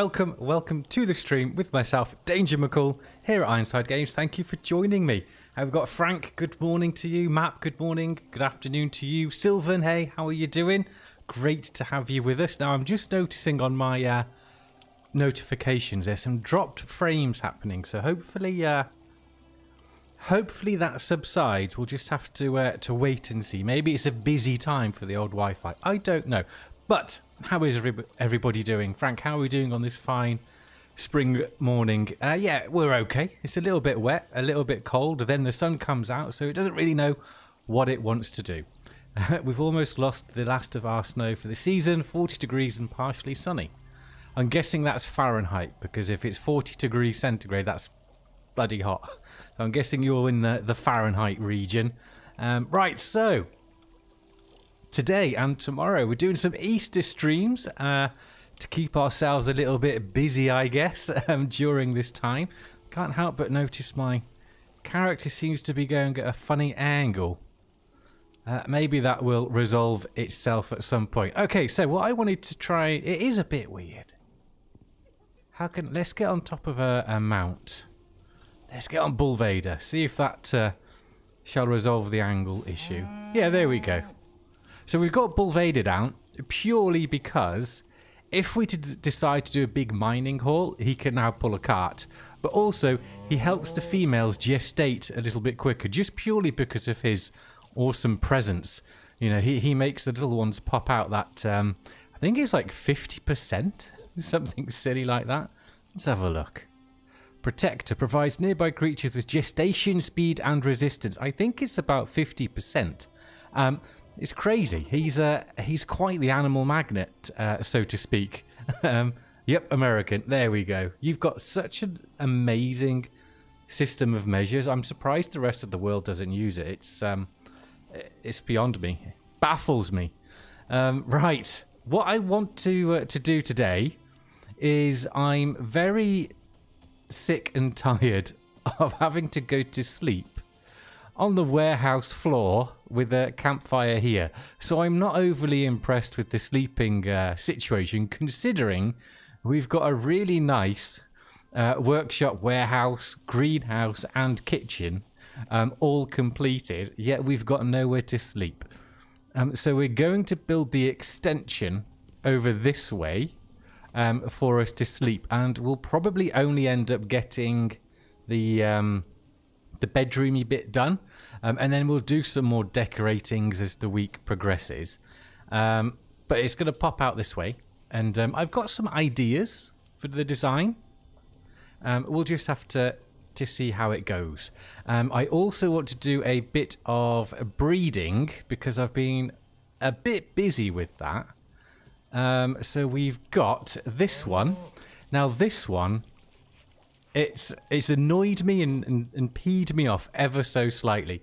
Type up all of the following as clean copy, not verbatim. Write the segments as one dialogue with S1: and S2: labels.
S1: welcome to the stream with myself, Danger McCall, here at Ironside Games. Thank you for joining me. We've got Frank, good morning to you. Matt, good morning. Good afternoon to you. Sylvan, hey, how are you doing? Great to have you with us. Now, I'm just noticing on my notifications there's some dropped frames happening, so hopefully that subsides. We'll just have to wait and see. Maybe it's a busy time for the old Wi-Fi. I don't know. But how is everybody doing? Frank, how are we doing on this fine spring morning? Yeah, we're okay. It's a little bit wet, a little bit cold. Then the sun comes out, so it doesn't really know what it wants to do. We've almost lost the last of our snow for the season, 40 degrees and partially sunny. I'm guessing that's Fahrenheit, because if it's 40 degrees centigrade, that's bloody hot. So I'm guessing you're in the Fahrenheit region. Right, so today and tomorrow we're doing some Easter streams to keep ourselves a little bit busy, I guess, during this time. Can't help but notice my character seems to be going at a funny angle. Maybe that will resolve itself at some point. Okay, so what I wanted to try, it is a bit weird. Let's get on top of a mount. Let's get on Bull Vader, see if that shall resolve the angle issue. Yeah, there we go. So we've got Bull Vader down purely because if we decide to do a big mining haul, he can now pull a cart. But also, he helps the females gestate a little bit quicker, just purely because of his awesome presence. You know, he makes the little ones pop out that, I think it's like 50%, something silly like that. Let's have a look. Protector provides nearby creatures with gestation, speed, and resistance. I think it's about 50%. It's crazy. He's quite the animal magnet, so to speak. Yep, American. There we go. You've got such an amazing system of measures. I'm surprised the rest of the world doesn't use it. It's beyond me. It baffles me. Right. What I want to do today is I'm very sick and tired of having to go to sleep on the warehouse floor with a campfire here. So I'm not overly impressed with the sleeping situation, considering we've got a really nice workshop, warehouse, greenhouse and kitchen all completed, yet we've got nowhere to sleep. So we're going to build the extension over this way for us to sleep, and we'll probably only end up getting the bedroomy bit done, and then we'll do some more decoratings as the week progresses. But it's going to pop out this way, and I've got some ideas for the design. We'll just have to see how it goes. I also want to do a bit of breeding because I've been a bit busy with that. So we've got this one. Now this one, it's annoyed me and peed me off ever so slightly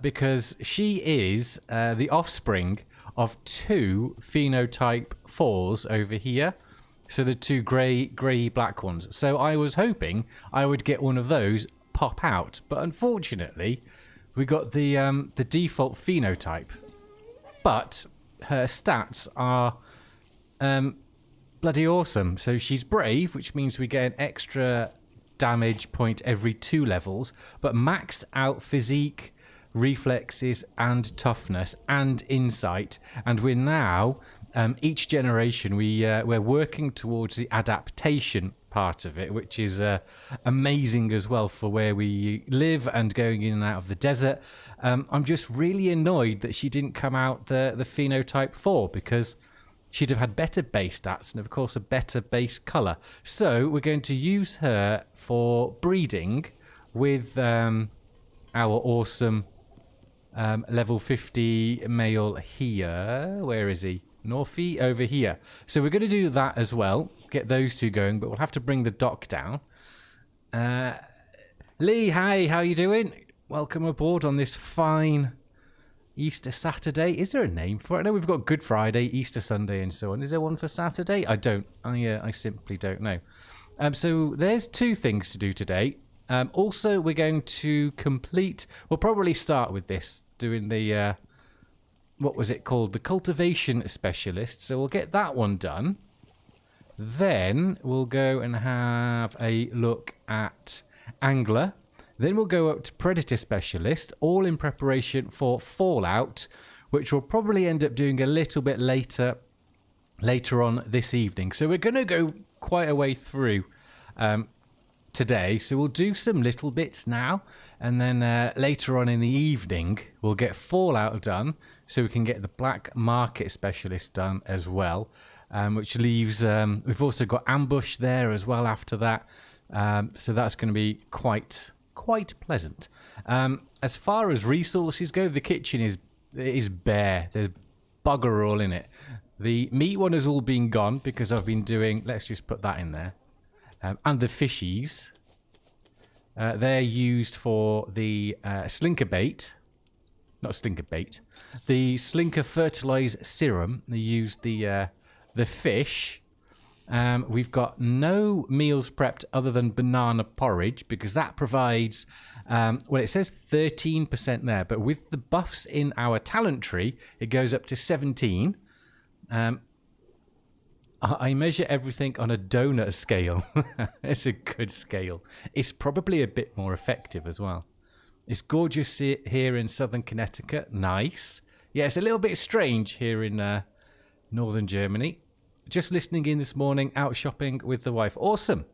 S1: because she is the offspring of two phenotype 4s over here. So the two grey black ones. So I was hoping I would get one of those pop out, but unfortunately we got the default phenotype. But her stats are bloody awesome. So she's brave, which means we get an extra damage point every 2 levels, but maxed out physique, reflexes and toughness and insight, and we're now each generation we're working towards the adaptation part of it, which is amazing as well for where we live and going in and out of the desert. I'm just really annoyed that she didn't come out the phenotype 4, because she'd have had better base stats and, of course, a better base colour. So we're going to use her for breeding with our awesome level 50 male here. Where is he? Northie over here. So we're going to do that as well. Get those two going, but we'll have to bring the dock down. Lee, hi, how you doing? Welcome aboard on this fine Easter Saturday. Is there a name for it? I know we've got Good Friday, Easter Sunday, and so on. Is there one for Saturday? I simply don't know. So there's 2 things to do today. Also, we're going to complete. We'll probably start with this, doing the what was it called? The cultivation specialist. So we'll get that one done. Then we'll go and have a look at Angler. Then we'll go up to Predator Specialist, all in preparation for Fallout, which we'll probably end up doing a little bit later on this evening. So we're going to go quite a way through today. So we'll do some little bits now, and then later on in the evening, we'll get Fallout done, so we can get the Black Market Specialist done as well, which leaves... we've also got Ambush there as well after that, so that's going to be quite pleasant. As far as resources go, the kitchen is bare. There's bugger all in it. The meat one has all been gone because I've been doing... Let's just put that in there. And the fishies. They're used for the slinker bait. Not slinker bait. The slinker fertilized serum. They use the fish. We've got no meals prepped other than banana porridge because that provides... well, it says 13% there, but with the buffs in our talent tree, it goes up to 17. I measure everything on a donut scale. It's a good scale. It's probably a bit more effective as well. It's gorgeous here in southern Connecticut. Nice. Yeah, it's a little bit strange here in northern Germany. Just listening in this morning, out shopping with the wife. Awesome.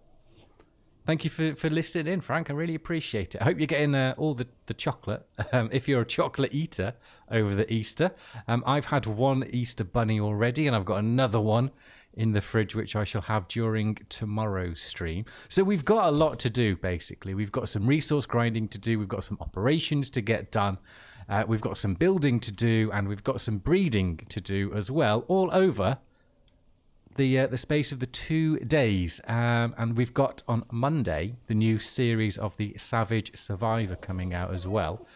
S1: Thank you for listening in, Frank. I really appreciate it. I hope you're getting all the chocolate. If you're a chocolate eater over the Easter. I've had one Easter bunny already, and I've got another one in the fridge, which I shall have during tomorrow's stream. So we've got a lot to do, basically. We've got some resource grinding to do. We've got some operations to get done. We've got some building to do, and we've got some breeding to do as well, all over the space of the 2 days. And we've got on Monday the new series of the Savage Survivor coming out as well.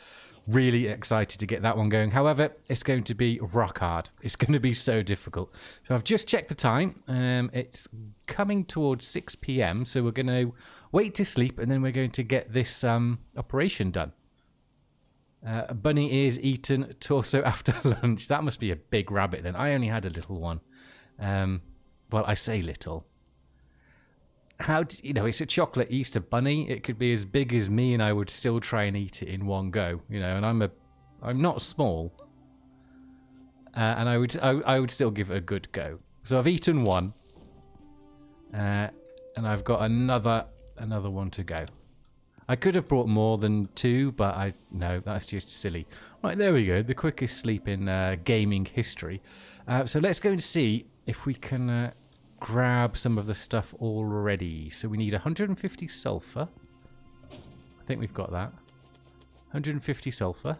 S1: Really excited to get that one going. However, it's going to be rock hard. It's going to be so difficult. So I've just checked the time. It's coming towards 6 p.m. So we're going to wait to sleep, and then we're going to get this operation done. Bunny ears eaten torso after lunch. That must be a big rabbit then. I only had a little one. Well, I say little. It's a chocolate Easter bunny. It could be as big as me, and I would still try and eat it in one go. And I'm not small, and I would still give it a good go. So I've eaten one, and I've got another one to go. I could have brought more than 2, but no, that's just silly. Right, there we go. The quickest sleep in gaming history. So let's go and see if we can grab some of the stuff already. So we need 150 sulfur. I think we've got that. 150 sulfur.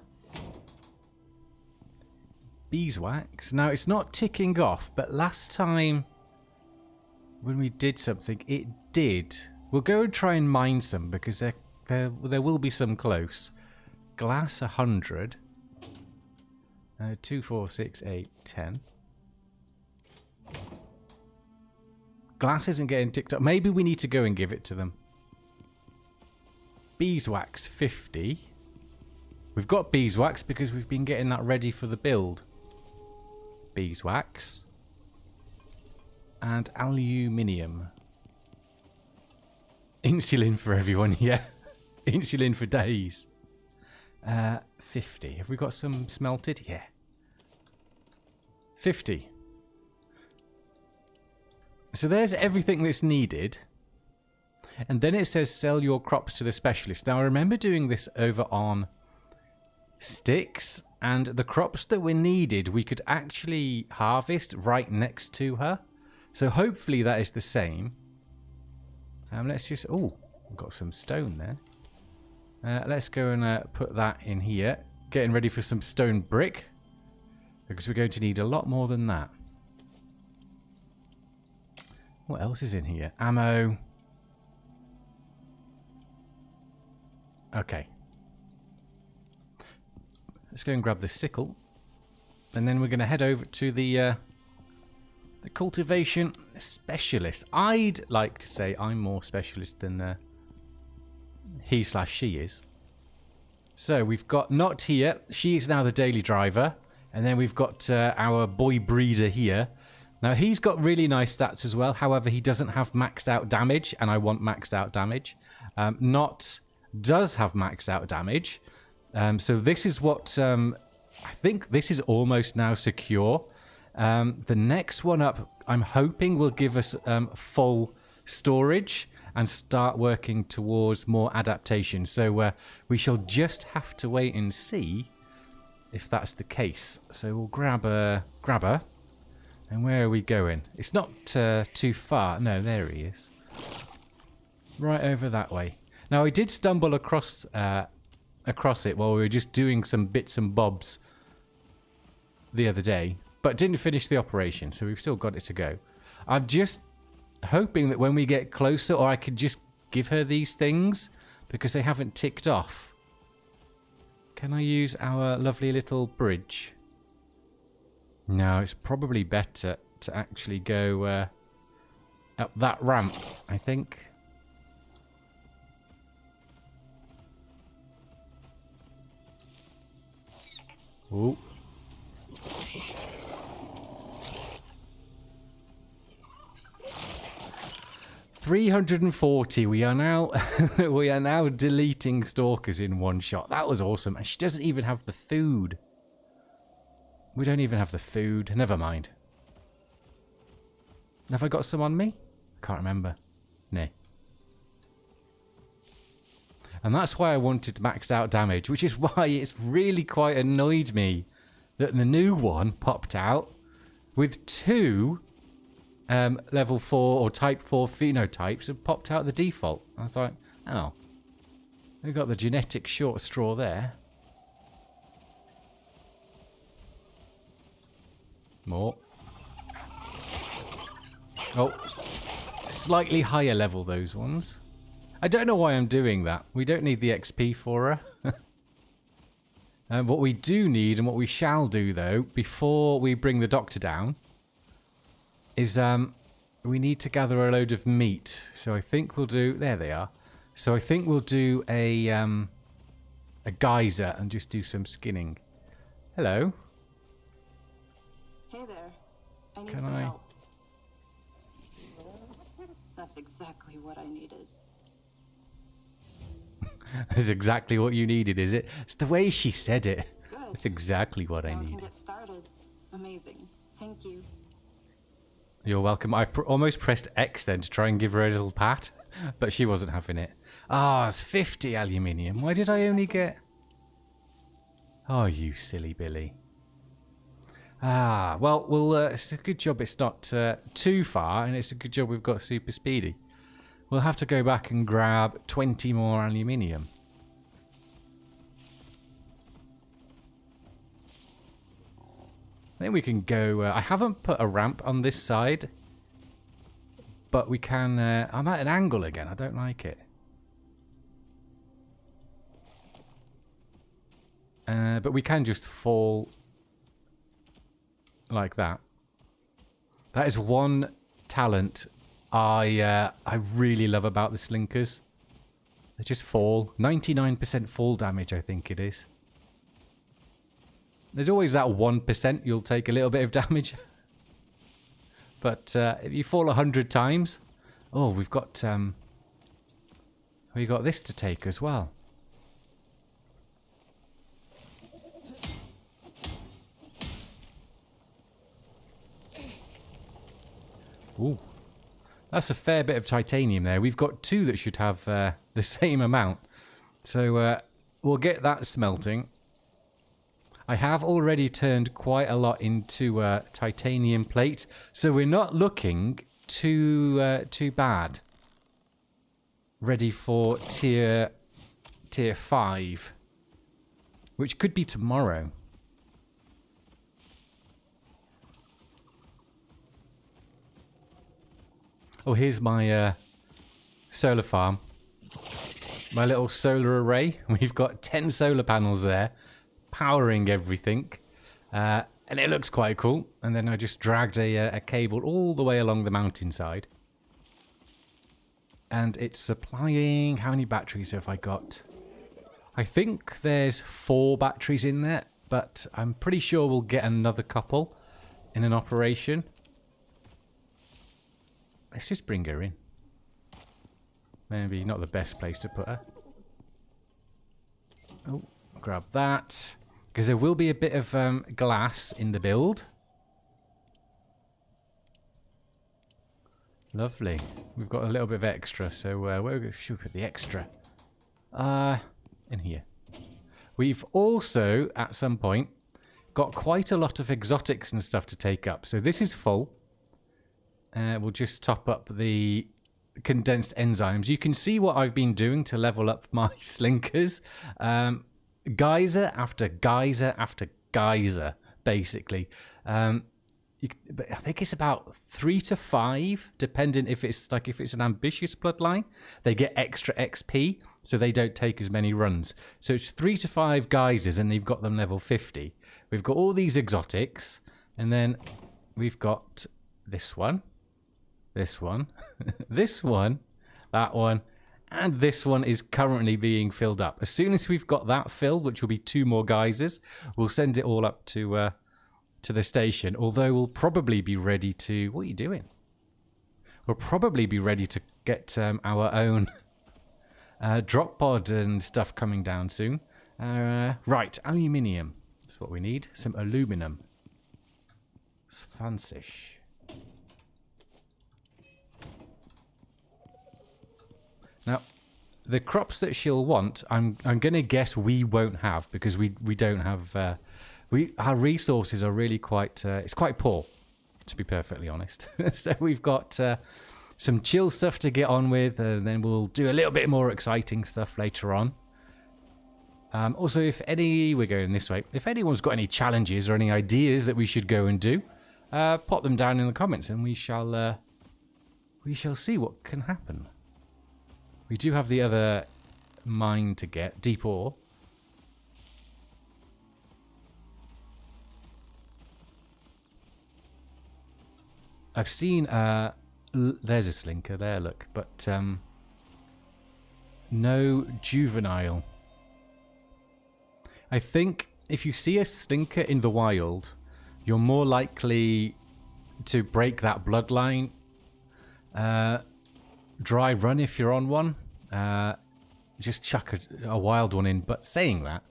S1: Beeswax. Now, it's not ticking off, but last time when we did something, it did. We'll go and try and mine some because there will be some close. Glass 100. 2, 4, 6, 8, 10. Glass isn't getting ticked up. Maybe we need to go and give it to them. Beeswax 50. We've got beeswax because we've been getting that ready for the build. Beeswax. And aluminium. Insulin for everyone, yeah. Insulin for days. 50. Have we got some smelted? Yeah. 50. So there's everything that's needed. And then it says sell your crops to the specialist. Now I remember doing this over on Sticks, and the crops that were needed we could actually harvest right next to her. So hopefully that is the same. Let's just... Oh, we've got some stone there. Let's go and put that in here. Getting ready for some stone brick, because we're going to need a lot more than that. What else is in here? Ammo. Okay. Let's go and grab the sickle. And then we're going to head over to the cultivation specialist. I'd like to say I'm more specialist than he/she is. So we've got Not here. She is now the daily driver. And then we've got our boy breeder here. Now, he's got really nice stats as well. However, he doesn't have maxed out damage, and I want maxed out damage. Not does have maxed out damage. So this is what... I think this is almost now secure. The next one up, I'm hoping, will give us full storage and start working towards more adaptation. So we shall just have to wait and see if that's the case. So we'll grab her. And where are we going? It's not too far. No, there he is. Right over that way. Now, I did stumble across it while we were just doing some bits and bobs the other day, but didn't finish the operation, so we've still got it to go. I'm just hoping that when we get closer, or I could just give her these things, because they haven't ticked off. Can I use our lovely little bridge? No, it's probably better to actually go up that ramp, I think. Ooh. 340. We are now we are now deleting stalkers in one shot. That was awesome. And she doesn't even have the food. We don't even have the food. Never mind. Have I got some on me? I can't remember. No. And that's why I wanted maxed out damage, which is why it's really quite annoyed me that the new one popped out with 2 level 4 or type 4 phenotypes and popped out the default. I thought, oh, we got the genetic short straw there. More. Oh, slightly higher level, those ones. I don't know why I'm doing that. We don't need the XP for her. What we do need, and what we shall do, though, before we bring the doctor down, is we need to gather a load of meat. So I think we'll do... There they are. So I think we'll do a geyser and just do some skinning. Hello.
S2: Hey there. I need some help. That's exactly what I needed.
S1: That's exactly what you needed, is it? It's the way she said it.
S2: Good.
S1: That's exactly what I
S2: Now we
S1: needed.
S2: can get started. Amazing. Thank you.
S1: You're welcome. I almost pressed X then to try and give her a little pat, but she wasn't having it. Ah, it's 50 aluminium. Why did I only get... Oh, you silly Billy. Ah, well, it's a good job it's not too far, and it's a good job we've got super speedy. We'll have to go back and grab 20 more aluminium. I think we can go... I haven't put a ramp on this side, but we can... I'm at an angle again. I don't like it. But we can just fall like that. That is one talent I really love about the slinkers. They just fall. 99% fall damage, I think it is. There's always that 1% you'll take a little bit of damage. But if you fall 100 times... Oh, we've got this to take as well. Ooh. That's a fair bit of titanium there. We've got 2 that should have the same amount. So we'll get that smelting. I have already turned quite a lot into titanium plate, so we're not looking too bad. Ready for tier 5, which could be tomorrow. Oh, here's my solar farm. My little solar array. We've got 10 solar panels there, powering everything. And it looks quite cool. And then I just dragged a cable all the way along the mountainside. And it's supplying... How many batteries have I got? I think there's 4 batteries in there, but I'm pretty sure we'll get another couple in an operation. let's just bring her in. Maybe not the best place to put her. Oh, grab that. Because there will be a bit of glass in the build. Lovely. We've got a little bit of extra, so where should we put the extra? In here. We've also, at some point, got quite a lot of exotics and stuff to take up. So this is full. We'll just top up the condensed enzymes. You can see what I've been doing to level up my slinkers. Geyser after geyser after geyser, basically. But I think it's about 3 to 5, depending if it's an ambitious bloodline, they get extra XP, so they don't take as many runs. So it's 3 to 5 geysers, and they've got them level 50. We've got all these exotics, and then we've got this one, this one, this one, that one, and this one is currently being filled up. As soon as we've got that filled, which will be 2 more geysers, we'll send it all up to the station, although we'll probably be ready to... What are you doing? We'll probably be ready to get our own drop pod and stuff coming down soon. Right, aluminium. That's what we need. Some aluminum. It's fancy. Now, the crops that she'll want, I'm going to guess we won't have, because we don't have... our resources are really quite... it's quite poor, to be perfectly honest. So we've got some chill stuff to get on with, and then we'll do a little bit more exciting stuff later on. Also, we're going this way. If anyone's got any challenges or any ideas that we should go and do, pop them down in the comments, and we shall see what can happen. We do have the other mine to get, deep ore. I've seen, there's a slinker there, look, but no juvenile. I think if you see a slinker in the wild, you're more likely to break that bloodline. Dry run if you're on one. Just chuck a wild one in. But saying that,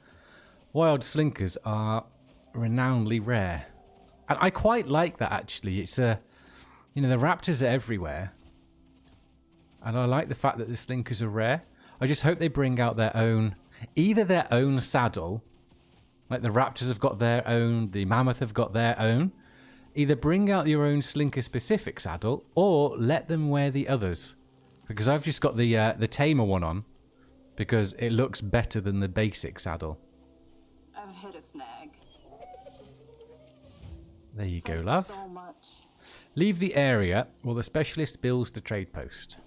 S1: wild slinkers are renownedly rare. And I quite like that, actually. It's a... You know, the raptors are everywhere. And I like the fact that the slinkers are rare. I just hope they bring out their own... Either their own saddle. Like the raptors have got their own. The mammoth have got their own. Either bring out your own slinker-specific saddle, or let them wear the others. Because I've just got the tamer one on. Because it looks better than the basic saddle.
S2: I've hit a snag.
S1: There you go, love.
S2: So much.
S1: Leave the area while the specialist builds the trade post.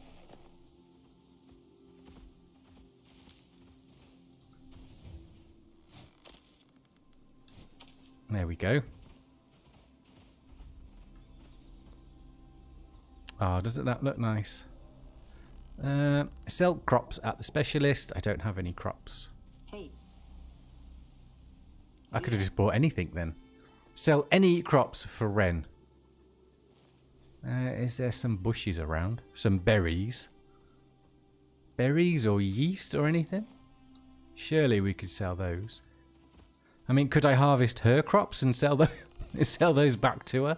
S1: There we go. Oh, doesn't that look nice? Sell crops at the specialist. I don't have any crops.
S2: Hey.
S1: I could have just bought anything then. Sell any crops for Ren. Is there some bushes around? Some berries? Berries or yeast or anything? Surely we could sell those. I mean, could I harvest her crops and sell those back to her?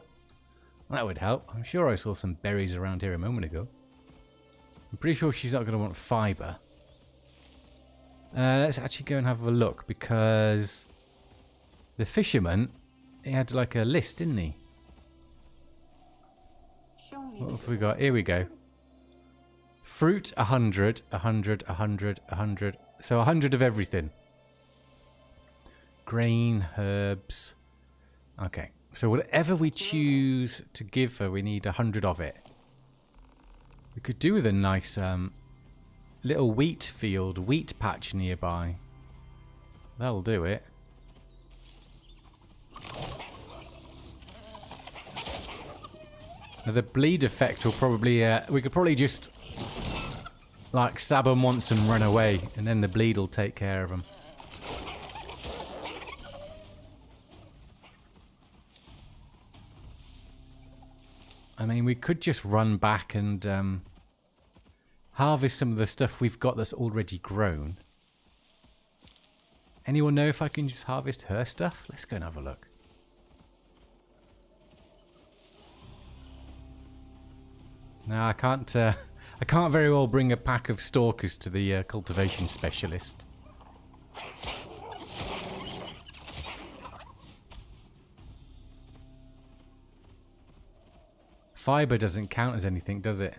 S1: That would help. I'm sure I saw some berries around here a moment ago. I'm pretty sure she's not going to want fibre. Let's actually go and have a look, because the fisherman, he had like a list, didn't he?
S2: Show me.
S1: What have we got? Here we go. Fruit, 100, 100, 100, 100. So 100 of everything. Grain, herbs. Okay. So whatever we choose to give her, we need 100 of it. We could do with a nice little wheat field, wheat patch nearby. That'll do it. Now the bleed effect will probably... we could probably just like stab them once and run away, and then the bleed will take care of them. I mean, we could just run back and harvest some of the stuff we've got that's already grown. Anyone know if I can just harvest her stuff? Let's go and have a look. No, I can't very well bring a pack of stalkers to the cultivation specialist. Fiber doesn't count as anything, does it?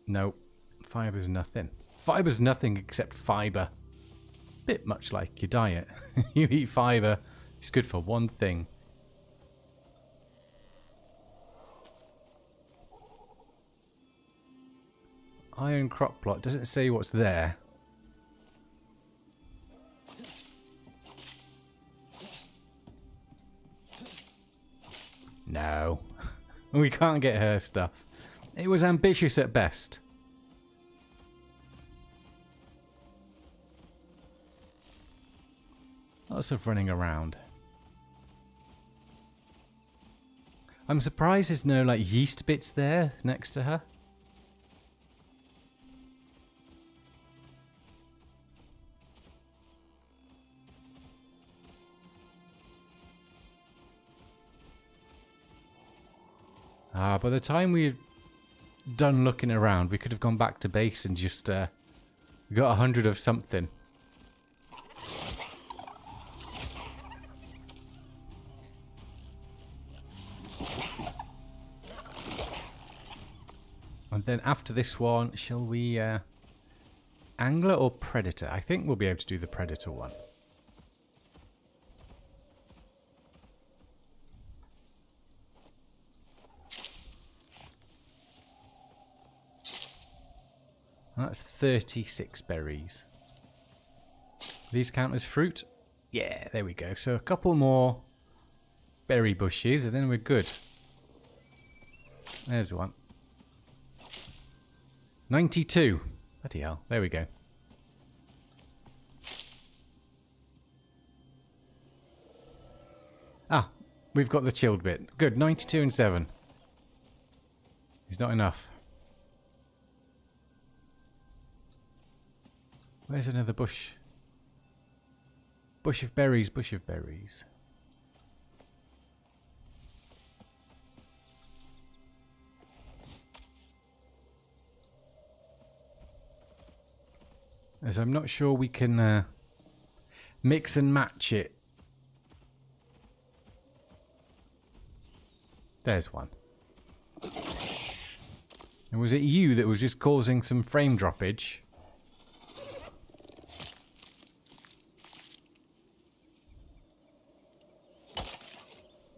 S1: Nope. Fiber's nothing. Fiber's nothing except fiber. Bit much like your diet. You eat fiber, it's good for one thing. Iron crop plot. Doesn't say what's there. No. We can't get her stuff. It was ambitious at best. Lots of running around. I'm surprised there's no like yeast bits there next to her. By the time we're done looking around, we could have gone back to base and just got 100 of something. And then after this one, shall we angler or predator? I think we'll be able to do the predator one. That's 36 berries. These count as fruit? Yeah, there we go. So a couple more berry bushes and then we're good. There's one. 92. Bloody hell. There we go. Ah, we've got the chilled bit. Good. 92 and 7. It's not enough. Where's another bush? Bush of berries, bush of berries. As I'm not sure we can mix and match it. There's one. And was it you that was just causing some frame droppage?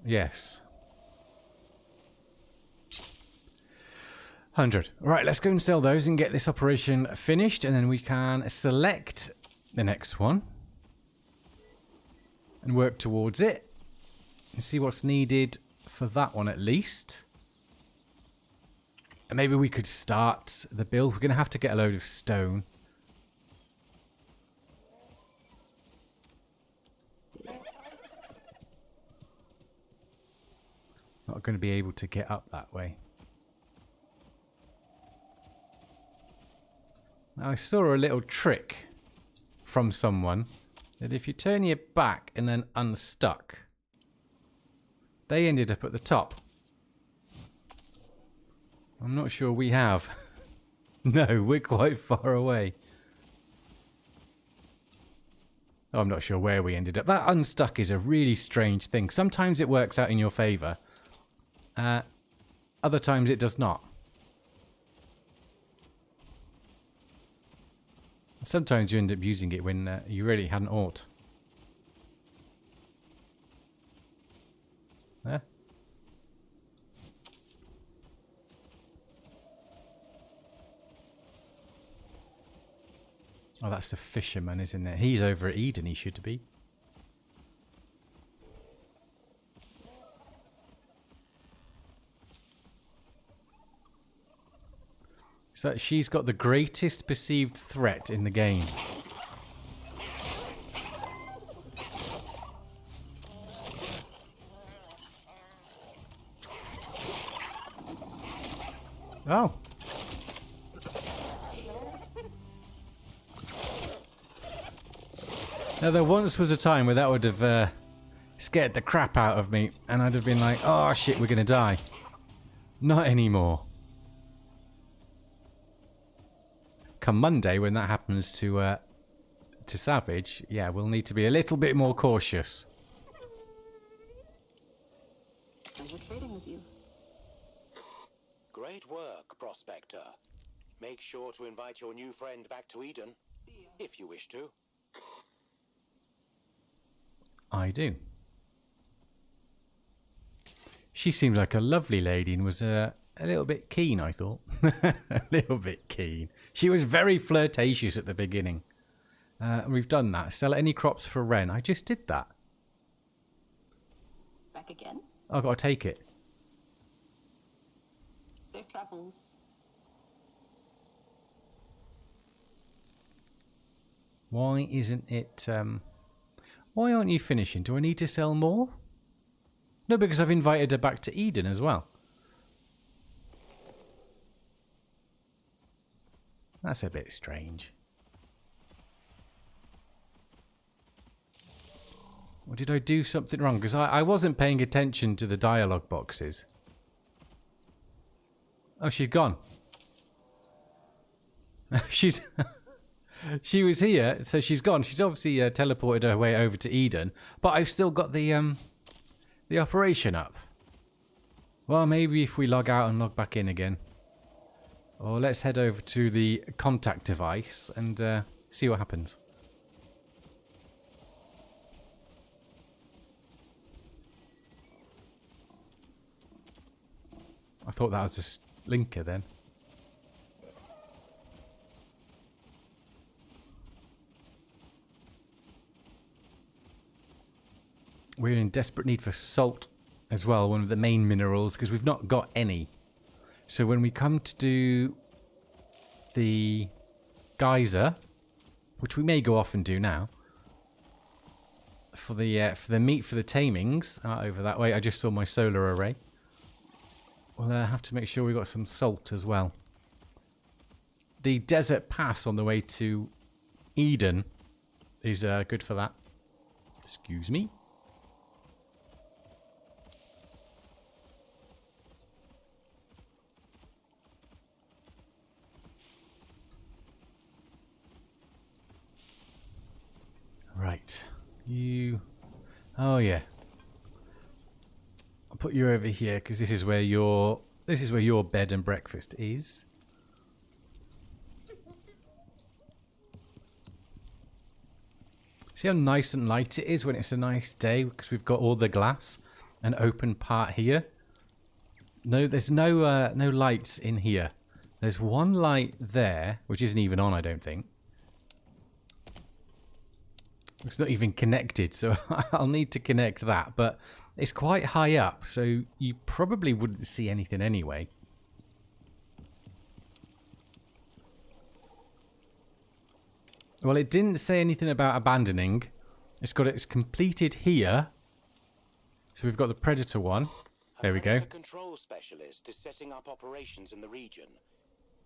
S1: Yes. 100. Right, let's go and sell those and get this operation finished, and then we can select the next one and work towards it and see what's needed for that one at least. And maybe we could start the build. We're going to have to get a load of stone. Not going to be able to get up that way. Now, I saw a little trick from someone that if you turn your back and then unstuck, they ended up at the top. I'm not sure we have. No, we're quite far away. Oh, I'm not sure where we ended up. That unstuck is a really strange thing. Sometimes it works out in your favour. Other times it does not. Sometimes you end up using it when you really hadn't ought. There. Oh, that's the fisherman, isn't it? He's over at Eden, he should be. So she's got the greatest perceived threat in the game. Oh. Now, there once was a time where that would have scared the crap out of me, and I'd have been like, oh shit, we're gonna die. Not anymore. Come Monday, when that happens to Savage, yeah, we'll need to be a little bit more cautious.
S2: Pleasure trading with you.
S3: Great work, Prospector. Make sure to invite your new friend back to Eden, if you wish to.
S1: I do. She seemed like a lovely lady and was a little bit keen, I thought. A little bit keen. She was very flirtatious at the beginning. We've done that. Sell any crops for Ren. I just did that.
S2: Back again?
S1: I've got to take it.
S2: Safe travels.
S1: Why isn't it... Why aren't you finishing? Do I need to sell more? No, because I've invited her back to Eden as well. That's a bit strange. Or did I do something wrong? Because I wasn't paying attention to the dialogue boxes. Oh, she's gone. She's... She was here, so she's gone. She's obviously teleported her way over to Eden. But I've still got the operation up. Well, maybe if we log out and log back in again. Or let's head over to the contact device and see what happens. I thought that was a linker then. We're in desperate need for salt as well, one of the main minerals, because we've not got any. So when we come to do the geyser, which we may go off and do now, for the meat for the tamings, over that way, I just saw my solar array. We'll have to make sure we got some salt as well. The desert pass on the way to Eden is good for that. Excuse me. Right, you... Oh yeah. I'll put you over here because this is where your bed and breakfast is. See how nice and light it is when it's a nice day because we've got all the glass and open part here. No, there's no lights in here. There's one light there, which isn't even on, I don't think. It's not even connected, so I'll need to connect that. But it's quite high up, so you probably wouldn't see anything anyway. Well, it didn't say anything about abandoning. It's got its completed here. So we've got the Predator one. There we go.
S3: A control specialist is setting up operations in the region.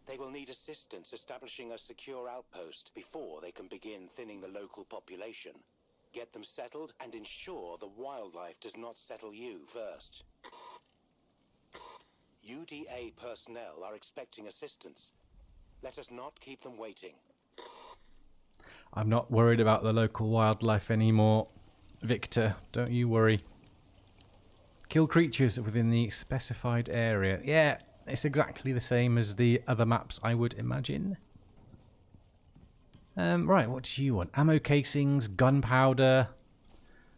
S3: They will need assistance establishing a secure outpost before they can begin thinning the local population. Get them settled and ensure the wildlife does not settle you first. UDA personnel are expecting assistance. Let us not keep them waiting.
S1: I'm not worried about the local wildlife anymore, Victor. Don't you worry. Kill creatures within the specified area. Yeah. It's exactly the same as the other maps, I would imagine. Right, what do you want? Ammo casings, gunpowder,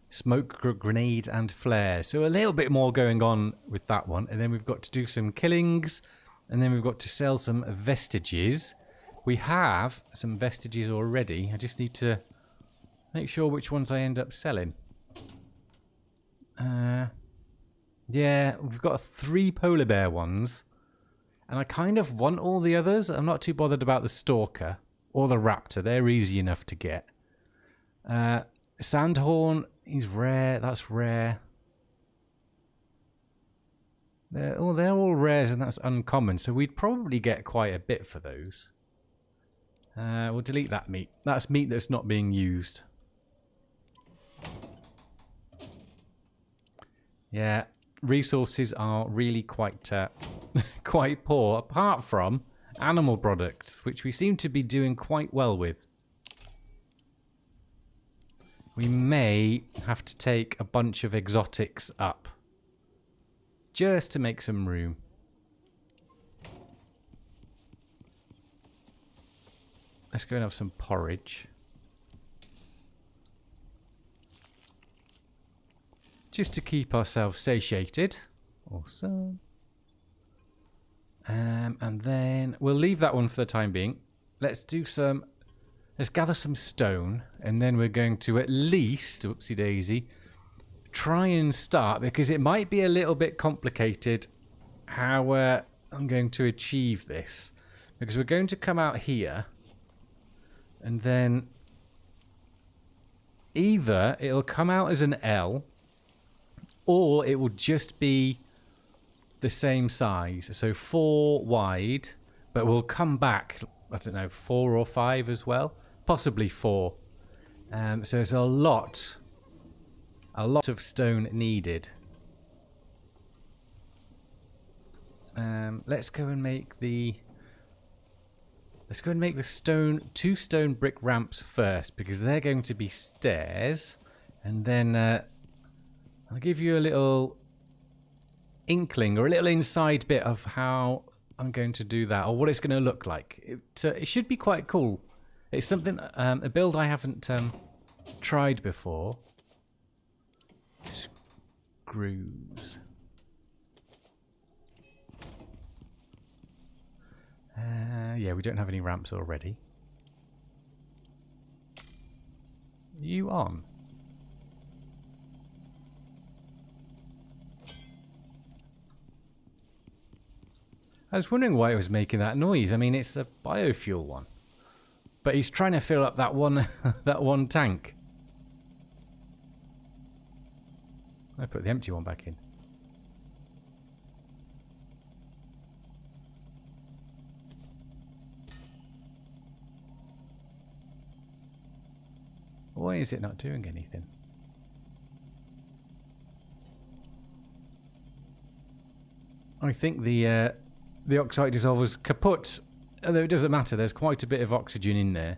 S1: smoke grenades, and flares. So a little bit more going on with that one. And then we've got to do some killings. And then we've got to sell some vestiges. We have some vestiges already. I just need to make sure which ones I end up selling. Yeah, we've got 3 polar bear ones. And I kind of want all the others. I'm not too bothered about the stalker or the raptor. They're easy enough to get. Sandhorn, he's rare. That's rare. They're all rares, and that's uncommon, so we'd probably get quite a bit for those. We'll delete that meat. That's meat that's not being used. Yeah, resources are really quite quite poor, apart from animal products, which we seem to be doing quite well with. We may have to take a bunch of exotics up, just to make some room. Let's go and have some porridge. Just to keep ourselves satiated. Awesome. And then we'll leave that one for the time being. Let's gather some stone, and then we're going to at least, whoopsie daisy, try and start, because it might be a little bit complicated how I'm going to achieve this. Because we're going to come out here, and then either it'll come out as an L, or it will just be the same size. So 4 wide, but we'll come back, I don't know, 4 or 5 as well. Possibly 4. So there's a lot of stone needed. Let's go and make the two stone brick ramps first, because they're going to be stairs, and then I'll give you a little inkling or a little inside bit of how I'm going to do that, or what it's going to look like. It should be quite cool. It's something, a build I haven't tried before. Screws. Yeah, we don't have any ramps already. You on? I was wondering why it was making that noise. I mean, it's a biofuel one. But he's trying to fill up that one that one tank. I put the empty one back in. Why is it not doing anything? I think the oxide dissolver's kaput. Although it doesn't matter, there's quite a bit of oxygen in there.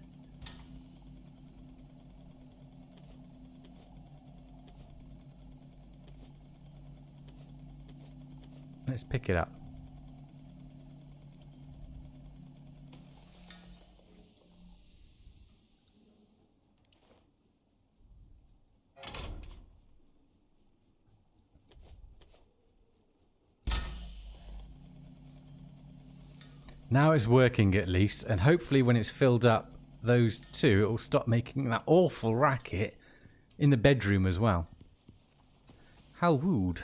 S1: Let's pick it up. Now it's working at least, and hopefully when it's filled up those two, it will stop making that awful racket in the bedroom as well. How rude.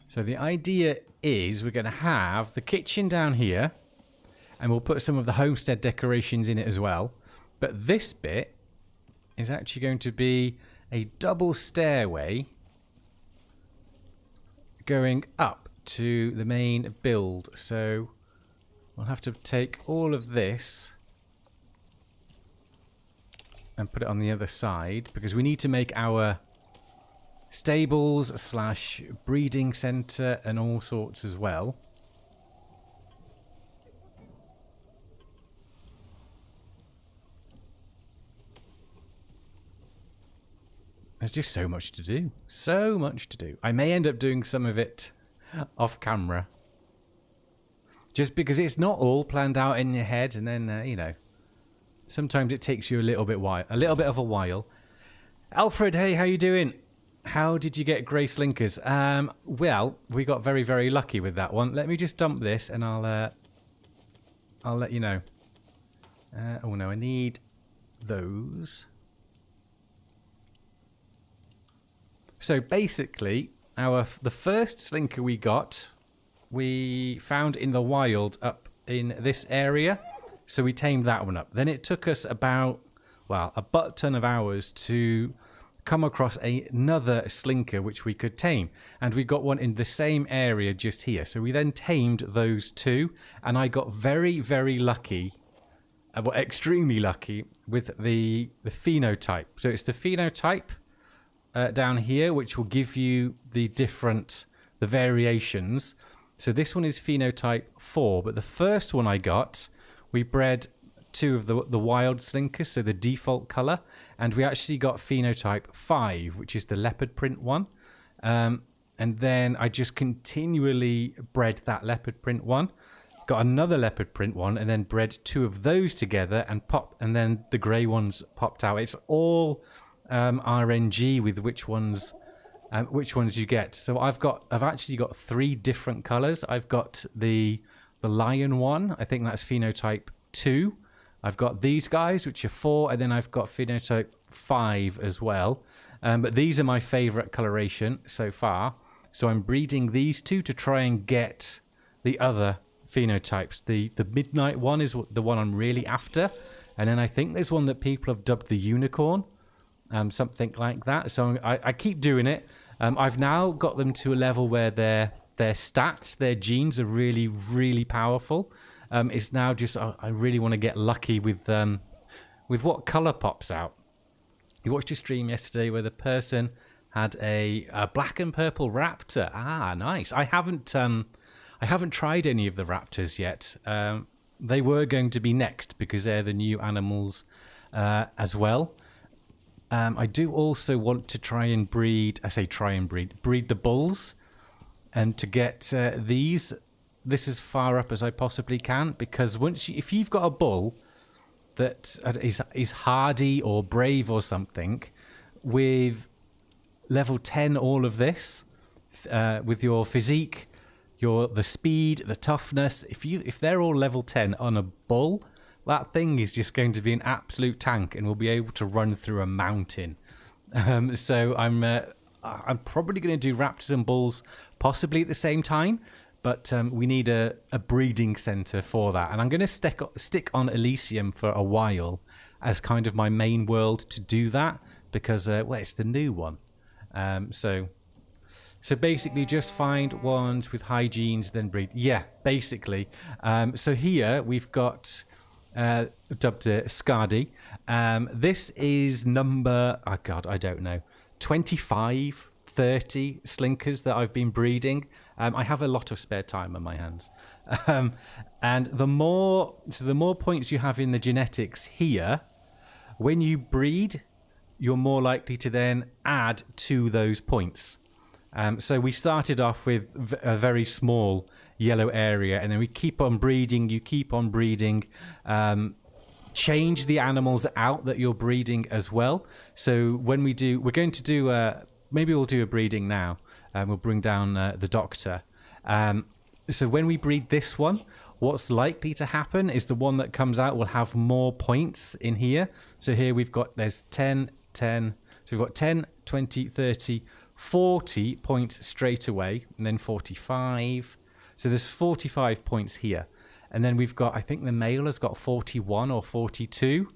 S1: So the idea is we're going to have the kitchen down here, and we'll put some of the homestead decorations in it as well. But this bit is actually going to be a double stairway going up to the main build. So we'll have to take all of this and put it on the other side, because we need to make our stables slash breeding center and all sorts as well. There's just so much to do. So much to do. I may end up doing some of it off camera. Just because it's not all planned out in your head, and then, you know, sometimes it takes you a little bit of a while. Alfred, hey, how you doing? How did you get Grey Slinkers? Well, we got very, very lucky with that one. Let me just dump this, and I'll let you know. Oh no, I need those. So basically, the first slinker we got, we found in the wild up in this area. So we tamed that one up. Then it took us about, well, a butt ton of hours to come across another slinker which we could tame. And we got one in the same area just here. So we then tamed those two. And I got very, very lucky, well, extremely lucky with the phenotype. So it's the phenotype down here, which will give you the variations. So this one is phenotype 4, but the first one I got, we bred two of the wild slinkers, so the default color, and we actually got phenotype 5, which is the leopard print one. And then I just continually bred that leopard print one, got another leopard print one, and then bred two of those together and then the grey ones popped out. It's all RNG with which ones you get. So I've actually got 3 different colors. I've got the lion one, I think that's phenotype 2. I've got these guys, which are 4, and then I've got phenotype 5 as well. But these are my favorite coloration so far. So I'm breeding these two to try and get the other phenotypes. The midnight one is the one I'm really after. And then I think there's one that people have dubbed the unicorn, something like that. So I keep doing it. I've now got them to a level where their stats, their genes are really, really powerful. It's now just I really want to get lucky with what color pops out. You watched a stream yesterday where the person had a black and purple raptor. Ah, nice. I haven't tried any of the raptors yet. They were going to be next because they're the new animals as well. I do also want to try and breed. I say try and breed the bulls, and to get these this as far up as I possibly can, because if you've got a bull that is hardy or brave or something, with level 10 all of this, with your physique, the speed, the toughness, if they're all level 10 on a bull, that thing is just going to be an absolute tank and will be able to run through a mountain. So I'm probably going to do raptors and bulls possibly at the same time. But we need a breeding center for that. And I'm going to stick on Elysium for a while as kind of my main world to do that. Because, well, it's the new one. So basically just find ones with high genes, then breed. Yeah, basically. So here we've got dubbed Skadi. This is number, oh God, I don't know, 25, 30 slinkers that I've been breeding. I have a lot of spare time on my hands. And the more points you have in the genetics here, when you breed, you're more likely to then add to those points. So we started off with a very small yellow area, and then we keep on breeding, you keep on breeding, change the animals out that you're breeding as well. So when we're going to do, maybe we'll do a breeding now. We'll bring down the doctor. So when we breed this one, what's likely to happen is the one that comes out will have more points in here. So here there's 10, 10. So we've got 10, 20, 30, 40 points straight away, and then 45. So there's 45 points here. And then we've got, I think the male has got 41 or 42.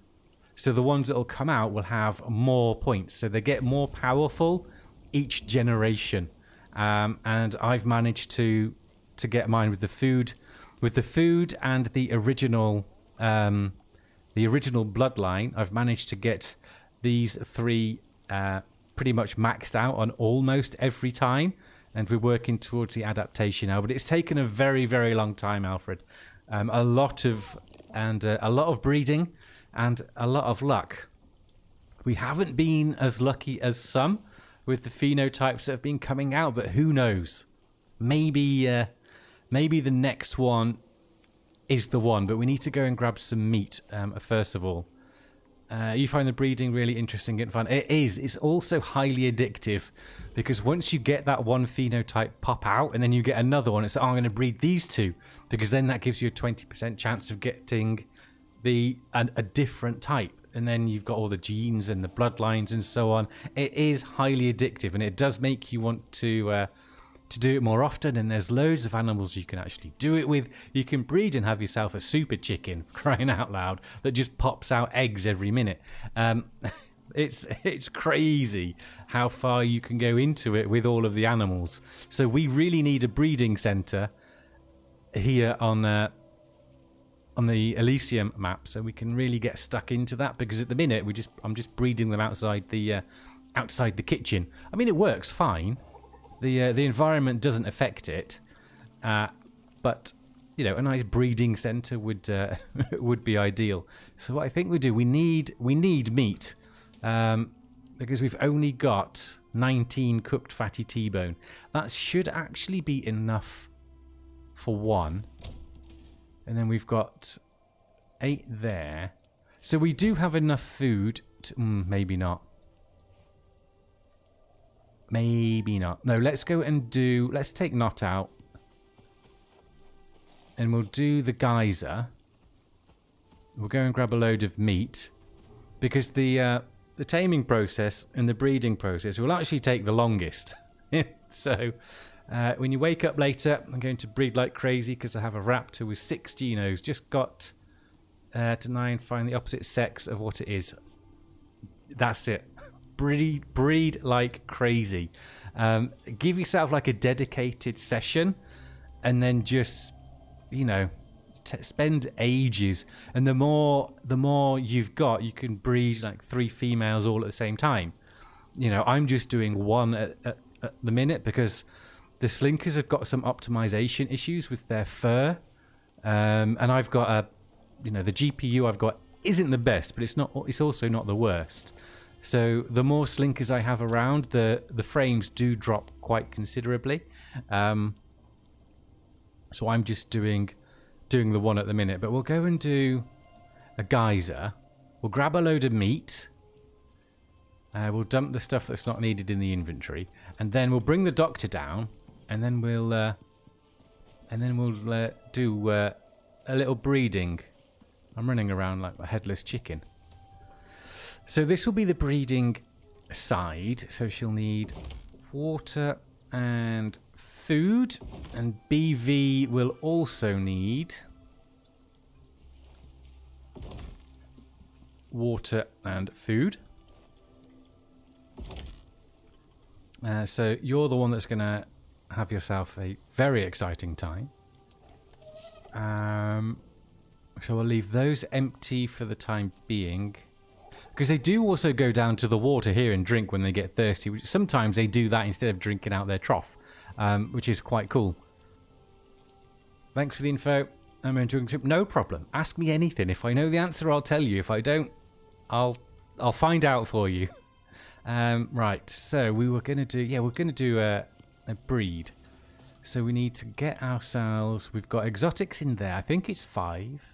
S1: So the ones that will come out will have more points. So they get more powerful each generation. And I've managed to get mine with the food and the original bloodline. I've managed to get these 3 pretty much maxed out on almost every time, and we're working towards the adaptation now. But it's taken a very, very long time, Alfred. A lot of breeding and a lot of luck. We haven't been as lucky as some with the phenotypes that have been coming out, but who knows? Maybe the next one is the one, but we need to go and grab some meat first of all. You find the breeding really interesting and fun. It is. It's also highly addictive, because once you get that one phenotype pop out and then you get another one, it's I'm going to breed these two, because then that gives you a 20% chance of getting a different type. And then you've got all the genes and the bloodlines and so on. It is highly addictive, and it does make you want to to do it more often, and there's loads of animals you can actually do it with. You can breed and have yourself a super chicken, crying out loud, that just pops out eggs every minute. It's crazy how far you can go into it with all of the animals. So we really need a breeding centre here on the Elysium map, so we can really get stuck into that. Because at the minute I'm just breeding them outside the kitchen. I mean, it works fine. The environment doesn't affect it, but you know, a nice breeding centre would would be ideal. So what I think we do, we need meat, because we've only got 19 cooked fatty T-bone. That should actually be enough for one, and then we've got 8 there. So we do have enough food to, maybe not. Maybe not. No, let's go and do... Let's take Not out. And we'll do the geyser. We'll go and grab a load of meat. Because the taming process and the breeding process will actually take the longest. So, when you wake up later, I'm going to breed like crazy because I have a raptor with 6 genos. Just got to 9, find the opposite sex of what it is. That's it. Breed like crazy. Give yourself like a dedicated session, and then just, you know, spend ages. And the more you've got, you can breed like 3 females all at the same time. You know, I'm just doing one at the minute because the slinkers have got some optimization issues with their fur, and I've got a, you know, the GPU I've got isn't the best, but it's also not the worst. So the more slinkers I have around, the frames do drop quite considerably. So I'm just doing the one at the minute. But we'll go and do a geyser. We'll grab a load of meat. We'll dump the stuff that's not needed in the inventory, and then we'll bring the doctor down, and then we'll do a little breeding. I'm running around like a headless chicken. So this will be the breeding side. So she'll need water and food, and BV will also need water and food. So you're the one that's going to have yourself a very exciting time. So we'll leave those empty for the time being. Because they do also go down to the water here and drink when they get thirsty. Which sometimes they do that instead of drinking out their trough, which is quite cool. Thanks for the info. I'm enjoying some. No problem. Ask me anything. If I know the answer, I'll tell you. If I don't, I'll find out for you. Right. So we were gonna do. Yeah, we're gonna do a breed. So we need to get ourselves. We've got exotics in there. I think it's 5.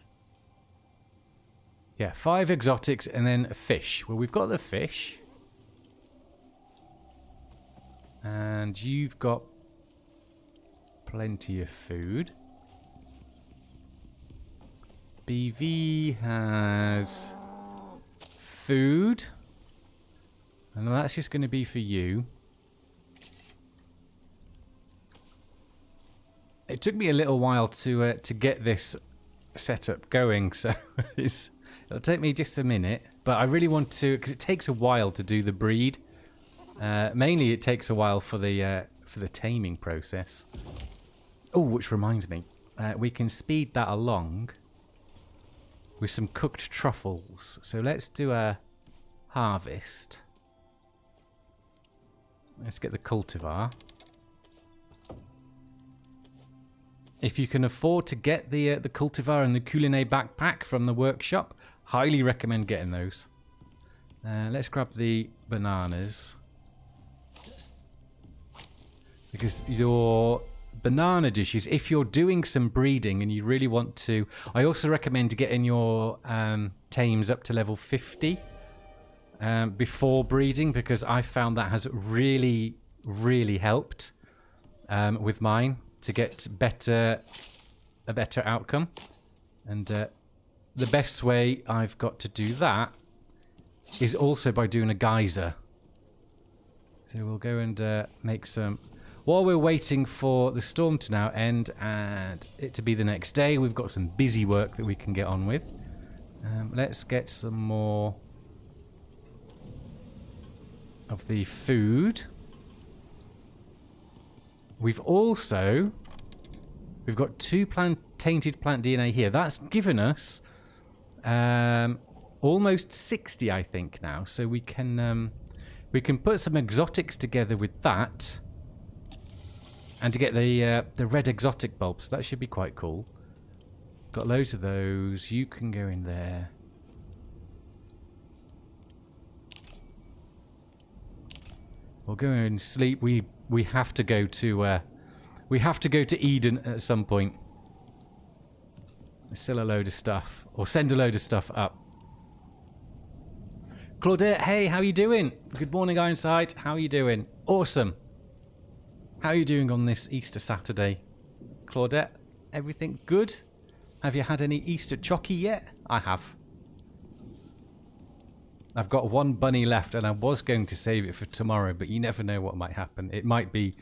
S1: Yeah, 5 exotics and then a fish. Well, we've got the fish. And you've got plenty of food. BV has food. And that's just going to be for you. It took me a little while to get this setup going, so it'll take me just a minute. But I really want to, because it takes a while to do the breed. Mainly, it takes a while for the taming process. Oh, which reminds me, we can speed that along with some cooked truffles. So let's do a harvest. Let's get the cultivar. If you can afford to get the cultivar and the culiné backpack from the workshop, highly recommend getting those. Let's grab the bananas. Because your banana dishes, if you're doing some breeding and you really want to... I also recommend getting your tames up to level 50 before breeding, because I found that has really, really helped with mine to get a better outcome. And the best way I've got to do that is also by doing a geyser. So we'll go and make some... while we're waiting for the storm to now end and it to be the next day, we've got some busy work that we can get on with. Let's get some more of the food. We've got 2 tainted plant DNA here. That's given us almost 60, I think, now. So we can put some exotics together with that, and to get the red exotic bulbs. That should be quite cool. Got loads of those. You can go in there. We'll go and sleep. We have to go to Eden at some point. Sell a load of stuff, or send a load of stuff up. Claudette, hey, how you doing? Good morning, Ironside. How are you doing? Awesome. How are you doing on this Easter Saturday? Claudette, everything good? Have you had any Easter chocky yet? I have. I've got 1 bunny left, and I was going to save it for tomorrow, but you never know what might happen. It might be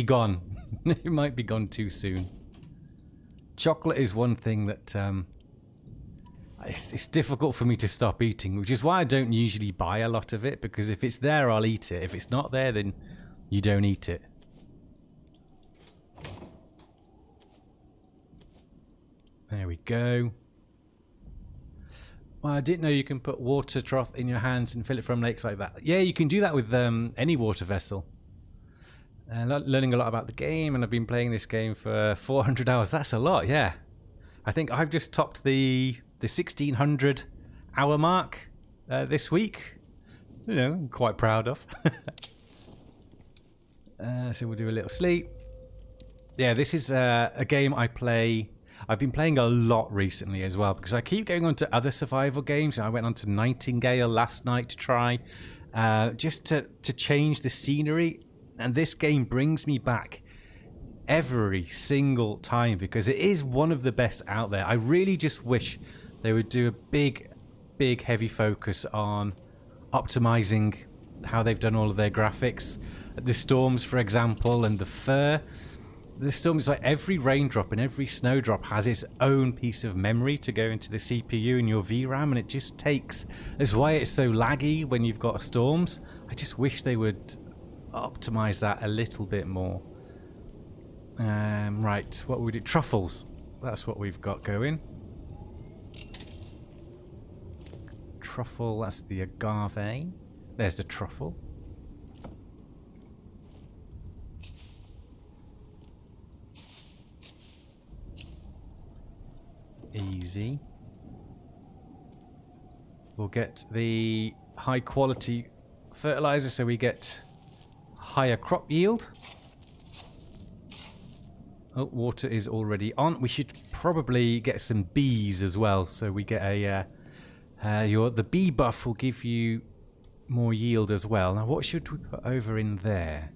S1: gone. It might be gone too soon. Chocolate is one thing that it's difficult for me to stop eating, which is why I don't usually buy a lot of it, because if it's there, I'll eat it. If it's not there, then you don't eat it. There we go. Well, I didn't know you can put water trough in your hands and fill it from lakes like that. Yeah, you can do that with any water vessel. Learning a lot about the game, and I've been playing this game for 400 hours. That's a lot, yeah. I think I've just topped the 1600 hour mark this week. You know, I'm quite proud of. So we'll do a little sleep. Yeah, this is a game I've been playing a lot recently as well, because I keep going on to other survival games. I went on to Nightingale last night to try, just to change the scenery. And this game brings me back every single time, because it is one of the best out there. I really just wish they would do a big heavy focus on optimizing how they've done all of their graphics. The storms, for example, and the fur. The storms, like every raindrop and every snowdrop has its own piece of memory to go into the CPU and your VRAM, and it just takes... That's why it's so laggy when you've got storms. I just wish they would optimize that a little bit more. Right, what would it? Truffles. That's what we've got going. Truffle, that's the agave. There's the truffle. Easy. We'll get the high quality fertilizer so we get higher crop yield. Oh, water is already on. We should probably get some bees as well, so we get a the bee buff will give you more yield as well. Now, what should we put over in there?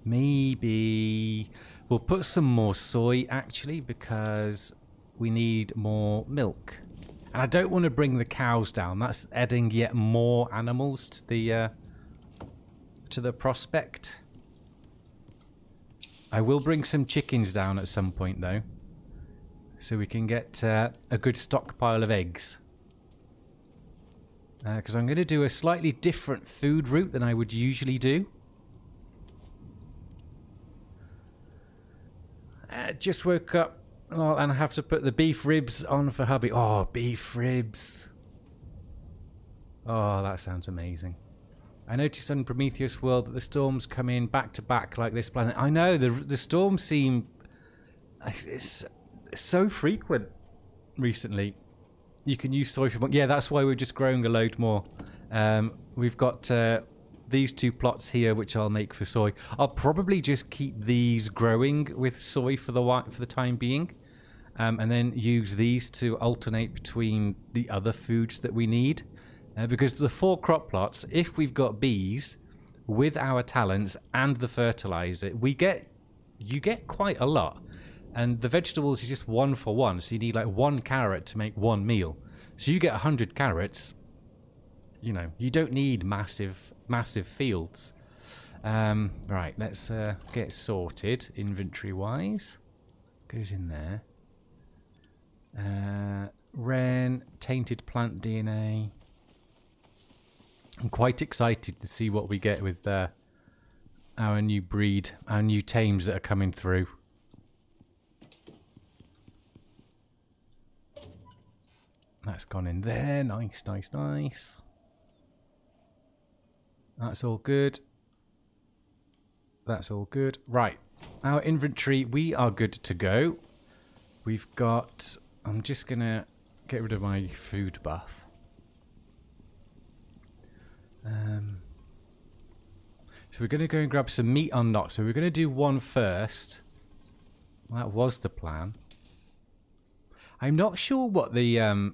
S1: Maybe we'll put some more soy, actually, because we need more milk. And I don't want to bring the cows down. That's adding yet more animals to the prospect. I will bring some chickens down at some point, though, so we can get a good stockpile of eggs. Because I'm going to do a slightly different food route than I would usually do. Just woke up, and I have to put the beef ribs on for hubby. Oh, beef ribs. Oh, that sounds amazing. I noticed on Prometheus World that the storms come in back to back like this planet. I know, the storms seem... It's so frequent recently. You can use soy for... Yeah, that's why we're just growing a load more. We've got these 2 plots here, which I'll make for soy. I'll probably just keep these growing with soy for the time being. And then use these to alternate between the other foods that we need. Because the 4 crop plots, if we've got bees with our talents and the fertilizer, you get quite a lot. And the vegetables is just 1 for 1, so you need like 1 carrot to make 1 meal. So you get 100 carrots. You know, you don't need massive fields. Right, let's get sorted inventory-wise. Goes in there. Ren, tainted plant DNA. I'm quite excited to see what we get with our new breed, our new tames that are coming through. That's gone in there. Nice, nice, nice. That's all good. That's all good. Right. Our inventory, we are good to go. We've got... I'm just going to get rid of my food buff. So we're going to go and grab some meat on knock. So we're going to do one first. That was the plan. I'm not sure what the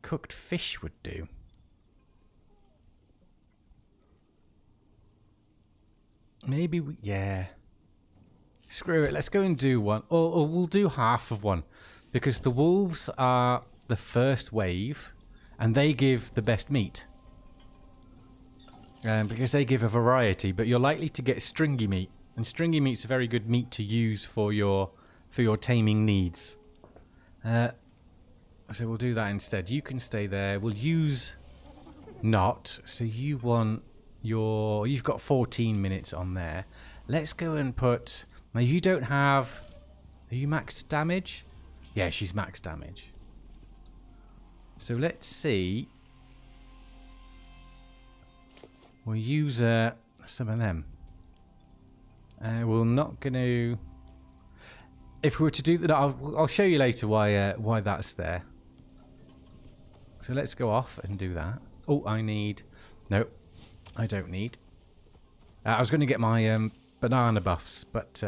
S1: cooked fish would do. Maybe we... Yeah. Screw it. Let's go and do one. Or we'll do half of one. Because the wolves are the first wave. And they give the best meat. Because they give a variety. But you're likely to get stringy meat. And stringy meat's a very good meat to use for your taming needs. So we'll do that instead. You can stay there. We'll use not. So you want your... You've got 14 minutes on there. Let's go and put... Now you don't have... Are you max damage? Yeah, she's max damage. So let's see. We'll use some of them. We're not going to... If we were to do that, I'll show you later why that's there. So let's go off and do that. Oh, I need... No, I don't need. I was going to get my banana buffs, but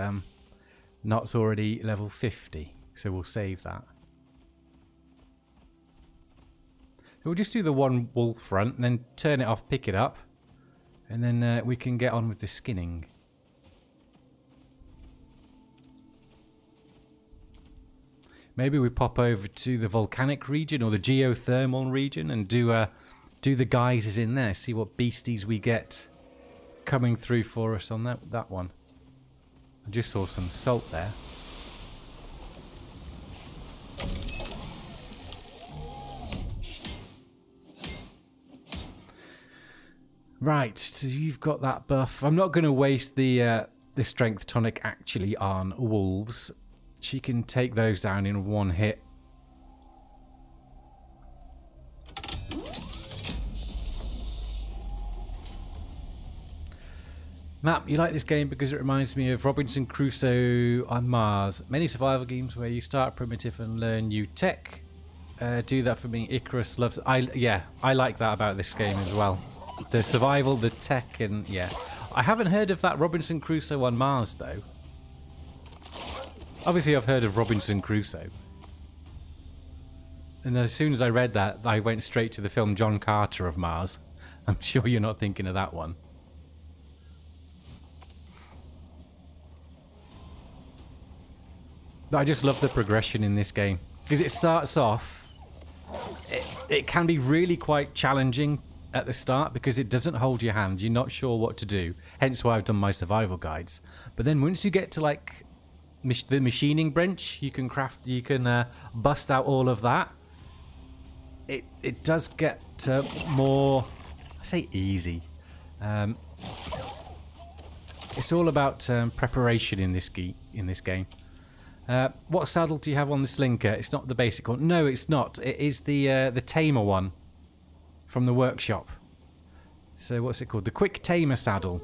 S1: Not's already level 50. So we'll save that. So we'll just do the one wolf front and then turn it off, pick it up. And then we can get on with the skinning. Maybe we pop over to the volcanic region or the geothermal region and do the geysers in there. See what beasties we get coming through for us on that one. I just saw some salt there. Right, so you've got that buff. I'm not going to waste the strength tonic actually on wolves. She can take those down in one hit. Map, you like this game because it reminds me of Robinson Crusoe on Mars. Many survival games where you start primitive and learn new tech. Do that for me. Icarus loves... I like that about this game as well. The survival, the tech, and yeah. I haven't heard of that Robinson Crusoe on Mars, though. Obviously, I've heard of Robinson Crusoe. And as soon as I read that, I went straight to the film John Carter of Mars. I'm sure you're not thinking of that one. But I just love the progression in this game. Because it starts off... It can be really quite challenging at the start because it doesn't hold your hand. You're not sure what to do. Hence why I've done my survival guides. But then once you get to like... the machining bench, you can bust out all of that. It does get more, I say easy. It's all about preparation in this game. What saddle do you have on the Slinker? It's not the basic one. No, it's not. It is the tamer one from the workshop. So what's it called? The quick tamer saddle.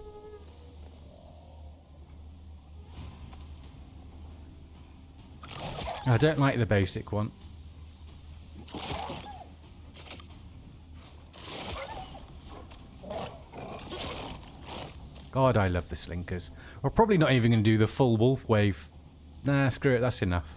S1: I don't like the basic one. God, I love the Slinkers. We're probably not even going to do the full wolf wave. Nah, screw it, that's enough.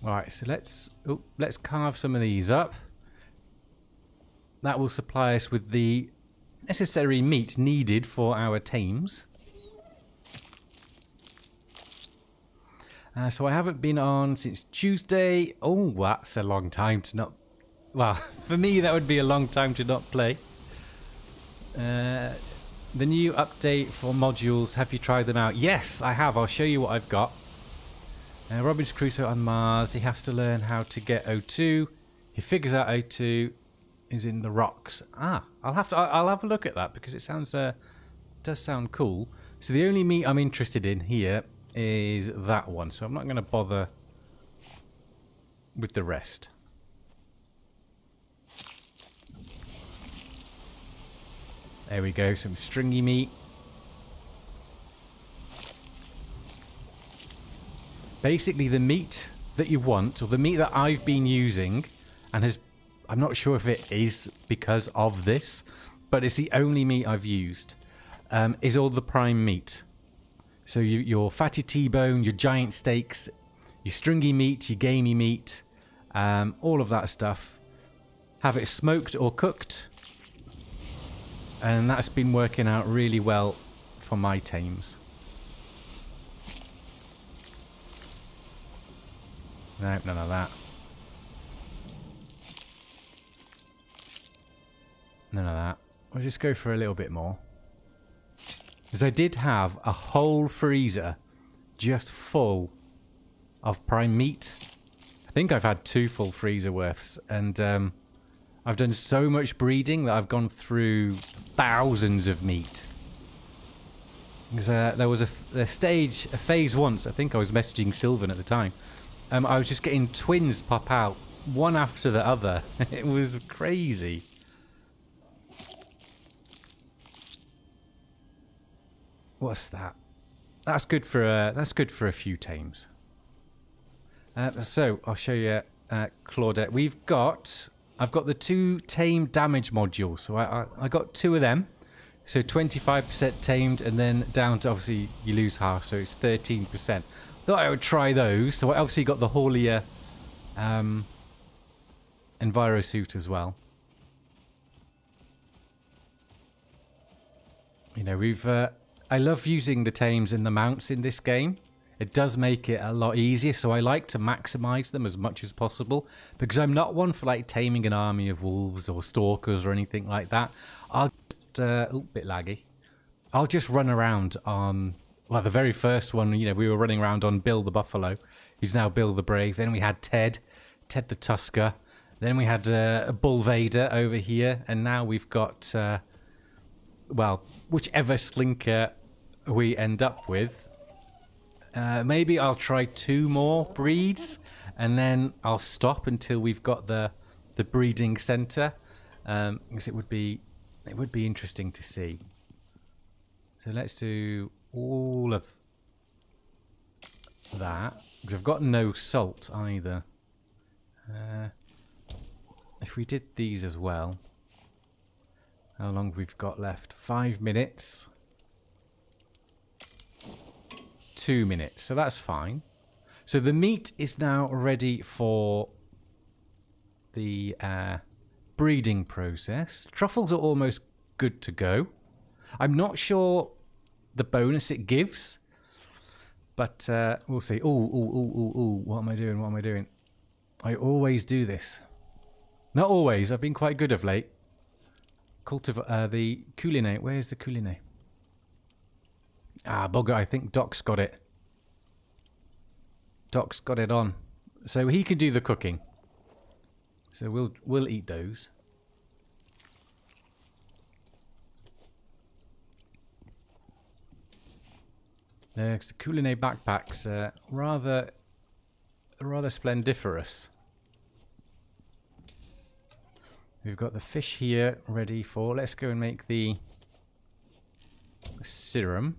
S1: Alright, so let's carve some of these up. That will supply us with the necessary meat needed for our tames. So I haven't been on since Tuesday. Oh, that's a long time to not... Well, for me that would be a long time to not play. The new update for modules, have you tried them out? Yes, I have. I'll show you what I've got. Robinson Crusoe on Mars. He has to learn how to get O2. He figures out O2 is in the rocks. I'll have a look at that because it sounds does sound cool. So the only meat I'm interested in here is that one. So I'm not going to bother with the rest. There we go, some stringy meat. Basically the meat that you want, or the meat that I've been using, and I'm not sure if it is because of this, but it's the only meat I've used, is all the prime meat. So your fatty T-bone, your giant steaks, your stringy meat, your gamey meat, all of that stuff. Have it smoked or cooked. And that's been working out really well for my tames. No, none of that. None of that. We'll just go for a little bit more. Because I did have a whole freezer just full of prime meat. I think I've had 2 full freezer worths. And I've done so much breeding that I've gone through thousands of meat. Because there was a phase once, I think I was messaging Sylvan at the time. I was just getting twins pop out, one after the other. It was crazy. What's that? That's good for a few tames. So I'll show you Claudette. I've got the 2 tame damage modules, so I got 2 of them. So 25% tamed, and then down to, obviously you lose half, so it's 13%. Thought I would try those. So I obviously got the Haulier Envirosuit as well. You know, I love using the tames and the mounts in this game. It does make it a lot easier, so I like to maximize them as much as possible, because I'm not one for like taming an army of wolves or stalkers or anything like that. I'll just, bit laggy. I'll just run around on, well, the very first one, you know, we were running around on Bill the Buffalo. He's now Bill the Brave. Then we had Ted the Tusker. Then we had Bull Vader over here, and now we've got, well, whichever slinker we end up with. Maybe I'll try 2 more breeds, and then I'll stop until we've got the breeding center, because it would be interesting to see. So let's do all of that, because I've got no salt either. If we did these as well, how long have we got left? 5 minutes. 2 minutes, so that's fine. So the meat is now ready for the breeding process. Truffles are almost good to go. I'm not sure the bonus it gives, but we'll see. Ooh, what am I doing? I always do this. Not always, I've been quite good of late. The Coulinet, where's the Coulinet? Ah, bugger, I think Doc's got it. Doc's got it on. So he can do the cooking. So we'll eat those. The Coulinet backpacks are rather splendiferous. We've got the fish here ready for... Let's go and make the serum.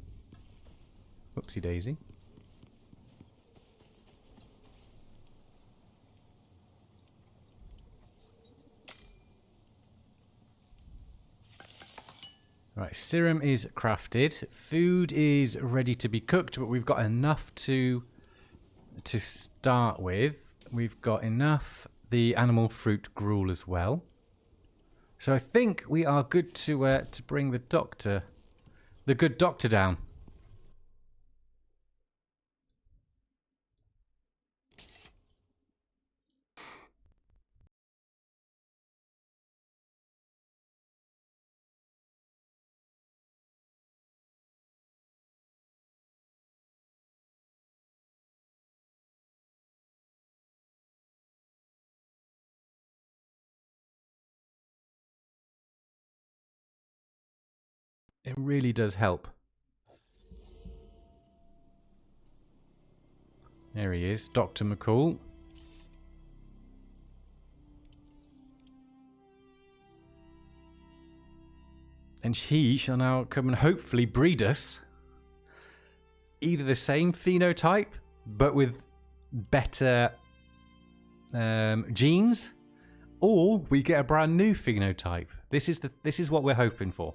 S1: Whoopsie daisy. Right, serum is crafted. Food is ready to be cooked, but we've got enough to start with. We've got enough the animal fruit gruel as well. So I think we are good to bring the good doctor down. It really does help. There he is, Dr. McCall. And he shall now come and hopefully breed us either the same phenotype, but with better genes, or we get a brand new phenotype. This is what we're hoping for.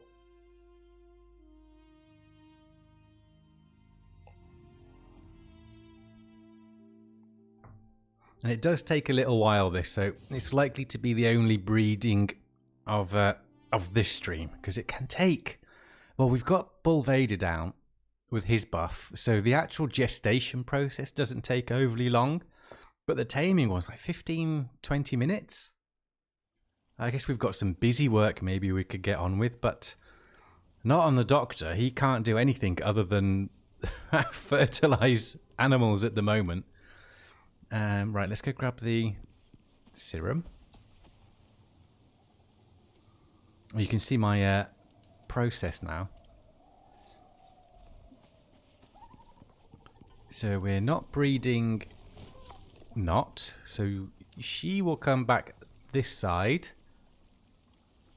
S1: And it does take a little while, this, so it's likely to be the only breeding of this stream, because it can take... Well, we've got Bull Vader down with his buff, so the actual gestation process doesn't take overly long, but the taming was like 15-20 minutes. I guess we've got some busy work maybe we could get on with, but not on the Doctor. He can't do anything other than fertilize animals at the moment. Right, let's go grab the serum. You can see my process now. So we're not breeding... Not. So she will come back this side.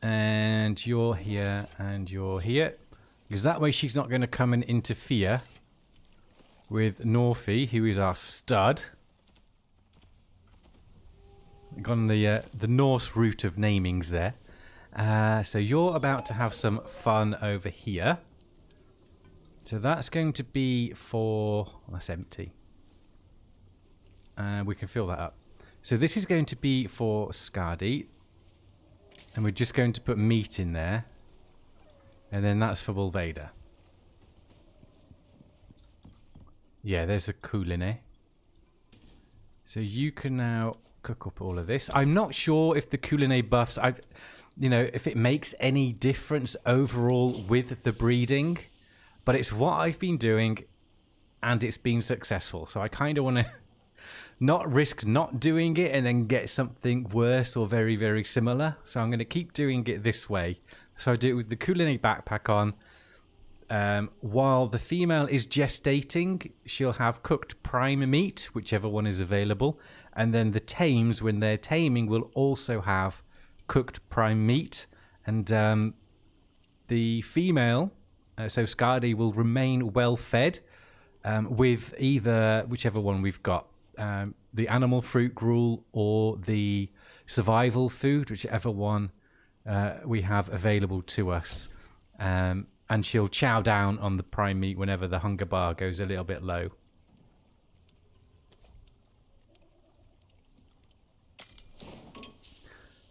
S1: And you're here and you're here. Because that way she's not going to come and interfere with Norfie, who is our stud. Gone the Norse route of namings there. So you're about to have some fun over here. So that's going to be for... Well, that's empty. We can fill that up. So this is going to be for Skadi. And we're just going to put meat in there. And then that's for Bulvader. Yeah, there's a Kouliné. So you can now cook up all of this. I'm not sure if the Kouliné buffs... if it makes any difference overall with the breeding. But it's what I've been doing. And it's been successful. So I kind of want to... not risk not doing it and then get something worse or very, very similar. So I'm going to keep doing it this way. So I do it with the Kouliné backpack on. While the female is gestating, she'll have cooked prime meat, whichever one is available. And then the tames, when they're taming, will also have cooked prime meat. And the female, so Skadi, will remain well fed with either, whichever one we've got. The animal fruit gruel or the survival food, whichever one we have available to us. And she'll chow down on the prime meat whenever the hunger bar goes a little bit low.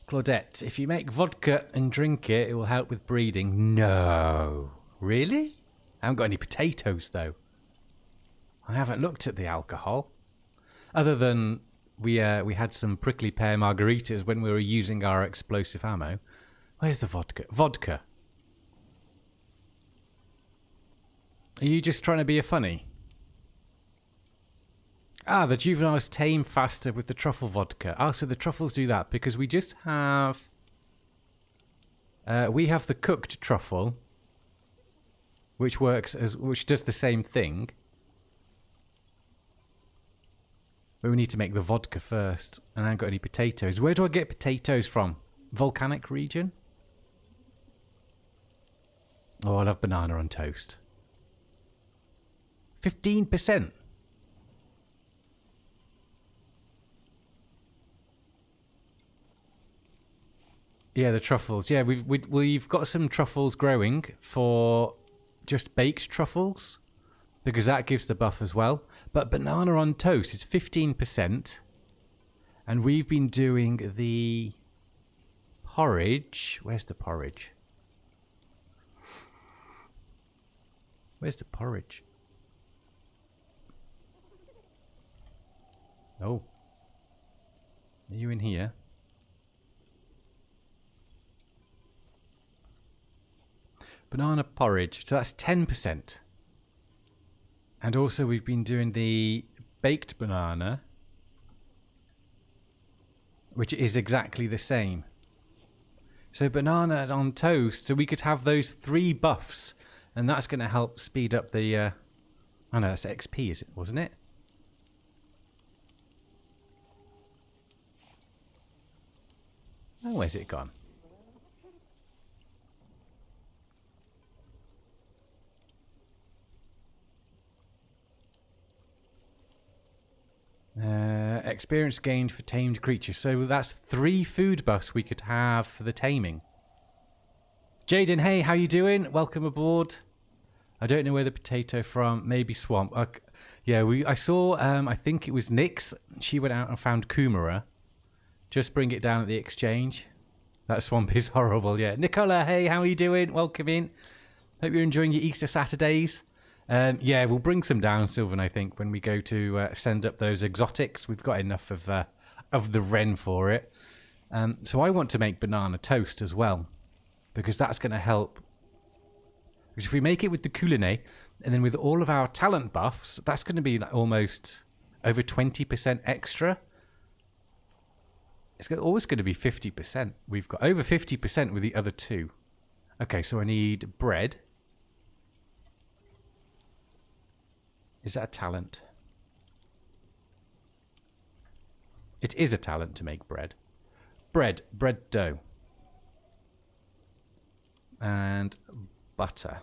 S1: Claudette, if you make vodka and drink it, it will help with breeding. No. Really? I haven't got any potatoes, though. I haven't looked at the alcohol. Other than we had some prickly pear margaritas when we were using our explosive ammo. Where's the vodka? Vodka. Are you just trying to be a funny? Ah, the juveniles tame faster with the truffle vodka. Ah, so the truffles do that because we just have... we have the cooked truffle, which does the same thing. But we need to make the vodka first. And I haven't got any potatoes. Where do I get potatoes from? Volcanic region? Oh, I love banana on toast. 15%. Yeah, the truffles. Yeah, we've got some truffles growing for just baked truffles. Because that gives the buff as well. But banana on toast is 15%. And we've been doing the porridge. Where's the porridge? Where's the porridge? Oh. Are you in here? Banana porridge. So that's 10%. And also we've been doing the baked banana, which is exactly the same. So banana on toast. So we could have those 3 buffs. And that's going to help speed up the... oh no, that's XP, is it? Wasn't it? Oh, where's it gone? Experience gained for tamed creatures. So that's 3 food buffs we could have for the taming. Jaden, hey, how you doing? Welcome aboard. I don't know where the potato from. Maybe swamp. Yeah, I saw, I think it was Nyx. She went out and found Kumara. Just bring it down at the exchange. That swamp is horrible, yeah. Nicola, hey, how are you doing? Welcome in. Hope you're enjoying your Easter Saturdays. Yeah, we'll bring some down, Sylvan, I think, when we go to send up those exotics. We've got enough of the Wren for it. So I want to make banana toast as well, because that's going to help. Because if we make it with the Coulinet, and then with all of our talent buffs, that's going to be like almost over 20% extra. It's always going to be 50%. We've got over 50% with the other 2. Okay, so I need bread. Is that a talent? It is a talent to make bread. Bread dough. And butter.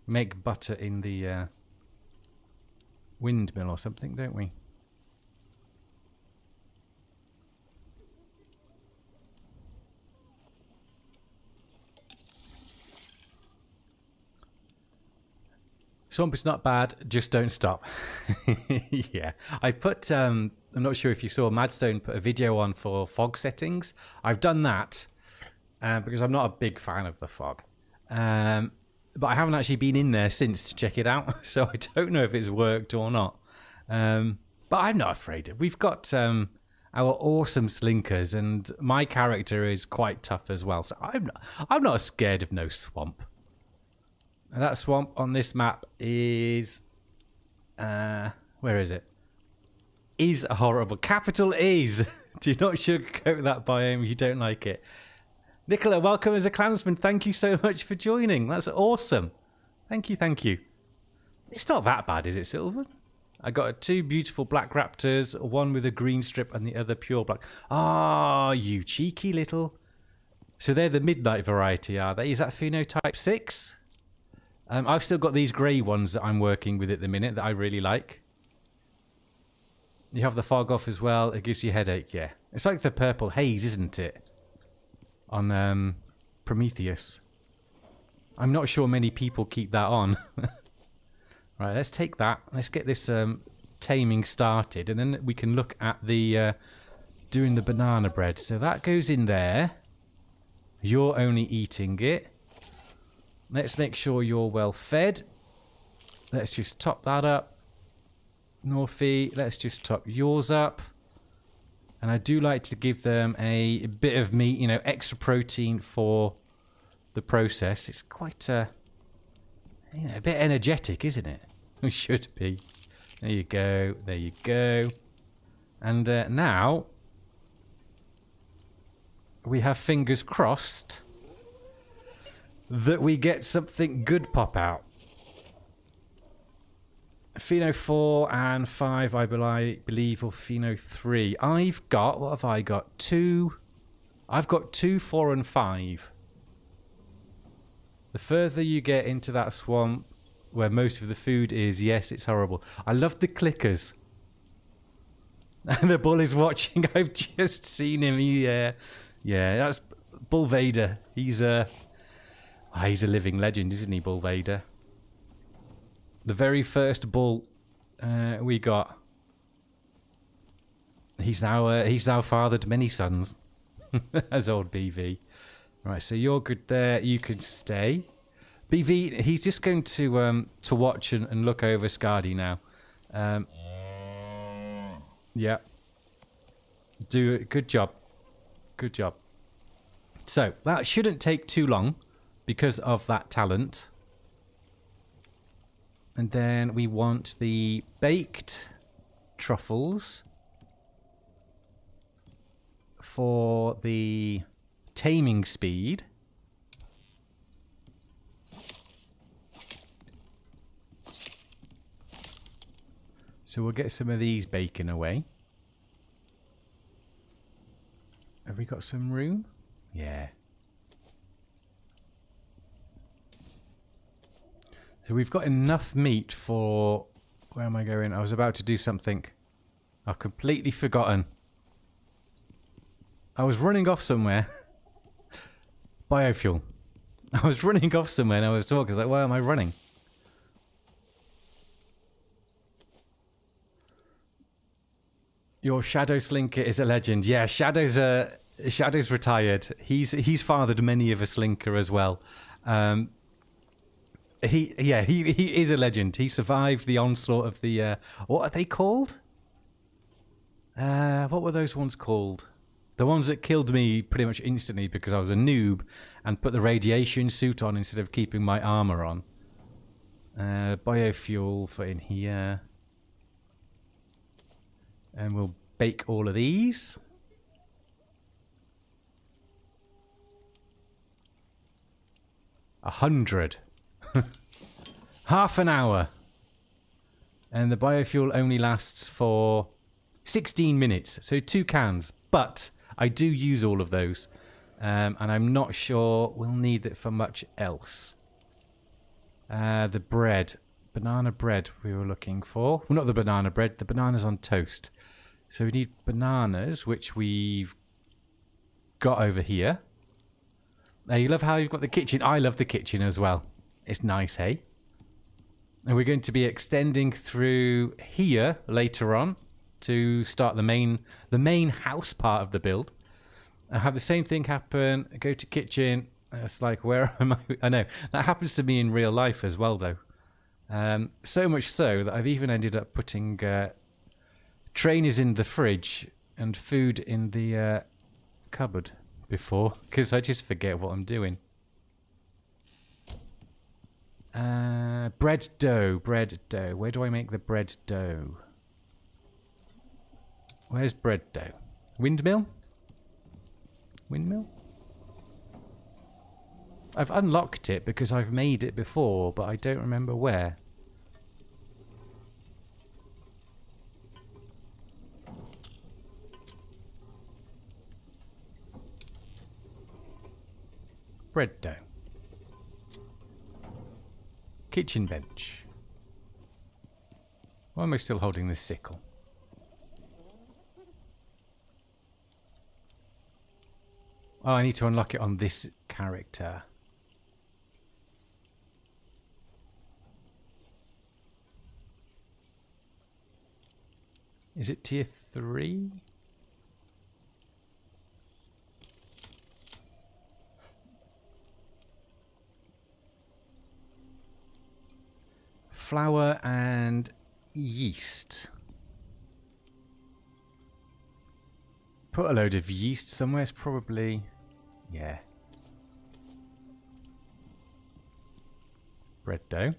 S1: Make butter in the windmill or something, don't we? Swamp is not bad, just don't stop. Yeah. I put, I'm not sure if you saw, Madstone put a video on for fog settings. I've done that because I'm not a big fan of the fog. But I haven't actually been in there since to check it out, so I don't know if it's worked or not. But I'm not afraid. We've got our awesome slinkers, and my character is quite tough as well, so I'm not scared of no swamp. And that swamp on this map is... where is it? Is a horrible. Capital is. Do not sugarcoat that biome if you don't like it. Nicola, welcome as a clansman. Thank you so much for joining. That's awesome. Thank you, thank you. It's not that bad, is it, Sylvan? I got 2 beautiful black raptors, one with a green strip and the other pure black. Ah, you cheeky little... So they're the midnight variety, are they? Is that phenotype 6? I've still got these grey ones that I'm working with at the minute that I really like. You have the fog off as well. It gives you a headache, yeah. It's like the purple haze, isn't it? On Prometheus. I'm not sure many people keep that on. Right, let's take that. Let's get this taming started, and then we can look at the doing the banana bread. So that goes in there. You're only eating it. Let's make sure you're well fed. Let's just top that up. Northie, let's just top yours up. And I do like to give them a bit of meat, you know, extra protein for the process. It's quite, you know, a bit energetic, isn't it? It should be. There you go. There you go. And now we have fingers crossed that we get something good pop out. Pheno 4 and 5, I believe, or Pheno 3. I've got, what have I got? 2. I've got 2, 4, and 5. The further you get into that swamp where most of the food is, yes, it's horrible. I love the clickers. And the bull is watching. I've just seen him. Yeah, that's Bull Vader. He's a living legend, isn't he, Bull Vader? The very first bull we got. He's now fathered many sons, as old BV. Right, so you're good there. You can stay. BV, he's just going to watch and look over Scardy now. Yeah. Do it. Good job. Good job. So that shouldn't take too long because of that talent. And then we want the baked truffles for the taming speed. So we'll get some of these bacon away. Have we got some room? Yeah. So we've got enough meat for... Where am I going? I was about to do something. I've completely forgotten. I was running off somewhere. Biofuel. I was running off somewhere and I was talking. I was like, why am I running? Your Shadow Slinker is a legend. Yeah, Shadow's retired. He's fathered many of a Slinker as well. He is a legend. He survived the onslaught of the what are they called? What were those ones called? The ones that killed me pretty much instantly because I was a noob and put the radiation suit on instead of keeping my armor on. Biofuel for in here. And we'll bake all of these. $100. Half an hour. And the biofuel only lasts for 16 minutes. So 2 cans. But I do use all of those. And I'm not sure we'll need it for much else. The bread. Banana bread we were looking for. Well, not the banana bread. The bananas on toast. So we need bananas, which we've got over here. Now, you love how you've got the kitchen. I love the kitchen as well. It's nice, hey? And we're going to be extending through here later on to start the main house part of the build. I have the same thing happen. I go to kitchen. It's like, where am I? I know. That happens to me in real life as well, though. So much so that I've even ended up putting trainers in the fridge and food in the cupboard before, because I just forget what I'm doing. Bread dough. Where do I make the bread dough? Where's bread dough? Windmill? Windmill? I've unlocked it because I've made it before, but I don't remember where. Bread dough. Kitchen bench. Why am I still holding this sickle? Oh, I need to unlock it on this character. Is it tier 3? Flour and yeast. Put a load of yeast somewhere. It's probably... yeah. Bread dough.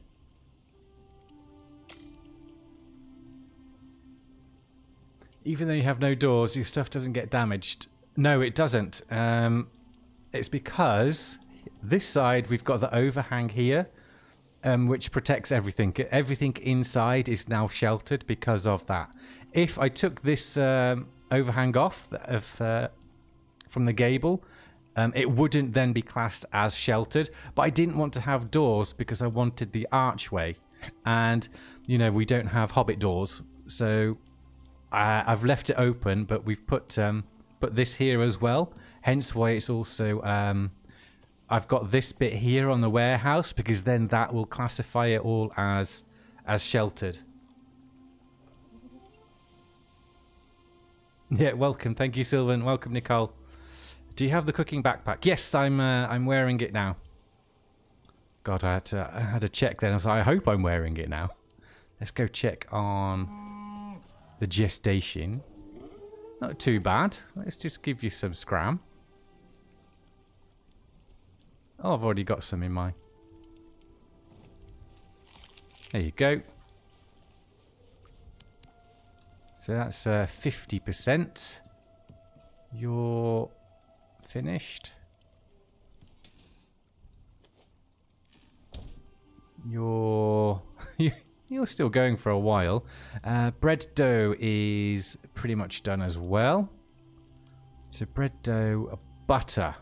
S1: Even though you have no doors, your stuff doesn't get damaged. No, it doesn't. It's because this side we've got the overhang here, which protects everything. Everything inside is now sheltered because of that. If I took this overhang off from the gable, it wouldn't then be classed as sheltered. But I didn't want to have doors because I wanted the archway. And, you know, we don't have hobbit doors. So I've left it open, but we've put this here as well. Hence why it's also... I've got this bit here on the warehouse because then that will classify it all as sheltered. Yeah, welcome. Thank you, Sylvan. Welcome, Nicole. Do you have the cooking backpack? Yes, I'm wearing it now. God, I had to check then. I was like, I hope I'm wearing it now. Let's go check on the gestation. Not too bad. Let's just give you some scram. Oh, I've already got some in my... There you go. So that's 50%. You're finished. You're you're still going for a while. Bread dough is pretty much done as well. So bread dough, butter.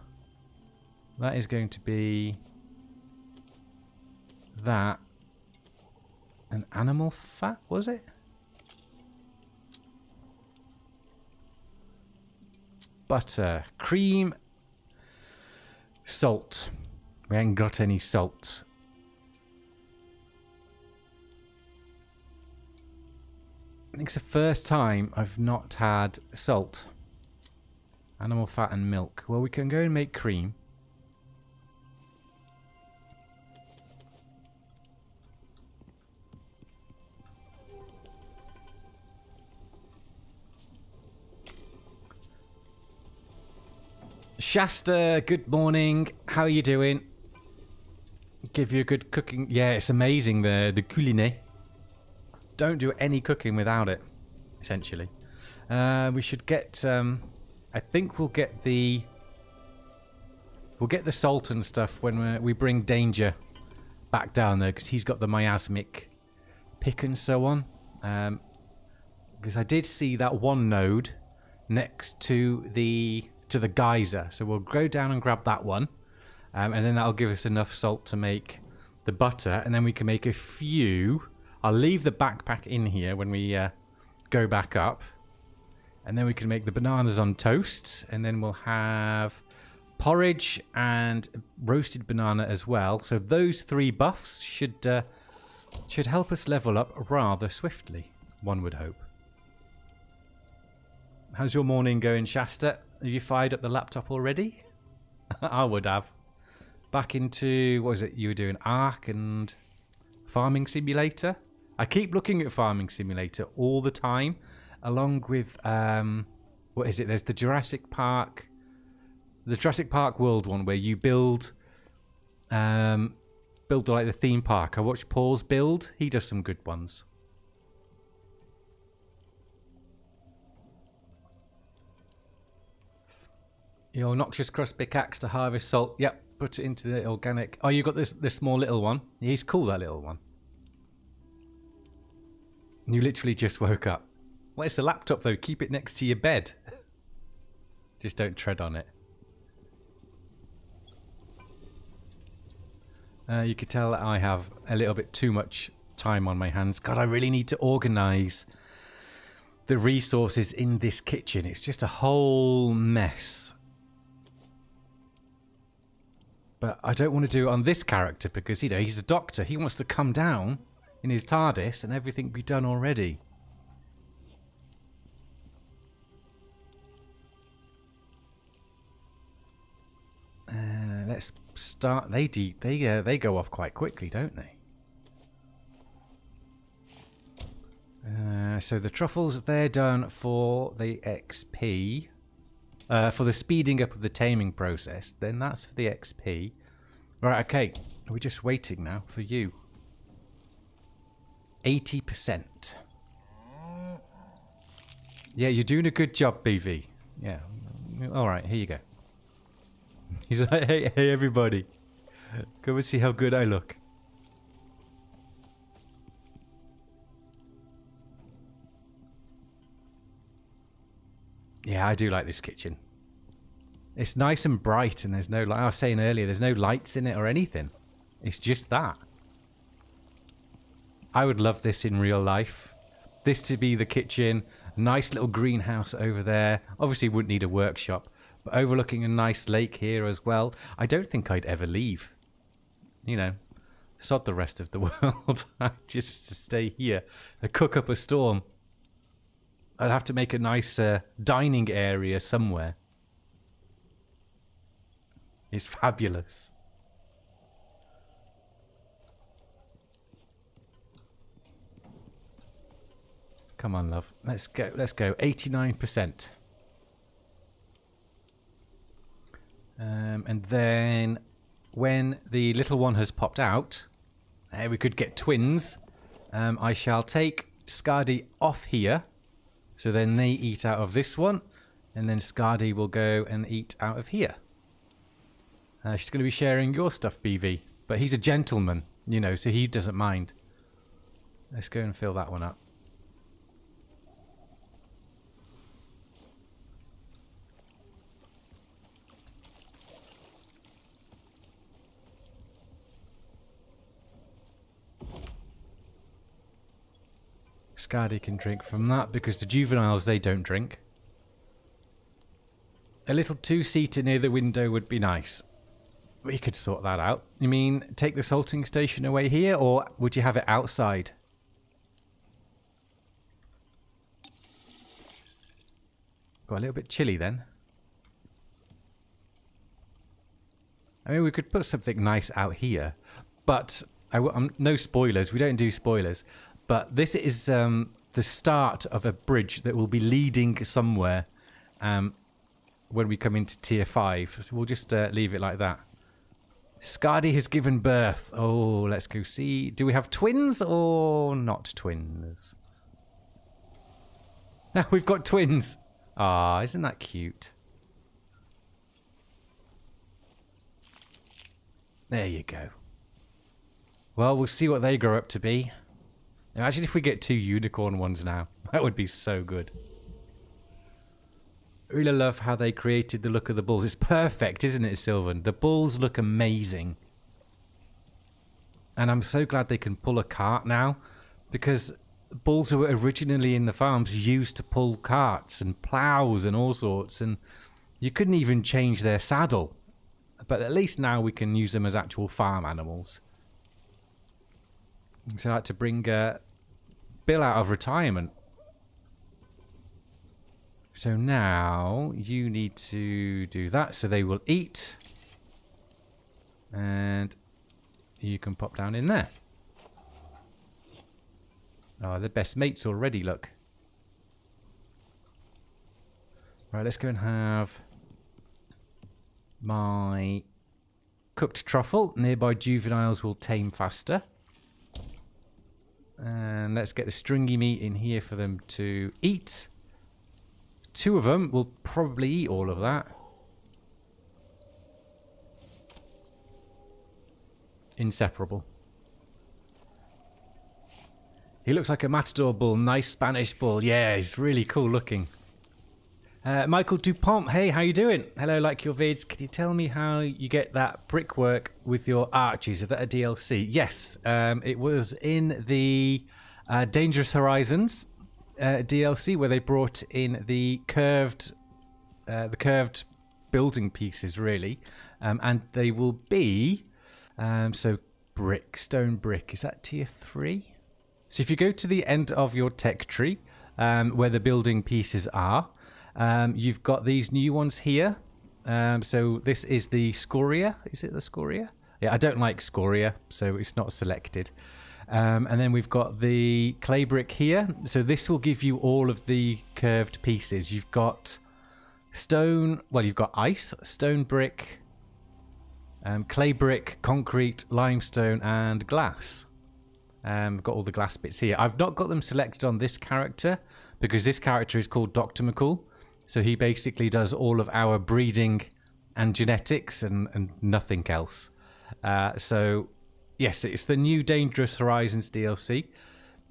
S1: That is going to be that. An animal fat, was it? Butter, cream, salt. We ain't got any salt. I think it's the first time I've not had salt. Animal fat and milk. Well, we can go and make cream. Shasta, good morning. How are you doing? Give you a good cooking. Yeah, it's amazing, the cuisine. Don't do any cooking without it, essentially. We should get, I think we'll get the salt and stuff when we bring Danger back down there, because he's got the miasmic pick and so on. Because I did see that one node next to the geyser, so we'll go down and grab that one, and then that'll give us enough salt to make the butter, and then we can make a few. I'll leave the backpack in here when we go back up, and then we can make the bananas on toast, and then we'll have porridge and roasted banana as well. So those 3 buffs should help us level up rather swiftly, one would hope. How's your morning going, Shasta? Have you fired up the laptop already? I would have. Back into, what is it you were doing? Ark and Farming Simulator? I keep looking at Farming Simulator all the time, along with, what is it? There's the Jurassic Park World one where you build like the theme park. I watched Paul's build. He does some good ones. Your noxious crust pickaxe to harvest salt. Yep, put it into the organic. Oh, you got this small little one. He's cool, that little one. You literally just woke up. Where's the laptop though? Keep it next to your bed. Just don't tread on it. You could tell that I have a little bit too much time on my hands. God, I really need to organise the resources in this kitchen. It's just a whole mess. But I don't want to do it on this character because, you know, he's a doctor. He wants to come down in his TARDIS and everything be done already. Let's start. They go off quite quickly, don't they? So the truffles, they're done for the XP. For the speeding up of the taming process, then that's for the XP. Right, okay. We're just waiting now for you. 80%. Yeah, you're doing a good job, BV. Yeah. Alright, here you go. He's like, hey everybody. Come and see how good I look. Yeah, I do like this kitchen. It's nice and bright and there's no, like I was saying earlier, there's no lights in it or anything. It's just that. I would love this in real life. This to be the kitchen. Nice little greenhouse over there. Obviously wouldn't need a workshop. But overlooking a nice lake here as well. I don't think I'd ever leave. You know, sod the rest of the world. I'd just stay here and cook up a storm. I'd have to make a nice dining area somewhere. It's fabulous. Come on, love. Let's go. Let's go. 89%. And then when the little one has popped out, we could get twins. I shall take Scardy off here. So then they eat out of this one. And then Scardy will go and eat out of here. She's going to be sharing your stuff, BV. But he's a gentleman. You know, so he doesn't mind. Let's go and fill that one up. Scardy can drink from that because the juveniles, they don't drink. A little two-seater near the window would be nice. We could sort that out. You mean take the salting station away here, or would you have it outside? Got a little bit chilly then. I mean, we could put something nice out here, but no spoilers. We don't do spoilers. But this is the start of a bridge that will be leading somewhere when we come into Tier 5. So we'll just leave it like that. Scardy has given birth. Oh, let's go see. Do we have twins or not twins? No, we've got twins. Ah, isn't that cute? There you go. Well, we'll see what they grow up to be. Imagine if we get 2 unicorn ones now. That would be so good. I really love how they created the look of the bulls. It's perfect, isn't it, Sylvan? The bulls look amazing. And I'm so glad they can pull a cart now, because bulls who were originally in the farms used to pull carts and plows and all sorts, and you couldn't even change their saddle. But at least now we can use them as actual farm animals. So I had to bring Bill out of retirement. So now you need to do that so they will eat. And you can pop down in there. Oh, they're best mates already, look. Right, let's go and have my cooked truffle. Nearby juveniles will tame faster. And let's get the stringy meat in here for them to eat. 2 of them will probably eat all of that. Inseparable. He looks like a matador bull. Nice Spanish bull. Yeah, he's really cool looking. Michael Dupont. Hey, how you doing? Hello, like your vids. Can you tell me how you get that brickwork with your arches? Is that a DLC? Yes, it was in the Dangerous Horizons DLC where they brought in the curved building pieces, really, and they will be so brick, stone brick. Is that tier 3? So if you go to the end of your tech tree, where the building pieces are, you've got these new ones here. So this is the scoria. Is it the scoria? Yeah, I don't like scoria, so it's not selected. And then we've got the clay brick here. So this will give you all of the curved pieces. You've got stone, well, you've got ice, stone brick, clay brick, concrete, limestone, and glass. I've got all the glass bits here. I've not got them selected on this character because this character is called Dr. McCool. So he basically does all of our breeding and genetics and nothing else. So yes, it's the new Dangerous Horizons DLC.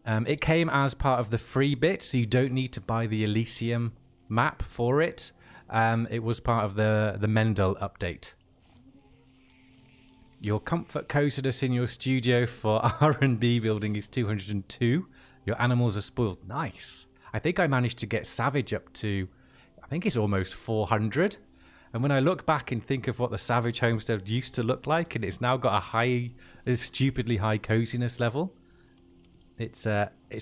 S1: It came as part of the free bit, so you don't need to buy the Elysium map for it. It was part of the Mendel update. Your comfort coziness in your studio for R&B building is 202. Your animals are spoiled. Nice. I think I managed to get Savage up to, I think it's almost 400. And when I look back and think of what the Savage homestead used to look like, and it's now got a stupidly high coziness level, it's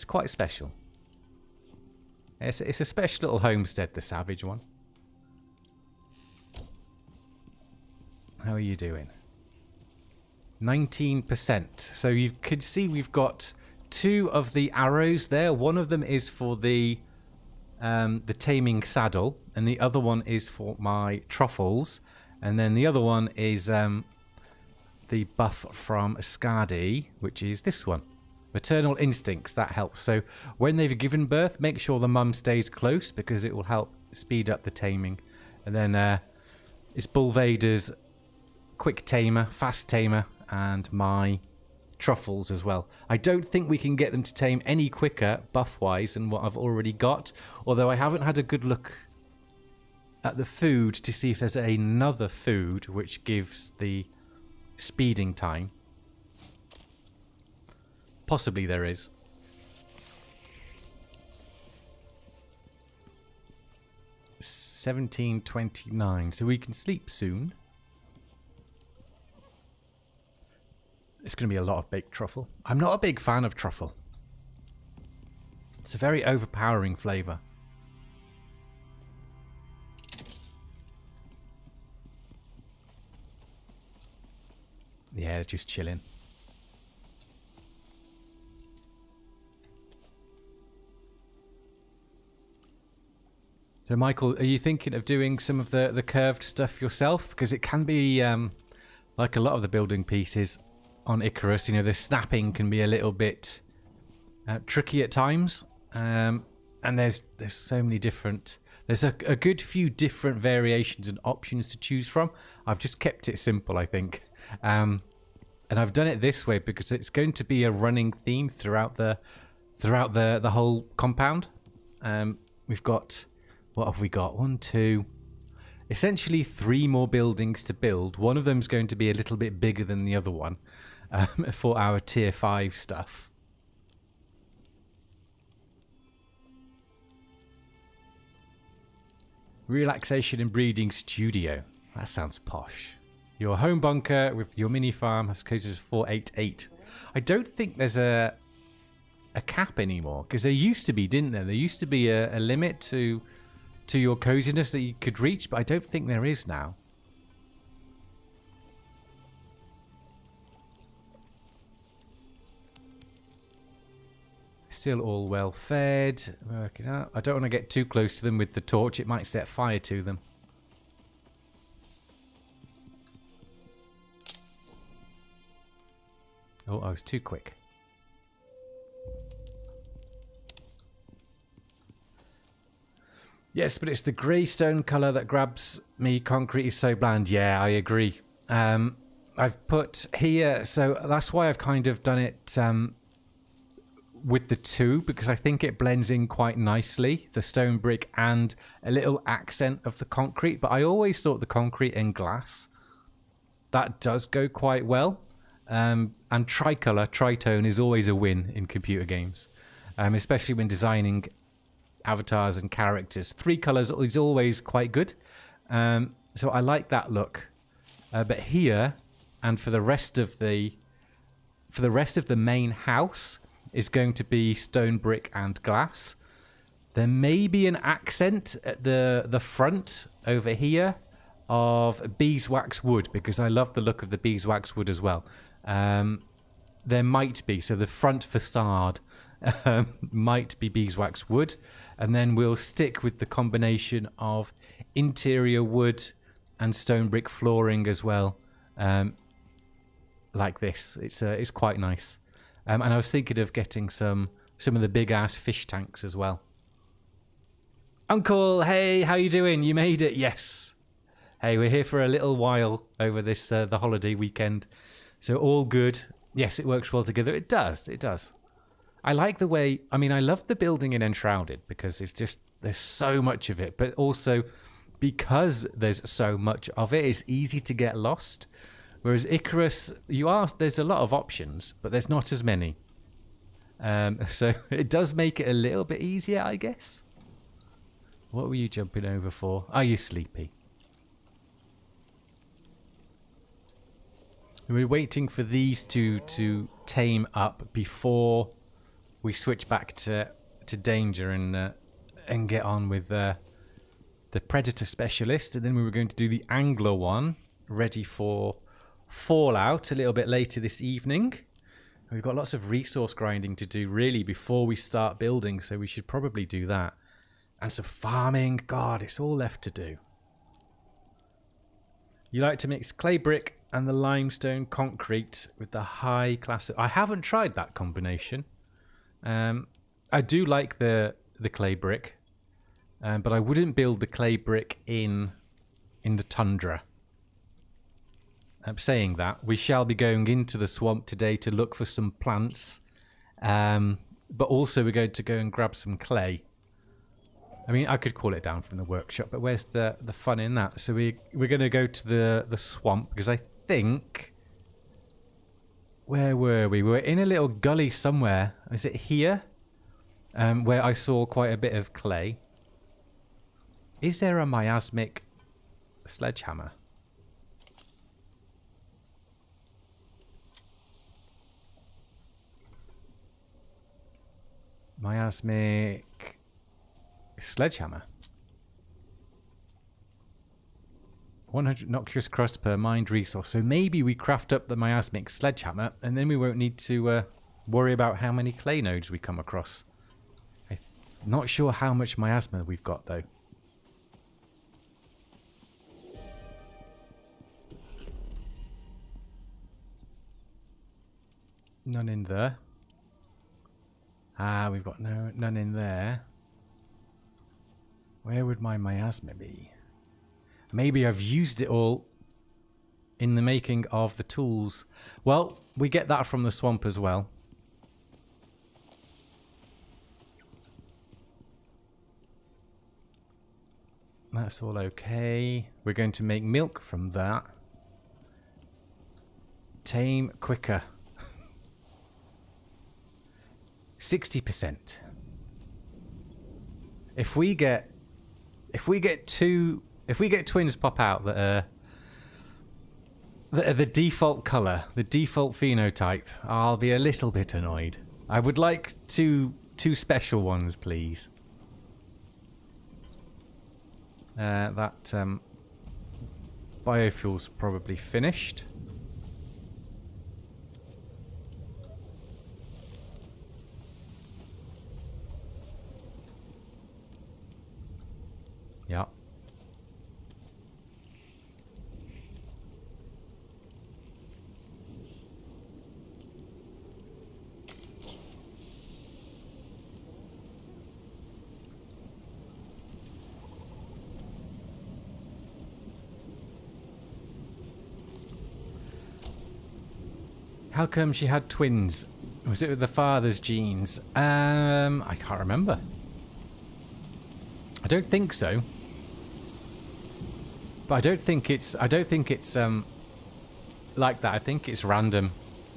S1: quite special. It's a special little homestead, the Savage one. How are you doing? 19%. So you could see we've got 2 of the arrows there. One of them is for the taming saddle, and the other one is for my truffles, and then the other one is the buff from Scardy, which is this one, maternal instincts. That helps. So when they've given birth, make sure the mum stays close because it will help speed up the taming. And then it's Bull Vader's quick tamer, fast tamer, and my truffles as well. I don't think we can get them to tame any quicker buff-wise than what I've already got, although I haven't had a good look at the food to see if there's another food which gives the speeding time. Possibly there is. $17.29, so we can sleep soon. It's going to be a lot of baked truffle. I'm not a big fan of truffle. It's a very overpowering flavour. Yeah, just chilling. So, Michael, are you thinking of doing some of the curved stuff yourself? Because it can be, like a lot of the building pieces on Icarus, you know, the snapping can be a little bit tricky at times. And there's so many different... There's a good few different variations and options to choose from. I've just kept it simple, I think. And I've done it this way because it's going to be a running theme throughout the whole compound. We've got... What have we got? 1, 2... Essentially 3 more buildings to build. One of them's going to be a little bit bigger than the other one for our tier 5 stuff. Relaxation and breeding studio. That sounds posh. Your home bunker with your mini farm, I suppose, is 488. I don't think there's a cap anymore, because there used to be, didn't there? There used to be a limit to your coziness that you could reach, but I don't think there is now. Still all well fed. Working out. I don't want to get too close to them with the torch. It might set fire to them. Oh, I was too quick. Yes, but it's the grey stone colour that grabs me. Concrete is so bland. Yeah, I agree. I've put here, so that's why I've kind of done it with the 2, because I think it blends in quite nicely, the stone brick and a little accent of the concrete. But I always thought the concrete and glass, that does go quite well. And tricolour, tritone is always a win in computer games, especially when designing avatars and characters. 3 colours is always quite good. So I like that look. But here, and for the rest of the main house, is going to be stone brick and glass. There may be an accent at the front over here of beeswax wood, because I love the look of the beeswax wood as well. There might be, so the front facade might be beeswax wood, and then we'll stick with the combination of interior wood and stone brick flooring as well, like this. It's quite nice. And I was thinking of getting some of the big ass fish tanks as well. Uncle, hey, how you doing? You made it, yes. Hey, we're here for a little while over this the holiday weekend, so all good. Yes, it works well together. It does. It does. I like the way... I mean, I love the building in Enshrouded because it's just... There's so much of it. But also, because there's so much of it, it's easy to get lost. Whereas Icarus, there's a lot of options, but there's not as many. So it does make it a little bit easier, I guess. What were you jumping over for? Are you sleepy? We're waiting for these two to tame up before we switch back to danger and get on with the predator specialist, and then we were going to do the angler one, ready for Fallout a little bit later this evening. We've got lots of resource grinding to do really before we start building, so we should probably do that. And some farming. God, it's all left to do. You like to mix clay brick and the limestone concrete with the high class. I haven't tried that combination. I do like the clay brick, but I wouldn't build the clay brick in the tundra. saying that, we shall be going into the swamp today to look for some plants. But also we're going to go and grab some clay. I mean, I could call it down from the workshop, but where's the fun in that? So we're going to go to the swamp, because I think... Where were we? We were in a little gully somewhere. Is it here? Where I saw quite a bit of clay. Is there a miasmic sledgehammer? Miasmic sledgehammer. 100 noxious crust per mined resource. So maybe we craft up the miasmic sledgehammer and then we won't need to worry about how many clay nodes we come across. I'm not sure how much miasma we've got though. None in there. Ah, we've got none in there. Where would my miasma be? Maybe I've used it all in the making of the tools. Well, we get that from the swamp as well. That's all okay. We're going to make milk from that. Tame quicker. 60%. If we get twins pop out that are the default color, the default phenotype, I'll be a little bit annoyed. I would like two special ones, please. That biofuel's probably finished. Yeah. How come she had twins? Was it with the father's genes? I can't remember. I don't think so. But I don't think it's like that. I think it's random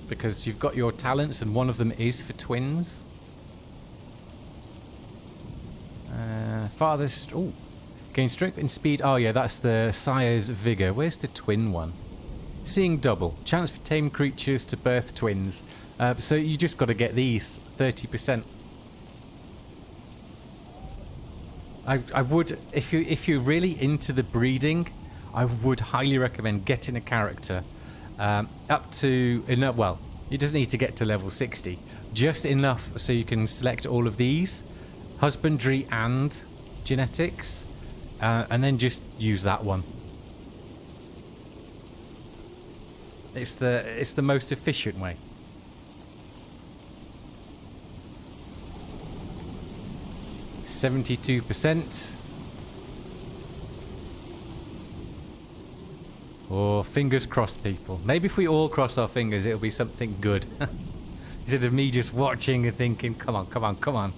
S1: because you've got your talents and one of them is for twins. Father's gain strength and speed. Oh yeah, that's the sire's vigor. Where's the twin one? Seeing double. Chance for tame creatures to birth twins. So you just got to get these 30%. I would, if you're really into the breeding, I would highly recommend getting a character up to well, it doesn't need to get to level 60, just enough so you can select all of these, husbandry and genetics, and then just use that one. It's the most efficient way. %. Oh, fingers crossed, people. Maybe if we all cross our fingers, it'll be something good. Instead of me just watching and thinking, come on, come on, come on.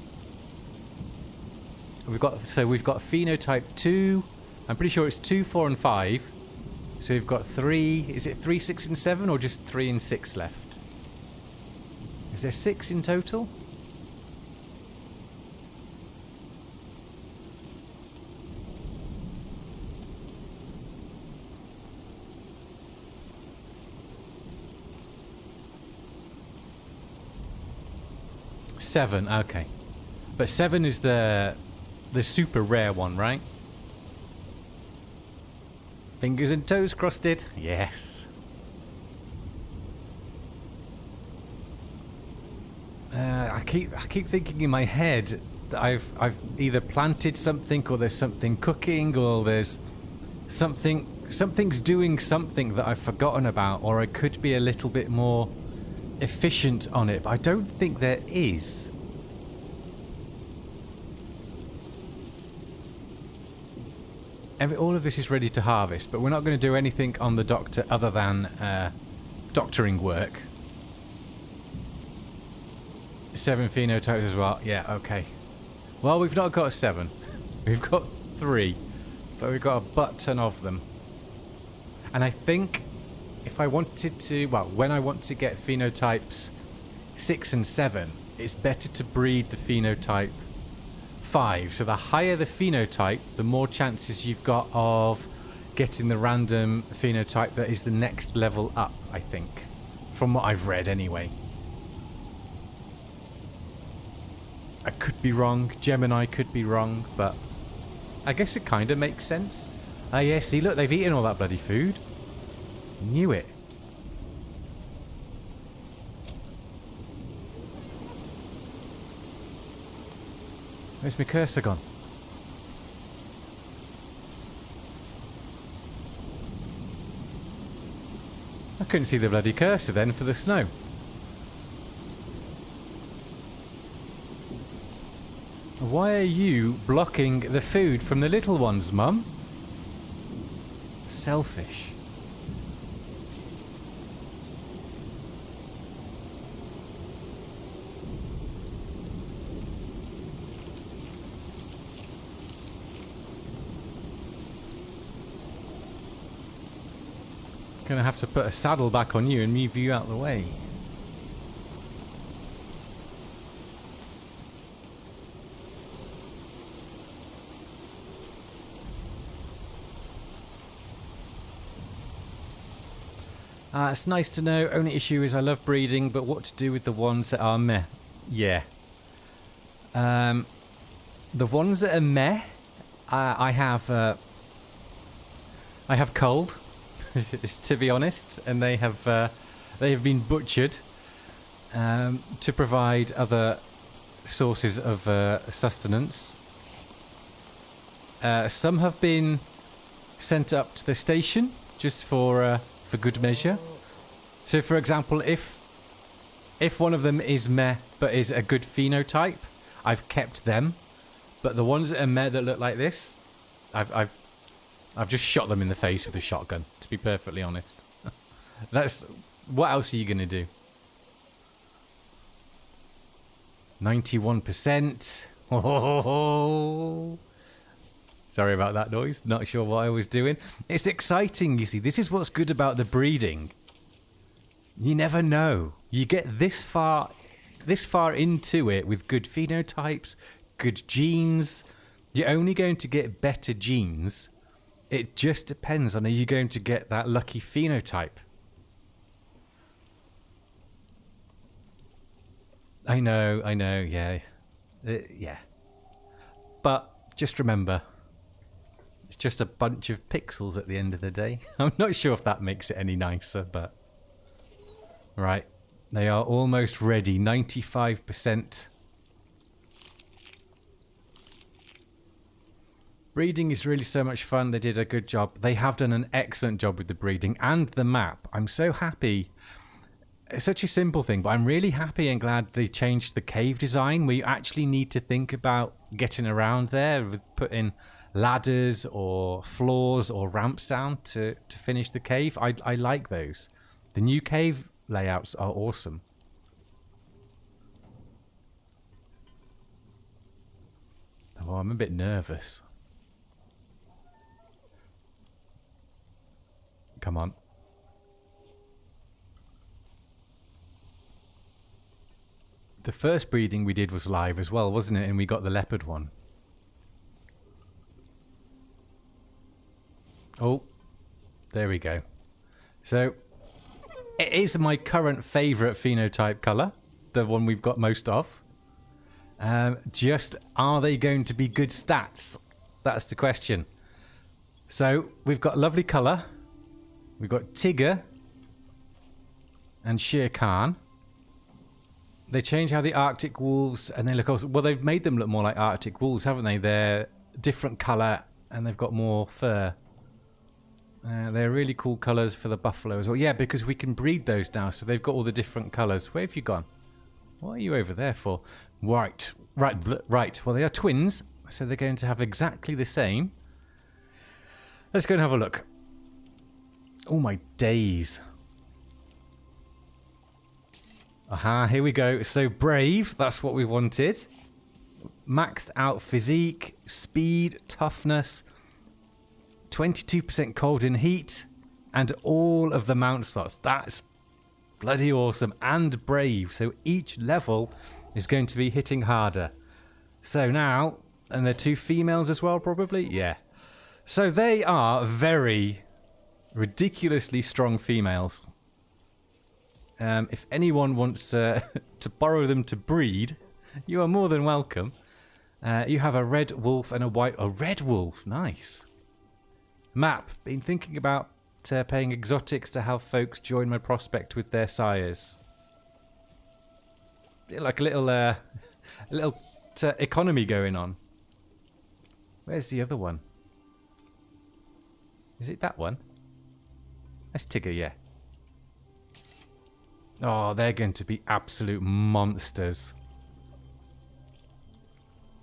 S1: We've got phenotype 2. I'm pretty sure it's 2, 4, and 5. So we've got 3. Is it 3, 6, and 7, or just 3 and 6 left? Is there 6 in total? Seven, okay. But 7 is the super rare one, right? Fingers and toes crossed it. Yes. I keep thinking in my head that I've either planted something, or there's something cooking, or there's something's doing something that I've forgotten about, or I could be a little bit more efficient on it, but I don't think there is. all of this is ready to harvest, but we're not going to do anything on the doctor other than doctoring work. 7 phenotypes as well. Yeah, okay. Well, we've not got 7. We've got 3. But we've got a butt ton of them. And I think if I wanted to... Well, when I want to get phenotypes 6 and 7, it's better to breed the phenotype 5. So the higher the phenotype, the more chances you've got of getting the random phenotype that is the next level up, I think. From what I've read anyway. I could be wrong. Gemini could be wrong, but I guess it kind of makes sense. Ah, yeah, see, look, they've eaten all that bloody food. Knew it. Where's my cursor gone? I couldn't see the bloody cursor then for the snow. Why are you blocking the food from the little ones, Mum? Selfish. Gonna have to put a saddle back on you and move you out of the way. It's nice to know. Only issue is I love breeding, but what to do with the ones that are meh? Yeah. The ones that are meh, I have cold, to be honest, and they have been butchered to provide other sources of sustenance. Some have been sent up to the station just for good measure. So, for example, if one of them is meh but is a good phenotype, I've kept them. But the ones that are meh that look like this, I've just shot them in the face with a shotgun. To be perfectly honest, that's what else are you gonna do? 91%. Oh. Sorry about that noise. Not sure what I was doing. It's exciting, you see. This is what's good about the breeding. You never know. You get this far into it with good phenotypes, good genes. You're only going to get better genes. It just depends on are you going to get that lucky phenotype. I know, yeah. Yeah. But just remember, it's just a bunch of pixels at the end of the day. I'm not sure if that makes it any nicer, but... Right. They are almost ready. 95%. Breeding is really so much fun. They did a good job. They have done an excellent job with the breeding and the map. I'm so happy. It's such a simple thing, but I'm really happy and glad they changed the cave design where you actually need to think about getting around there with putting ladders or floors or ramps down to finish the cave. I like those. The new cave layouts are awesome. Oh, I'm a bit nervous. Come on. The first breeding we did was live as well, wasn't it? And we got the leopard one. Oh, there we go. So, it is my current favourite phenotype colour. The one we've got most of. Just, are they going to be good stats? That's the question. So, we've got lovely colour. We've got Tigger. And Shere Khan. They change how the Arctic wolves, and they look also... Well, they've made them look more like Arctic wolves, haven't they? They're different colour, and they've got more fur. They're really cool colours for the buffalo as well. Yeah, because we can breed those now, so they've got all the different colours. Where have you gone? What are you over there for? Right. Well, they are twins, so they're going to have exactly the same. Let's go and have a look. Oh my days. Aha, here we go. So brave, that's what we wanted. Maxed out physique, speed, toughness, 22% cold and heat, and all of the mount slots. That's bloody awesome. And brave. So each level is going to be hitting harder. So now, and they're 2 females as well, probably? Yeah. So they are very ridiculously strong females. If anyone wants to borrow them to breed, you are more than welcome. You have a red wolf and a white... A red wolf, nice. Map, been thinking about paying exotics to have folks join my prospect with their sires. Like a little economy going on. Where's the other one? Is it that one? That's Tigger, yeah. Oh, they're going to be absolute monsters.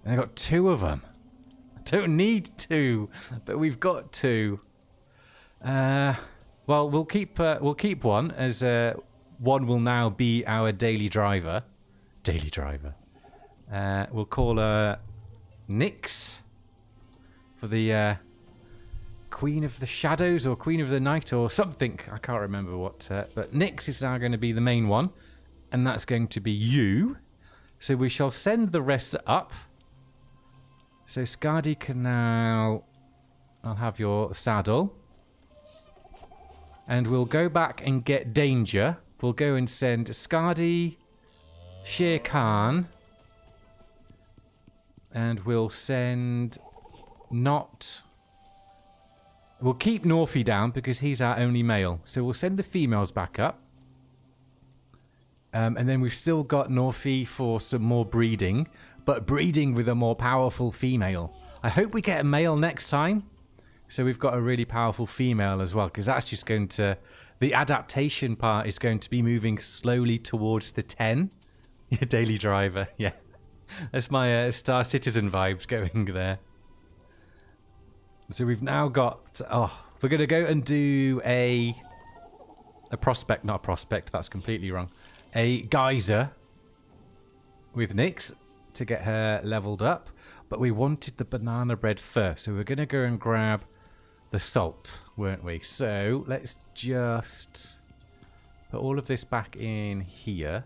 S1: And I got 2 of them. I don't need 2, but we've got 2. Well, we'll keep one, as one will now be our daily driver. Daily driver. We'll call her Nyx for the Queen of the Shadows or Queen of the Night or something. I can't remember what. But Nyx is now going to be the main one. And that's going to be you. So we shall send the rest up. So Skadi can now... I'll have your saddle. And we'll go back and get Danger. We'll go and send Skadi, Shere Khan. And we'll send... Not... We'll keep Norfie down because he's our only male. So we'll send the females back up. And then we've still got Norfie for some more breeding. But breeding with a more powerful female. I hope we get a male next time. So we've got a really powerful female as well. Because that's just going to... The adaptation part is going to be moving slowly towards the 10. Your daily driver, yeah. That's my Star Citizen vibes going there. So we've now got... Oh, we're going to go and do a prospect. Not a prospect, that's completely wrong. A geyser with Nyx to get her leveled up. But we wanted the banana bread first. So we're going to go and grab the salt, weren't we? So let's just put all of this back in here.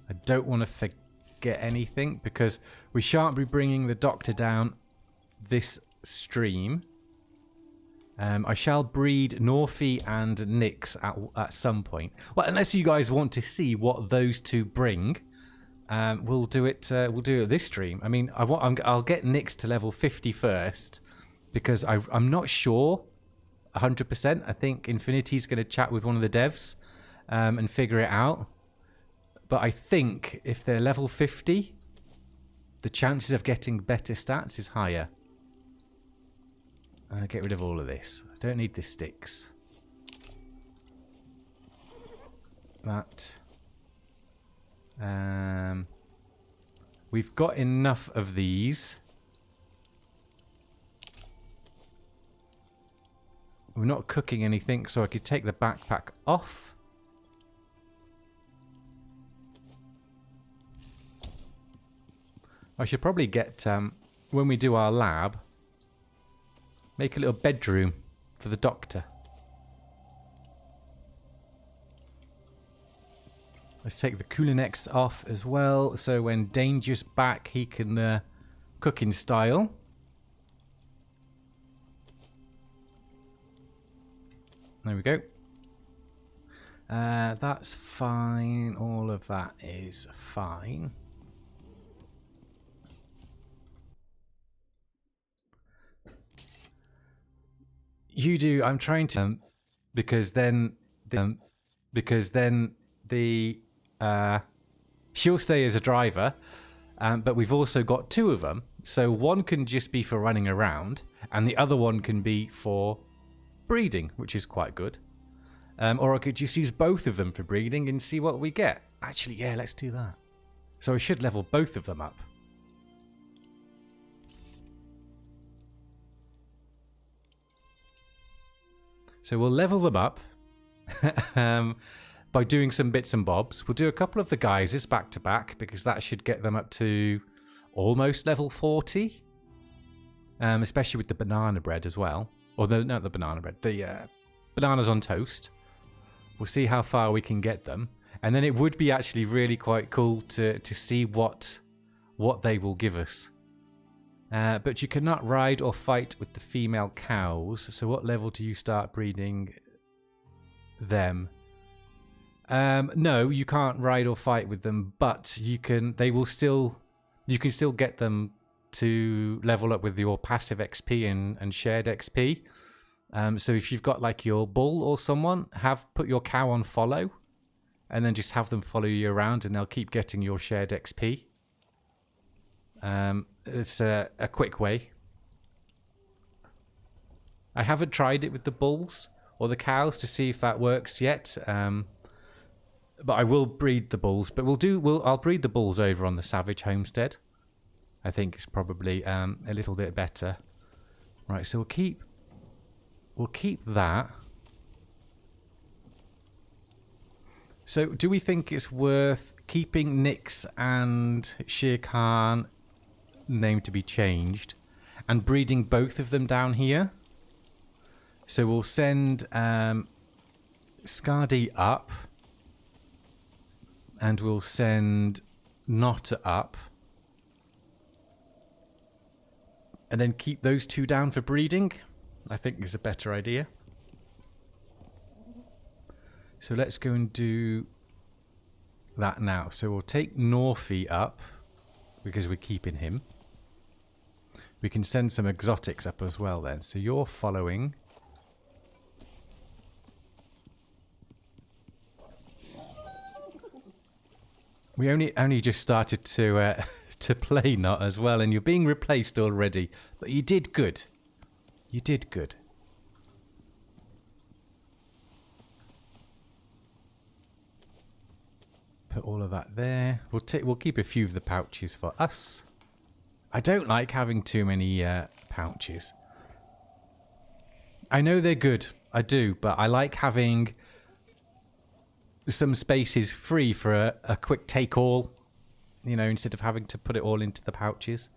S1: I don't want to forget anything because we shan't be bringing the doctor down this stream. I shall breed Norfie and Nyx at some point. Well, unless you guys want to see what those 2 bring, we'll do it. We'll do it this stream. I mean, I'll get Nyx to level 50 first because I'm not sure 100%. I think Infinity's going to chat with one of the devs and figure it out. But I think if they're level 50, the chances of getting better stats is higher. Get rid of all of this. I don't need the sticks. That. We've got enough of these. We're not cooking anything, so I could take the backpack off. I should probably get, when we do our lab, make a little bedroom for the doctor. Let's take the Kulinex off as well, so when Danger's back, he can cook in style. There we go. That's fine. All of that is fine. You do. I'm trying to, because then she'll stay as a driver, but we've also got 2 of them. So one can just be for running around, and the other one can be for breeding, which is quite good. Or I could just use both of them for breeding and see what we get. Actually, yeah, let's do that. So I should level both of them up. So we'll level them up by doing some bits and bobs. We'll do a couple of the geysers back to back because that should get them up to almost level 40. Especially with the banana bread as well. Or not the banana bread, the bananas on toast. We'll see how far we can get them. And then it would be actually really quite cool to see what they will give us. But you cannot ride or fight with the female cows. So what level do you start breeding them? No, you can't ride or fight with them, but you can still get them to level up with your passive XP and shared XP. So if you've got like your bull or someone, put your cow on follow and then just have them follow you around and they'll keep getting your shared XP. It's a quick way. I haven't tried it with the bulls or the cows to see if that works yet. But I will breed the bulls. But I'll breed the bulls over on the Savage Homestead. I think it's probably a little bit better. Right, so we'll keep that. So do we think it's worth keeping Nyx and Shere Khan, name to be changed, and breeding both of them down here? So we'll send Skadi up, and we'll send Notta up, and then keep those two down for breeding. I think is a better idea. So let's go and do that now. So we'll take Norfie up because we're keeping him. We can send some exotics up as well then. So you're following. We only just started to play Not as well, and you're being replaced already. But you did good. You did good. Put all of that there. We'll keep a few of the pouches for us. I don't like having too many pouches. I know they're good. I do, but I like having some spaces free for a quick take all. You know, instead of having to put it all into the pouches.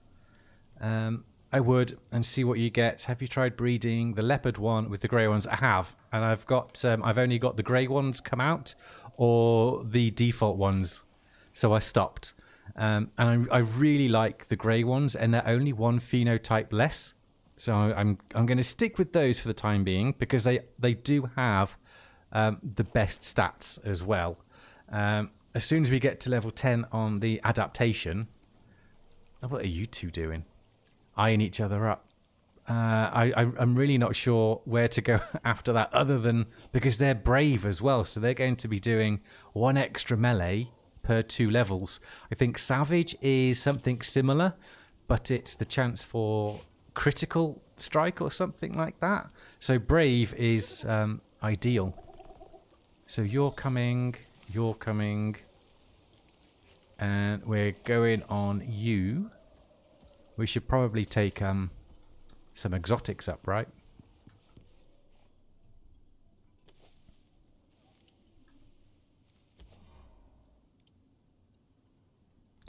S1: I would, and see what you get. Have you tried breeding the leopard one with the grey ones? I have, and I've only got the grey ones come out, or the default ones, so I stopped. And I really like the grey ones, and they're only one phenotype less, so I'm going to stick with those for the time being because they do have the best stats as well. As soon as we get to level 10 on the adaptation, what are you two doing? Eyeing each other up. I'm really not sure where to go after that, other than because they're brave as well, so they're going to be doing 1 extra melee per 2 levels. I think Savage is something similar, but it's the chance for critical strike or something like that. So brave is ideal. So you're coming, and we're going on you. We should probably take some exotics up, right?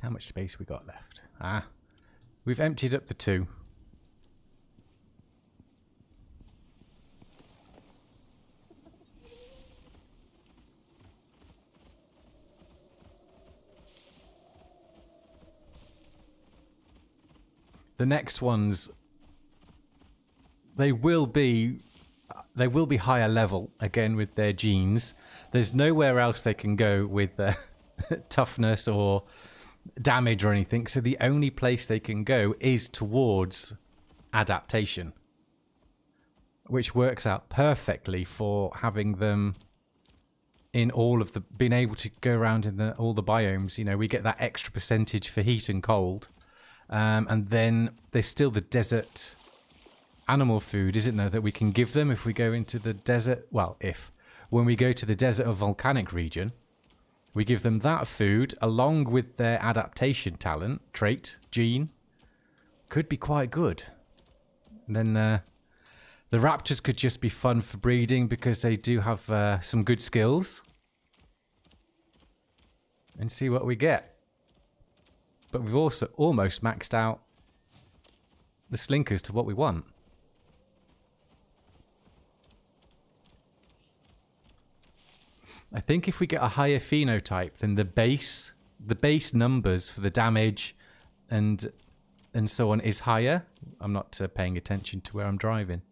S1: How much space we got left? We've emptied up the 2. The next ones, they will be higher level again with their genes. There's nowhere else they can go with toughness or damage or anything, so the only place they can go is towards adaptation, which works out perfectly for having them in all of the, being able to go around in all the biomes. You know, we get that extra percentage for heat and cold. And then there's still the desert animal food, isn't there, that we can give them if we go into the desert. Well, when we go to the desert or volcanic region, we give them that food along with their adaptation talent, trait, gene. Could be quite good. And then The raptors could just be fun for breeding because they do have some good skills. And see what we get. But we've also almost maxed out the slinkers to what we want. I think if we get a higher phenotype, then the base numbers for the damage and so on is higher. I'm not paying attention to where I'm driving.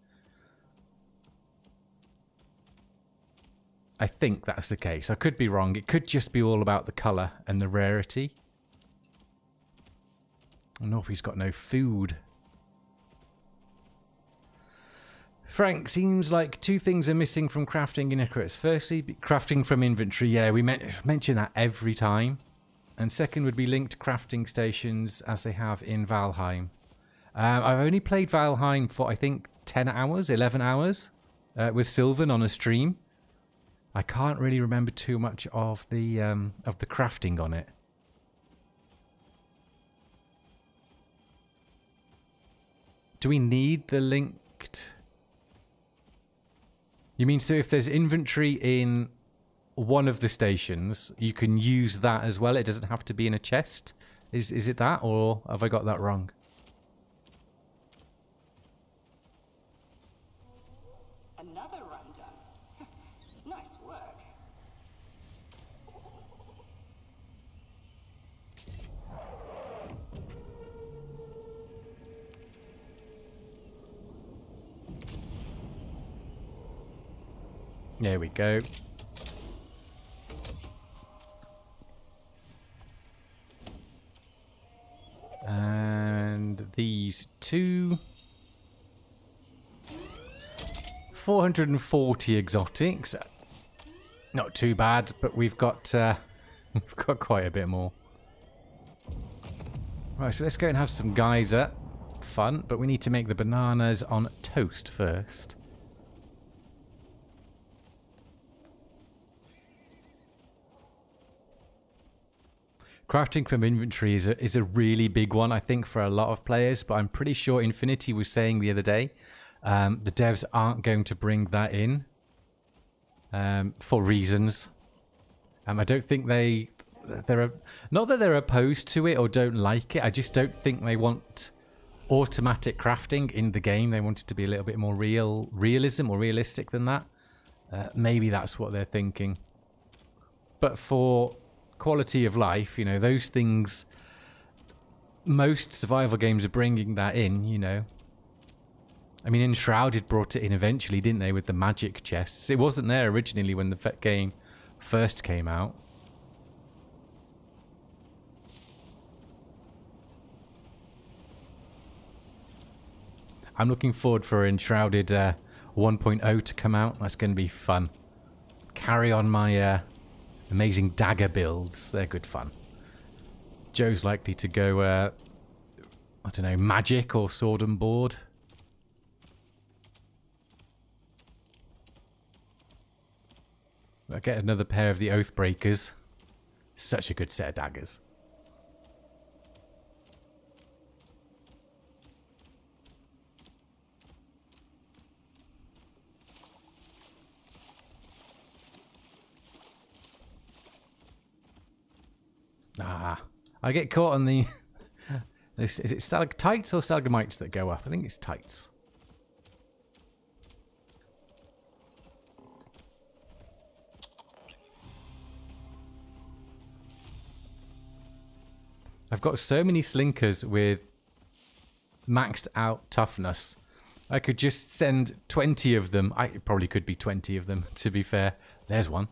S1: I think that's the case. I could be wrong. It could just be all about the colour and the rarity. I don't know if he's got no food. Frank, seems like two things are missing from crafting in Icarus. Firstly, crafting from inventory. Yeah, we mention that every time. And second would be linked crafting stations as they have in Valheim. I've only played Valheim for, I think, 10 hours, 11 hours with Sylvan on a stream. I can't really remember too much of the crafting on it. Do we need the linked? You mean so if there's inventory in one of the stations, you can use that as well? It doesn't have to be in a chest? Is it that, or have I got that wrong?
S2: Another run done. Nice work.
S1: There we go. And these two 440 exotics. Not too bad, but we've got quite a bit more. Right, so let's go and have some geyser fun, but we need to make the bananas on toast first. Crafting from inventory is a really big one, I think, for a lot of players, but I'm pretty sure Infinity was saying the other day the devs aren't going to bring that in for reasons. I don't think they're not that they're opposed to it or don't like it. I just don't think they want automatic crafting in the game. They want it to be a little bit more realism or realistic than that. Maybe that's what they're thinking. But for quality of life, you know, those things, most survival games are bringing that in, you know. I mean, Enshrouded brought it in eventually, didn't they, with the magic chests? It wasn't there originally when the game first came out. I'm looking forward for Enshrouded 1.0 to come out. That's going to be fun. Carry on my amazing dagger builds. They're good fun. Joe's likely to go, I don't know, magic or sword and board. I'll get another pair of the Oathbreakers. Such a good set of daggers. I get caught on the... Is it stalactites or stalagmites that go up? I think it's tights. I've got so many slinkers with maxed out toughness. I could just send 20 of them. It probably could be 20 of them, to be fair. There's one.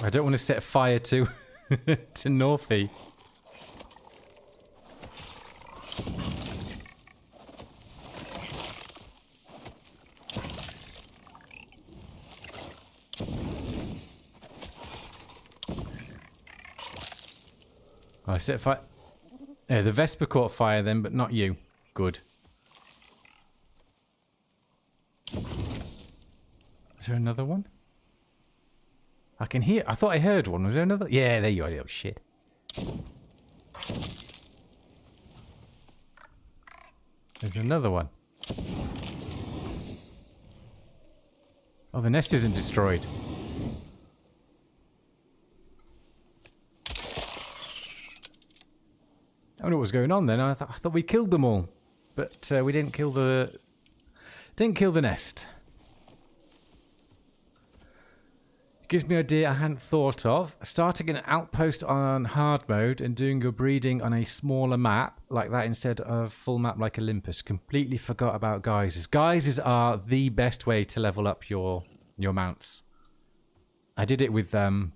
S1: I don't want to set fire to to Northie. I set fire. Yeah, the Vesper caught fire then, but not you. Good. there another one? I can hear... I thought I heard one. Was there another? Yeah, there you are, you little shit. There's another one. Oh, the nest isn't destroyed. I don't know what was going on then. I thought we killed them all. But we didn't kill the... Didn't kill the nest. Gives me an idea I hadn't thought of. Starting an outpost on hard mode and doing your breeding on a smaller map like that instead of full map like Olympus. Completely forgot about geysers. Geysers are the best way to level up your mounts. I did it with the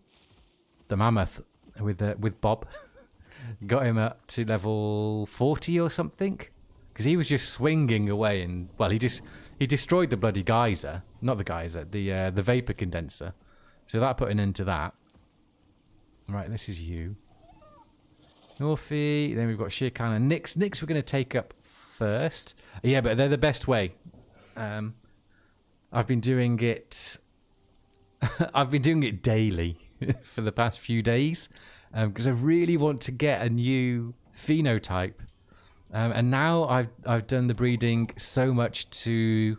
S1: mammoth with Bob. Got him up to level 40 or something because he was just swinging away and well he destroyed the bloody geyser, not the geyser, the vapor condenser. So that put an end to that. Right, this is you. Northy, then we've got Shirkan and Nyx. Nyx we're going to take up first. Yeah, but they're the best way. I've been doing it... I've been doing it daily for the past few days. Because I really want to get a new phenotype. And now I've done the breeding so much to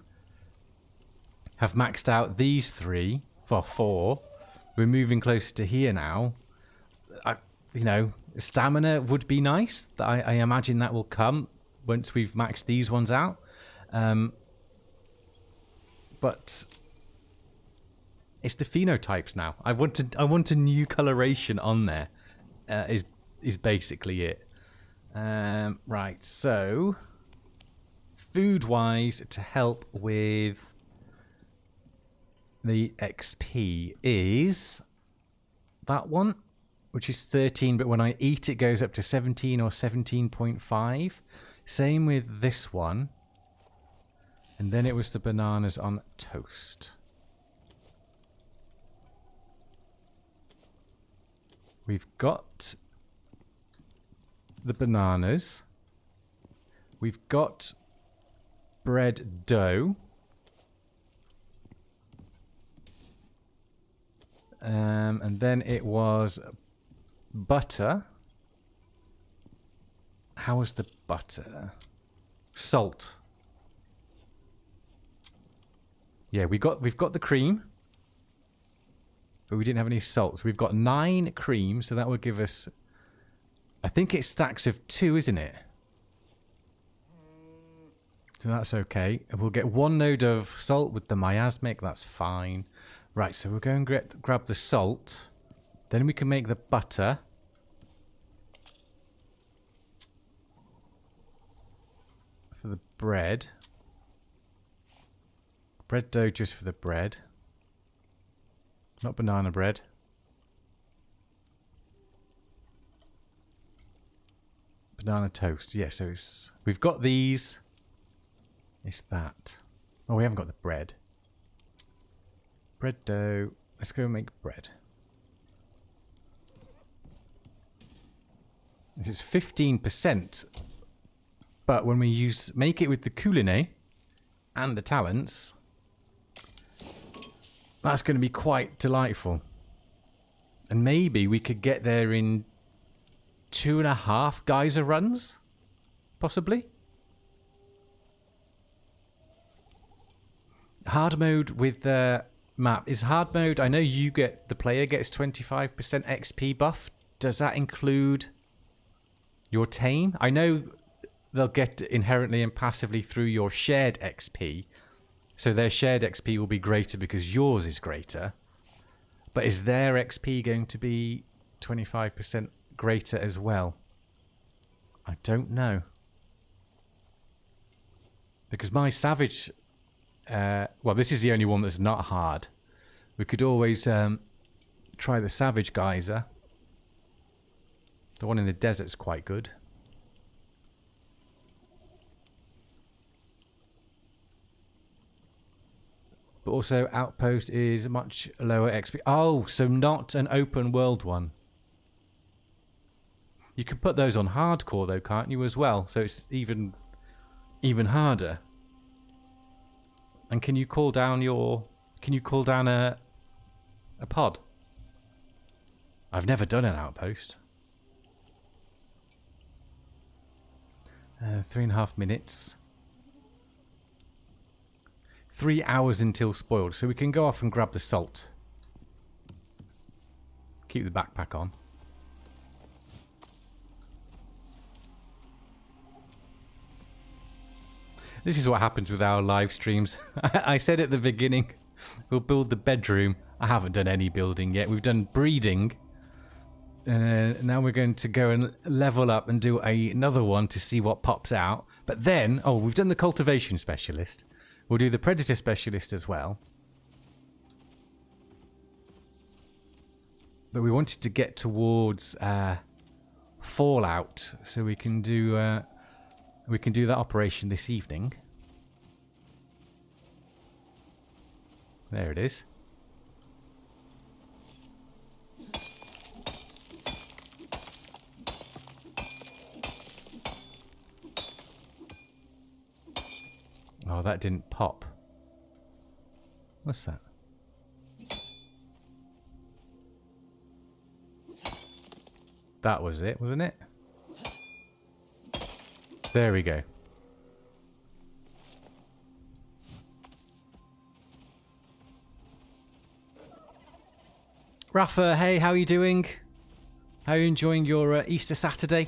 S1: have maxed out these three. For 4. We're moving closer to here now. You know, stamina would be nice. I imagine that will come once we've maxed these ones out. But it's the phenotypes now. I want a new coloration on there. Is basically it. Right, so food-wise to help with the XP is that one, which is 13, but when I eat it goes up to 17 or 17.5. Same with this one. And then it was the bananas on toast. We've got the bananas. We've got bread dough. And then it was butter. How was the butter? Salt. Yeah, we've got the cream. But we didn't have any salt. So we've got 9 cream, so that would give us... I think it's stacks of 2, isn't it? So that's okay. We'll get 1 node of salt with the miasmic, that's fine. Right, so we'll go and grab the salt. Then we can make the butter. For the bread. Bread dough just for the bread. Not banana bread. Banana toast. Yeah, so it's... We've got these. It's that. Oh, we haven't got the bread. Bread dough. Let's go and make bread. This is 15%. But when we make it with the coulinet and the talents, that's going to be quite delightful. And maybe we could get there in 2.5 geyser runs? Possibly? Hard mode with the map. Is hard mode... I know the player gets 25% XP buff. Does that include your tame? I know they'll get inherently and passively through your shared XP. So their shared XP will be greater because yours is greater. But is their XP going to be 25% greater as well? I don't know. Because my savage... well, this is the only one that's not hard. We could always try the savage geyser. The one in the desert's quite good. But also Outpost is much lower XP. Oh, so not an open world one. You can put those on hardcore though, can't you, as well? So it's even harder. And can you call down your Can you call down a pod? I've never done an outpost. 3.5 minutes. 3 hours until spoiled, so we can go off and grab the salt. Keep the backpack on. This is what happens with our live streams. I said at the beginning, we'll build the bedroom. I haven't done any building yet. We've done breeding. Now we're going to go and level up and do another one to see what pops out. But then, oh, we've done the cultivation specialist. We'll do the predator specialist as well. But we wanted to get towards Fallout, so we can do that operation this evening. There it is. Oh, that didn't pop. What's that? That was it, wasn't it? There we go. Rafa, hey, how are you doing? How are you enjoying your Easter Saturday?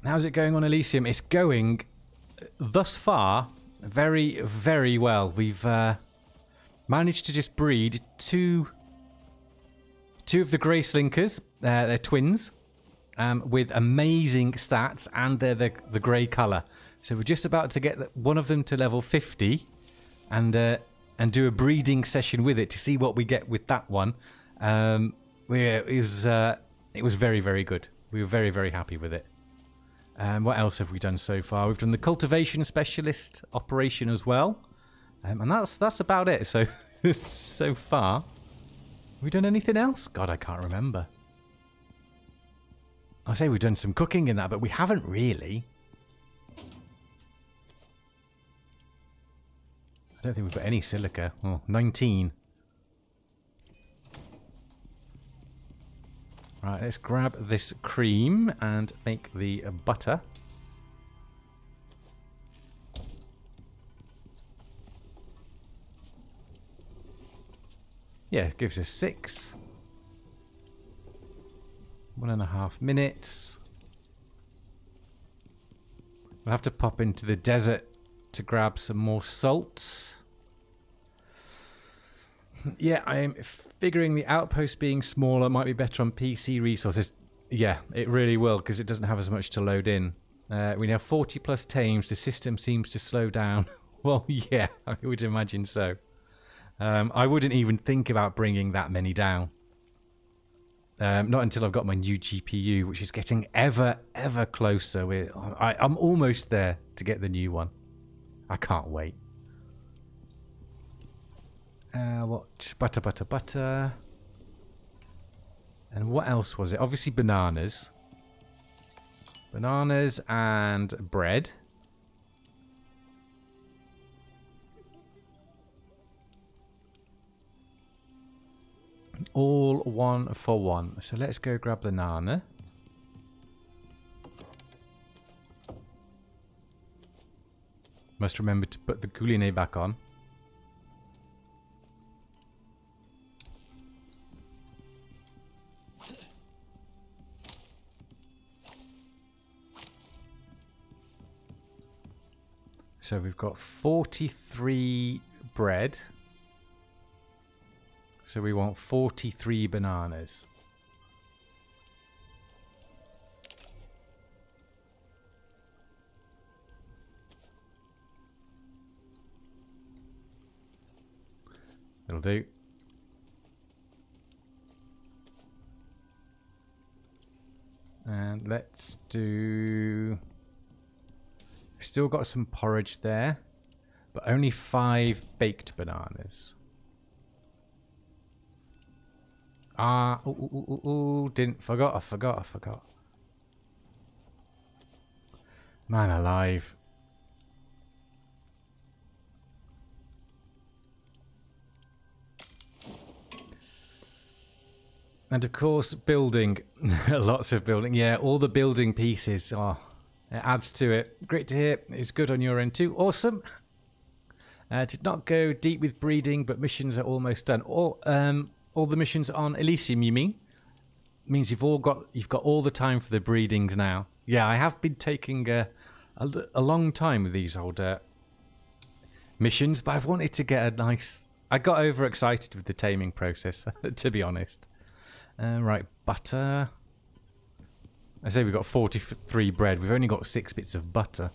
S1: How's it going on Elysium? It's going, thus far, very, very well. We've managed to just breed two of the Grey Slinkers. They're twins, with amazing stats, and they're the grey colour. So we're just about to get one of them to level 50, and do a breeding session with it to see what we get with that one. It was very, very good. We were very, very happy with it. What else have we done so far? We've done the cultivation specialist operation as well, and that's about it. So so far, have we done anything else? God, I can't remember. I say we've done some cooking in that, but we haven't really. I don't think we've got any silica. Oh, 19. Right, let's grab this cream and make the butter. Yeah, it gives us 6. 1.5 minutes. We'll have to pop into the desert to grab some more salt. Yeah, I'm figuring the outpost being smaller might be better on PC resources. Yeah, it really will, because it doesn't have as much to load in. We now 40 plus tames. The system seems to slow down. Well, yeah, I would imagine so. I wouldn't even think about bringing that many down. Not until I've got my new GPU, which is getting ever, ever closer. I'm almost there to get the new one. I can't wait. What? Butter. And what else was it? Obviously bananas. Bananas and bread. All 1 for 1. So let's go grab the nana. Must remember to put the goulinet back on. So we've got 43 bread. So we want 43 bananas. It'll do. And let's do... Still got some porridge there, but only 5 baked bananas. Ah, forgot. Man alive. And of course, building. Lots of building. Yeah, all the building pieces. Oh, it adds to it. Great to hear. It's good on your end too. Awesome. Did not go deep with breeding, but missions are almost done. All the missions on Elysium, you mean? Means you've got all the time for the breedings now. Yeah, I have been taking a long time with these old missions, but I've wanted to get a nice... I got overexcited with the taming process, to be honest. Right, butter. I say we've got 43 bread. We've only got 6 bits of butter.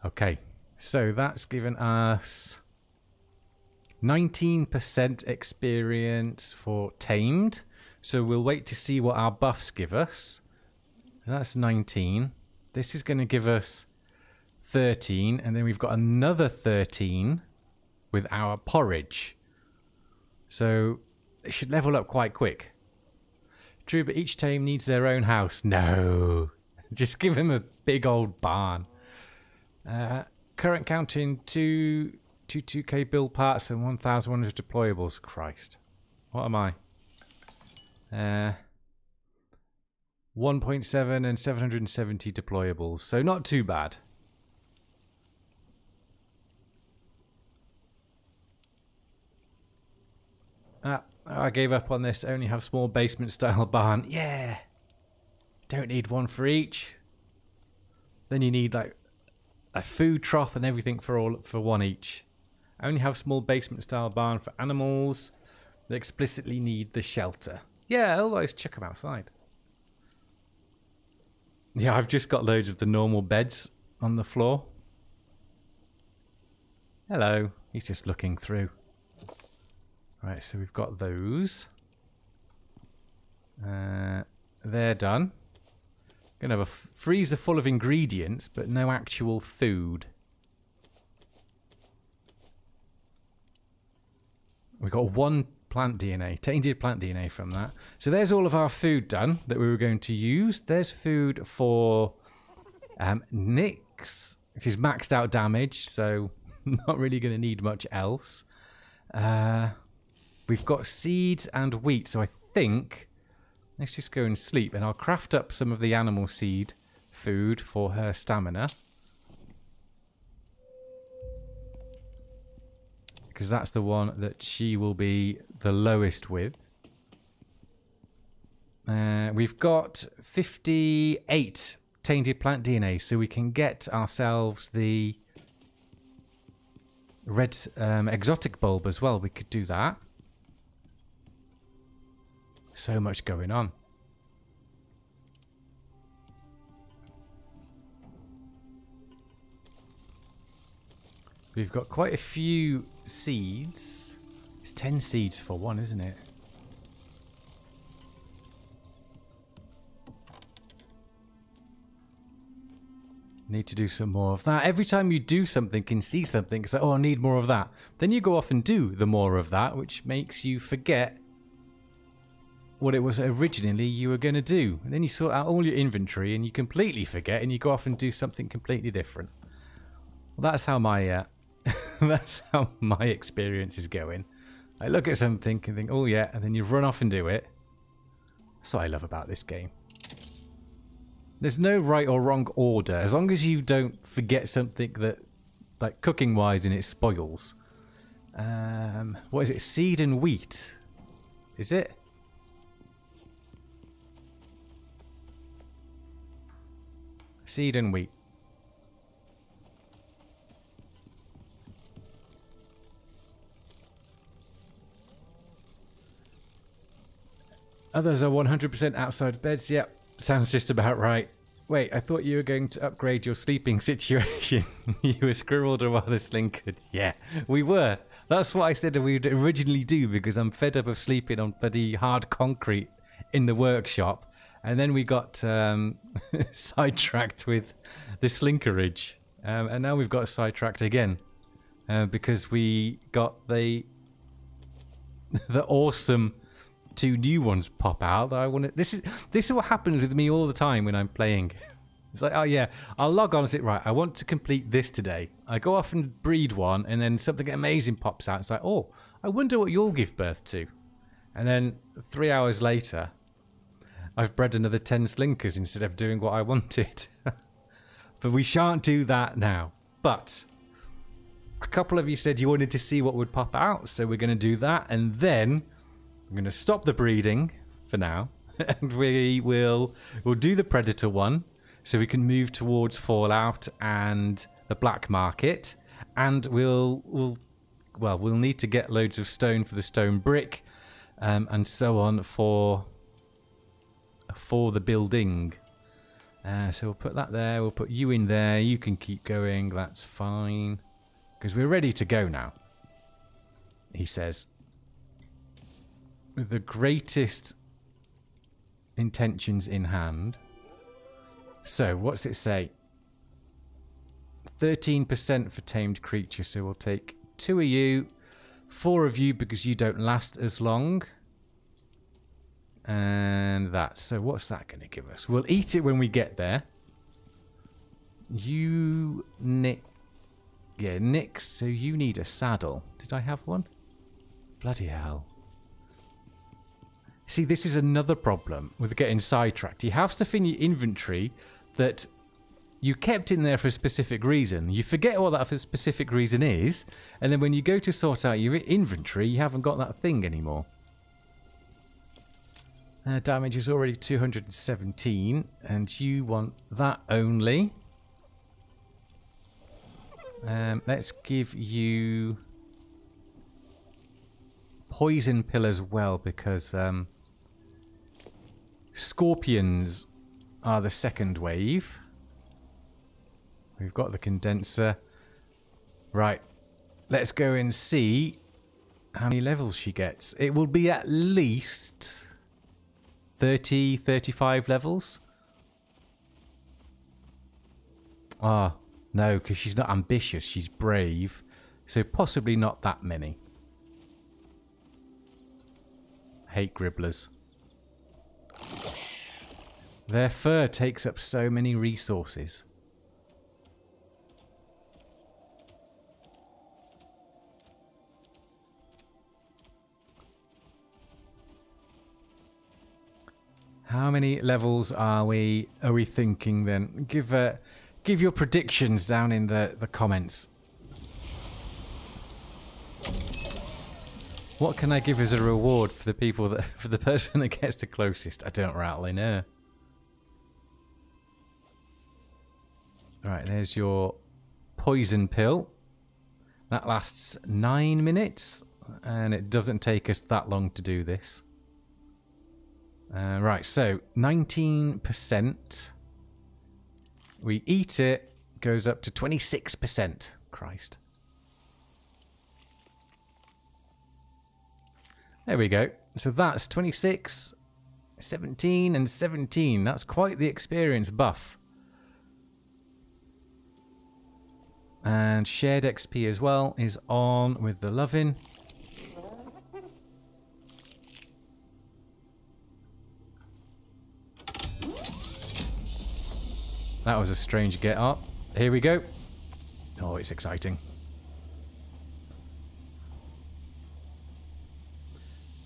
S1: Okay, so that's given us 19% experience for tamed. So we'll wait to see what our buffs give us. That's 19. This is going to give us 13. And then we've got another 13 with our porridge. So it should level up quite quick. True, but each tame needs their own house. No. Just give him a big old barn. Current counting 2k build parts and 1,100 deployables. Christ. What am I? 1.7 and 770 deployables, so not too bad. I gave up on this. I only have small basement style barn. Yeah. Don't need one for each. Then you need like a food trough and everything for one each. I only have small basement style barn for animals that explicitly need the shelter. Yeah, otherwise chuck them outside. Yeah, I've just got loads of the normal beds on the floor. Hello. He's just looking through. Right, so we've got those. They're done. Gonna have a freezer full of ingredients, but no actual food. We got 1 plant DNA, tainted plant DNA from that. So there's all of our food done that we were going to use. There's food for Nyx, which is maxed out damage, so not really going to need much else. We've got seeds and wheat, so I think let's just go and sleep, and I'll craft up some of the animal seed food for her stamina. Because that's the one that she will be the lowest with. We've got 58 tainted plant DNA, so we can get ourselves the red exotic bulb as well. We could do that. So much going on. We've got quite a few seeds. It's 10 seeds for one, isn't it? Need to do some more of that. Every time you do something and see something, it's like, oh, I need more of that. Then you go off and do the more of that, which makes you forget what it was originally you were going to do. And then you sort out all your inventory and you completely forget and you go off and do something completely different. Well, that's how my that's how my experience is going. I look at something and think, oh yeah, and then you run off and do it. That's what I love about this game. There's no right or wrong order. As long as you don't forget something that, like cooking-wise, and it spoils. What is it? Seed and wheat? Is it? Seed and wheat. Others are 100% outside beds. Yep, sounds just about right. Wait, I thought you were going to upgrade your sleeping situation. You were scribbled while this linkered. Yeah, we were. That's what I said we'd originally do because I'm fed up of sleeping on bloody hard concrete in the workshop. And then we got sidetracked with the slinkerage. And now we've got sidetracked again. Because we got the awesome 2 new ones pop out that I want to... This is what happens with me all the time when I'm playing. It's like, oh yeah, I'll log on and say, right, I want to complete this today. I go off and breed one, and then something amazing pops out. It's like, oh, I wonder what you'll give birth to. And then 3 hours later, I've bred another 10 slinkers instead of doing what I wanted. But we shan't do that now. But a couple of you said you wanted to see what would pop out, so we're going to do that, and then I'm going to stop the breeding for now, and we'll do the Predator one, so we can move towards Fallout and the black market, and we'll need to get loads of stone for the stone brick, and so on for the building. So we'll put that there. We'll put you in there. You can keep going. That's fine. Because we're ready to go now. He says. With the greatest intentions in hand. So, what's it say? 13% for tamed creatures. So we'll take 2 of you. 4 of you because you don't last as long. And that. So what's that going to give us? We'll eat it when we get there. You, Nick. Yeah, Nick. So you need a saddle. Did I have one? Bloody hell. See, this is another problem with getting sidetracked. You have stuff in your inventory that you kept in there for a specific reason. You forget what that specific reason is. And then when you go to sort out your inventory, you haven't got that thing anymore. Damage is already 217, and you want that only. Let's give you poison pill as well, because scorpions are the second wave. We've got the condenser. Right, let's go and see how many levels she gets. It will be at least 30, 35 levels. Ah, no, because she's not ambitious, she's brave. So possibly not that many. Hate gribblers. Their fur takes up so many resources. How many levels are we thinking then? Give your predictions down in the comments. What can I give as a reward for the person that gets the closest? I don't rightly know. Right, there's your poison pill. That lasts 9 minutes, and it doesn't take us that long to do this. Right, so 19%. We eat it, goes up to 26%. Christ. There we go. So that's 26, 17, and 17. That's quite the experience buff. And shared XP as well is on with the loving. That was a strange get up. Here we go. Oh, it's exciting.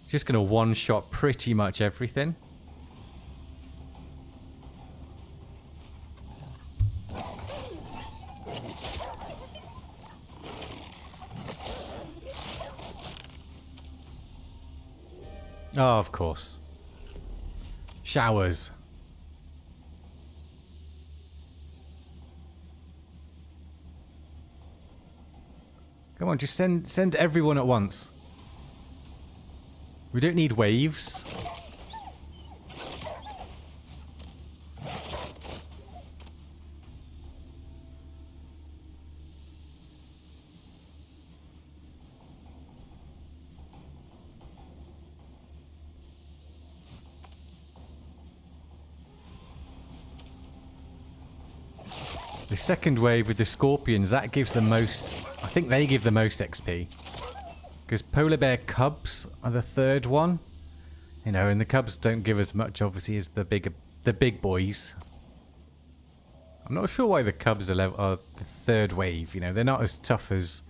S1: Just going to one-shot pretty much everything. Oh, of course. Showers. Come on, just send everyone at once. We don't need waves. The second wave with the scorpions, that gives the most... I think they give the most XP. Because polar bear cubs are the third one. You know, and the cubs don't give as much, obviously, as the big boys. I'm not sure why the cubs are the third wave. You know, they're not as tough as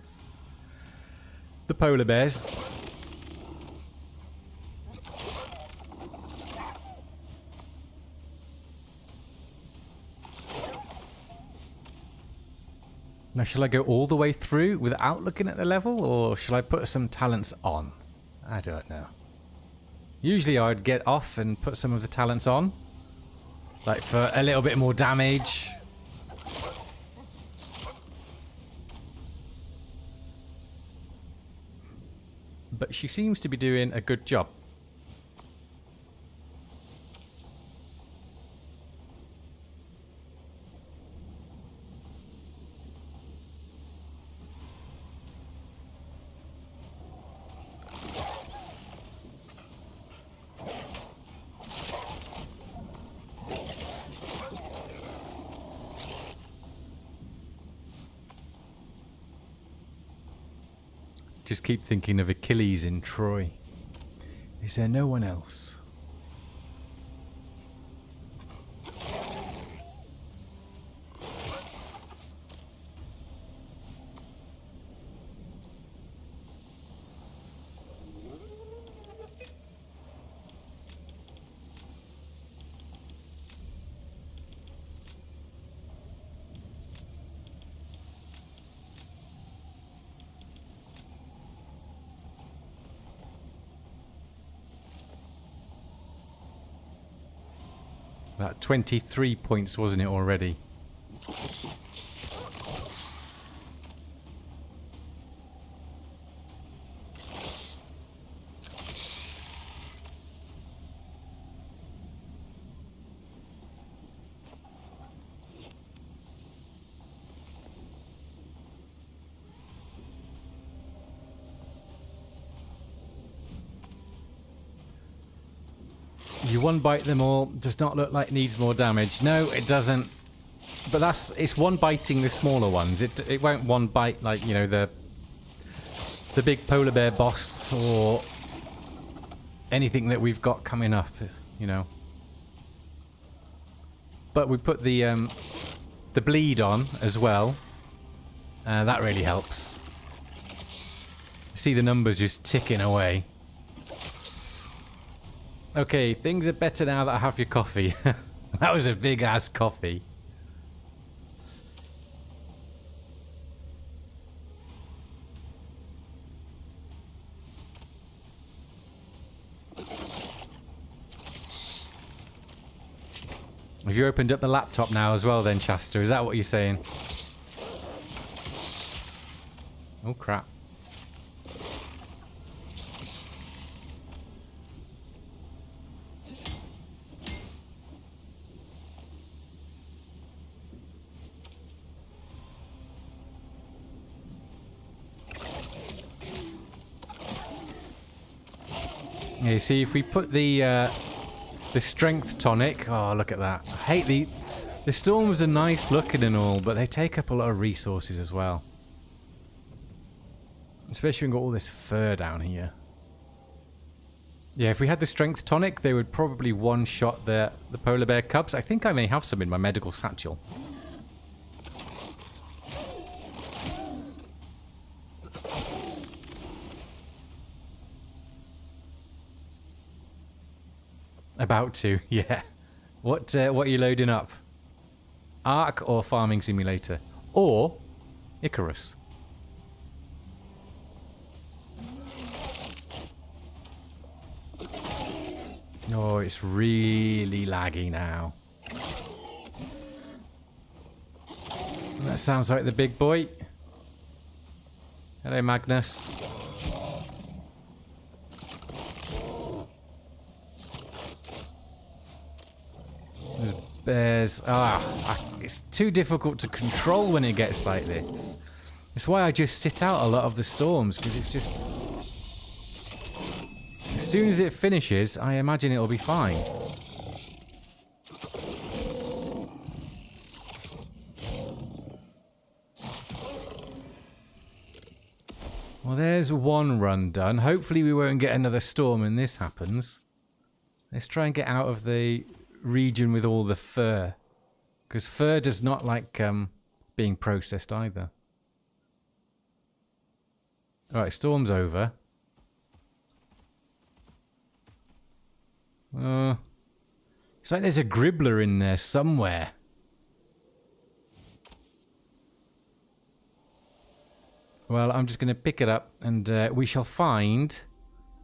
S1: the polar bears. Now, shall I go all the way through without looking at the level, or shall I put some talents on? I don't know. Usually I'd get off and put some of the talents on, like for a little bit more damage. But she seems to be doing a good job. Just keep thinking of Achilles in Troy. Is there no one else? About 23 points, wasn't it, already? You one bite them all. Does not look like it needs more damage. No, it doesn't. But it's one biting the smaller ones. It won't one bite like, you know, the big polar bear boss or anything that we've got coming up, you know. But we put the bleed on as well. That really helps. See the numbers just ticking away. Okay, things are better now that I have your coffee. That was a big ass coffee. Have you opened up the laptop now as well then, Shasta? Is that what you're saying? Oh crap. Yeah, see, if we put the strength tonic... Oh, look at that. I hate the storms are nice looking and all, but they take up a lot of resources as well. Especially when we've got all this fur down here. Yeah, if we had the strength tonic, they would probably one-shot the polar bear cubs. I think I may have some in my medical satchel. About to, yeah. What are you loading up? Ark or Farming Simulator? Or Icarus? Oh, it's really laggy now. That sounds like the big boy. Hello, Magnus. There's bears. It's too difficult to control when it gets like this. That's why I just sit out a lot of the storms, because it's just... As soon as it finishes, I imagine it'll be fine. Well, there's one run done. Hopefully we won't get another storm when this happens. Let's try and get out of the region with all the fur. Because fur does not like being processed either. Alright, storm's over. It's like there's a gribbler in there somewhere. Well, I'm just going to pick it up and we shall find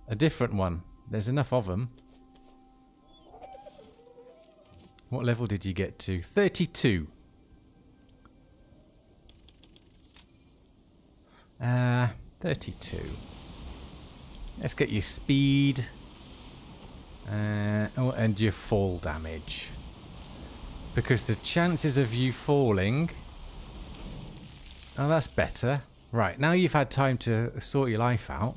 S1: a different one. There's enough of them. What level did you get to? 32. 32. Let's get your speed. Oh, and your fall damage. Because the chances of you falling... Oh, that's better. Right, now you've had time to sort your life out.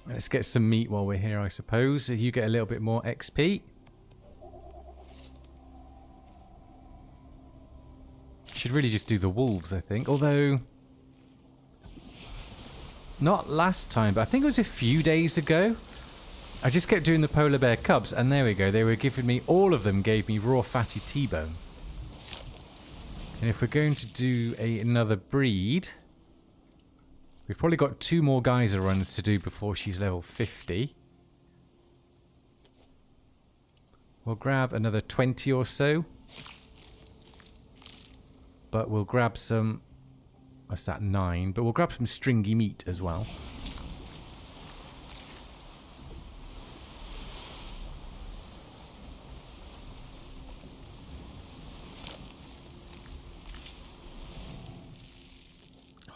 S1: Let's get some meat while we're here, I suppose. You get a little bit more XP. Should really just do the wolves, I think. Although... Not last time, but I think it was a few days ago. I just kept doing the polar bear cubs, and there we go. They were giving me... All of them gave me raw fatty T-bone. And if we're going to do another breed... We've probably got 2 more geyser runs to do before she's level 50. We'll grab another 20 or so. But we'll grab some... What's that? 9. But we'll grab some stringy meat as well.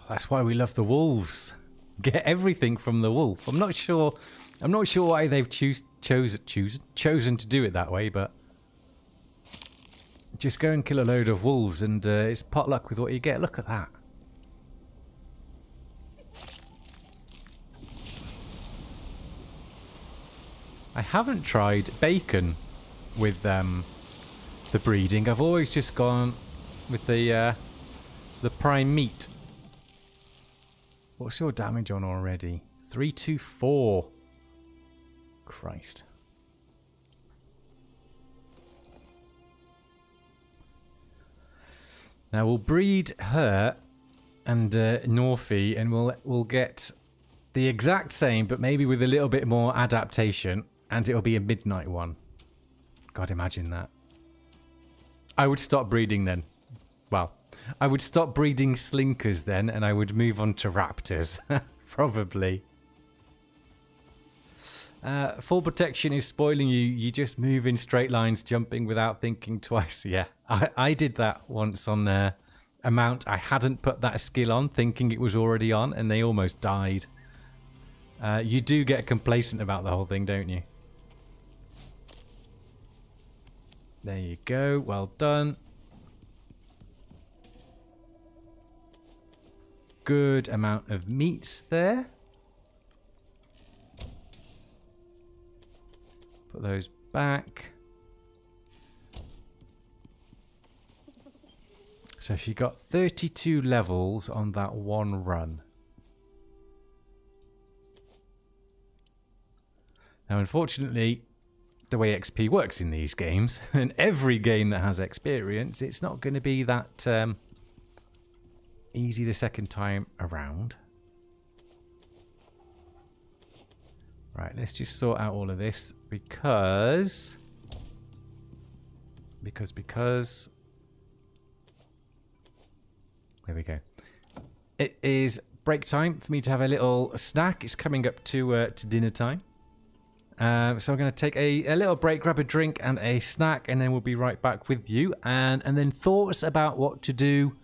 S1: That's why we love the wolves. Get everything from the wolf. I'm not sure why they've chosen to do it that way, but just go and kill a load of wolves and it's potluck with what you get. Look at that. I haven't tried bacon with the breeding. I've always just gone with the prime meat. What's your damage on already? 324. Christ. Now we'll breed her and Norfie, and we'll get the exact same, but maybe with a little bit more adaptation, and it'll be a midnight one. God, imagine that. I would stop breeding then. Well, I would stop breeding slinkers then, and I would move on to raptors. Probably. Full protection is spoiling you. You just move in straight lines, jumping without thinking twice. Yeah, I did that once on a mount. I hadn't put that skill on, thinking it was already on, and they almost died. You do get complacent about the whole thing, don't you? There you go. Well done. Good amount of meats there. Put those back. So she got 32 levels on that one run. Now, unfortunately, the way XP works in these games, and every game that has experience, it's not going to be that easy the second time around. Right, let's just sort out all of this because there we go. It is break time for me to have a little snack. It's coming up to dinner time. So I'm going to take a little break, grab a drink and a snack, and then we'll be right back with you. And then thoughts about what to do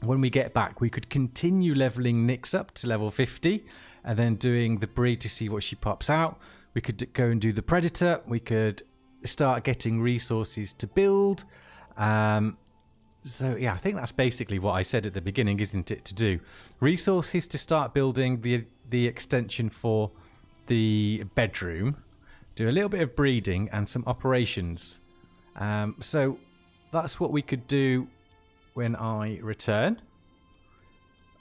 S1: when we get back. We could continue leveling Nyx up to level 50 and then doing the breed to see what she pops out. We could go and do the Predator. We could start getting resources to build. So yeah, I think that's basically what I said at the beginning, isn't it, to do? Resources to start building the extension for the bedroom. Do a little bit of breeding and some operations. So that's what we could do when I return.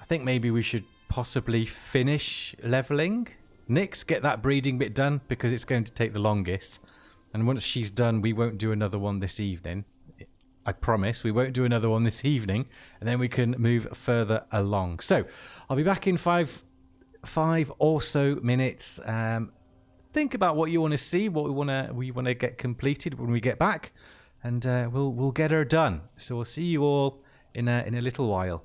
S1: I think maybe we should possibly finish leveling Nix, get that breeding bit done because it's going to take the longest. And once she's done, we won't do another one this evening. I promise we won't do another one this evening, and then we can move further along. So I'll be back in five or so minutes. Think about what you want to see, what we want to get completed when we get back, and we'll get her done. So we'll see you all in a little while.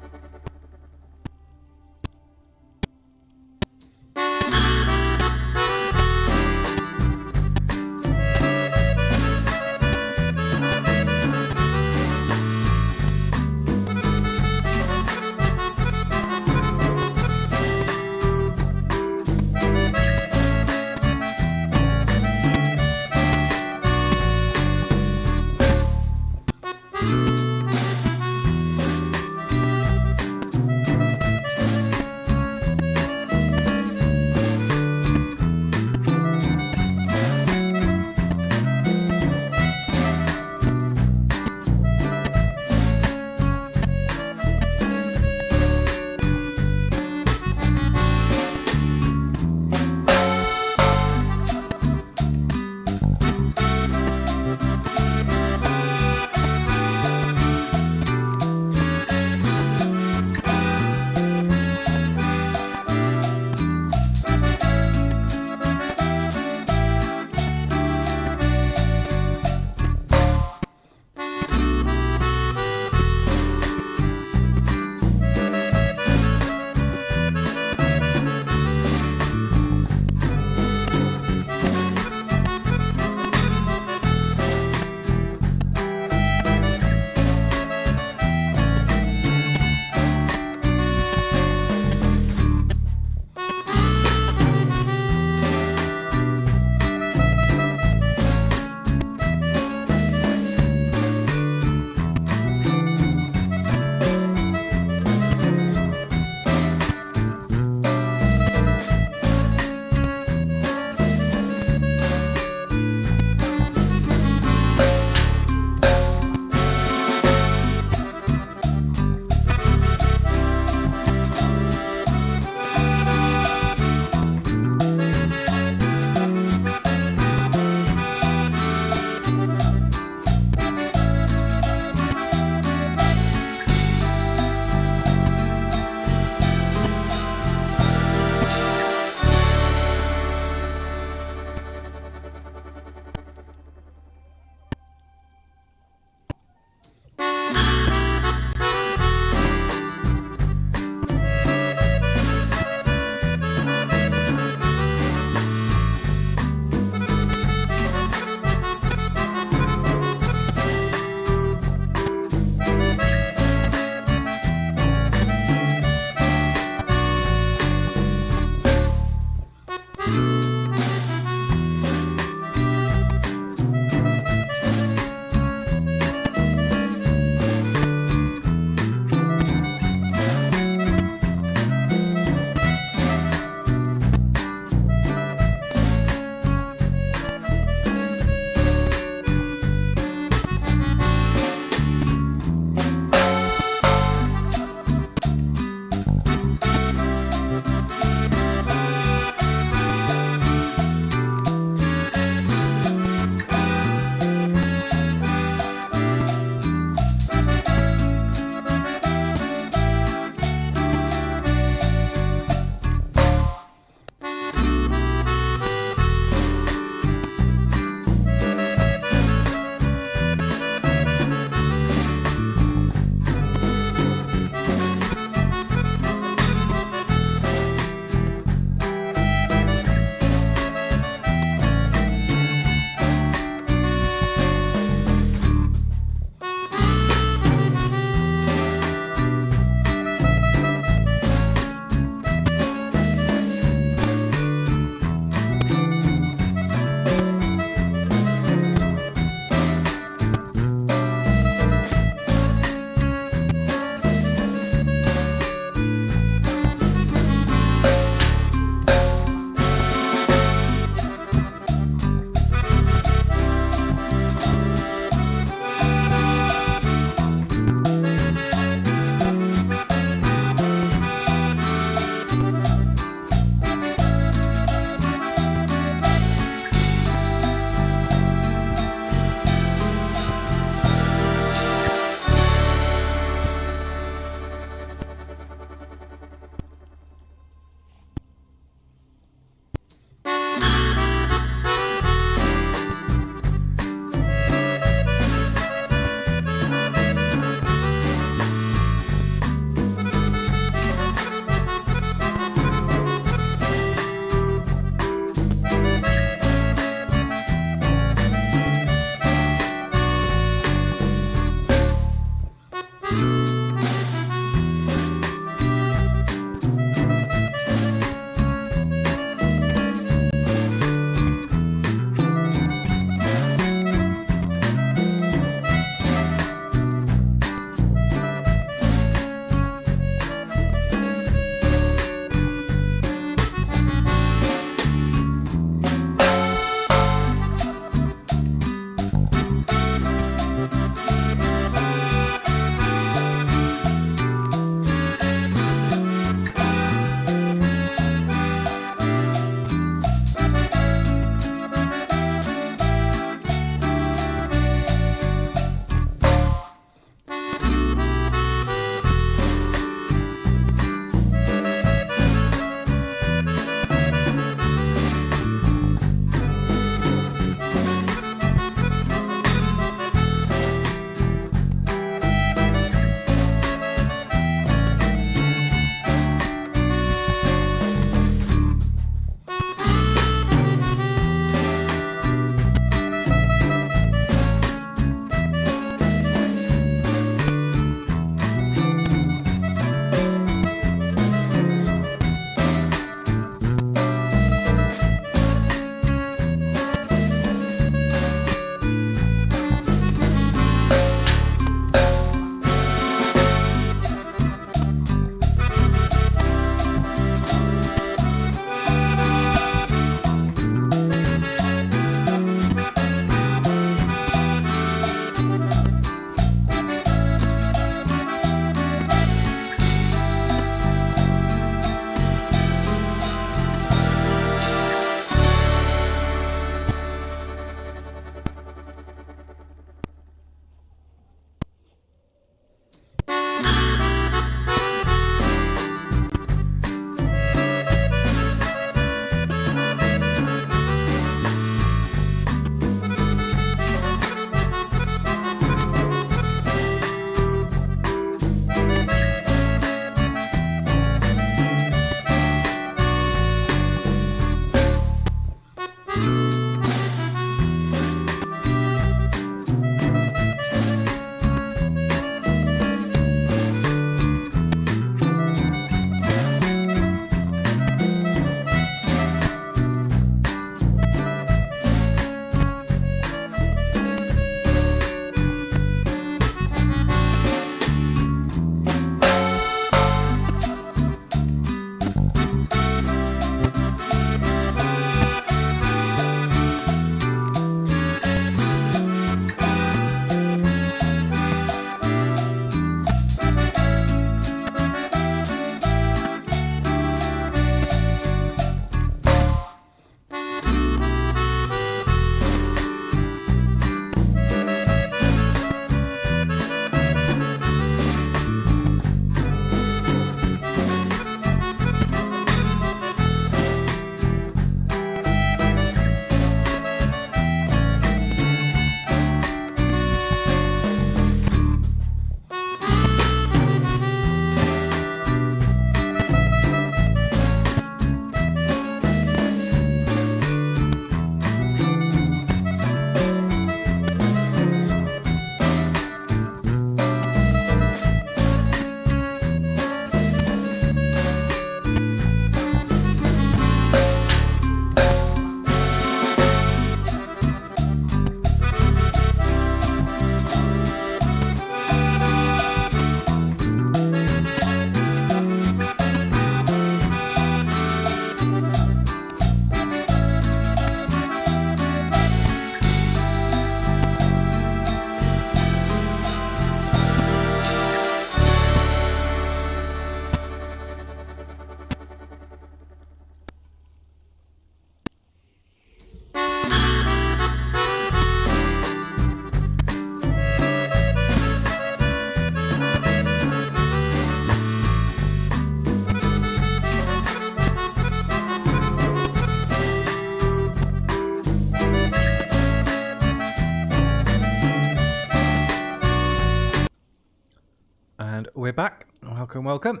S1: We're back. Welcome, welcome.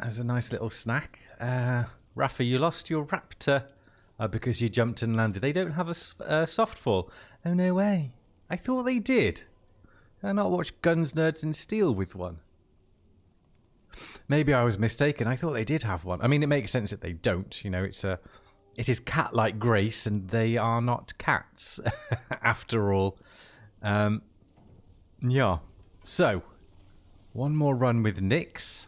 S1: As a nice little snack. Rafa, you lost your raptor because you jumped and landed. They don't have a soft fall. Oh, no way. I thought they did. I not watch Guns, Nerds and Steel with one? Maybe I was mistaken. I thought they did have one. I mean, it makes sense that they don't. You know, it is cat-like grace, and they are not cats, after all. Yeah. So, one more run with Nyx.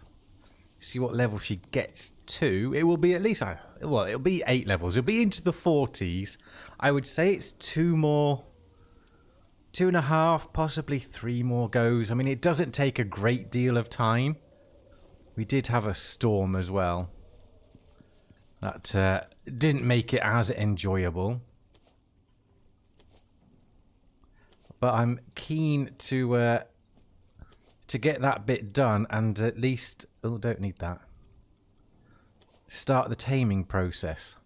S1: See what level she gets to. It will be at least, well, it'll be 8 levels. It'll be into the 40s. I would say it's 2.5, possibly 3 more goes. I mean, it doesn't take a great deal of time. We did have a storm as well. That didn't make it as enjoyable. But I'm keen to get that bit done and at least... Oh, don't need that. Start the taming process.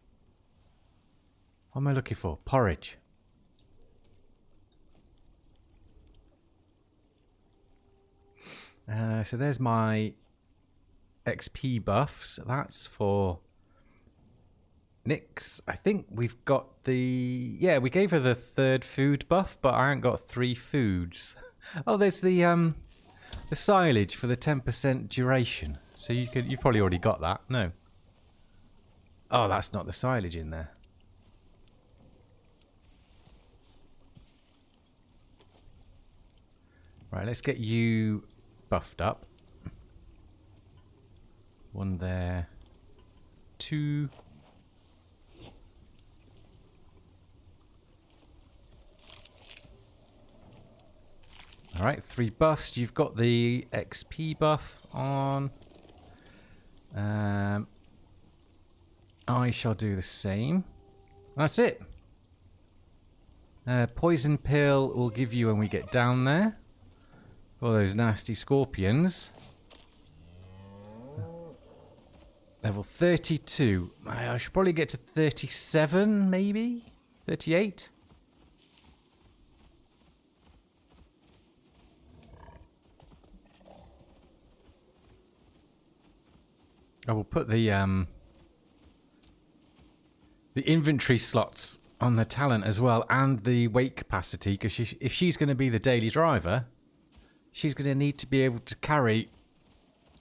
S1: What am I looking for? Porridge. So there's my XP buffs. That's for Nyx. I think we've got the... Yeah, we gave her the 3rd food buff, but I haven't got 3 foods. Oh, there's the silage for the 10% duration. So you've probably already got that. No. Oh, that's not the silage in there. Right, let's get you buffed up. 1 there. 2. Alright, 3 buffs. You've got the XP buff on. I shall do the same. That's it. Poison pill we'll give you when we get down there. All those nasty scorpions. Level 32. I should probably get to 37, maybe? 38? I will put the inventory slots on the talent as well, and the weight capacity, because if she's going to be the daily driver, she's going to need to be able to carry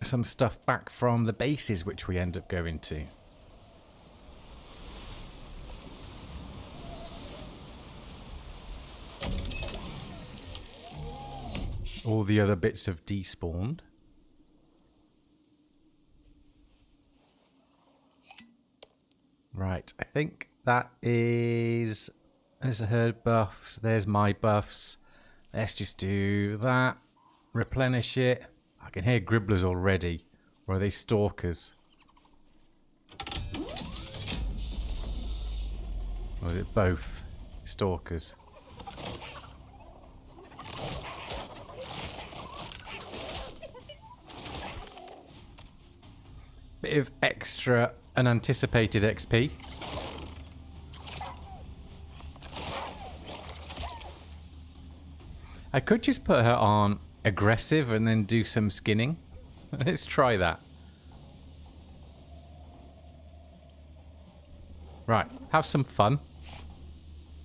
S1: some stuff back from the bases which we end up going to. All the other bits have despawned. Right, I think that is... There's the herd buffs, there's my buffs. Let's just do that. Replenish it. I can hear gribblers already. Or are they stalkers? Or is it both? Stalkers. Bit of extra unanticipated XP. I could just put her on aggressive and then do some skinning. Let's try that. Right, have some fun.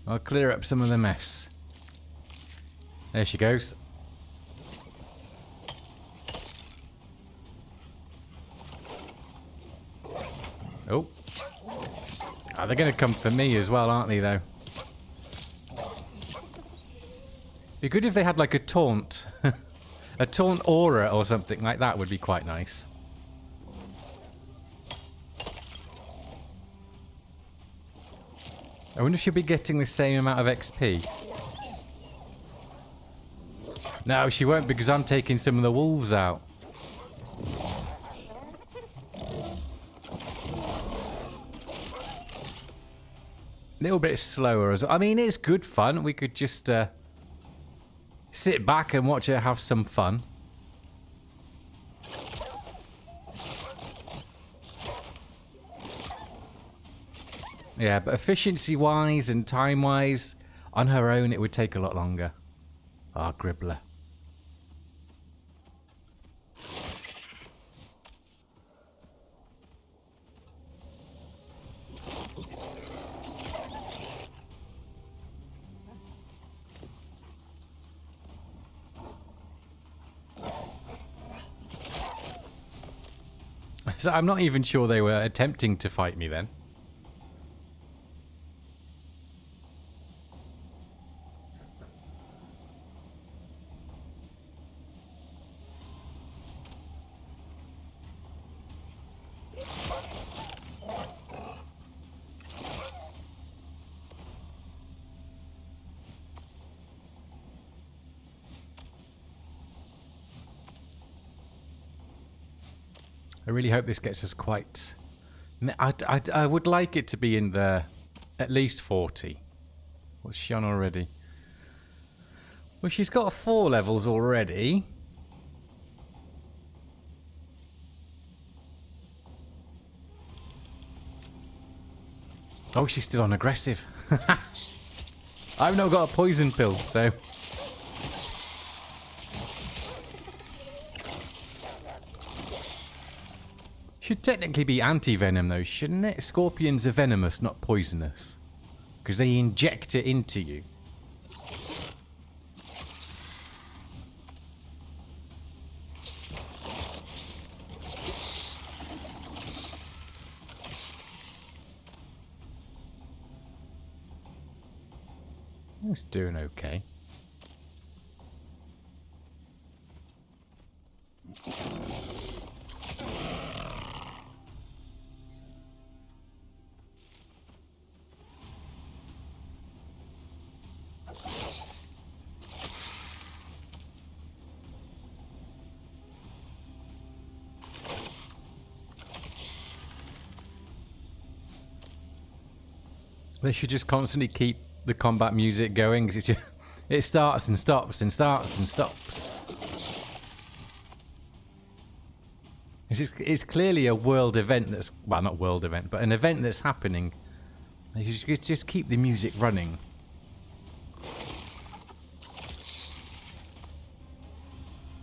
S1: I'll clear up some of the mess. There she goes. Oh. Oh, they're going to come for me as well, aren't they, though? Be good if they had, like, a taunt. A taunt aura or something like that would be quite nice. I wonder if she'll be getting the same amount of XP. No, she won't, because I'm taking some of the wolves out. A little bit slower as well. I mean, it's good fun. We could just sit back and watch her have some fun. Yeah, but efficiency-wise and time-wise, on her own, it would take a lot longer. Ah, Gribbler. So I'm not even sure they were attempting to fight me then. I really hope this gets us quite... I would like it to be in the... at least 40. What's she on already? Well, she's got 4 levels already. Oh, she's still on aggressive. I've not got a poison pill, so... Should technically be anti-venom though, shouldn't it? Scorpions are venomous, not poisonous. Because they inject it into you. It's doing okay. They should just constantly keep the combat music going, because it starts and stops and starts and stops. It's clearly a world event that's... well, not world event, but an event that's happening. They should just keep the music running.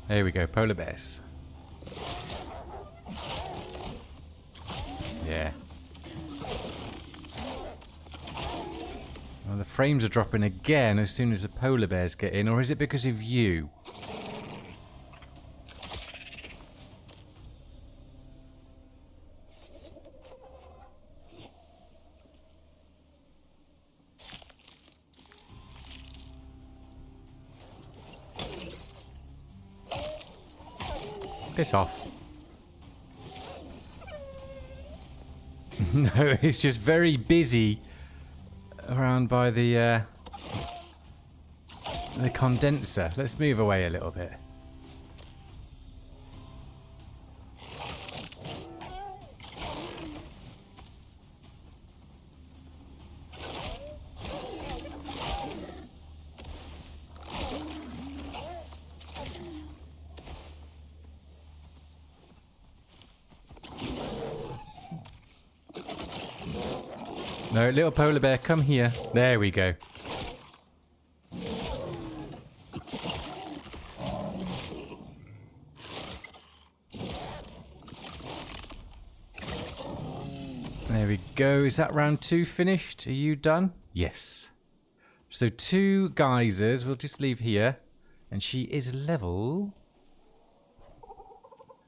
S1: There we go, polar bears. Yeah. Well, the frames are dropping again as soon as the polar bears get in, or is it because of you? Piss off. No, it's just very busy around by the condenser. Let's move away a little bit. No, little polar bear, come here. There we go. There we go. Is that round 2 finished? Are you done? Yes. So 2 geysers. We'll just leave here. And she is level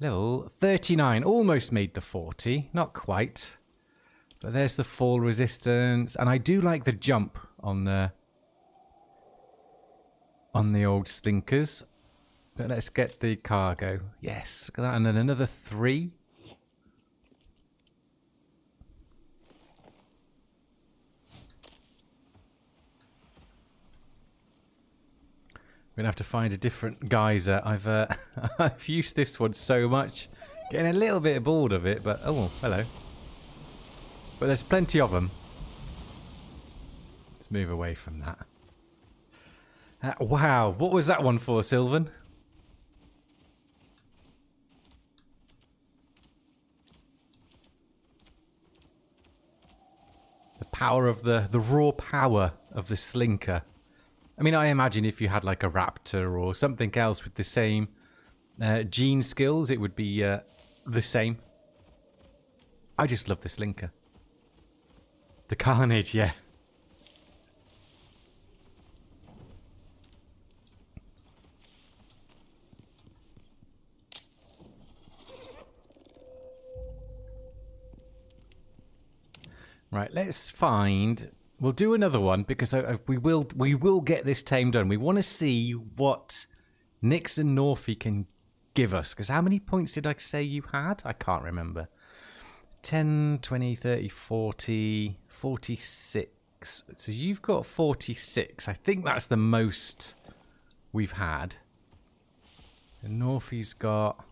S1: 39. Almost made the 40. Not quite. But there's the fall resistance, and I do like the jump on the old slinkers. But let's get the cargo. Yes, look at that, and then another 3. We're gonna have to find a different geyser. I've used this one so much, getting a little bit bored of it. But oh, hello. But there's plenty of them. Let's move away from that. Wow, what was that one for, Sylvan? The power of the raw power of the slinker. I mean, I imagine if you had like a raptor or something else with the same gene skills, it would be the same. I just love the slinker. The carnage, yeah. Right, let's find... We'll do another one because we will get this tame done. We want to see what Nyx and Norfie can give us. Because how many points did I say you had? I can't remember. 10, 20, 30, 40, 46. So you've got 46. I think that's the most we've had. And Norfie's got...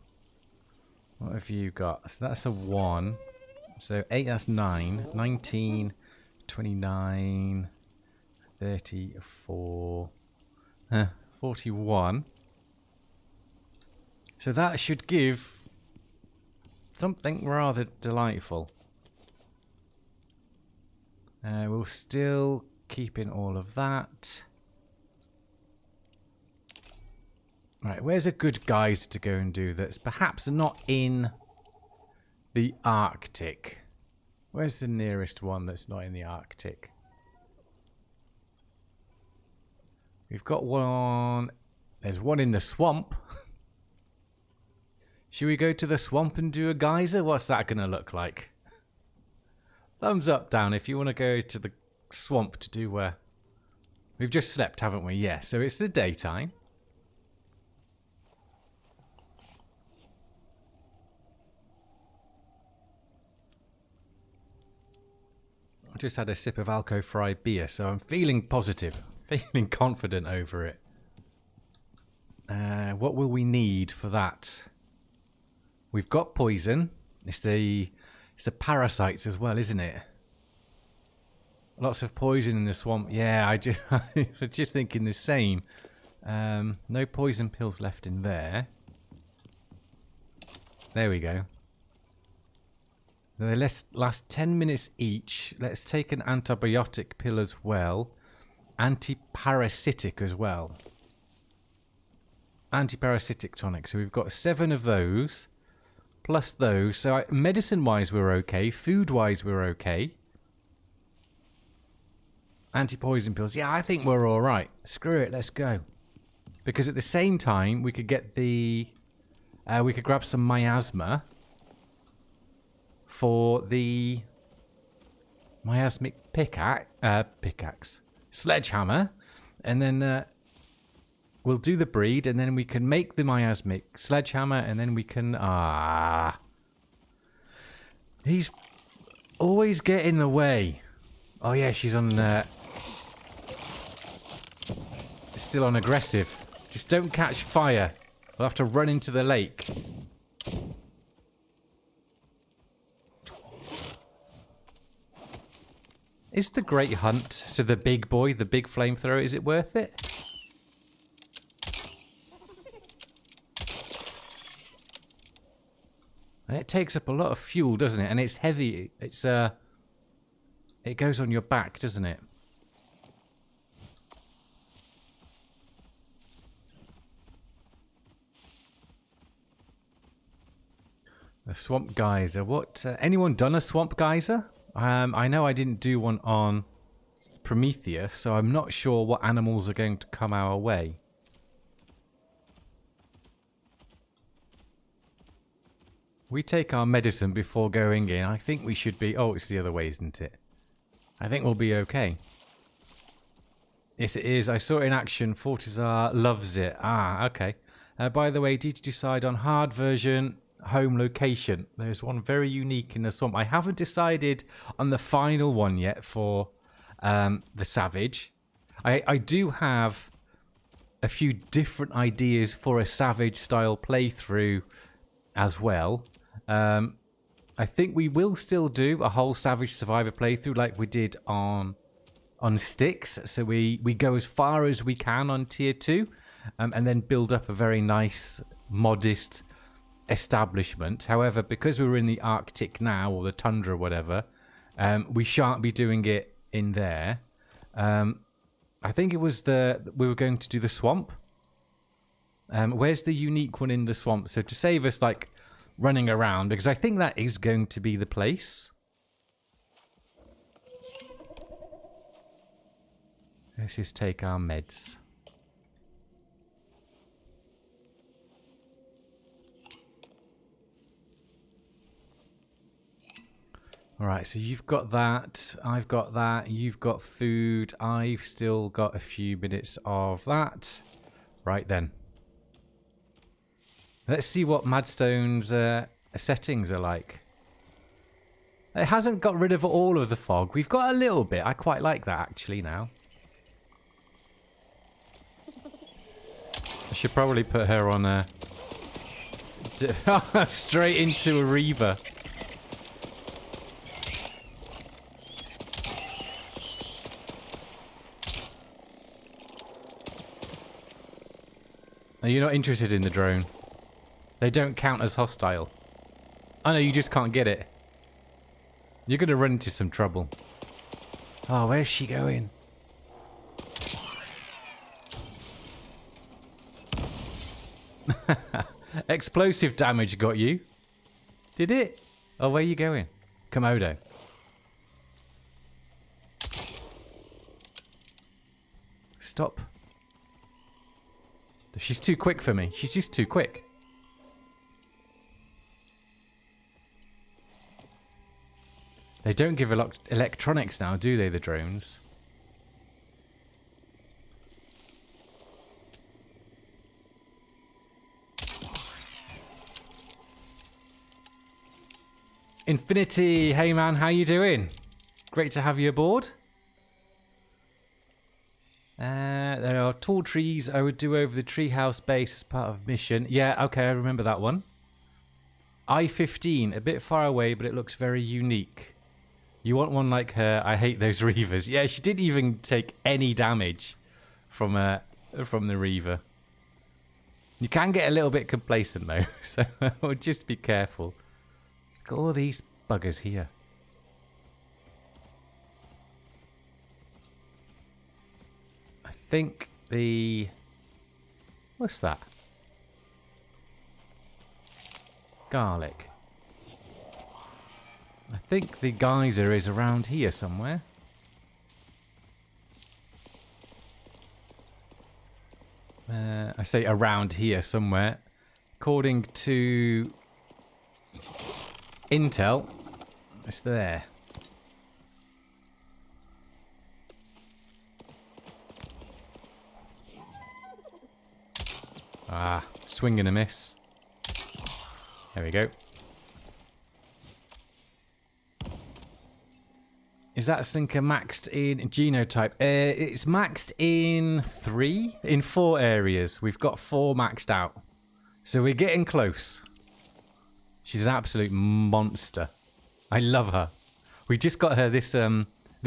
S1: What have you got? So that's a 1. So 8, that's 9. 19, 29, 34, 41. So that should give something rather delightful. We'll still keep in all of that. Right, where's a good geyser to go and do that's perhaps not in the Arctic? Where's the nearest one that's not in the Arctic? We've got one... There's one in the swamp. Should we go to the swamp and do a geyser? What's that going to look like? Thumbs up, down if you want to go to the swamp to do... We've just slept, haven't we? Yeah, so it's the daytime. I just had a sip of Alco Fry beer, so I'm feeling positive, feeling confident over it. What will we need for that? We've got poison. It's the parasites as well, isn't it? Lots of poison in the swamp. Yeah, I was just thinking the same. No poison pills left in there. There we go. They last 10 minutes each. Let's take an antibiotic pill as well. Antiparasitic as well. Antiparasitic tonic. So we've got 7 of those. Plus those. So medicine-wise we're okay. Food-wise we're okay. Anti-poison pills. Yeah, I think we're alright. Screw it, let's go. Because at the same time we could get the... we could grab some miasma. For the miasmic pickaxe, sledgehammer, and then we'll do the breed, and then we can make the miasmic sledgehammer, and then we can he's always get in the way. Oh yeah, she's on still on aggressive. Just don't catch fire. We'll have to run into the lake. Is the Great Hunt to the big boy, the big flamethrower, is it worth it? And it takes up a lot of fuel, doesn't it? And it's heavy. It's it goes on your back, doesn't it? The swamp geyser. What? Anyone done a swamp geyser? I know I didn't do one on Prometheus, so I'm not sure what animals are going to come our way. We take our medicine before going in. I think we should be... Oh, it's the other way, isn't it? I think we'll be okay. Yes, it is. I saw it in action. Fortizar loves it. Ah, okay. By the way, did you decide on hard version... home location? There's one very unique in the swamp. I haven't decided on the final one yet for the Savage. I do have a few different ideas for a Savage style playthrough as well. I think we will still do a whole Savage Survivor playthrough like we did on Styx. So we go as far as we can on tier 2 and then build up a very nice, modest establishment. However, because we're in the Arctic now, or the tundra or whatever, we shan't be doing it in there. I think it was we were going to do the swamp. Where's the unique one in the swamp? So to save us like running around, because I think that is going to be the place. Let's just take our meds. Alright, so you've got that, I've got that, you've got food, I've still got a few minutes of that. Right then. Let's see what Madstone's settings are like. It hasn't got rid of all of the fog. We've got a little bit. I quite like that actually now. I should probably put her on a... straight into a Reaver. Are you not interested in the drone? They don't count as hostile. I know, you just can't get it. You're going to run into some trouble. Oh, where's she going? Explosive damage got you. Did it? Oh, where are you going? Komodo. Stop. She's too quick for me. She's just too quick. They don't give electronics now, do they, the drones? Infinity, hey man, how you doing? Great to have you aboard. There are tall trees I would do over the treehouse base as part of mission. Yeah, okay, I remember that one. I-15, a bit far away, but it looks very unique. You want one like her? I hate those Reavers. Yeah, she didn't even take any damage from the Reaver. You can get a little bit complacent though, so just be careful. Look at all these buggers here. I think the... What's that? Garlic. I think the geyser is around here somewhere. I say around here somewhere. According to Intel, it's there. Ah, swing and a miss. There we go. Is that Slinker maxed in genotype? It's maxed in 4 areas. We've got 4 maxed out. So we're getting close. She's an absolute monster. I love her. We just got her this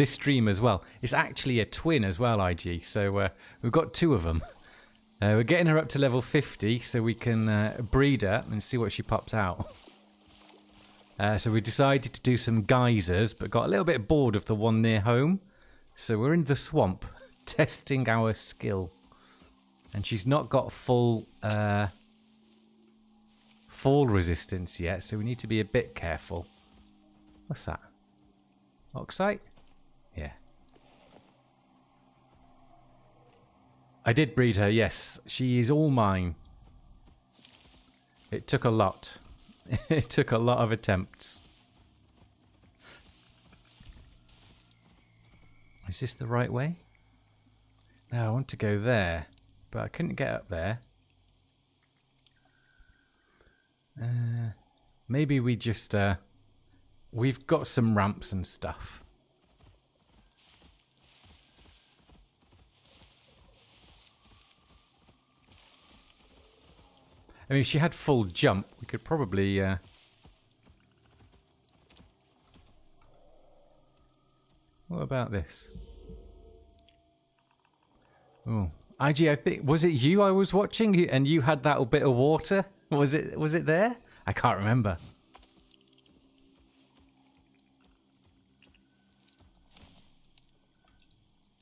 S1: stream as well. It's actually a twin as well, IG. So we've got 2 of them. We're getting her up to level 50 so we can breed her and see what she pops out. So we decided to do some geysers, but got a little bit bored of the one near home. So we're in the swamp, testing our skill. And she's not got full fall resistance yet, so we need to be a bit careful. What's that? Oxite? Yeah. I did breed her, yes. She is all mine. It took a lot. It took a lot of attempts. Is this the right way? No, I want to go there, but I couldn't get up there. Maybe we just... we've got some ramps and stuff. I mean, if she had full jump, we could probably... What about this? Oh, IG, I think... Was it you I was watching and you had that bit of water? Was it there? I can't remember.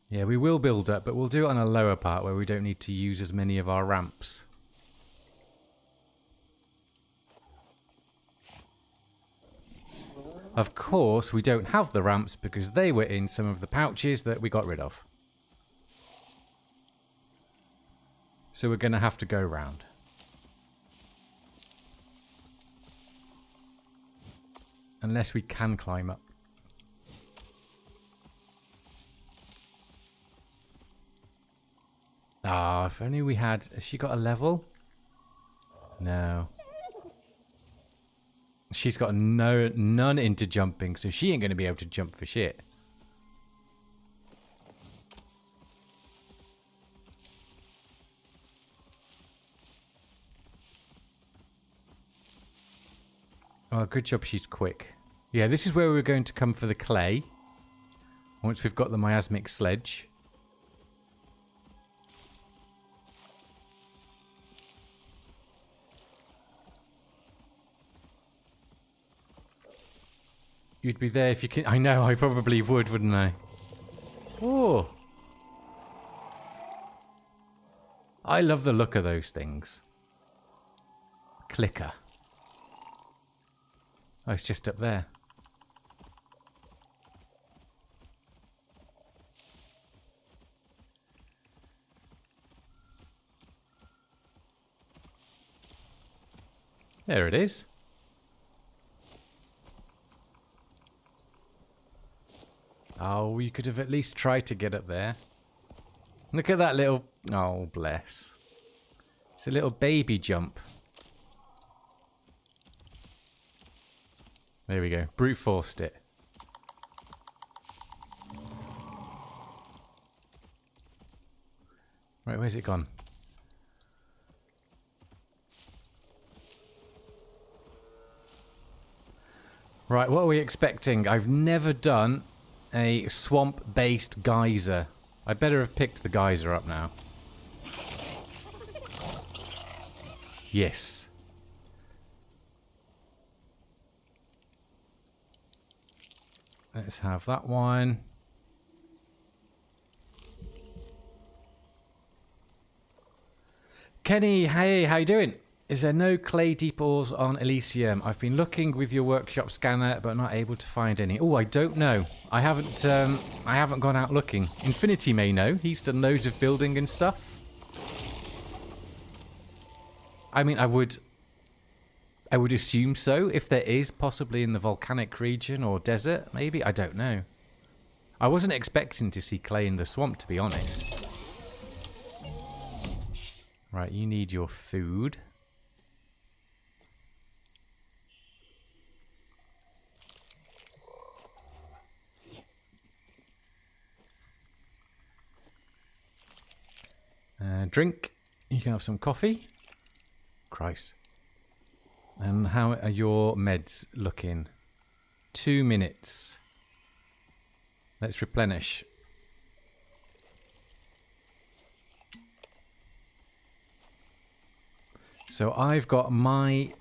S1: Yeah, we will build up, but we'll do it on a lower part where we don't need to use as many of our ramps. Of course, we don't have the ramps because they were in some of the pouches that we got rid of. So we're going to have to go round. Unless we can climb up. if only we had... Has she got a level? No. She's got none into jumping, so she ain't going to be able to jump for shit. Oh, good job she's quick. Yeah, this is where we're going to come for the clay. Once we've got the miasmic sledge. You'd be there if you can... I know, I probably would, wouldn't I? Oh. I love the look of those things. Clicker. Oh, it's just up there. There it is. Oh, you could have at least tried to get up there. Look at that little... Oh, bless. It's a little baby jump. There we go. Brute forced it. Right, where's it gone? Right, what are we expecting? I've never done a swamp-based geyser. I better have picked the geyser up now. Yes. Let's have that one. Kenny, hey, how you doing? Is there no clay deep ores on Elysium? I've been looking with your workshop scanner, but not able to find any. Oh, I don't know. I haven't gone out looking. Infinity may know. He's done loads of building and stuff. I mean, I would assume so. If there is, possibly in the volcanic region or desert, maybe. I don't know. I wasn't expecting to see clay in the swamp, to be honest. Right, you need your food. Drink. You can have some coffee. Christ. And how are your meds looking? 2 minutes. Let's replenish. So I've got my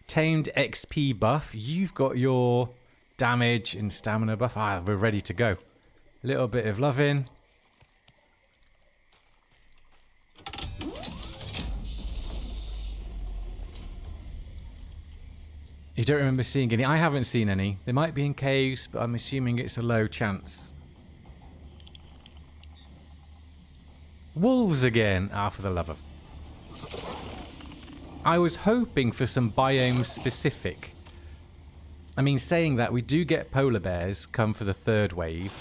S1: tamed XP buff. You've got your damage and stamina buff. Ah, we're ready to go. A little bit of loving. You don't remember seeing any? I haven't seen any. They might be in caves, but I'm assuming it's a low chance. Wolves again! Ah, for the love of... I was hoping for some biome specific. I mean, saying that, we do get polar bears come for the third wave.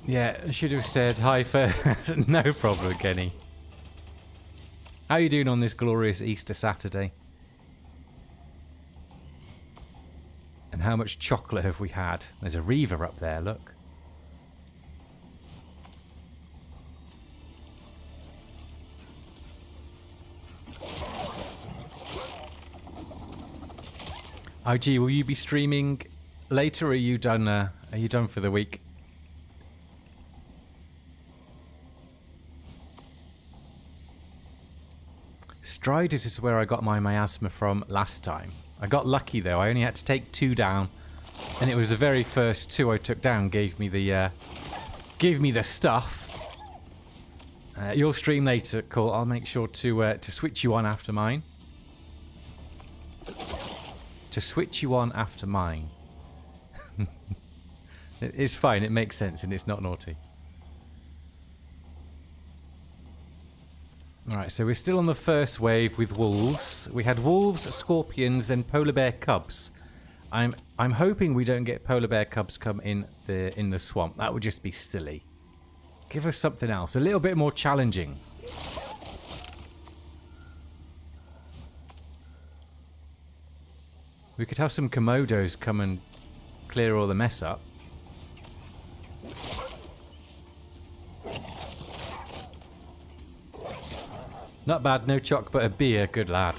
S1: Yeah, I should have said hi for... No problem, Kenny. How are you doing on this glorious Easter Saturday? And how much chocolate have we had? There's a Reaver up there, look. IG, will you be streaming later, or are you done for the week? Striders is where I got my miasma from last time. I got lucky though. I only had to take 2 down, and it was the very first 2 I took down gave me the stuff. You'll stream later, cool. I'll make sure to switch you on after mine. To switch you on after mine. It's fine. It makes sense, and it's not naughty. Alright, so we're still on the first wave with wolves. We had wolves, scorpions, and polar bear cubs. I'm hoping we don't get polar bear cubs come in the swamp. That would just be silly. Give us something else, a little bit more challenging. We could have some Komodos come and clear all the mess up. Not bad, no choc, but a beer. Good lad.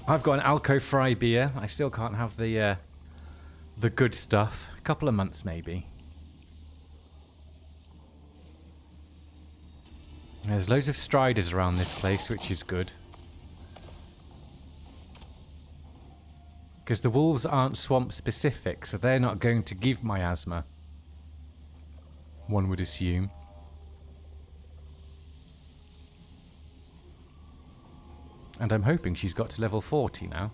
S1: I've got an Alco Fry beer. I still can't have the good stuff. A couple of months, maybe. There's loads of striders around this place, which is good. Because the wolves aren't swamp specific, so they're not going to give miasma. One would assume. And I'm hoping she's got to level 40 now.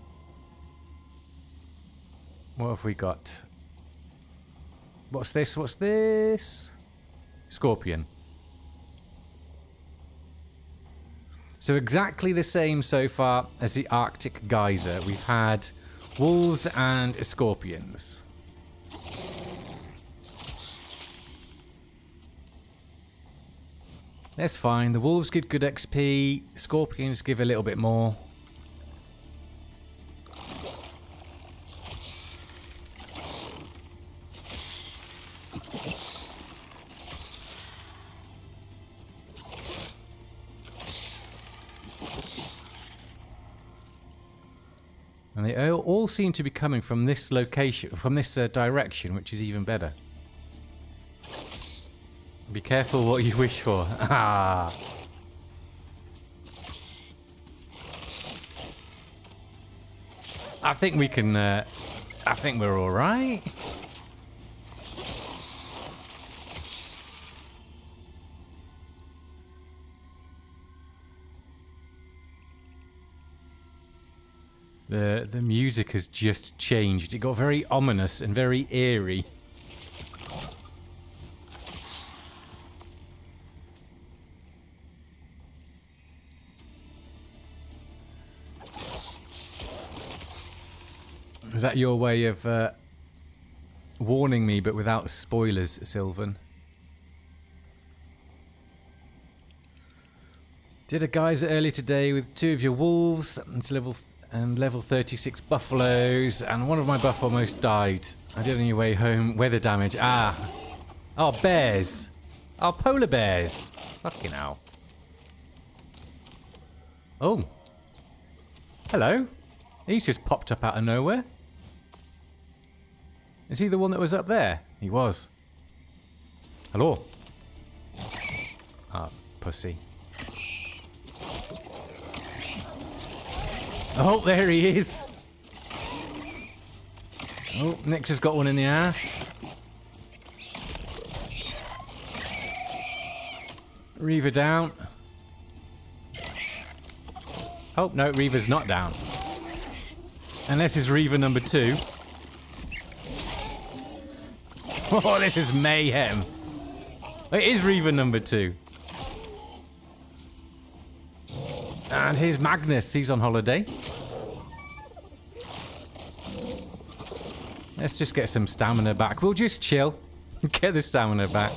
S1: What have we got? What's this? What's this? Scorpion. So exactly the same so far as the Arctic Geyser. We've had wolves and scorpions. That's fine. The wolves get good XP. Scorpions give a little bit more. And they all seem to be coming from this location, from this direction, which is even better. Be careful what you wish for. Ah. I think we can. I think we're all right. The music has just changed. It got very ominous and very eerie. Is that your way of warning me, but without spoilers, Sylvan? Did a geyser earlier today with 2 of your wolves. It's level 36 buffaloes, and one of my buff almost died. I did on your way home. Weather damage. Ah. Oh, bears. Oh, polar bears. Fucking hell. Oh. Hello. He's just popped up out of nowhere. Is he the one that was up there? He was. Hello. Ah, pussy. Oh, there he is. Oh, Nyx has got one in the ass. Reaver down. Oh, no, Reaver's not down. Unless it's Reaver number 2. Oh, this is mayhem. It is Reaver number 2. And here's Magnus. He's on holiday. Let's just get some stamina back. We'll just chill. Get the stamina back.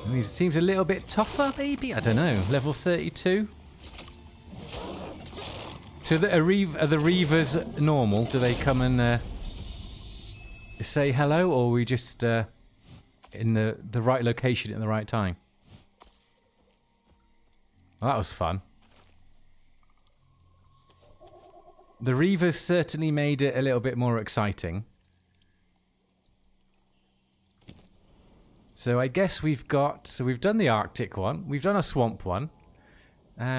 S1: He seems a little bit tougher, maybe? I don't know. Level 32. So are the Reavers normal? Do they come and say hello, or are we just in the right location at the right time? Well, that was fun. The Reavers certainly made it a little bit more exciting. So I guess we've got... So we've done the Arctic one. We've done a swamp one.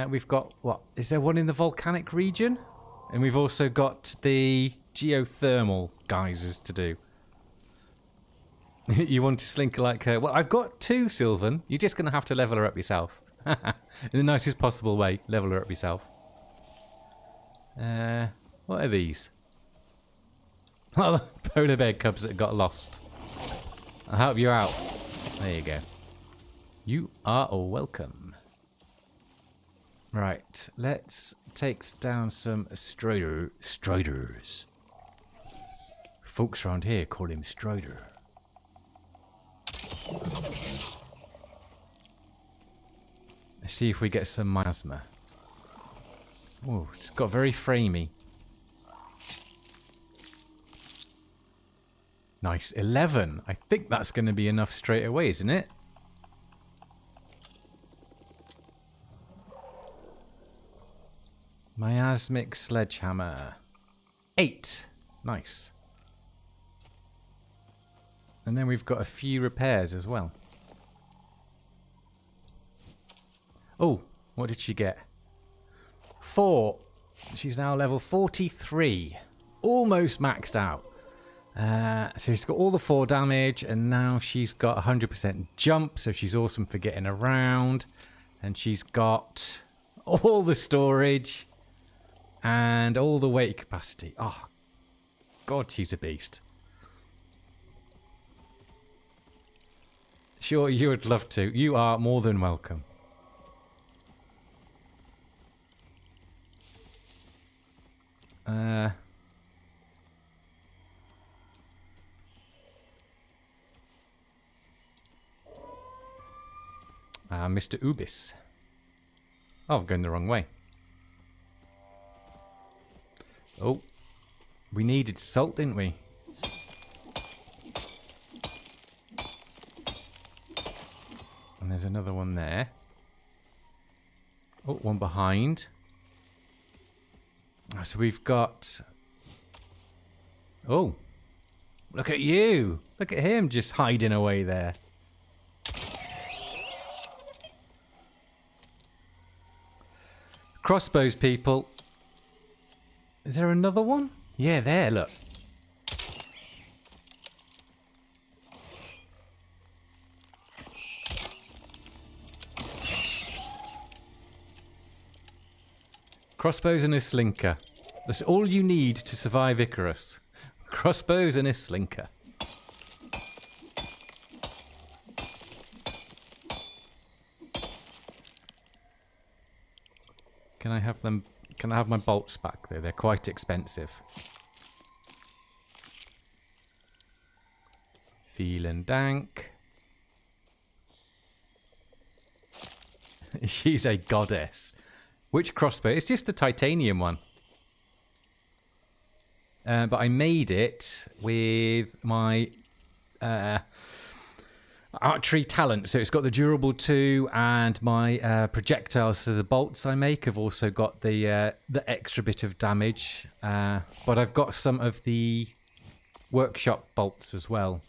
S1: We've got... What? Is there one in the volcanic region? And we've also got the geothermal geysers to do. You want to slink like her? Well, I've got 2, Sylvan. You're just going to have to level her up yourself. In the nicest possible way, level her up yourself. What are these? Oh, the polar bear cubs that got lost. I'll help you out. There you go. You are all welcome. Right, let's take down some Striders. Folks around here call him Strider. Let's see if we get some miasma. Oh, it's got very framey. Nice, 11. I think that's going to be enough straight away, isn't it? Miasmic sledgehammer. 8. Nice. And then we've got a few repairs as well. Oh, what did she get? 4. She's now level 43. Almost maxed out. So she's got all the 4 damage, and now she's got 100% jump, so she's awesome for getting around. And she's got all the storage and all the weight capacity. Oh, God, she's a beast. Sure, you would love to. You are more than welcome. Mr. Ubis. Oh, I'm going the wrong way. Oh, we needed salt, didn't we? And there's another one there. Oh, one behind. So we've got... Oh, look at you. Look at him just hiding away there. Crossbows, people. Is there another one? Yeah, there, look. Crossbows and a slinker. That's all you need to survive Icarus. Crossbows and a slinker. Can I have them? Can I have my bolts back though? They're quite expensive. Feeling dank. She's a goddess. Which crossbow? It's just the titanium one. But I made it with my archery talent. So it's got the durable 2 and my projectiles. So the bolts I make have also got the extra bit of damage. But I've got some of the workshop bolts as well.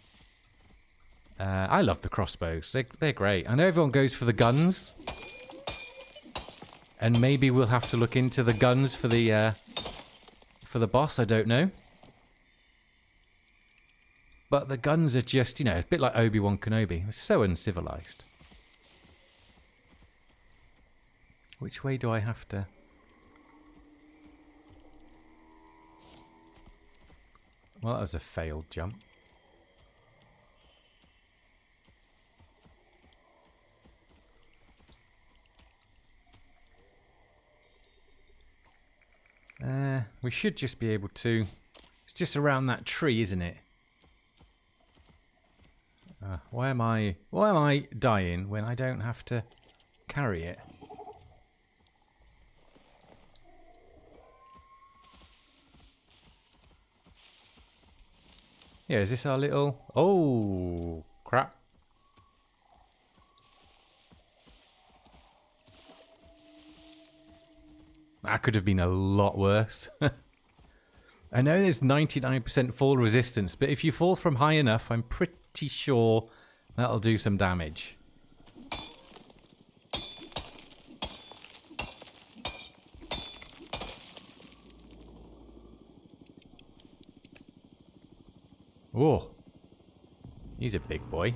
S1: I love the crossbows. They're great. I know everyone goes for the guns. And maybe we'll have to look into the guns for the boss. I don't know. But the guns are just, you know, a bit like Obi-Wan Kenobi. It's so uncivilized. Which way do I have to... Well, that was a failed jump. We should just be able to... It's just around that tree, isn't it? Why am I dying when I don't have to carry it? Yeah, is this our little... Oh, crap. That could have been a lot worse. I know there's 99% fall resistance, but if you fall from high enough, I'm pretty sure that'll do some damage. Oh, he's a big boy.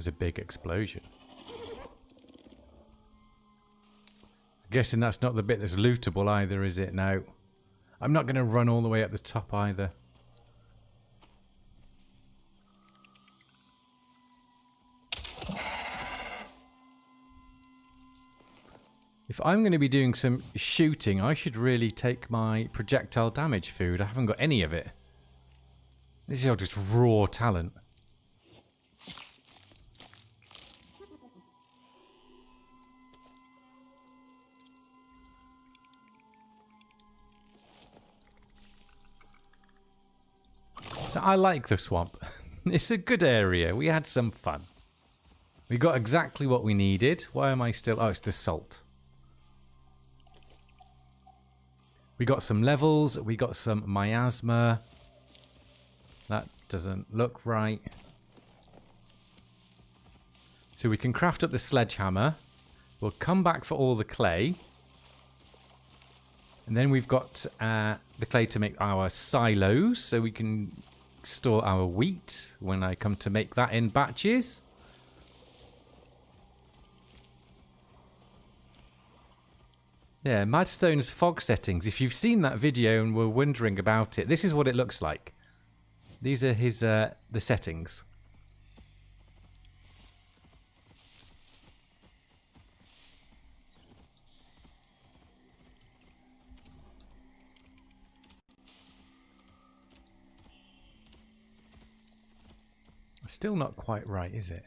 S1: was a big explosion. I'm guessing that's not the bit that's lootable either, is it? No. I'm not going to run all the way up the top either. If I'm going to be doing some shooting, I should really take my projectile damage food. I haven't got any of it. This is all just raw talent. So I like the swamp. It's a good area. We had some fun. We got exactly what we needed. Why am I still... Oh, it's the salt. We got some levels. We got some miasma. That doesn't look right. So we can craft up the sledgehammer. We'll come back for all the clay. And then we've got the clay to make our silos. So we can store our wheat when I come to make that in batches. Yeah, Madstone's fog settings. If you've seen that video and were wondering about it, this is what it looks like. These are his the settings. Still not quite right, is it?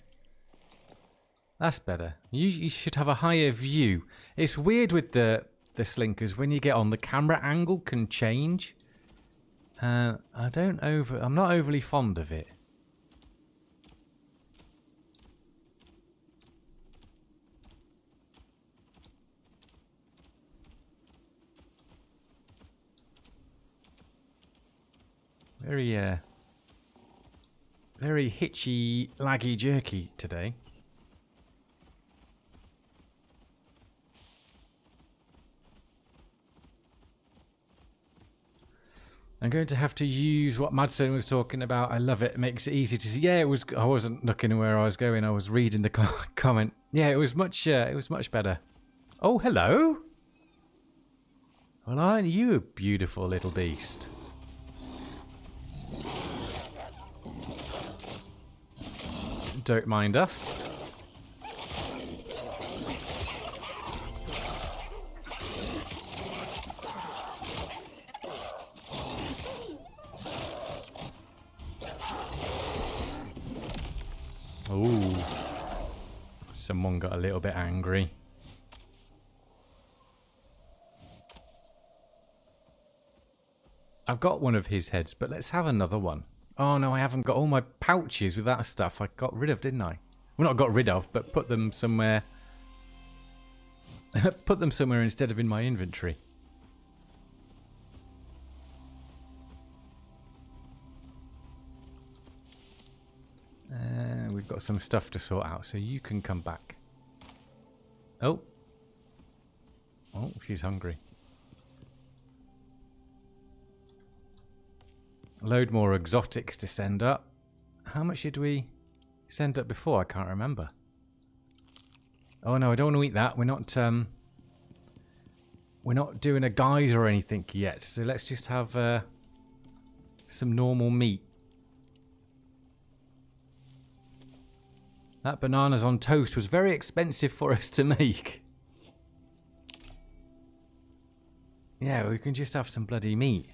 S1: That's better. You should have a higher view. It's weird with the slinkers. When you get on, the camera angle can change. I'm not overly fond of it. Very hitchy, laggy, jerky today. I'm going to have to use what Madstone was talking about. I love it. It makes it easy to see. Yeah, it was. I wasn't looking where I was going. I was reading the comment. Yeah, it was much better. Oh, hello. Well, aren't you a beautiful little beast? Don't mind us. Ooh. Someone got a little bit angry. I've got one of his heads, but let's have another one. Oh no, I haven't got all my pouches with that stuff I got rid of, didn't I? Well, not got rid of, but put them somewhere. Put them somewhere instead of in my inventory. We've got some stuff to sort out, so you can come back. Oh. Oh, she's hungry. A load more exotics to send up. How much did we send up before? I can't remember. Oh no, I don't want to eat that. We're not doing a guise or anything yet, so let's just have some normal meat. That bananas on toast was very expensive for us to make. Yeah, we can just have some bloody meat.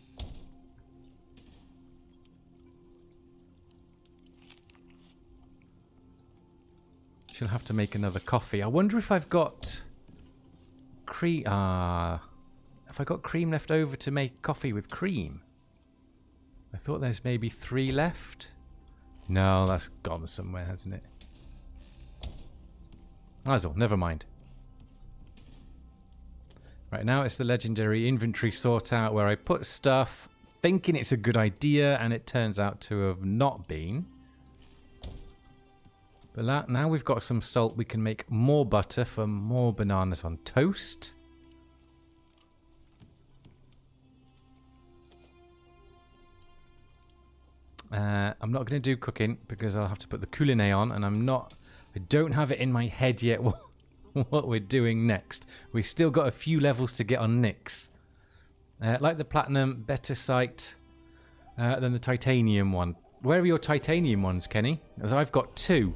S1: She'll have to make another coffee. I wonder if I've got cream. Have I got cream left over to make coffee with cream? I thought there's maybe 3 left. No, that's gone somewhere, hasn't it? That's all. Never mind. Right, now it's the legendary inventory sort out where I put stuff thinking it's a good idea and it turns out to have not been. But now we've got some salt, we can make more butter for more bananas on toast. I'm not going to do cooking because I'll have to put the coulinet on, and I'm not I don't have it in my head yet what we're doing next. We've still got a few levels to get on Nyx. Like the platinum, better sight than the titanium one. Where are your titanium ones, Kenny? As I've got 2.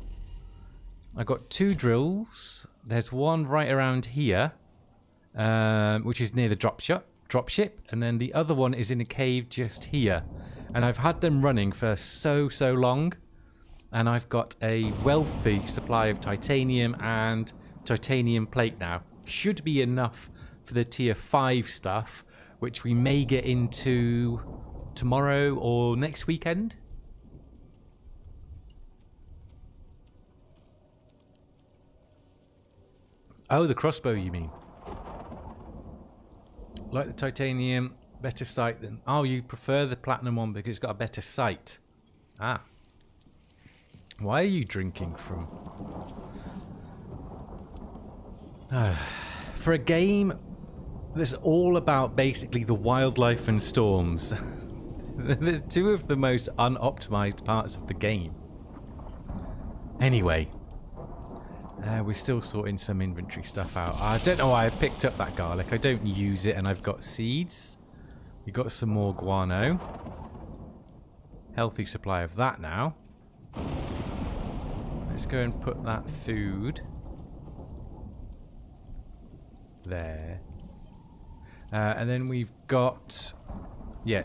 S1: I've got 2 drills. There's one right around here, which is near the dropship, and then the other one is in a cave just here. And I've had them running for so long, and I've got a wealthy supply of titanium and titanium plate now. Should be enough for the tier 5 stuff, which we may get into tomorrow or next weekend. Oh, the crossbow you mean. Like the titanium, better sight than... Oh, you prefer the platinum one because it's got a better sight. Ah. Why are you drinking from... For a game that's all about basically the wildlife and storms. The 2 of the most unoptimized parts of the game. Anyway. We're still sorting some inventory stuff out. I don't know why I picked up that garlic. I don't use it, and I've got seeds. We got some more guano. Healthy supply of that now. Let's go and put that food there. And then we've got... Yeah.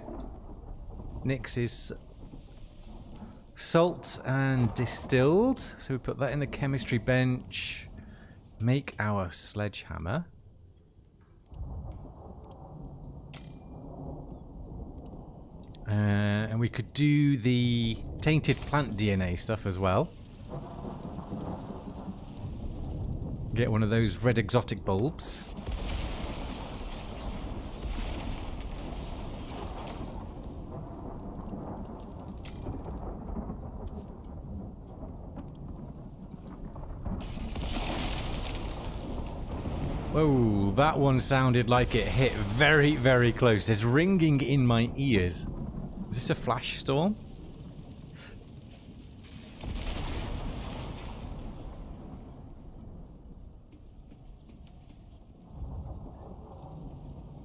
S1: Nyx's salt and distilled. So we put that in the chemistry bench. Make our sledgehammer. And we could do the tainted plant DNA stuff as well. Get one of those red exotic bulbs. Whoa, that one sounded like it hit very close. It's ringing in my ears. Is this a flash storm?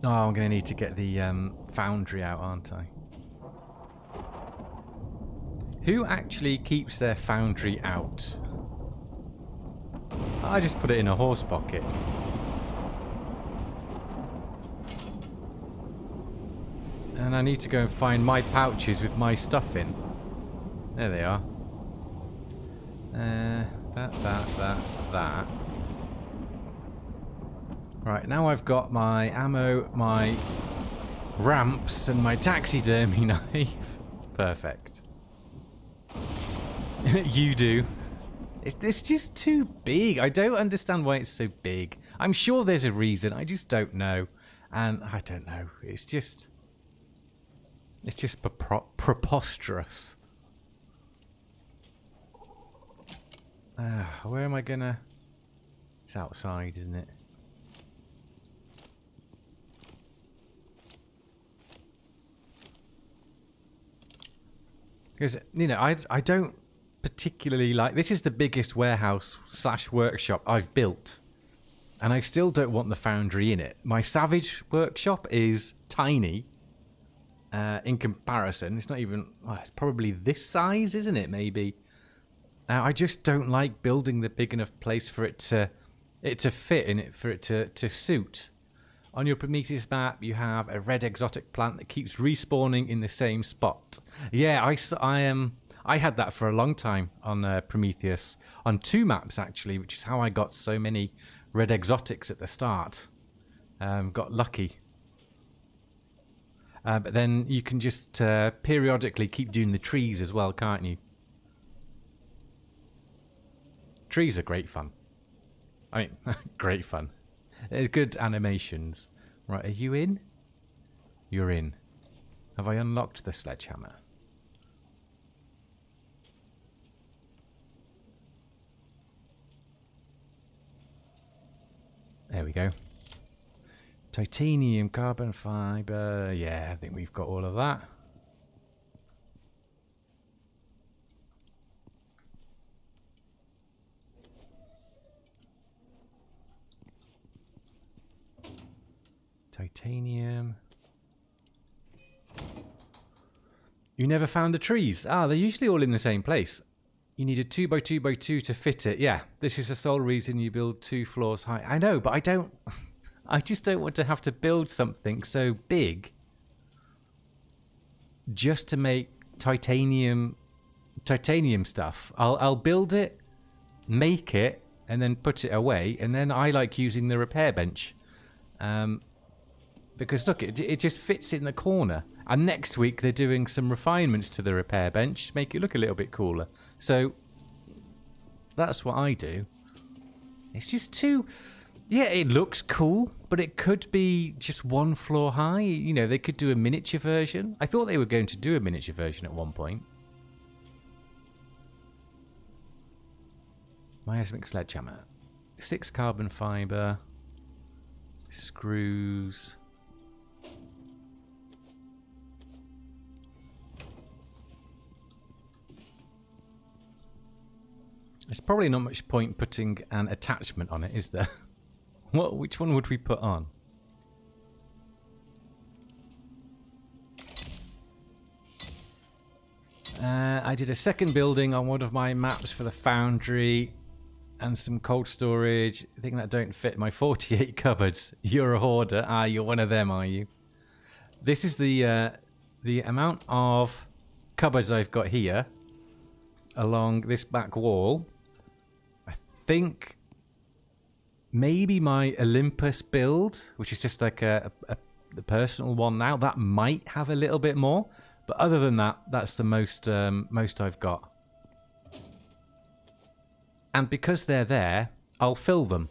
S1: Oh, I'm going to need to get the foundry out, aren't I? Who actually keeps their foundry out? I just put it in a horse pocket. And I need to go and find my pouches with my stuff in. There they are. That. Right, now I've got my ammo, my ramps, and my taxidermy knife. Perfect. You do. It's just too big. I don't understand why it's so big. I'm sure there's a reason. I just don't know. And I don't know. It's just preposterous. Where am I gonna... It's outside, isn't it? Because, you know, I don't particularly like... This is the biggest warehouse / workshop I've built. And I still don't want the foundry in it. My Savage workshop is tiny. In comparison, it's not even... Well, it's probably this size, isn't it? Maybe. I just don't like building the big enough place for it to fit in it, for it to suit. On your Prometheus map, you have a red exotic plant that keeps respawning in the same spot. Yeah, I had that for a long time on Prometheus. On 2 maps, actually, which is how I got so many red exotics at the start. Got lucky. But then you can just periodically keep doing the trees as well, can't you? Trees are great fun. I mean, great fun. They're good animations. Right, are you in? You're in. Have I unlocked the sledgehammer? There we go. Titanium, carbon fiber. Yeah, I think we've got all of that. Titanium. You never found the trees. Ah, they're usually all in the same place. You need a 2x2x2 to fit it. Yeah, this is the sole reason you build 2 floors high. I know, but I don't... I just don't want to have to build something so big just to make titanium stuff. I'll build it, make it, and then put it away, and then I like using the repair bench. Because look, it just fits in the corner. And next week they're doing some refinements to the repair bench to make it look a little bit cooler. So that's what I do. It's just too... Yeah, it looks cool, but it could be just 1 floor high. You know, they could do a miniature version. I thought they were going to do a miniature version at one point. Miasmic sledgehammer. 6 carbon fiber. Screws. There's probably not much point putting an attachment on it, is there? Which one would we put on? I did a second building on one of my maps for the foundry and some cold storage. I think that don't fit my 48 cupboards. You're a hoarder. Ah, you're one of them, are you? This is the amount of cupboards I've got here along this back wall. I think maybe my Olympus build, which is just like a personal one now, that might have a little bit more. But other than that, that's the most I've got. And because they're there, I'll fill them.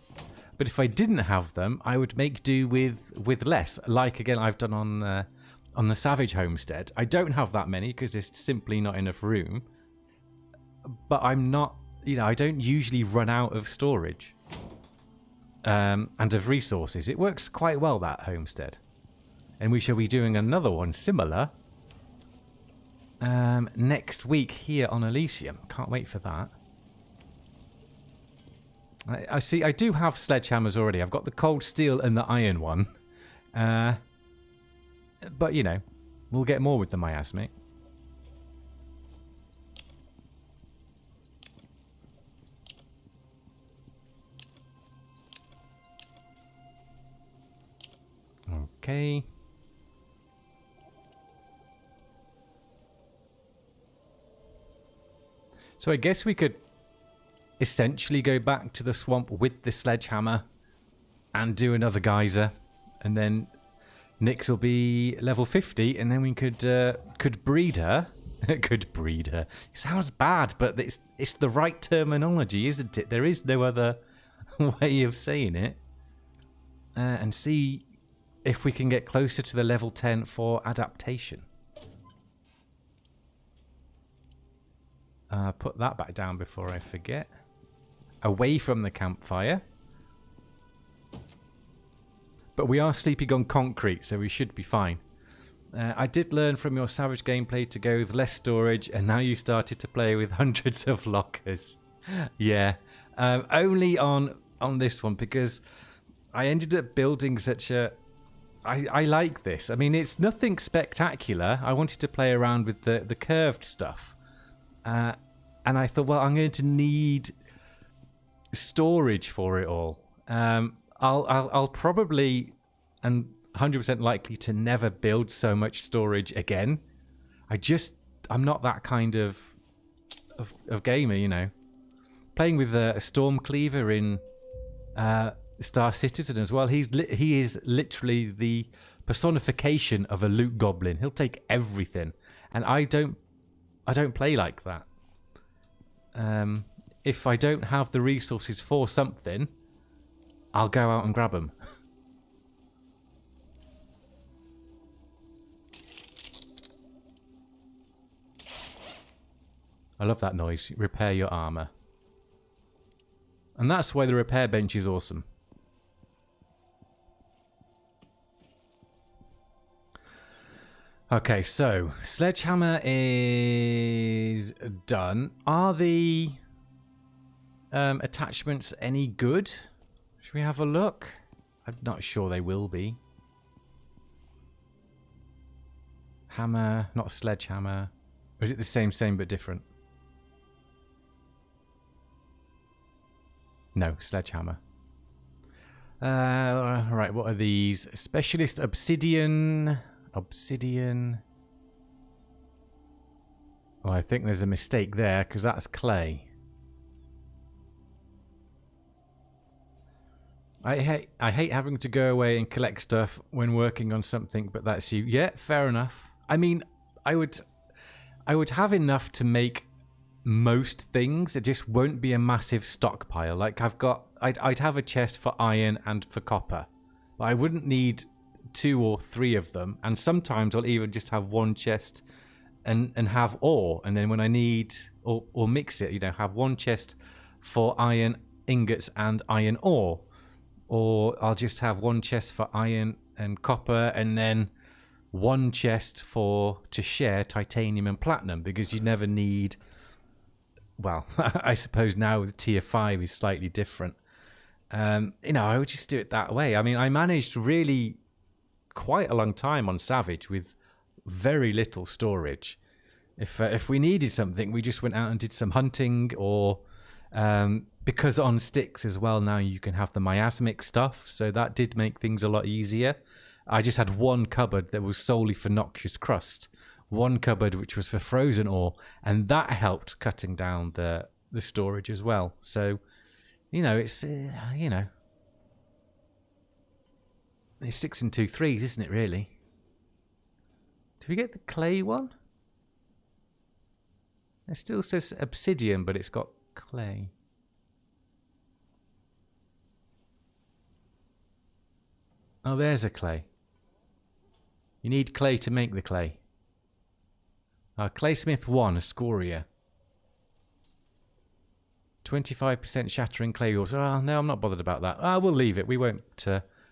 S1: But if I didn't have them, I would make do with less. Like, again, I've done on the Savage Homestead. I don't have that many because there's simply not enough room. But I'm not, you know, I don't usually run out of storage. And of resources. It works quite well, that homestead. And we shall be doing another one similar next week here on Elysium. Can't wait for that. I see, I do have sledgehammers already. I've got the cold steel and the iron one. But, you know, we'll get more with the miasmic. Okay. So I guess we could essentially go back to the swamp with the sledgehammer and do another geyser, and then Nyx will be level 50, and then we could breed her. Could breed her. It sounds bad, but it's the right terminology, isn't it? There is no other way of saying it. And see if we can get closer to the level 10 for adaptation. Put that back down before I forget. Away from the campfire. But we are sleeping on concrete, so we should be fine. I did learn from your Savage gameplay to go with less storage, and now you started to play with hundreds of lockers. Yeah. Only on this one, because I ended up building such a... I like this. I mean, it's nothing spectacular. I wanted to play around with the curved stuff. And I thought, well, I'm going to need storage for it all. I'll probably, and 100% likely to never build so much storage again. I'm not that kind of gamer, you know. Playing with a Storm Cleaver in Star Citizen as well. He is literally the personification of a loot goblin. He'll take everything, and I don't play like that. If I don't have the resources for something, I'll go out and grab them. I love that noise. Repair your armor. And that's why the repair bench is awesome. Okay, so sledgehammer is done. Are the attachments any good? Should we have a look? I'm not sure they will be. Hammer, not sledgehammer. Or is it the same but different? No, sledgehammer. Right, what are these? Specialist obsidian. Obsidian. Well, I think there's a mistake there because that's clay. I hate having to go away and collect stuff when working on something, but that's you. Yeah, fair enough. I mean, I would have enough to make most things. It just won't be a massive stockpile. Like I'd have a chest for iron and for copper, but I wouldn't need 2 or 3 of them. And sometimes I'll even just have one chest and have ore, and then when I need or mix it, you know, have one chest for iron ingots and iron ore. Or I'll just have one chest for iron and copper, and then one chest to share titanium and platinum, because you never need... Well, I suppose now the tier 5 is slightly different. You know, I would just do it that way. I mean, I managed really quite a long time on Savage with very little storage. If we needed something, we just went out and did some hunting, or... because on sticks as well now you can have the miasmic stuff, so that did make things a lot easier. I just had one cupboard that was solely for noxious crust, one cupboard which was for frozen ore, and that helped cutting down the storage as well. So, you know, it's you know, it's 6 and 2 3s, isn't it? Really? Do we get the clay one? It still says obsidian, but it's got clay. Oh, there's a clay. You need clay to make the clay. Claysmith 1, Scoria. 25% shattering clay ores. Oh, no, I'm not bothered about that. We'll leave it. We won't.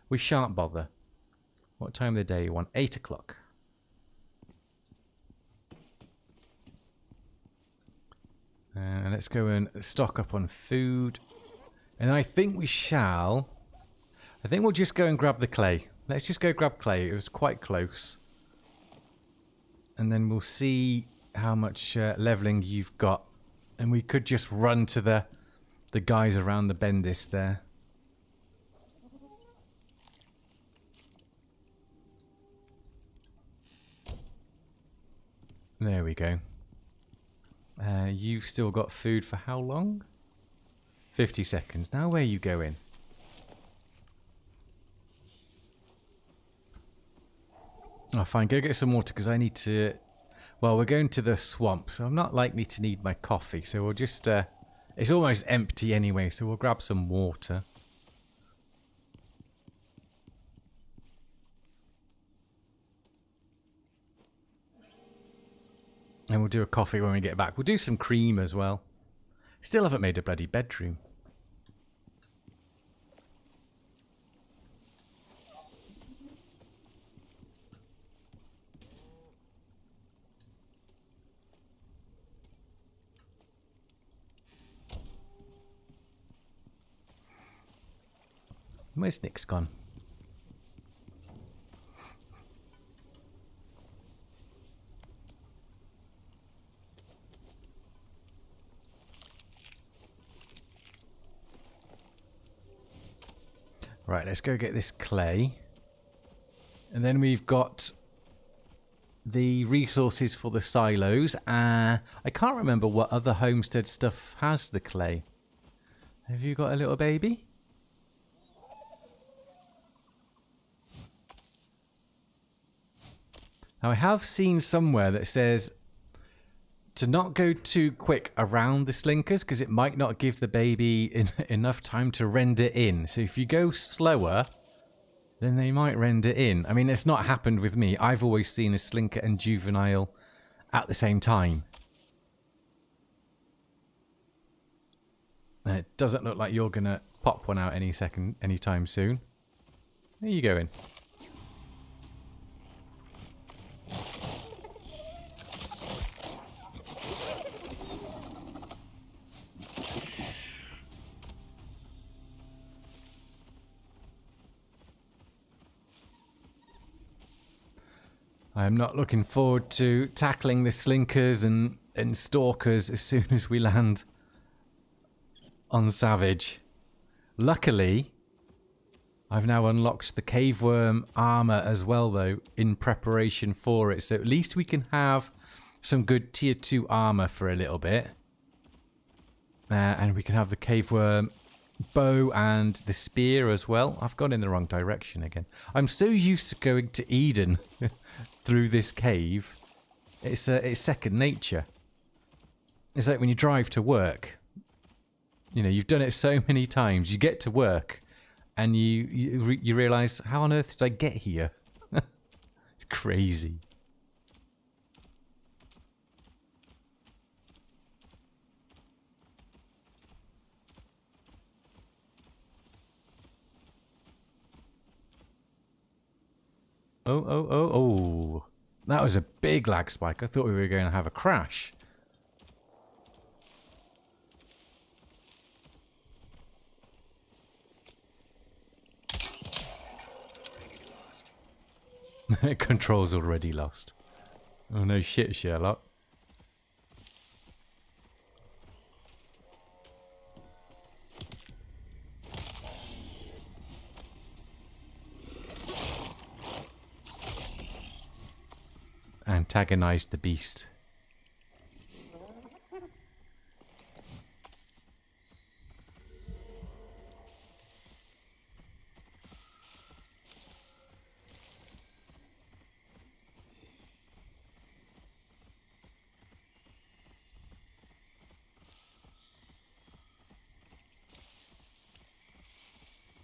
S1: We shan't bother. What time of the day you want? 8 o'clock. Let's go and stock up on food. And I think we shall... I think we'll just go and grab the clay. Let's just go grab clay. It was quite close. And then we'll see how much leveling you've got. And we could just run to the guys around the Bendis there. There we go. You've still got food for how long? 50 seconds. Now where are you going? Oh, fine. Go get some water, because I need to... Well, we're going to the swamp, so I'm not likely to need my coffee. So we'll just... It's almost empty anyway, so we'll grab some water. And we'll do a coffee when we get back. We'll do some cream as well. Still haven't made a bloody bedroom. Where's Nick's gone? Right, let's go get this clay. And then we've got the resources for the silos. I can't remember what other homestead stuff has the clay. Have you got a little baby? Now, I have seen somewhere that says to not go too quick around the slinkers, because it might not give the baby enough time to render in. So if you go slower, then they might render in. I mean, it's not happened with me. I've always seen a slinker and juvenile at the same time. And it doesn't look like you're going to pop one out anytime soon. Where are you going? I am not looking forward to tackling the slinkers and stalkers as soon as we land on Savage. Luckily, I've now unlocked the cave worm armor as well, though, in preparation for it. So at least we can have some good tier 2 armor for a little bit. And we can have the cave worm bow and the spear as well. I've gone in the wrong direction again. I'm so used to going to Eden through this cave. It's second nature. It's like when you drive to work. You know, you've done it so many times. You get to work and you realise, how on earth did I get here? It's crazy. Oh. That was a big lag spike. I thought we were going to have a crash. Control's already lost. Oh no shit, Sherlock. Antagonized the beast.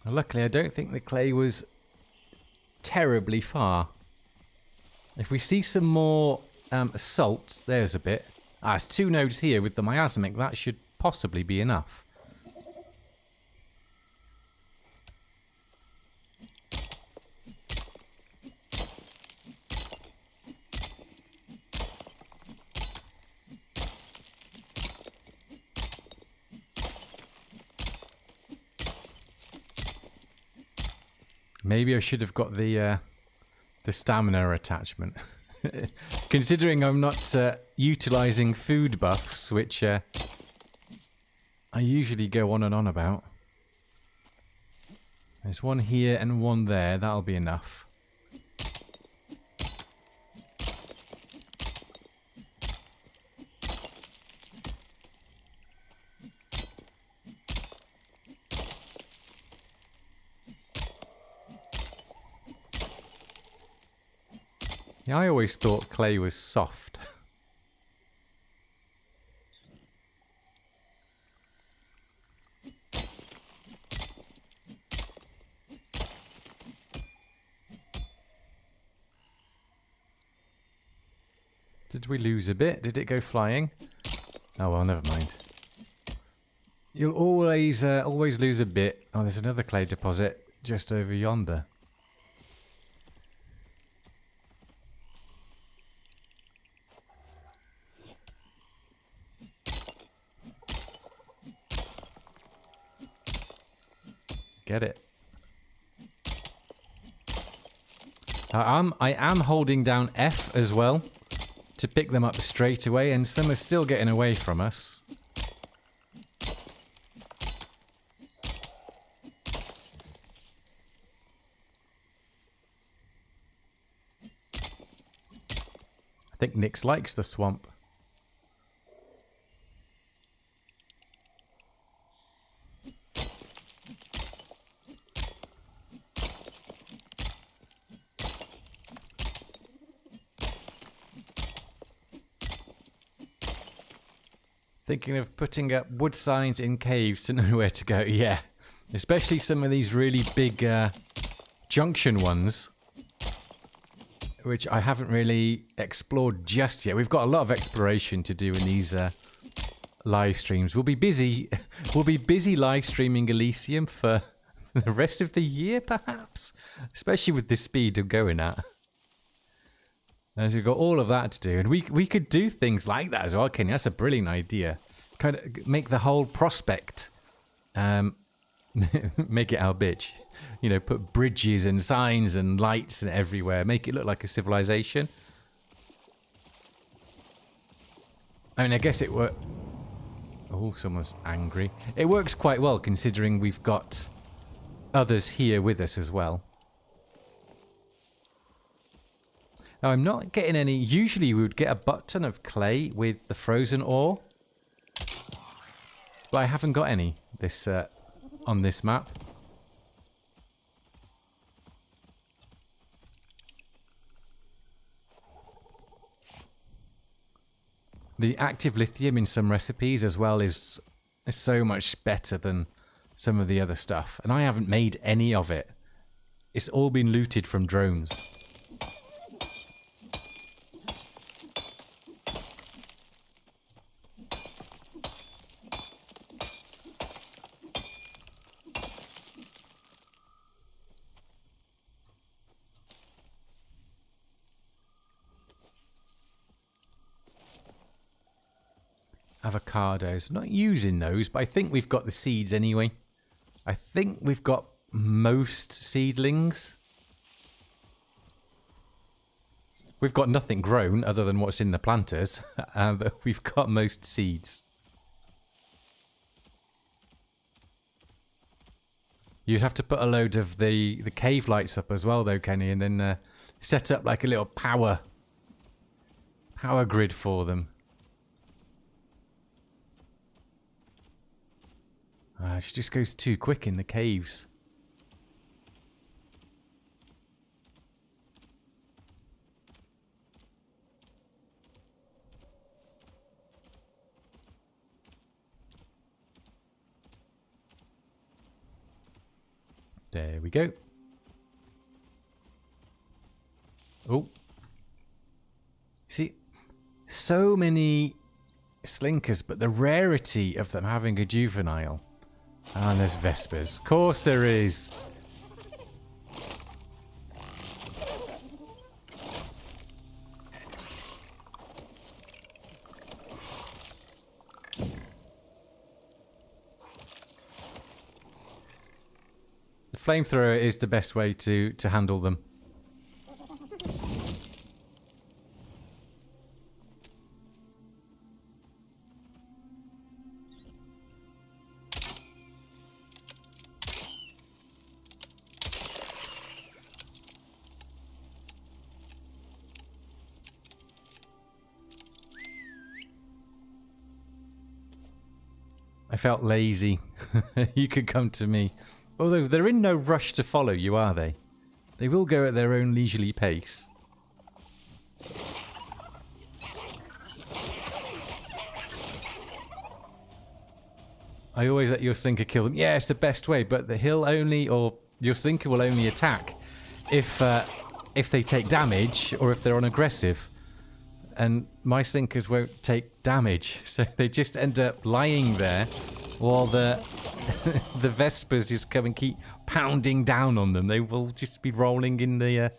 S1: Well, luckily, I don't think the clay was terribly far. If we see some more salt, there's a bit. Ah, it's 2 nodes here with the miasmic. That should possibly be enough. Maybe I should have got the stamina attachment. Considering I'm not utilising food buffs, which I usually go on and on about. There's one here and one there. That'll be enough. Yeah, I always thought clay was soft. Did we lose a bit? Did it go flying? Oh well, never mind. You'll always lose a bit. Oh, there's another clay deposit just over yonder. Get it. I am holding down F as well to pick them up straight away, and some are still getting away from us. I think Nix likes the swamp. Thinking of putting up wood signs in caves to know where to go. Yeah, especially some of these really big junction ones, which I haven't really explored just yet. We've got a lot of exploration to do in these live streams. We'll be busy. We'll be busy live streaming Elysium for the rest of the year, perhaps, especially with the speed I'm going at. As we've got all of that to do, and we could do things like that as well, Kenny. That's a brilliant idea. Kind of make the whole prospect, make it our bitch. You know, put bridges and signs and lights and everywhere. Make it look like a civilization. I mean, I guess it works. Oh, someone's angry. It works quite well considering we've got others here with us as well. Now, I'm not getting any... Usually we would get a butt-ton of clay with the frozen ore. But I haven't got any this on this map. The active lithium in some recipes as well is so much better than some of the other stuff. And I haven't made any of it. It's all been looted from drones. Avocados. Not using those, but I think we've got the seeds anyway. I think we've got most seedlings. We've got nothing grown other than what's in the planters, but we've got most seeds. You'd have to put a load of the cave lights up as well though, Kenny, and then set up like a little power grid for them. She just goes too quick in the caves. There we go. Oh. See, so many slinkers, but the rarity of them having a juvenile. And there's Vespers. Of course there is. The flamethrower is the best way to handle them. I felt lazy. You could come to me. Although they're in no rush to follow you, are they? They will go at their own leisurely pace. I always let your slinker kill them. Yeah, it's the best way, but he'll only, or your slinker will only attack if they take damage or if they're on aggressive. And my slinkers won't take damage, so they just end up lying there while the the Vespers just come and keep pounding down on them. They will just be rolling in the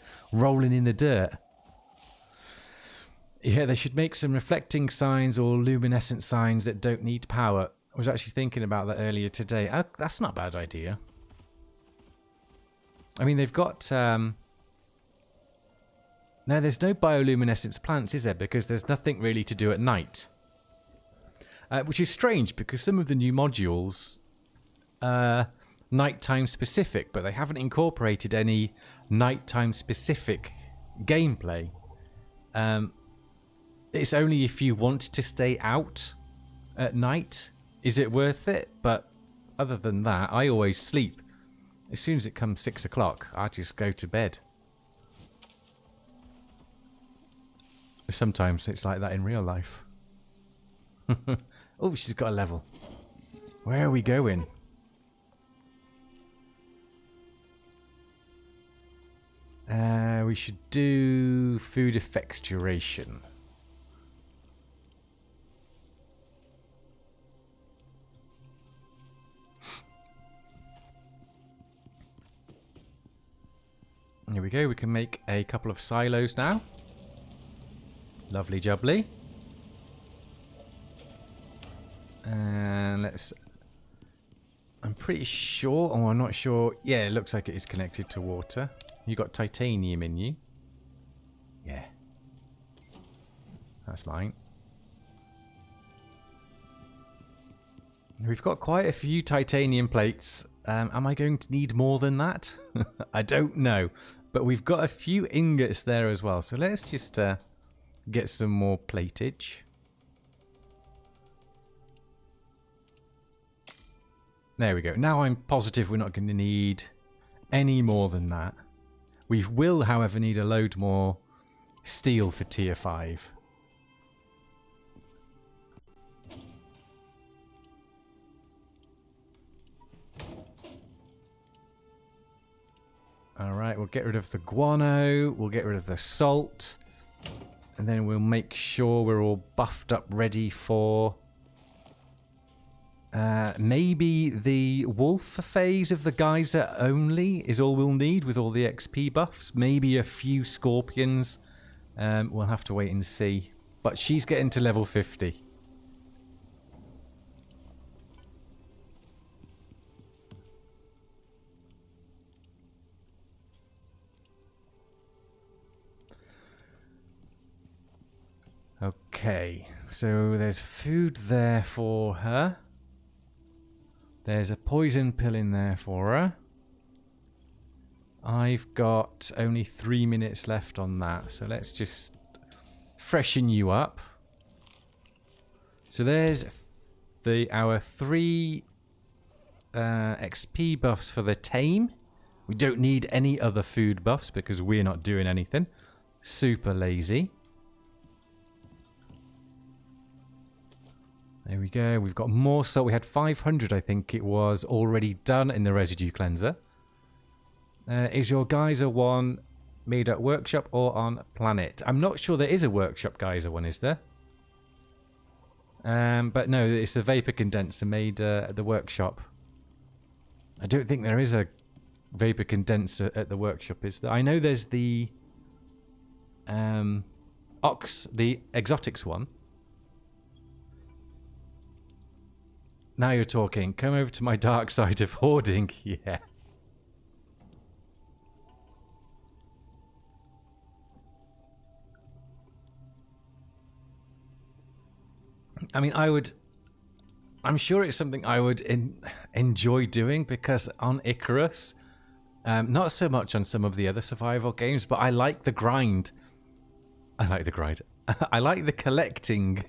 S1: dirt. Yeah, they should make some reflecting signs or luminescent signs that don't need power. I was actually thinking about that earlier today. Oh, that's not a bad idea. I mean, they've got... No, there's no bioluminescence plants, is there? Because there's nothing really to do at night. Which is strange, because some of the new modules are nighttime specific, but they haven't incorporated any nighttime specific gameplay. It's only if you want to stay out at night, is it worth it? But other than that, I always sleep. As soon as it comes 6 o'clock, I just go to bed. Sometimes it's like that in real life. Oh, she's got a level. Where are we going? We should do food effects duration. Here we go. We can make a couple of silos now. Lovely jubbly. And pretty sure. Oh, I'm not sure. Yeah, it looks like it is connected to water. You got titanium in you. Yeah. That's mine. We've got quite a few titanium plates. Am I going to need more than that? I don't know. But we've got a few ingots there as well. So let's just get some more platage. There we go. Now I'm positive we're not going to need any more than that. We will, however, need a load more steel for tier 5. Alright, we'll get rid of the guano, we'll get rid of the salt, and then we'll make sure we're all buffed up ready for maybe the wolf phase of the geyser only is all we'll need with all the XP buffs. Maybe a few scorpions. We'll have to wait and see. But she's getting to level 50. Okay, so there's food there for her. There's a poison pill in there for her. I've got only 3 minutes left on that, so let's just freshen you up. So there's our 3 XP buffs for the tame. We don't need any other food buffs because we're not doing anything. Super lazy. There we go. We've got more salt. We had 500, I think it was, already done in the residue cleanser. Is your geyser one made at workshop or on planet? I'm not sure there is a workshop geyser one, is there? But no, it's the vapor condenser made at the workshop. I don't think there is a vapor condenser at the workshop, is there? I know there's the the exotics one. Now you're talking. Come over to my dark side of hoarding. Yeah. I mean, I'm sure it's something I would enjoy doing because on Icarus, not so much on some of the other survival games, but I like the grind. I like the grind. I like the collecting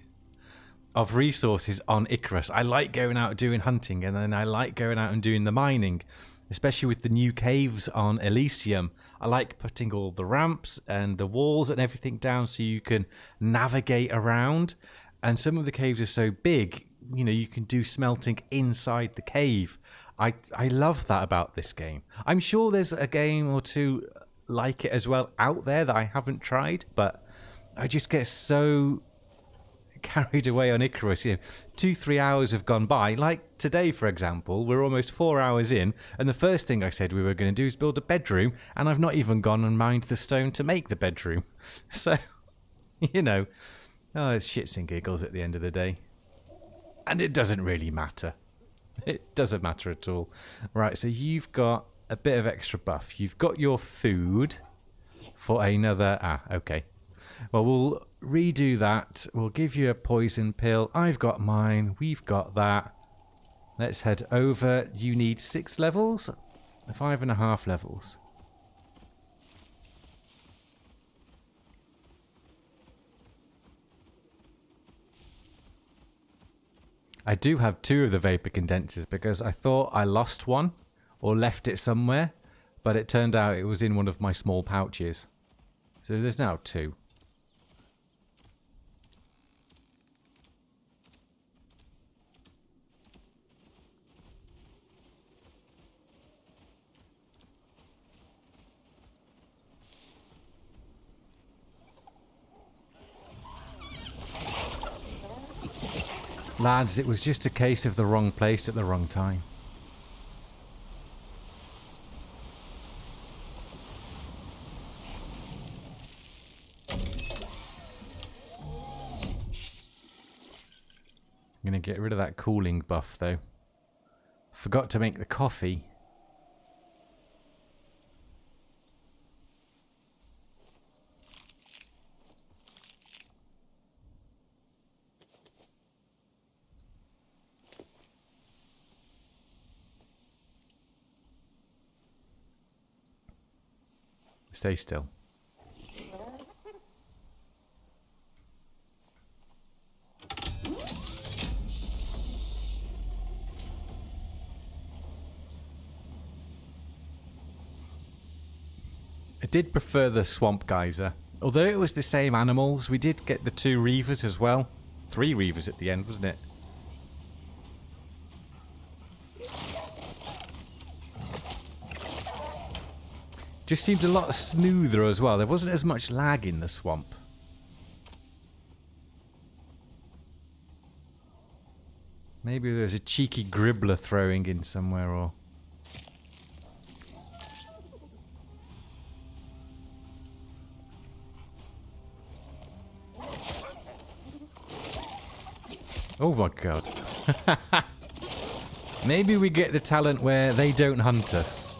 S1: of resources on Icarus. I like going out doing hunting, and then I like going out and doing the mining, especially with the new caves on Elysium. I like putting all the ramps and the walls and everything down so you can navigate around. And some of the caves are so big, you know, you can do smelting inside the cave. I love that about this game. I'm sure there's a game or two like it as well out there that I haven't tried, but I just get so carried away on Icarus. You know, 2-3 hours have gone by. Like today, for example, we're almost 4 hours in, and the first thing I said we were going to do is build a bedroom, and I've not even gone and mined the stone to make the bedroom. So, you know, oh, it's shits and giggles at the end of the day. And it doesn't really matter. It doesn't matter at all. Right, so you've got a bit of extra buff. You've got your food for another... Ah, okay. Well, we'll redo that. We'll give you a poison pill. I've got mine. We've got that. Let's head over. You need 6 levels? 5.5 levels. I do have 2 of the vapor condensers because I thought I lost one or left it somewhere, but it turned out it was in one of my small pouches. So there's now 2. Lads, it was just a case of the wrong place at the wrong time. I'm going to get rid of that cooling buff, though. Forgot to make the coffee. Stay still. I did prefer the swamp geyser. Although it was the same animals, we did get the 2 reavers as well. 3 reavers at the end, wasn't it? Just seemed a lot smoother as well. There wasn't as much lag in the swamp. Maybe there's a cheeky gribbler throwing in somewhere, or... Oh my god. Maybe we get the talent where they don't hunt us.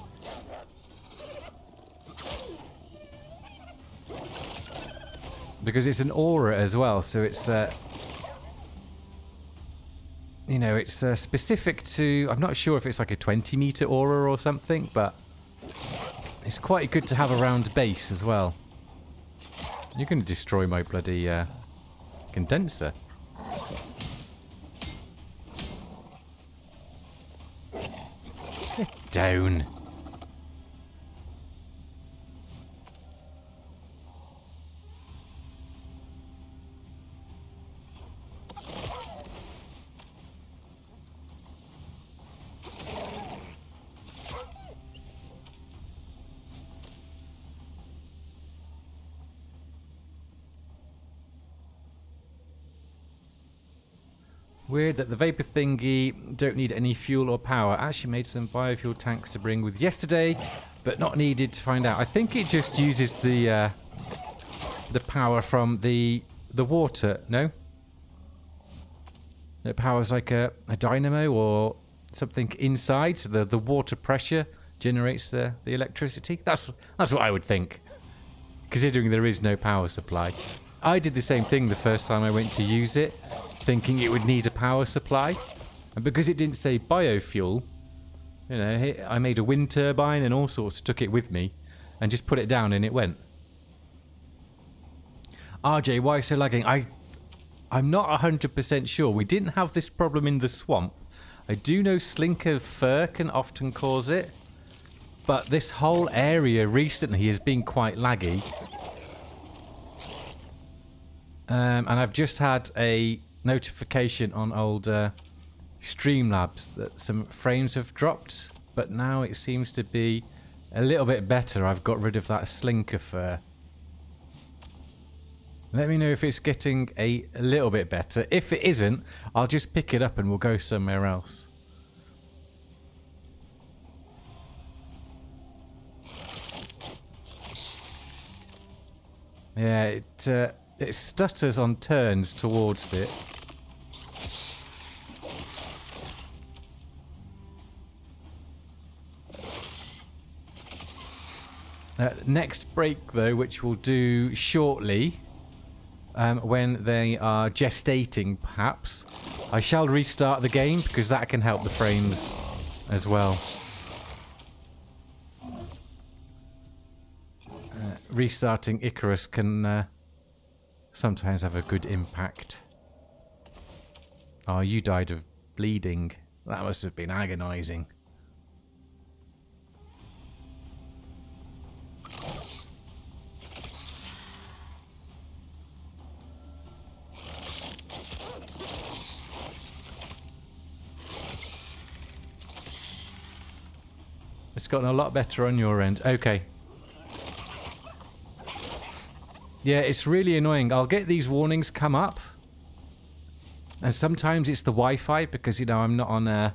S1: Because it's an aura as well, so it's you know, it's specific to... I'm not sure if it's like a 20-meter aura or something, but it's quite good to have around base as well. You're going to destroy my bloody condenser. Get down. Weird that the vapor thingy don't need any fuel or power. Actually made some biofuel tanks to bring with yesterday, but not needed to find out. I think it just uses the power from the water. No? It powers like a dynamo or something inside, so the water pressure generates the electricity. That's what I would think, considering there is no power supply. I did the same thing the first time I went to use it, thinking it would need a power supply, and because it didn't say biofuel, you know, I made a wind turbine and all sorts, took it with me and just put it down and it went. RJ, why so lagging? I'm not 100% sure. We didn't have this problem in the swamp. I do know slinker fur can often cause it, but this whole area recently has been quite laggy. And I've just had a notification on old Streamlabs that some frames have dropped, but now it seems to be a little bit better. I've got rid of that slinker fur. Let me know if it's getting a little bit better. If it isn't, I'll just pick it up and we'll go somewhere else. Yeah, it stutters on turns towards it. Next break, though, which we'll do shortly, when they are gestating, perhaps, I shall restart the game because that can help the frames as well. Restarting Icarus can sometimes have a good impact. Oh, you died of bleeding. That must have been agonizing. It's gotten a lot better on your end. Okay. Yeah, it's really annoying. I'll get these warnings come up. And sometimes it's the Wi-Fi because, you know, I'm not on a...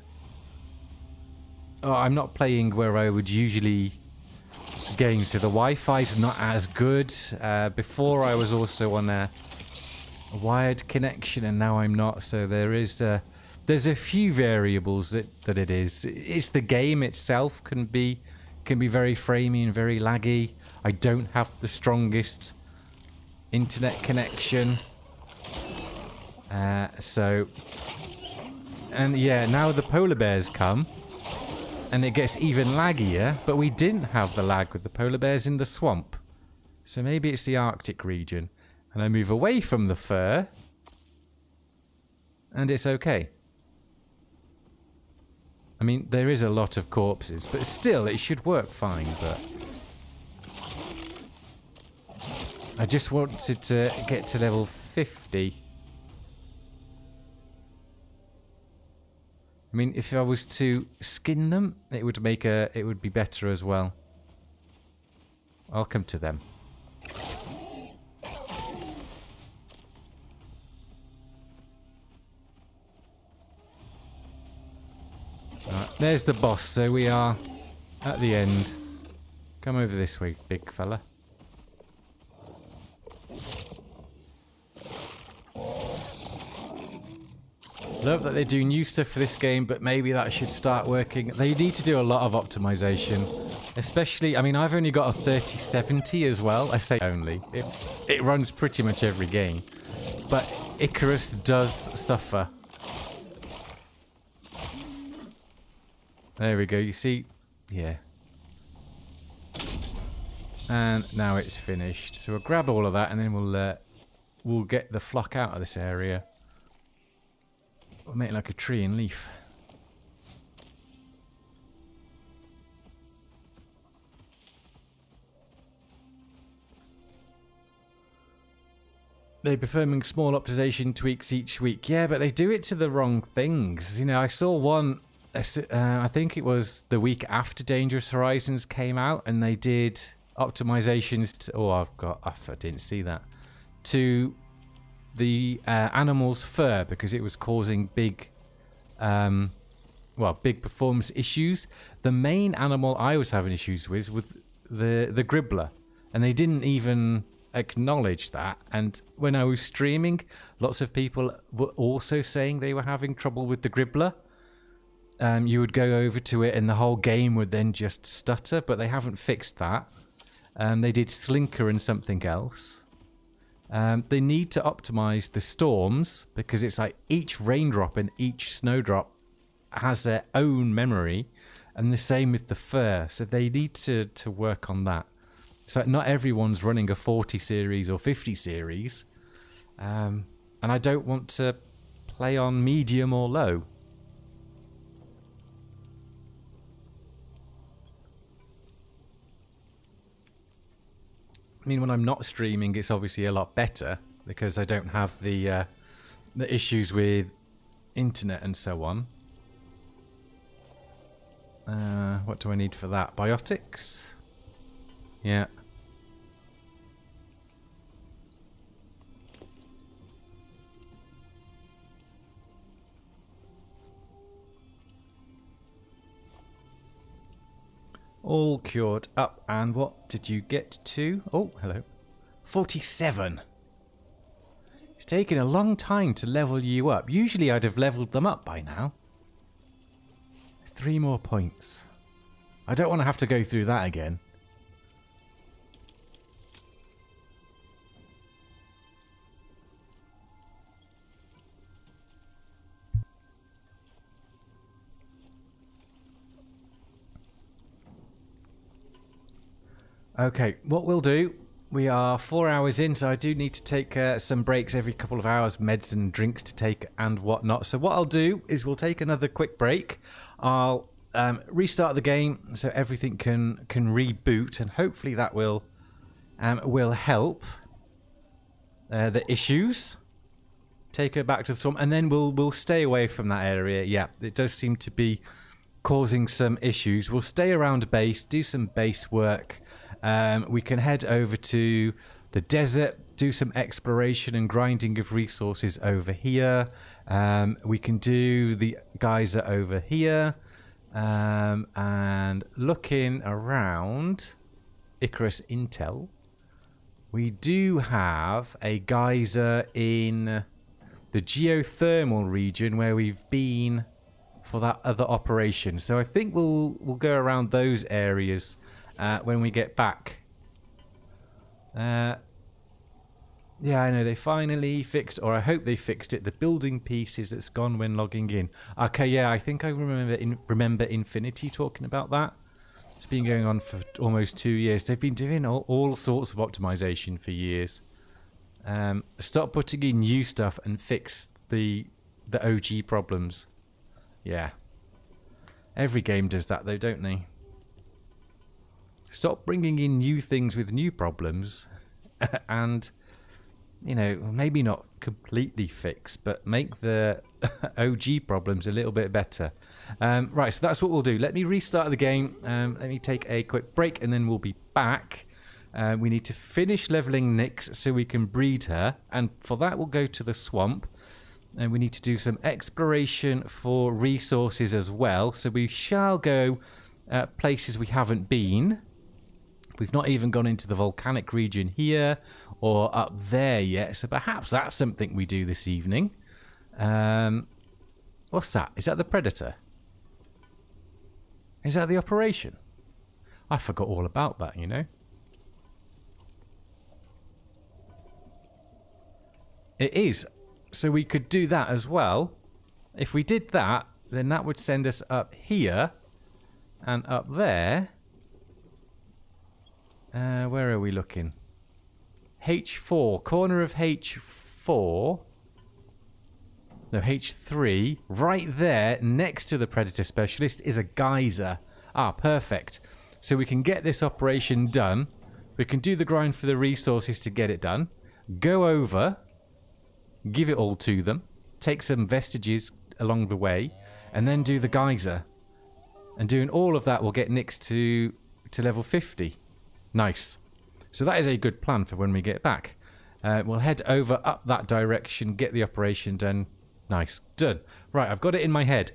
S1: Oh, I'm not playing where I would usually game, so the Wi-Fi's not as good. Before I was also on a wired connection and now I'm not, so there is There's a few variables that it is. It's the game itself can be very framey and very laggy. I don't have the strongest internet connection. So, and yeah, now the polar bears come and it gets even laggier, but we didn't have the lag with the polar bears in the swamp. So maybe it's the Arctic region. And I move away from the fur and it's okay. I mean, there is a lot of corpses, but still, it should work fine, but... I just wanted to get to level 50. I mean, if I was to skin them, it would be better as well. I'll come to them. Right, there's the boss, so we are at the end. Come over this way, big fella. Love that they do new stuff for this game, but maybe that should start working. They need to do a lot of optimization. Especially, I mean, I've only got a 3070 as well. I say only. It runs pretty much every game. But Icarus does suffer. There we go, you see? Yeah. And now it's finished. So we'll grab all of that and then we'll get the flock out of this area. We'll make it like a tree and leaf. They're performing small optimization tweaks each week. Yeah, but they do it to the wrong things. You know, I saw one... I think it was the week after Dangerous Horizons came out, and they did optimizations to, I didn't see that, to the animal's fur because it was causing big performance issues. The main animal I was having issues with was the gribbler, and they didn't even acknowledge that. And when I was streaming, lots of people were also saying they were having trouble with the gribbler. You would go over to it and the whole game would then just stutter, but they haven't fixed that. They did Slinker and something else. They need to optimize the storms because it's like each raindrop and each snowdrop has their own memory, and the same with the fur. So they need to work on that. So not everyone's running a 40 series or 50 series. And I don't want to play on medium or low. I mean, when I'm not streaming, it's obviously a lot better because I don't have the issues with internet and so on. What do I need for that? Biotics? Yeah. All cured up. And what did you get to? Oh, hello. 47. It's taken a long time to level you up. Usually I'd have leveled them up by now. 3 more points. I don't want to have to go through that again. Okay, what we'll do, we are 4 hours in, so I do need to take some breaks every couple of hours, meds and drinks to take and whatnot. So what I'll do is we'll take another quick break. I'll restart the game so everything can reboot, and hopefully that will help the issues. Take her back to the swamp, and then we'll stay away from that area. Yeah, it does seem to be causing some issues. We'll stay around base, do some base work. We can head over to the desert, do some exploration and grinding of resources over here. We can do the geyser over here. And looking around Icarus Intel, we do have a geyser in the geothermal region where we've been for that other operation. So I think we'll go around those areas when we get back. Yeah, I know they finally fixed, or I hope they fixed it, the building pieces that's gone when logging in. Okay, yeah, I think I remember Infinity talking about that. It's been going on for almost 2 years. They've been doing all sorts of optimization for years. Stop putting in new stuff and fix the OG problems. Yeah. Every game does that though, don't they? Stop bringing in new things with new problems and, you know, maybe not completely fix, but make the OG problems a little bit better. Right, so that's what we'll do. Let me restart the game. Let me take a quick break and then we'll be back. We need to finish leveling Nyx so we can breed her. And for that, we'll go to the swamp. And we need to do some exploration for resources as well. So we shall go places we haven't been. We've not even gone into the volcanic region here or up there yet. So perhaps that's something we do this evening. What's that? Is that the Predator? Is that the operation? I forgot all about that, you know. It is. So we could do that as well. If we did that, then that would send us up here and up there. Where are we looking? H4, corner of H4. No, H3. Right there, next to the Predator Specialist, is a geyser. Ah, perfect. So we can get this operation done. We can do the grind for the resources to get it done. Go over, give it all to them, take some vestiges along the way, and then do the geyser. And doing all of that will get Nyx to level 50. Nice. So that is a good plan for when we get back. We'll head over up that direction, get the operation done. Nice. Done. Right, I've got it in my head.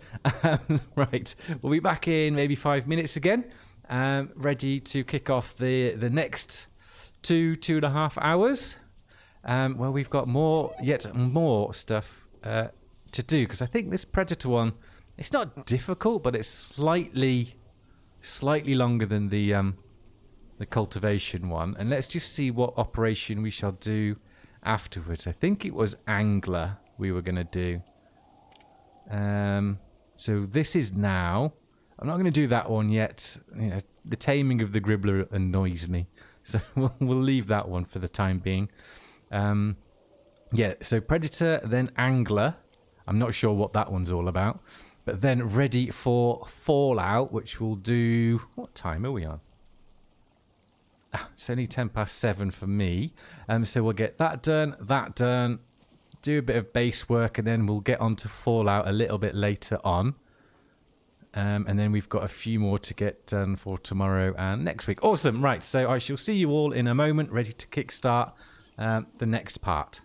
S1: Right, we'll be back in maybe 5 minutes again. Ready to kick off the next 2.5 hours. Well, we've got yet more stuff to do, because I think this Predator one, it's not difficult, but it's slightly longer than the cultivation one. And let's just see what operation we shall do afterwards. I think it was Angler we were going to do. So this is now. I'm not going to do that one yet. You know, the taming of the Gribbler annoys me, so we'll leave that one for the time being. Yeah, so Predator, then Angler. I'm not sure what that one's all about. But then ready for Fallout, which we'll do... What time are we on? It's only 7:10 for me. So we'll get that done, do a bit of base work, and then we'll get on to Fallout a little bit later on. And then we've got a few more to get done for tomorrow and next week. Awesome, right, so I shall see you all in a moment, ready to kickstart the next part.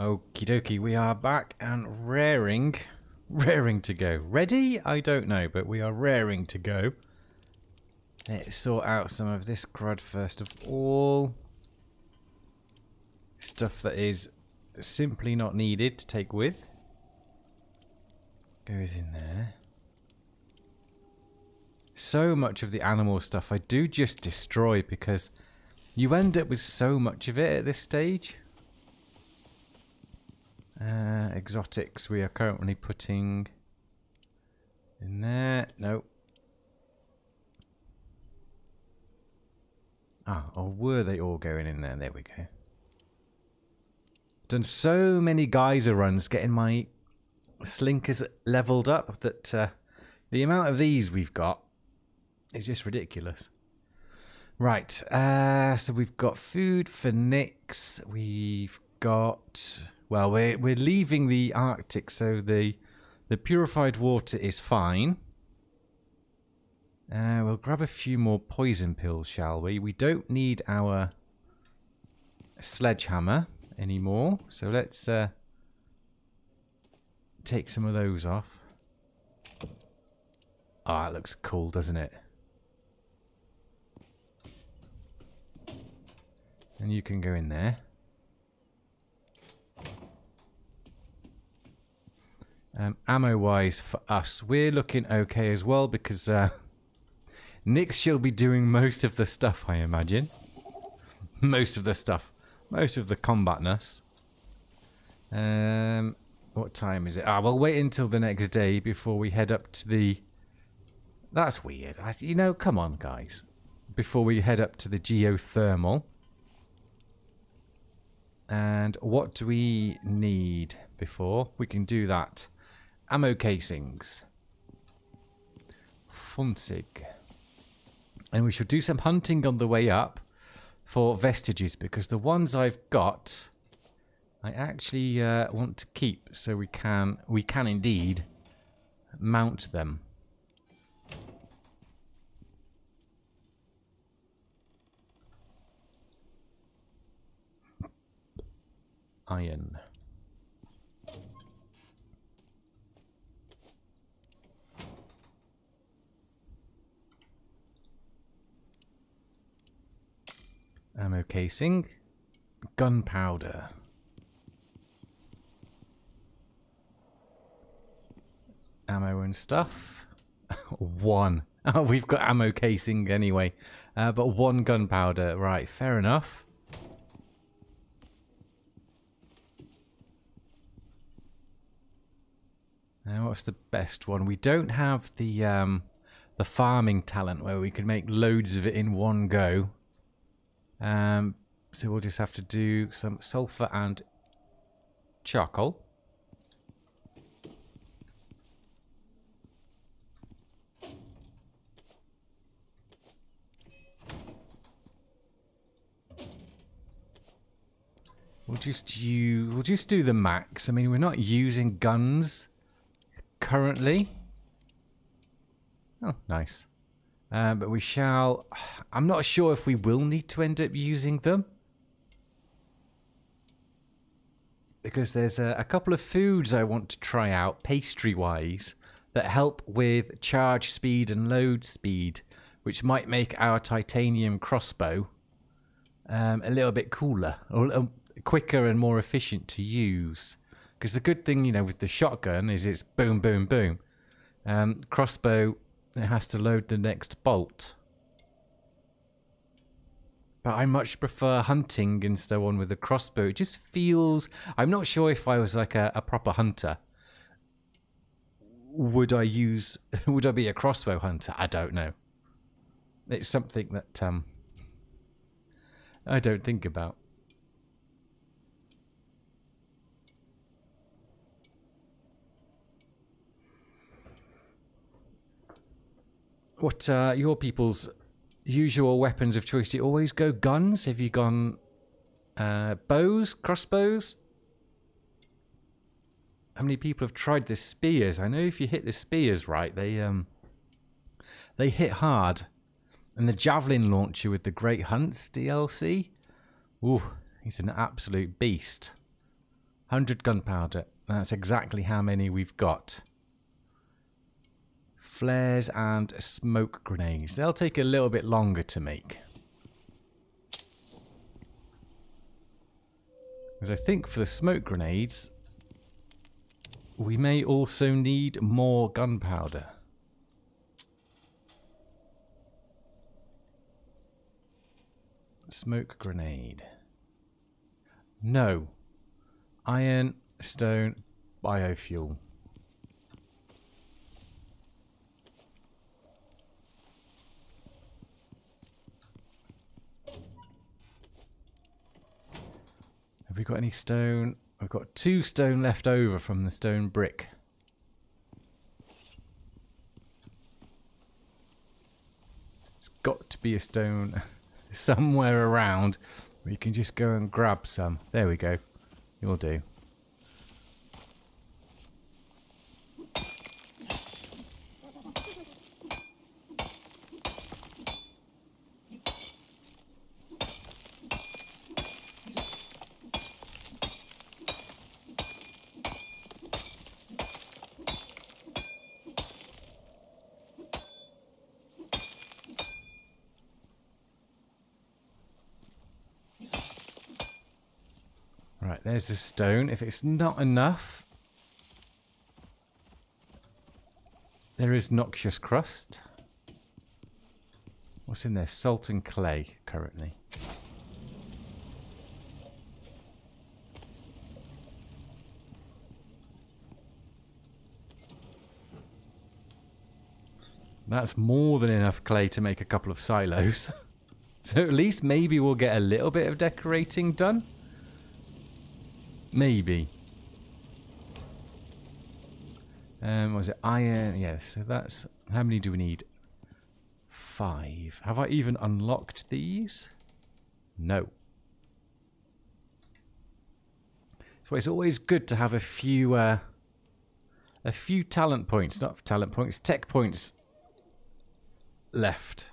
S1: Okie dokie, we are back and raring to go. Ready? I don't know, but we are raring to go. Let's sort out some of this crud first of all. Stuff that is simply not needed to take with. Goes in there. So much of the animal stuff I do just destroy because you end up with so much of it at this stage. Exotics we are currently putting in there. No. Ah, or were they all going in there? There we go. Done so many geyser runs getting my slinkers leveled up that the amount of these we've got is just ridiculous. Right, so we've got food for Nyx. We've got... Well, we're leaving the Arctic, so the purified water is fine. We'll grab a few more poison pills, shall we? We don't need our sledgehammer anymore, so let's take some of those off. Oh, that looks cool, doesn't it? And you can go in there. Ammo-wise for us, we're looking okay as well because Nyx shall be doing most of the stuff, I imagine. Most of the stuff. Most of the combatness. What time is it? We'll wait until the next day before we head up to the... That's weird. You know, come on, guys. Before we head up to the geothermal. And what do we need before? We can do that. Ammo casings. Funsig. And we should do some hunting on the way up for vestiges because the ones I've got I actually want to keep so we can indeed mount them. Iron. Ammo casing. Gunpowder. Ammo and stuff. One. Oh, we've got ammo casing anyway. But one gunpowder. Right, fair enough. Now, what's the best one? We don't have the farming talent where we can make loads of it in one go. So we'll just have to do some sulfur and charcoal. We'll just do the max. I mean, we're not using guns currently. Oh, nice. But we shall... I'm not sure if we will need to end up using them. Because there's a couple of foods I want to try out, pastry-wise, that help with charge speed and load speed, which might make our titanium crossbow a little bit cooler, or a little quicker and more efficient to use. Because the good thing, you know, with the shotgun is it's boom, boom, boom. Crossbow... It has to load the next bolt. But I much prefer hunting and so on with the crossbow. It just feels... I'm not sure if I was like a proper hunter. Would I be a crossbow hunter? I don't know. It's something that I don't think about. What are your people's usual weapons of choice? Do you always go guns? Have you gone bows, crossbows? How many people have tried the spears? I know if you hit the spears right, they hit hard. And the javelin launcher with the Great Hunts DLC, ooh, he's an absolute beast. 100 gunpowder. That's exactly how many we've got. Flares and smoke grenades. They'll take a little bit longer to make. Because I think for the smoke grenades, we may also need more gunpowder. Smoke grenade. No. Iron, stone, biofuel. Have we got any stone? I've got 2 stone left over from the stone brick. It's got to be a stone somewhere around where you can just go and grab some. There we go. You'll do. Right, there's the stone. If it's not enough, there is noxious crust. What's in there? Salt and clay currently. That's more than enough clay to make a couple of silos. So at least maybe we'll get a little bit of decorating done. Maybe. Was it iron? Yeah, so that's... How many do we need? 5. Have I even unlocked these? No. So it's always good to have a few talent points. Not talent points, tech points left.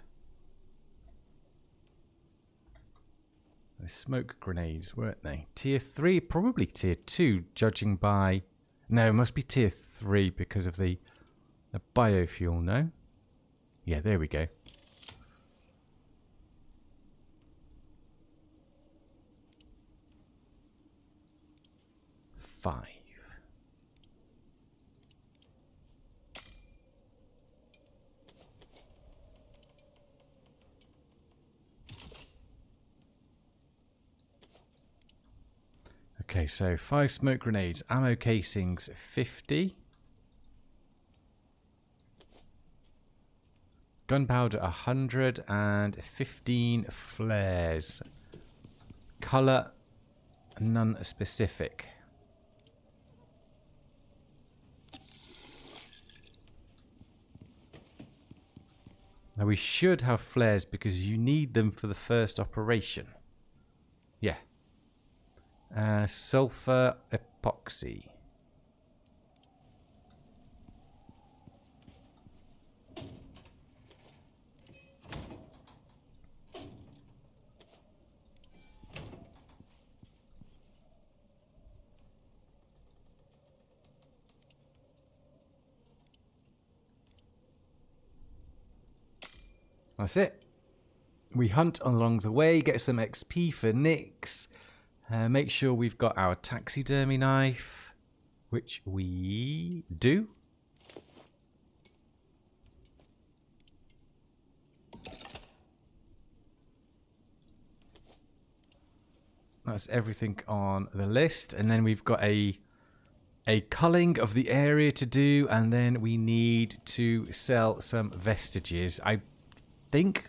S1: The smoke grenades, weren't they? Tier 3, probably tier 2, judging by... No, it must be tier 3 because of the biofuel, no? Yeah, there we go. Five. Okay, so 5 smoke grenades, ammo casings 50, gunpowder 100, and 15 flares. Color, none specific. Now we should have flares because you need them for the first operation. Yeah. Sulfur epoxy. That's it. We hunt along the way, get some XP for nicks. Make sure we've got our taxidermy knife, which we do. That's everything on the list. And then we've got a culling of the area to do. And then we need to sell some vestiges. I think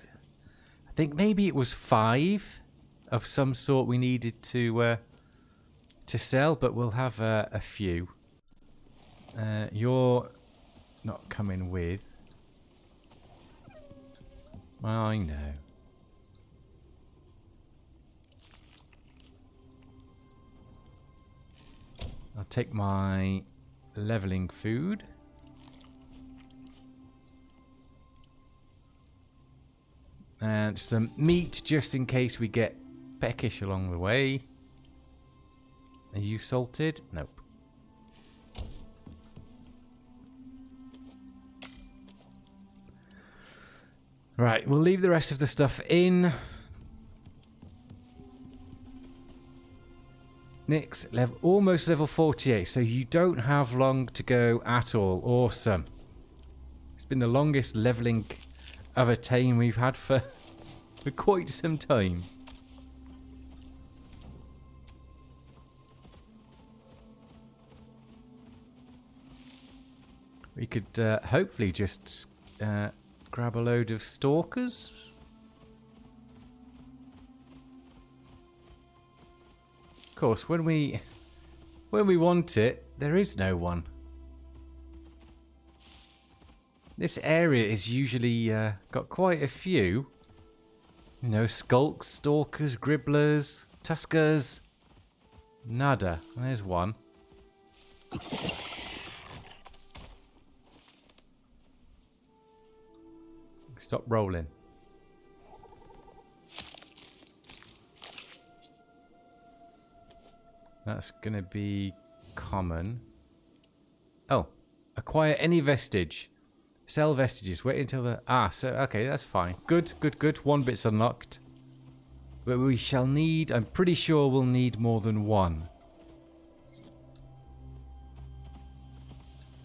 S1: maybe it was 5 of some sort we needed to sell, but we'll have a few. You're not coming with. I know. I'll take my leveling food. And some meat just in case we get peckish along the way. Are you salted? Nope. Right, we'll leave the rest of the stuff in. Nick's almost level 48, so you don't have long to go at all. Awesome. It's been the longest leveling of a team we've had for quite some time. We could hopefully just grab a load of stalkers. Of course, when we want it, there is no one. This area is usually got quite a few. You know, skulks, stalkers, gribblers, tuskers. Nada. There's one. Stop rolling. That's going to be common. Oh. Acquire any vestige. Sell vestiges. Wait until the... so, okay, that's fine. Good, good, good. One bit's unlocked. But we shall need... I'm pretty sure we'll need more than one.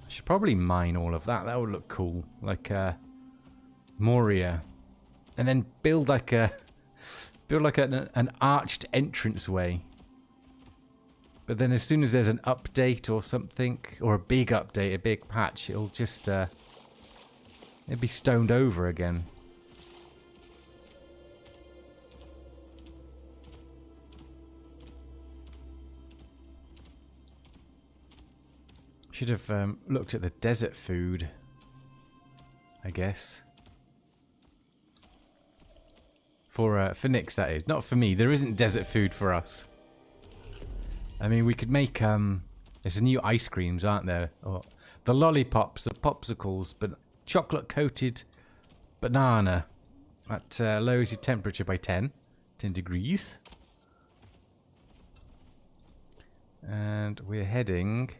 S1: I should probably mine all of that. That would look cool. Like, Moria. And then build like a... Build like an arched entranceway. But then as soon as there's an update or something, or a big update, a big patch, it'll just... it'd be stoned over again. Should have looked at the desert food, I guess. For Nyx, that is. Not for me. There isn't desert food for us. I mean, we could make... there's new ice creams, aren't there? Or the lollipops, the popsicles, but... Chocolate-coated banana. That lowers your temperature by 10 degrees. And we're heading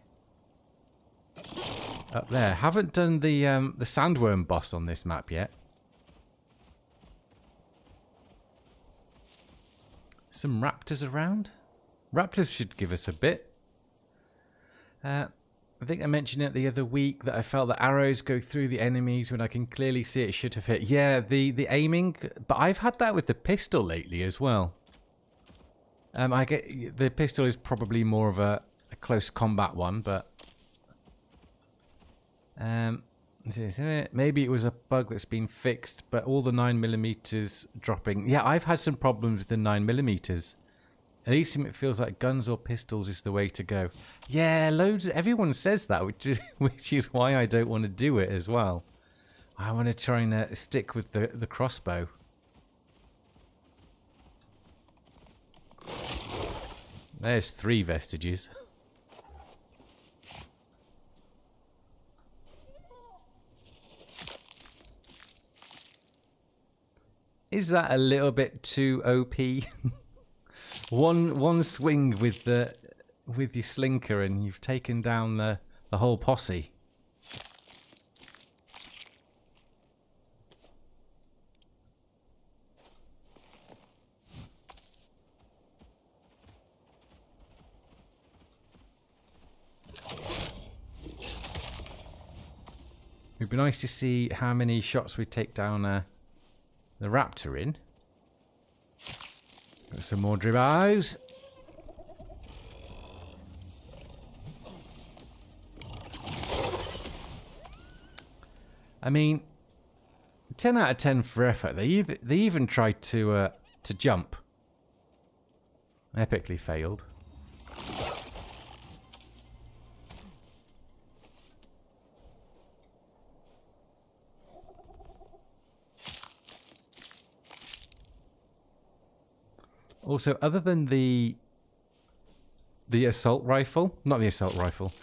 S1: up there. Haven't done the sandworm boss on this map yet. Some raptors around. Raptors should give us a bit. I think I mentioned it the other week that I felt that arrows go through the enemies when I can clearly see it should have hit. Yeah, the aiming, but I've had that with the pistol lately as well. I get the pistol is probably more of a close combat one, but maybe it was a bug that's been fixed. But all the 9mm dropping. Yeah, I've had some problems with the 9mm. At least it feels like guns or pistols is the way to go. Yeah, loads. Everyone says that, which is why I don't want to do it as well. I want to try and stick with the crossbow. There's 3 vestiges. Is that a little bit too OP? One swing with your slinker and you've taken down the whole posse. It'd be nice to see how many shots we take down the raptor in. Got some more dribos. I mean, 10 out of 10 for effort. They even tried to jump. Epically failed. Also, other than the assault rifle, not the assault rifle,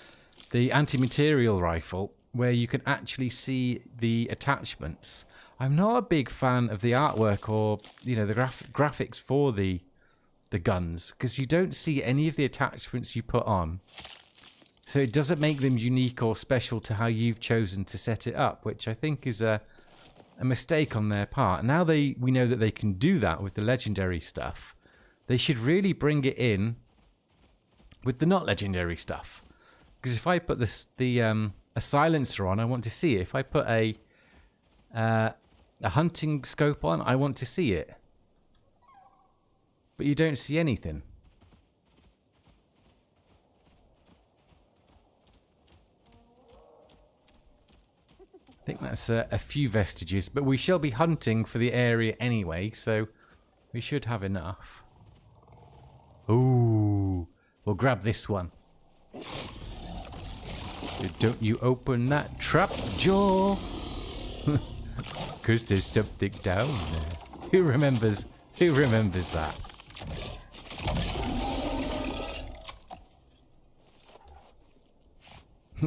S1: the anti-material rifle, where you can actually see the attachments, I'm not a big fan of the artwork or, you know, the graphics for the the guns, because you don't see any of the attachments you put on. So it doesn't make them unique or special to how you've chosen to set it up, which I think is a mistake on their part. Now we know that they can do that with the legendary stuff. They should really bring it in with the not legendary stuff. Because if I put a silencer on, I want to see it. If I put a hunting scope on, I want to see it. But you don't see anything. I think that's a few vestiges, but we shall be hunting for the area anyway, so we should have enough. Ooh, we'll grab this one. Don't you open that trap jaw, because there's something down there. Who remembers that?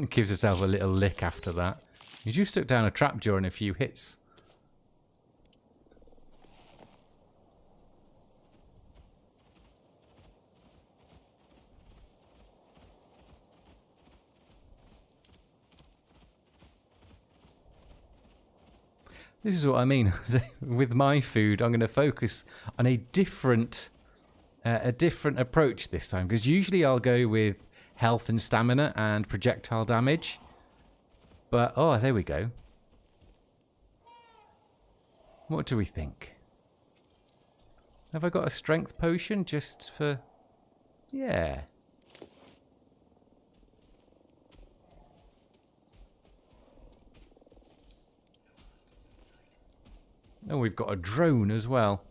S1: Gives herself a little lick after that. You just stuck down a trap jaw and a few hits. This is what I mean. With my food, I'm going to focus on a different approach this time. Because usually I'll go with health and stamina and projectile damage. But, oh, there we go. What do we think? Have I got a strength potion just for... Yeah. Oh, we've got a drone as well.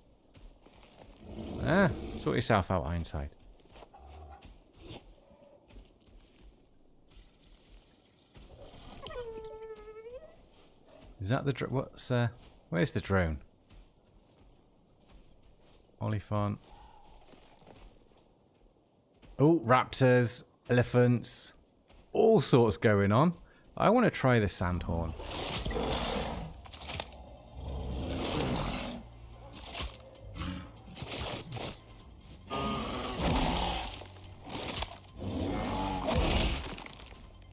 S1: Ah, sort yourself out, Ironside. Is that the what's where's the drone? Oliphant. Oh, raptors, elephants, all sorts going on. I want to try the sandhorn.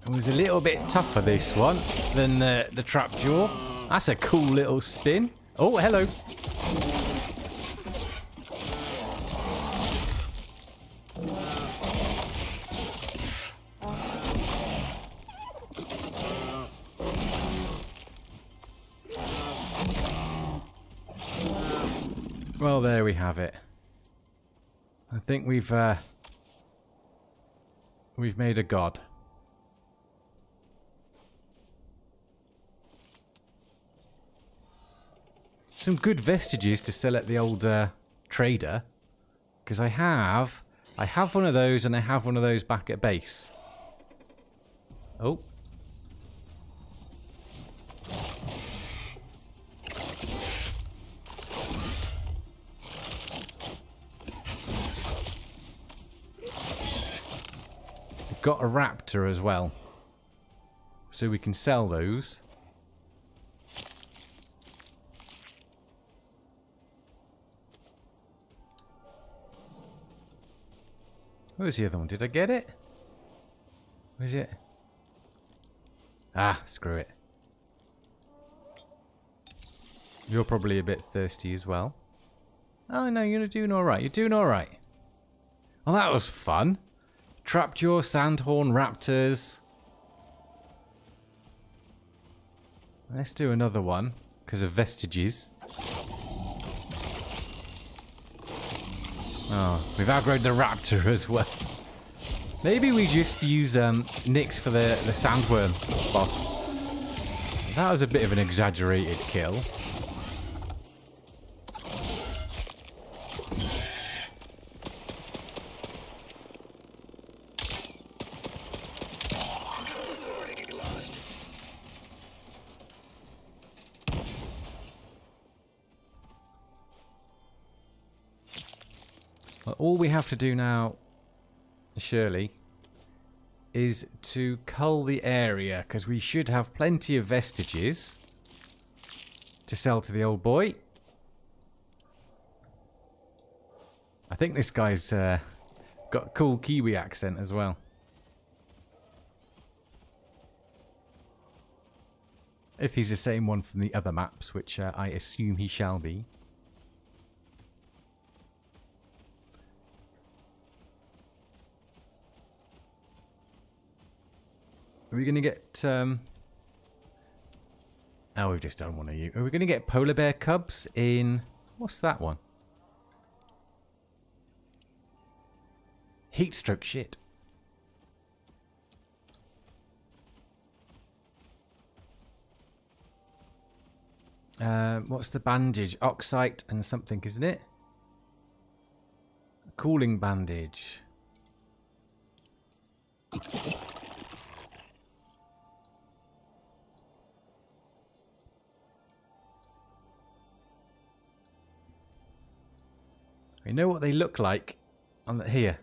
S1: It was a little bit tougher, this one, than the trap jaw. That's a cool little spin. Oh, hello. Well, there we have it. I think we've made a god. Some good vestiges to sell at the old trader, because I have one of those and I have one of those back at base. Oh. We've got a raptor as well, so we can sell those. Where's the other one? Did I get it? Where is it? Ah, screw it. You're probably a bit thirsty as well. Oh no, you're doing alright. You're doing alright. Well, that was fun. Trapjaw, Sandhorn, Raptors. Let's do another one, because of vestiges. Oh, we've outgrown the raptor as well. Maybe we just use Nyx for the sandworm boss. That was a bit of an exaggerated kill. All we have to do now, surely, is to cull the area, because we should have plenty of vestiges to sell to the old boy. I think this guy's got a cool Kiwi accent as well. If he's the same one from the other maps, which I assume he shall be. Are we going to get... Oh, we've just done one of you. Are we going to get polar bear cubs in... What's that one? Heat stroke shit. What's the bandage? Oxite and something, isn't it? Cooling bandage. We know what they look like on the, here.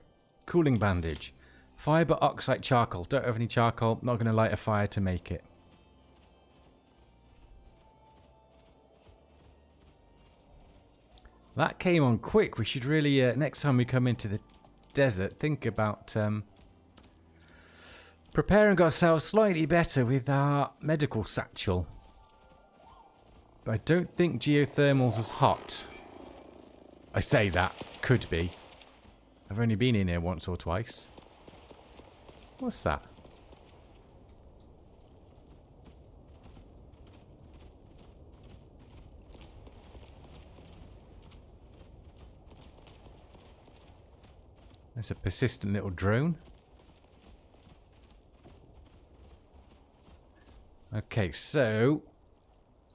S1: Cooling bandage. Fiber, oxide, charcoal. Don't have any charcoal. Not going to light a fire to make it. That came on quick. We should really, next time we come into the desert, think about preparing ourselves slightly better with our medical satchel. But I don't think geothermal's as hot. I say that. Could be. I've only been in here once or twice. What's that? There's a persistent little drone. Okay, so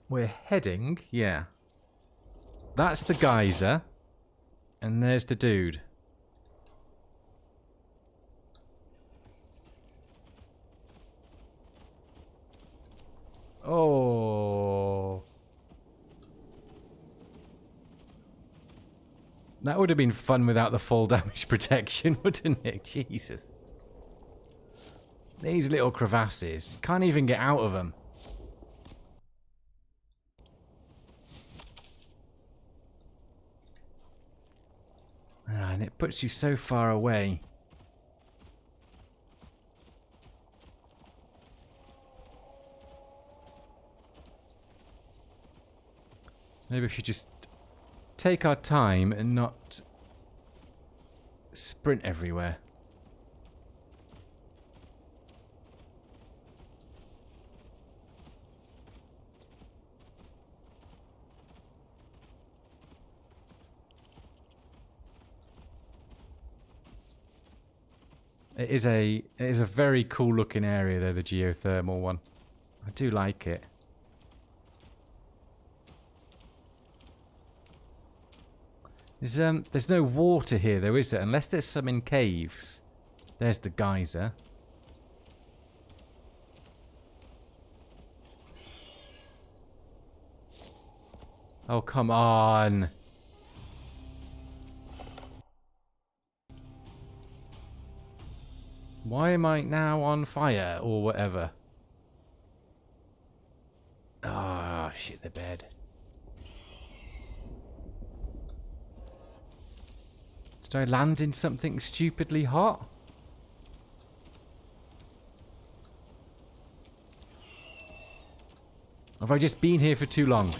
S1: we're heading, yeah. That's the geyser. And there's the dude. Oh. That would have been fun without the fall damage protection, wouldn't it? Jesus. These little crevasses. Can't even get out of them. And it puts you so far away. Maybe we should just take our time and not sprint everywhere. It is a very cool looking area though, the geothermal one. I do like it. There's no water here though, is there? Unless there's some in caves. There's the geyser. Oh, come on. Why am I now on fire or whatever? Ah, oh, shit the bed. Did I land in something stupidly hot? Have I just been here for too long?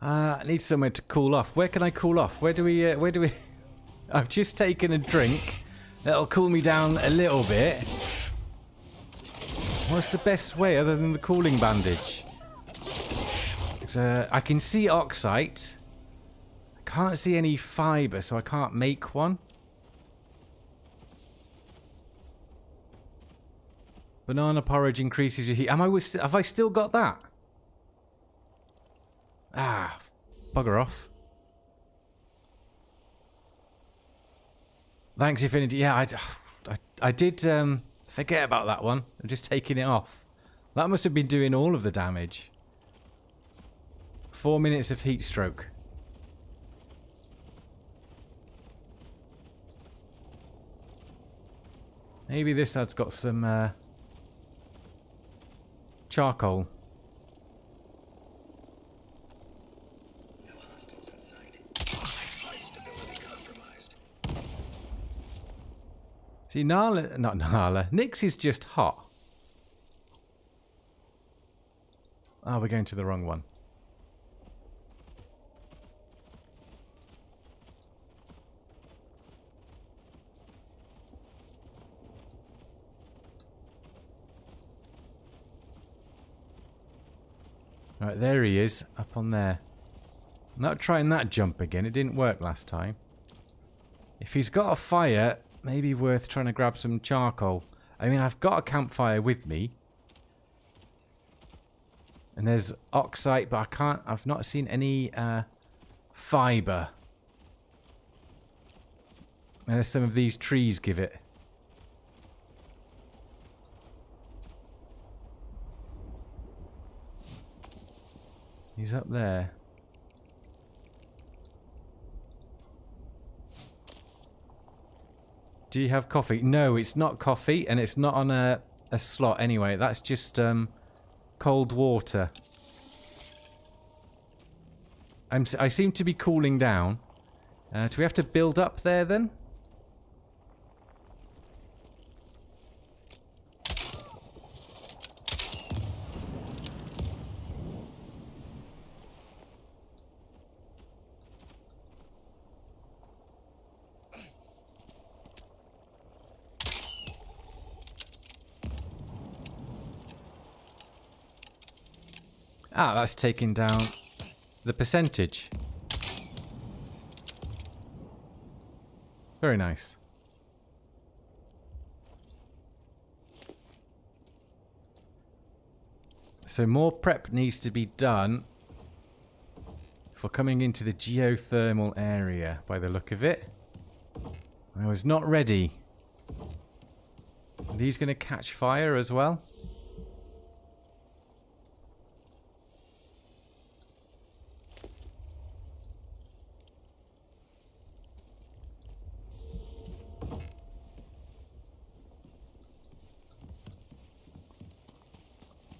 S1: I need somewhere to cool off. Where can I cool off? Where do we... I've just taken a drink. That'll cool me down a little bit. What's the best way other than the cooling bandage? I can see oxite. I can't see any fibre, so I can't make one. Banana porridge increases your heat. Have I still got that? Ah, bugger off. Thanks, Infinity. Yeah, I did forget about that one. I'm just taking it off. That must have been doing all of the damage. 4 minutes of heat stroke. Maybe this lad's got some charcoal. See, Nala, not Nala, Nyx is just hot. Oh, we're going to the wrong one. Right, there he is, up on there. I'm not trying that jump again, it didn't work last time. If he's got a fire, maybe worth trying to grab some charcoal. I mean, I've got a campfire with me. And there's oxide, but I've not seen any fibre. And some of these trees give it. He's up there. Do you have coffee? No, it's not coffee, and it's not on a slot anyway. That's just cold water. I seem to be cooling down. Do we have to build up there then? Ah, that's taking down the percentage. Very nice. So more prep needs to be done for coming into the geothermal area, by the look of it. I was not ready. Are these going to catch fire as well?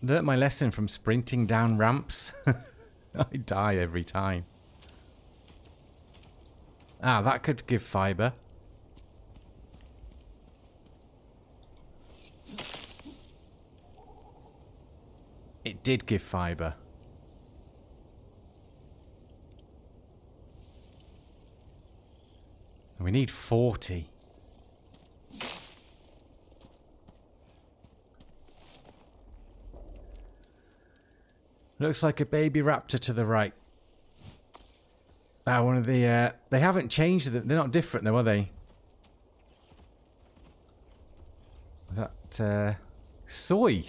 S1: Learnt my lesson from sprinting down ramps. I die every time. Ah, that could give fibre. It did give fibre. We need 40. Looks like a baby raptor to the right. Ah, one of the... they haven't changed them. They're not different though, are they? That... soy.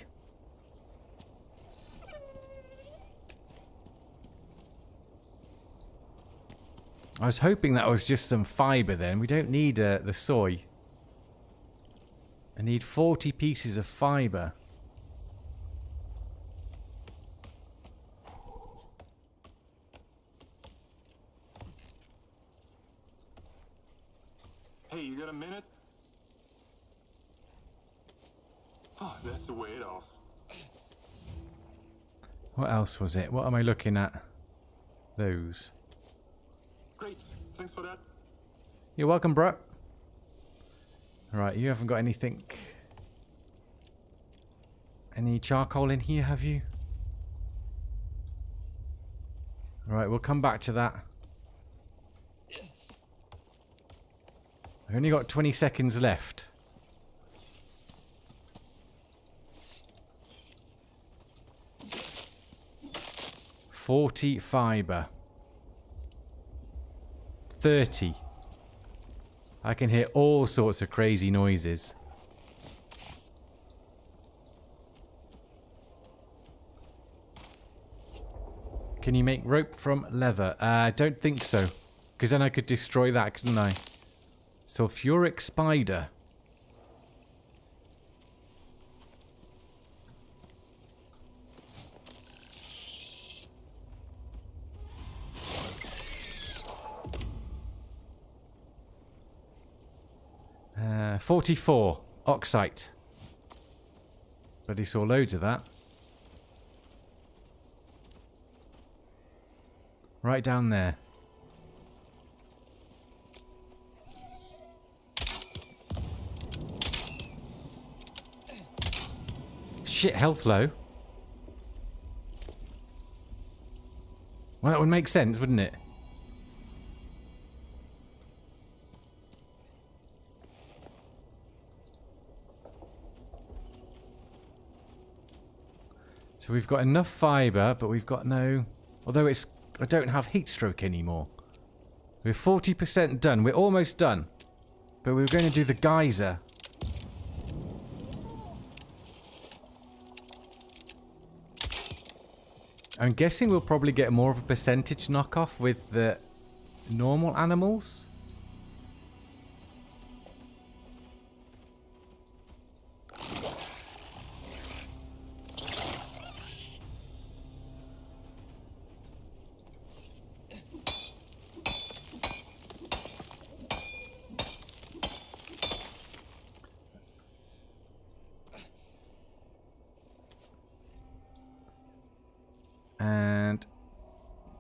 S1: I was hoping that was just some fibre then. We don't need the soy. I need 40 pieces of fibre.
S4: Hey, you got a minute? Oh, that's the way it off.
S1: What else was it? What am I looking at? Those.
S4: Great, thanks for that.
S1: You're welcome, bro. Right, you haven't got anything... Any charcoal in here, have you? Right, we'll come back to that. I've only got 20 seconds left. $40 fibre. 30. I can hear all sorts of crazy noises. Can you make rope from leather? I don't think so. Because then I could destroy that, couldn't I? Sulfuric spider. $44. Oxite. Bloody saw loads of that. Right down there. Shit, health low. Well, that would make sense, wouldn't it? So we've got enough fibre, but we've got no... Although it's... I don't have heat stroke anymore. We're 40% done. We're almost done. But we were going to do the geyser. I'm guessing we'll probably get more of a percentage knockoff with the normal animals. And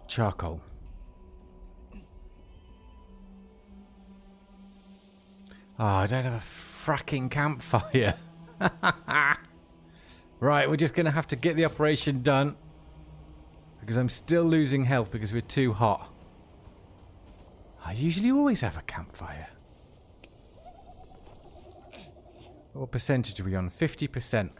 S1: charcoal. Oh, I don't have a fracking campfire. Right, we're just going to have to get the operation done. Because I'm still losing health because we're too hot. I usually always have a campfire. What percentage are we on? 50%.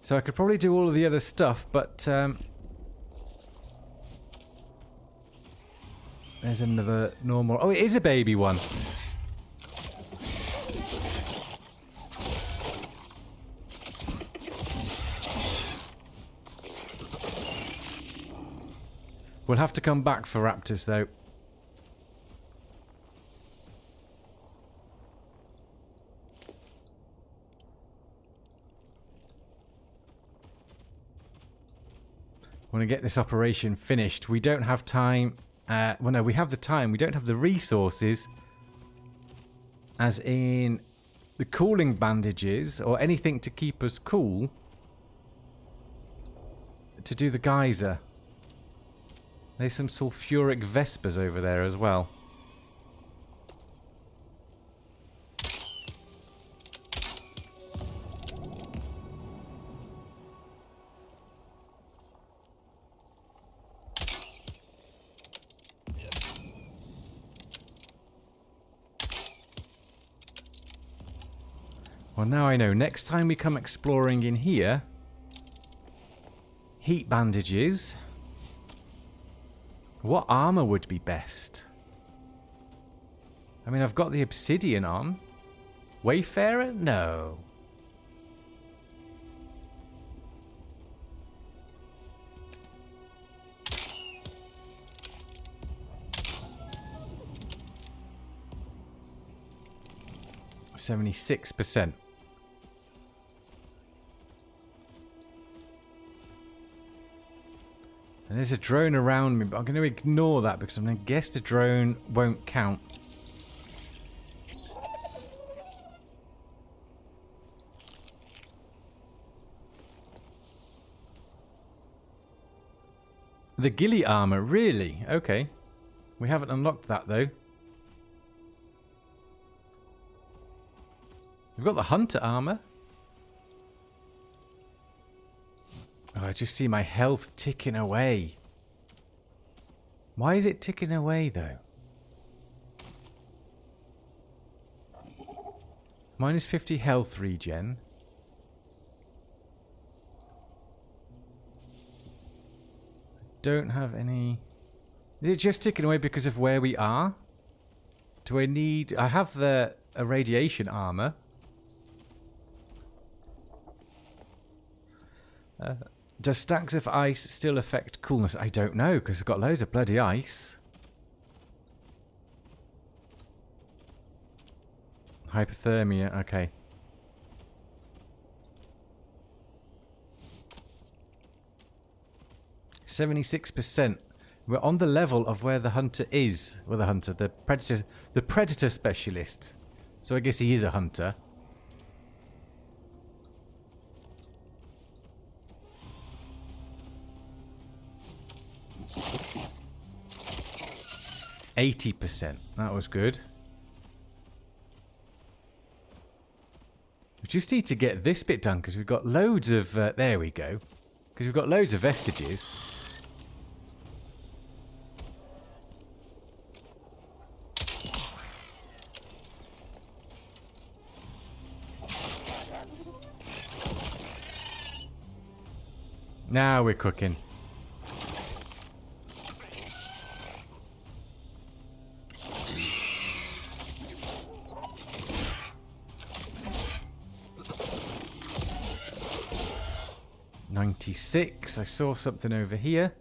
S1: So I could probably do all of the other stuff, but there's another normal... Oh, it is a baby one. We'll have to come back for raptors, though. Want to get this operation finished. We don't have time. Well, no, we have the time. We don't have the resources. As in the cooling bandages or anything to keep us cool. To do the geyser. There's some sulfuric vespers over there as well. Well, now I know. Next time we come exploring in here, heat bandages. What armor would be best? I mean, I've got the obsidian on. Wayfarer? No. %76%. And there's a drone around me, but I'm going to ignore that because I'm going to guess the drone won't count. The ghillie armor, really? Okay. We haven't unlocked that though. We've got the hunter armor. Oh, I just see my health ticking away. Why is it ticking away, though? Minus 50 health regen. Don't have any... Is it just ticking away because of where we are? Do I need... I have the irradiation armor. Does stacks of ice still affect coolness? I don't know, because I've got loads of bloody ice. Hypothermia, okay. %76%. We're on the level of where the hunter is. Well, the hunter, the predator specialist. So I guess he is a hunter. %. That was good. We just need to get this bit done because we've got loads of... there we go. Because we've got loads of vestiges. Now we're cooking. I saw something over here.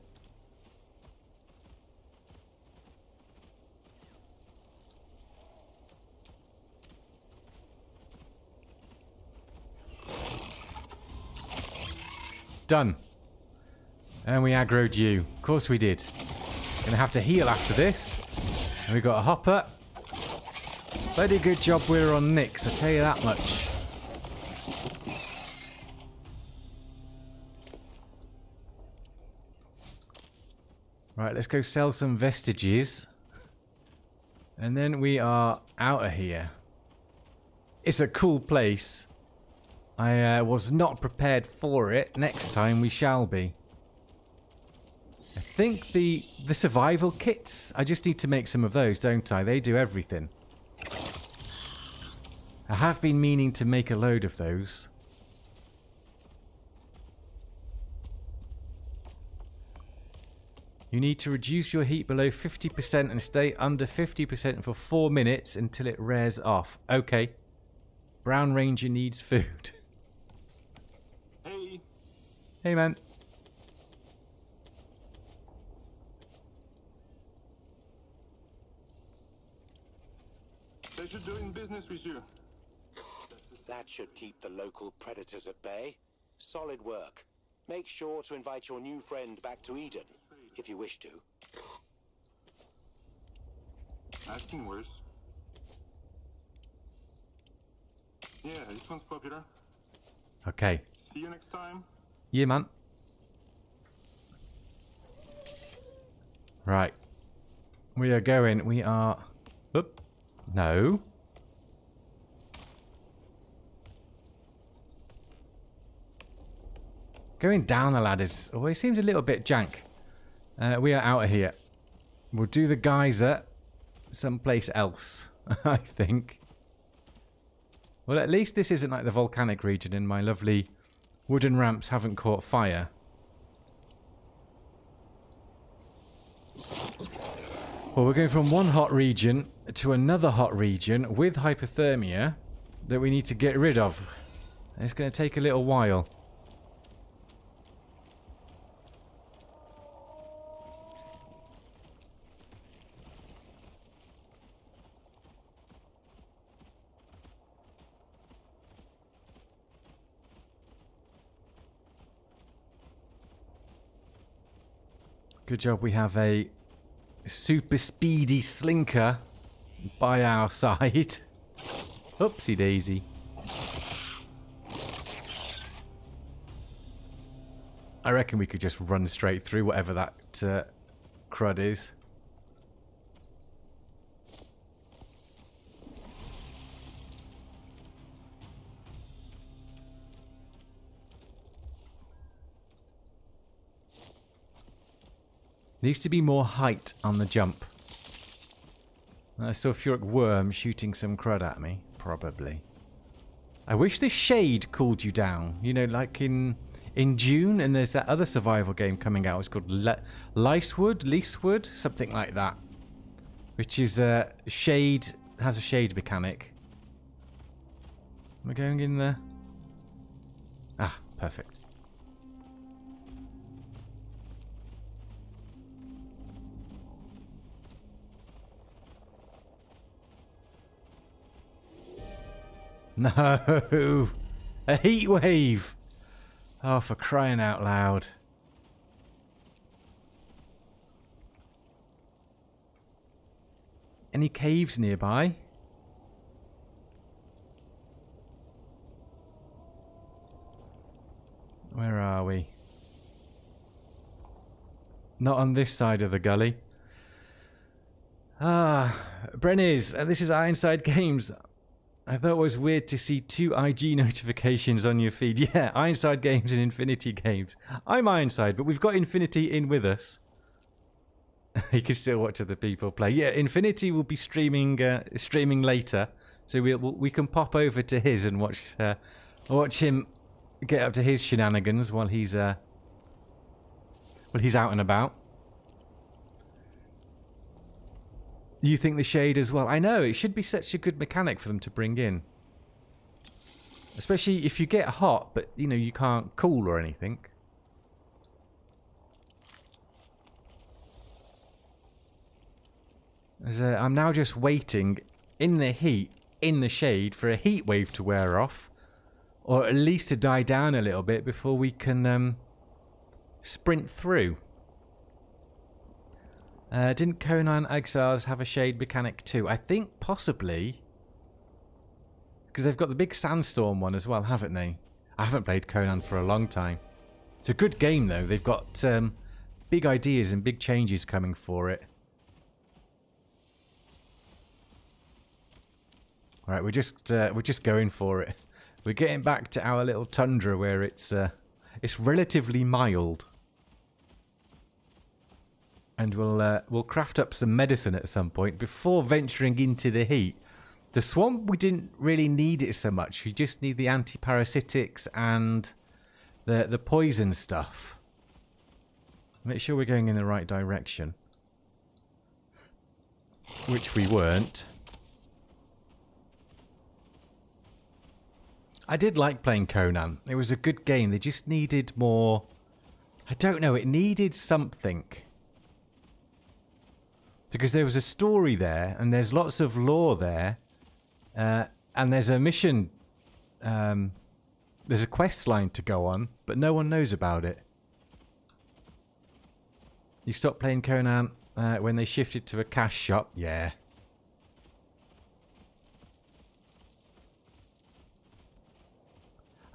S1: Done. And we aggroed you. Of course we did. Gonna have to heal after this. And we got a hopper. Bloody good job we're on Nyx, I tell you that much. Right, let's go sell some vestiges. And then we are out of here. It's a cool place. I was not prepared for it. Next time we shall be. I think the survival kits, I just need to make some of those, don't I? They do everything. I have been meaning to make a load of those. You need to reduce your heat below 50% and stay under 50% for 4 minutes until it wears off. Okay. Brown Ranger needs food.
S4: Hey.
S1: Hey, man.
S4: Pleasure doing business with you.
S3: That should keep the local predators at bay. Solid work. Make sure to invite your new friend back to Eden, if you wish to.
S4: I've seen worse. Yeah, this one's popular.
S1: Okay.
S4: See you next time.
S1: Yeah, man. Right. We are going. We are... Oop. No. Going down the ladders always seems a little bit jank. We are out of here. We'll do the geyser someplace else, I think. Well, at least this isn't like the volcanic region and my lovely wooden ramps haven't caught fire. Well, we're going from one hot region to another hot region with hypothermia that we need to get rid of. It's going to take a little while. Good job we have a super speedy slinker by our side. Oopsie daisy. I reckon we could just run straight through whatever that crud is. Needs to be more height on the jump. I saw a Furic worm shooting some crud at me. Probably. I wish this shade cooled you down. You know, like in June, and there's that other survival game coming out. It's called Leasewood, something like that. Which is a shade, has a shade mechanic. Am I going in there? Ah, perfect. No! A heat wave! Oh, for crying out loud. Any caves nearby? Where are we? Not on this side of the gully. Ah, Brennies, this is Ironside Games. I thought it was weird to see 2 IG notifications on your feed. Yeah, Ironside Games and Infinity Games. I'm Ironside, but we've got Infinity in with us. You can still watch other people play. Yeah, Infinity will be streaming later, so we can pop over to his and watch him get up to his shenanigans while he's out and about. You think the shade as well? I know, it should be such a good mechanic for them to bring in. Especially if you get hot, but, you know, you can't cool or anything. I'm now just waiting in the heat, in the shade, for a heat wave to wear off. Or at least to die down a little bit before we can sprint through. Didn't Conan Exiles have a shade mechanic too? I think possibly. Because they've got the big sandstorm one as well, haven't they? I haven't played Conan for a long time. It's a good game though. They've got big ideas and big changes coming for it. Alright, we're just going for it. We're getting back to our little tundra where it's relatively mild. And we'll craft up some medicine at some point before venturing into the heat. The swamp, we didn't really need it so much. We just need the antiparasitics and the poison stuff. Make sure we're going in the right direction. Which we weren't. I did like playing Conan. It was a good game. They just needed more... I don't know, it needed something. Because there was a story there, and there's lots of lore there, and there's a mission, there's a quest line to go on, but no one knows about it. You stopped playing Conan when they shifted to a cash shop? Yeah.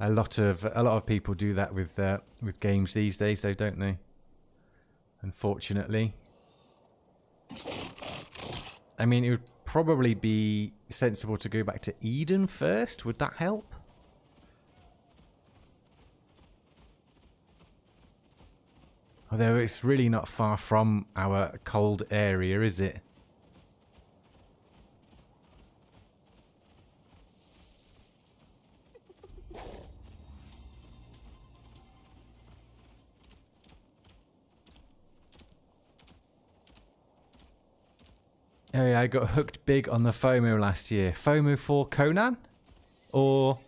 S1: A lot of people do that with games these days, though, don't they? Unfortunately. I mean, it would probably be sensible to go back to Eden first. Would that help? Although it's really not far from our cold area, is it? Oh yeah, I got hooked big on the FOMO last year. FOMO for Conan? Or...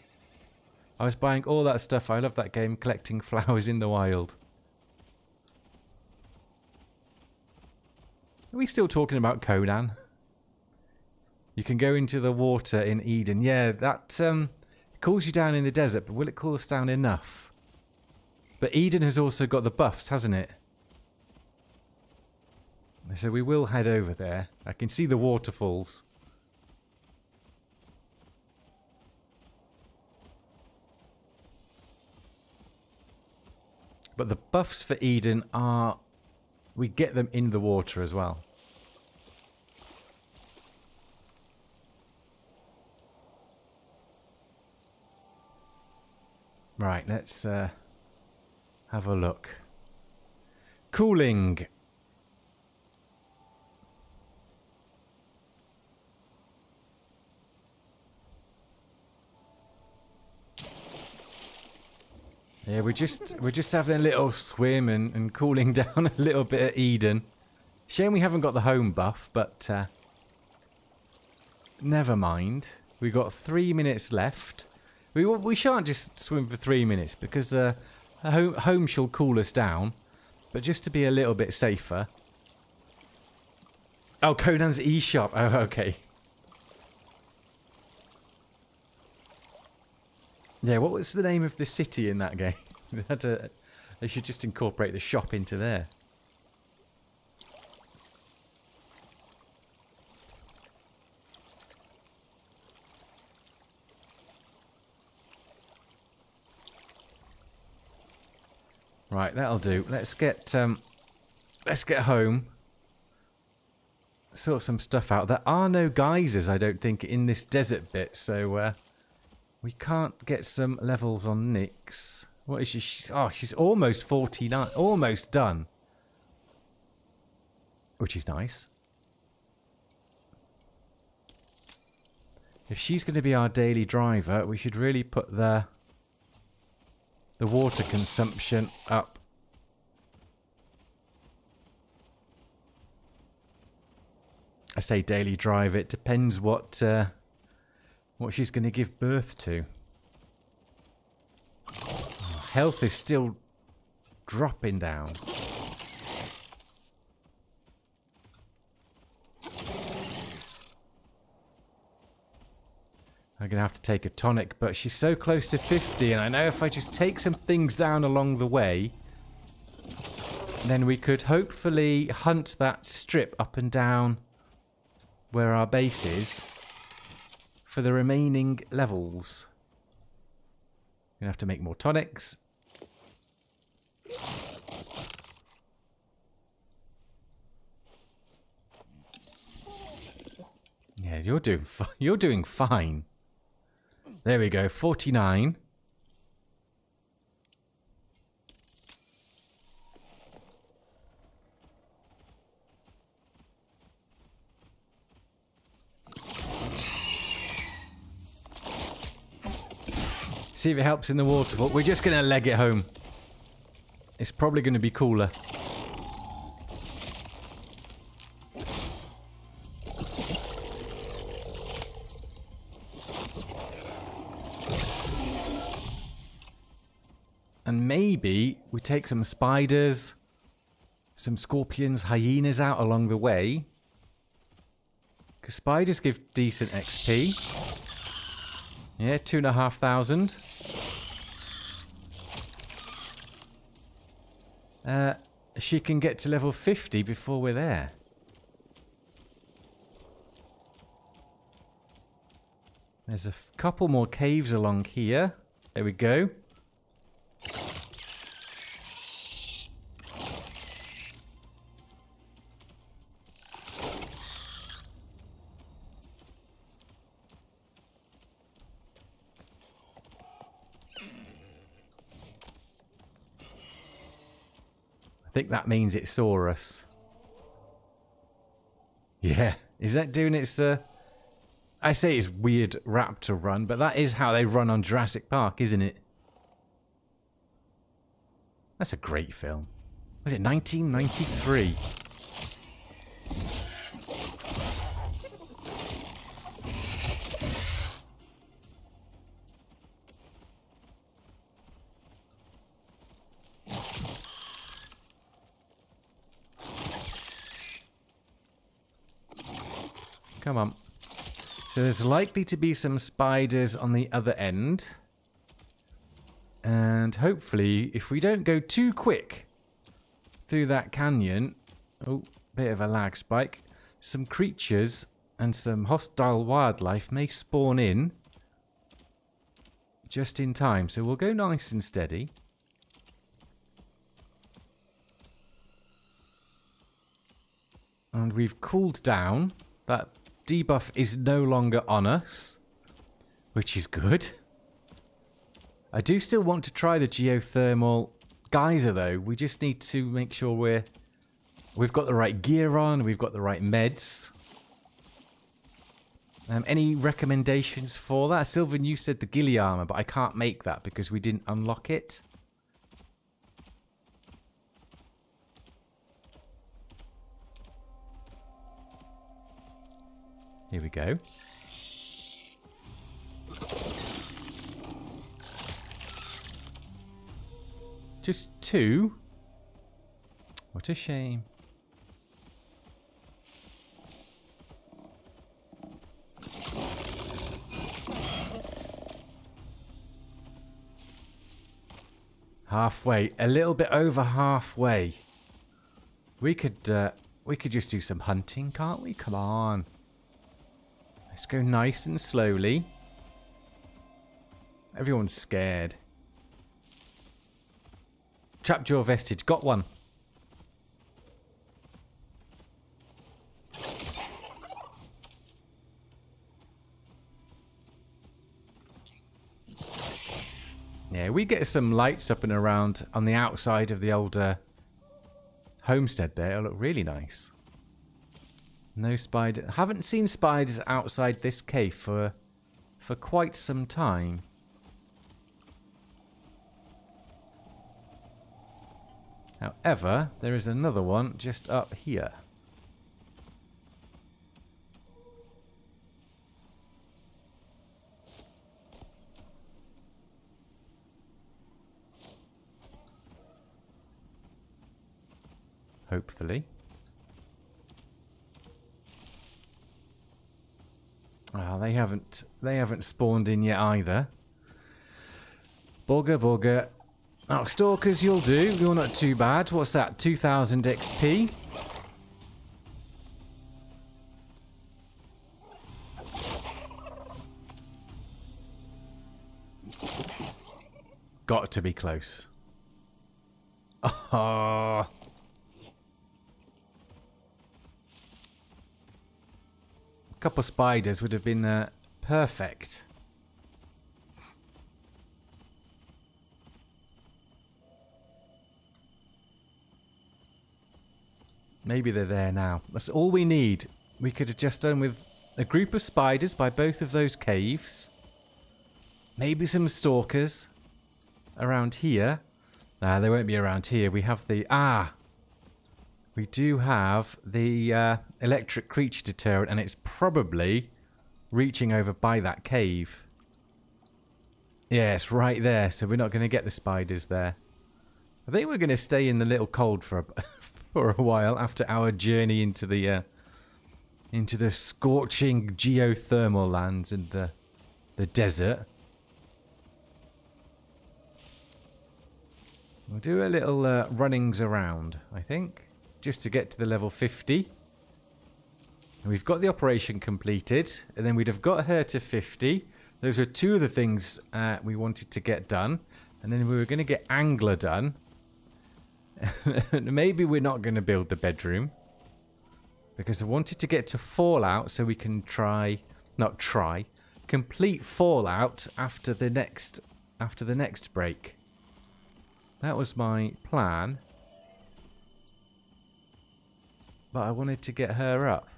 S1: I was buying all that stuff. I love that game, collecting flowers in the wild. Are we still talking about Conan? You can go into the water in Eden. Yeah, that cools you down in the desert, but will it cool us down enough? But Eden has also got the buffs, hasn't it? So we will head over there. I can see the waterfalls. But the buffs for Eden are... we get them in the water as well. Right, let's have a look. Cooling. Yeah, we're just having a little swim and cooling down a little bit at Eden. Shame we haven't got the home buff, but never mind. We've got 3 minutes left. We shan't just swim for 3 minutes because home shall cool us down. But just to be a little bit safer. Oh, Conan's eShop. Oh, okay. Yeah, what was the name of the city in that game? They should just incorporate the shop into there. Right, that'll do. Let's get home. Sort some stuff out. There are no geysers, I don't think, in this desert bit, so we can't get some levels on Nyx. What is she? She's almost 49, almost done, which is nice. If she's going to be our daily driver, we should really put the water consumption up. I say daily drive, it depends what she's going to give birth to. Oh, health is still dropping down. I'm going to have to take a tonic, but she's so close to 50, and I know if I just take some things down along the way, then we could hopefully hunt that strip up and down where our base is for the remaining levels. Gonna have to make more tonics. Yeah, you're doing fine. There we go, 49. See if it helps in the waterfall. We're just going to leg it home. It's probably going to be cooler. And maybe we take some spiders, some scorpions, hyenas out along the way. Because spiders give decent XP. Yeah, 2,500. She can get to level 50 before we're there. There's a couple more caves along here. There we go. I think that means it saw us. Yeah. Is that doing its... I say it's weird raptor run, but that is how they run on Jurassic Park, isn't it? That's a great film. Was it 1993? Come on. So there's likely to be some spiders on the other end. And hopefully, if we don't go too quick through that canyon... Oh, bit of a lag spike. Some creatures and some hostile wildlife may spawn in just in time. So we'll go nice and steady. And we've cooled down. That debuff is no longer on us, which is good. I do still want to try the geothermal geyser though. We just need to make sure we've got the right gear on, we've got the right meds. Any recommendations for that? Sylvan, you said the ghillie armor, but I can't make that because we didn't unlock it. Here we go. Just 2? What a shame. Halfway. A little bit over halfway. We could just do some hunting, can't we? Come on. Let's go nice and slowly. Everyone's scared. Trapjaw vestige. Got one. Yeah, we get some lights up and around on the outside of the old homestead there. It'll look really nice. No spider. Haven't seen spiders outside this cave for quite some time. However, there is another one just up here. Hopefully. Ah, they haven't spawned in yet either. Bugger, bugger. Oh, stalkers, you'll do. You're not too bad. What's that? 2000 XP. Got to be close. Oh. A couple spiders would have been perfect. Maybe they're there now. That's all we need. We could have just done with a group of spiders by both of those caves. Maybe some stalkers around here. They won't be around here. We have the... we do have the electric creature deterrent, and it's probably reaching over by that cave. Yeah, it's right there, so we're not going to get the spiders there. I think we're going to stay in the little cold for a while after our journey into the scorching geothermal lands and the desert. We'll do a little runnings around, I think, just to get to the level 50. And we've got the operation completed, and then we'd have got her to 50. Those were two of the things we wanted to get done. And then we were going to get Angler done. Maybe we're not going to build the bedroom. Because I wanted to get to Fallout so we can complete Fallout after the next break. That was my plan. But I wanted to get her up.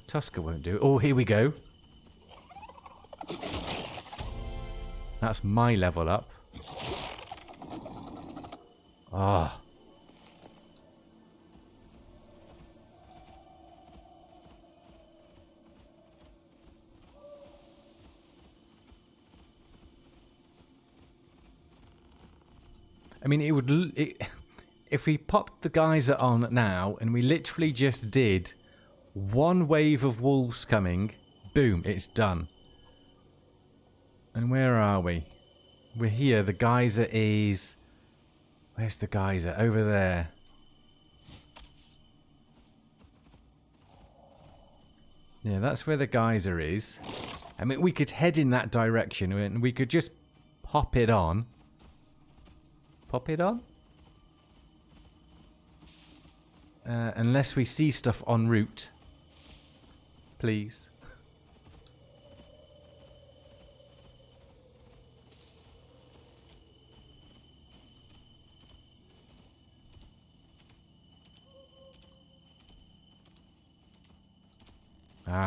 S1: Tusker won't do it. Oh, here we go. That's my level up. Ah. I mean, if we popped the geyser on now and we literally just did one wave of wolves coming, boom, it's done. And where are we? We're here. The geyser is... Where's the geyser? Over there. Yeah, that's where the geyser is. I mean, we could head in that direction and we could just pop it on. Pop it on? Unless we see stuff en route. Please.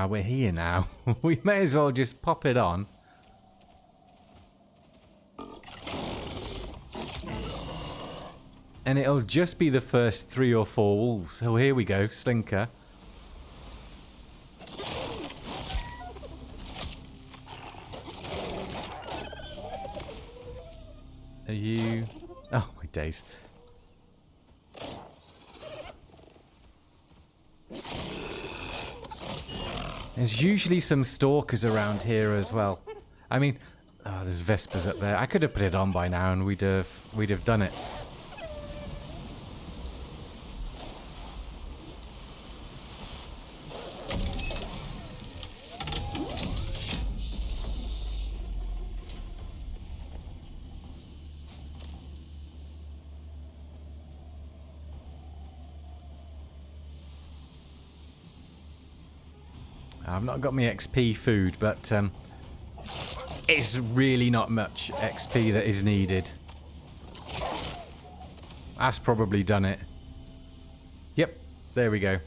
S1: We're here now. We may as well just pop it on. And it'll just be the first 3 or 4 wolves. So here we go, Slinker. Are you... Oh, my days. There's usually some stalkers around here as well. I mean... Oh, there's Vespers up there. I could have put it on by now and we'd have done it. I've not got my XP food, but it's really not much XP that is needed. That's probably done it. Yep, there we go.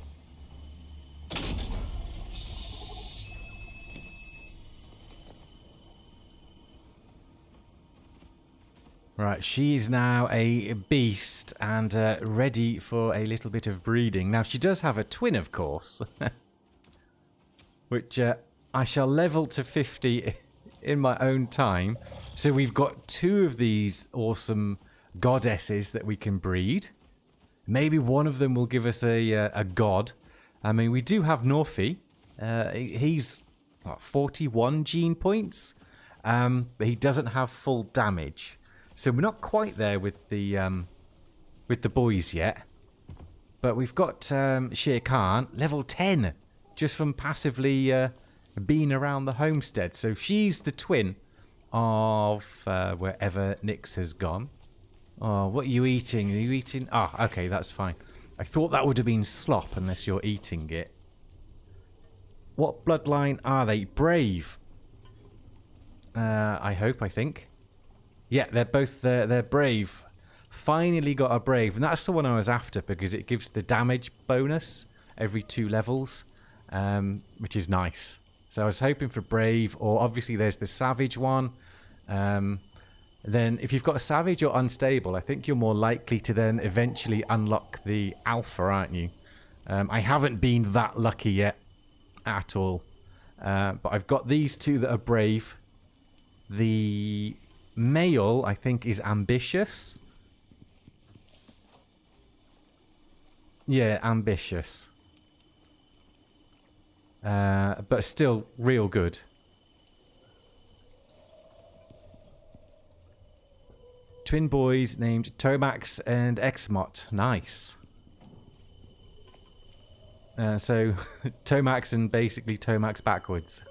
S1: Right, she is now a beast and ready for a little bit of breeding. Now, she does have a twin, of course, which I shall level to 50 in my own time. So we've got 2 of these awesome goddesses that we can breed. Maybe one of them will give us a god. I mean, we do have Norfi. He's what, 41 gene points, but he doesn't have full damage. So we're not quite there with the boys yet. But we've got Shere Khan, level 10, just from passively being around the homestead. So she's the twin of wherever Nyx has gone. Oh, what are you eating? Are you eating? Ah, okay, that's fine. I thought that would have been slop unless you're eating it. What bloodline are they? Brave. I think. Yeah, they're both they're brave. Finally got a brave, and that's the one I was after because it gives the damage bonus every 2 levels, which is nice. So I was hoping for brave, or obviously there's the savage one. Then if you've got a savage or unstable, I think you're more likely to then eventually unlock the alpha, aren't you? I haven't been that lucky yet at all, but I've got these 2 that are brave. The male, I think, is ambitious. Yeah, ambitious. But still real good. Twin boys named Tomax and Exmot. Nice. So, Tomax and basically Tomax backwards.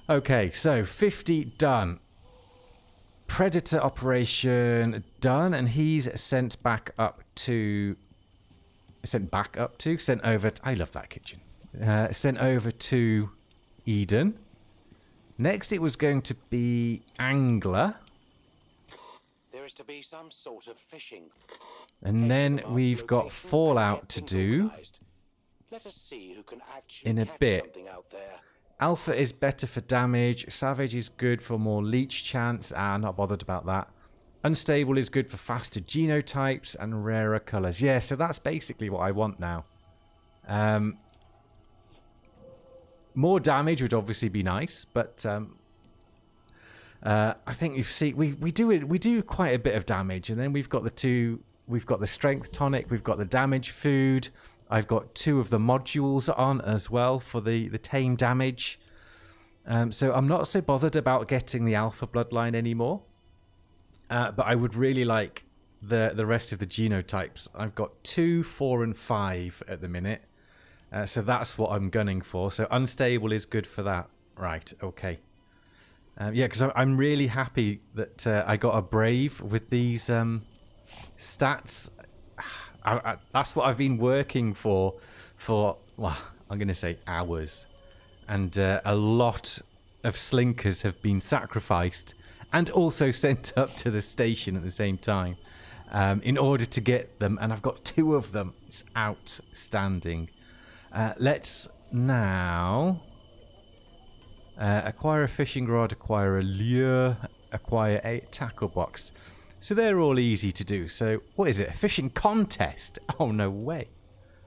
S1: Okay, so 50 done. Predator operation done, and he's sent back up to... Sent over to... I love that kitchen. Sent over to Eden. Next it was going to be Angler.
S3: There is to be some sort of fishing.
S1: And then we've got Fallout to do
S3: Let us see who can actually
S1: in a
S3: catch
S1: bit.
S3: something out there.
S1: Alpha is better for damage. Savage is good for more leech chance. Not bothered about that. Unstable is good for faster genotypes and rarer colours. Yeah, so that's basically what I want now. More damage would obviously be nice, but I think you see we do quite a bit of damage, and then we've got the strength tonic, we've got the damage food. I've got 2 of the modules on as well for the tame damage. So I'm not so bothered about getting the alpha bloodline anymore. But I would really like the rest of the genotypes. I've got 2, 4, and 5 at the minute. So that's what I'm gunning for. So unstable is good for that. Right, okay. Yeah, because I'm really happy that I got a brave with these stats. That's what I've been working for, well, I'm going to say hours. And a lot of slinkers have been sacrificed and also sent up to the station at the same time in order to get them. And I've got 2 of them. It's outstanding. Let's now acquire a fishing rod, acquire a lure, acquire a tackle box. So they're all easy to do. So what is it? A fishing contest? Oh, no way.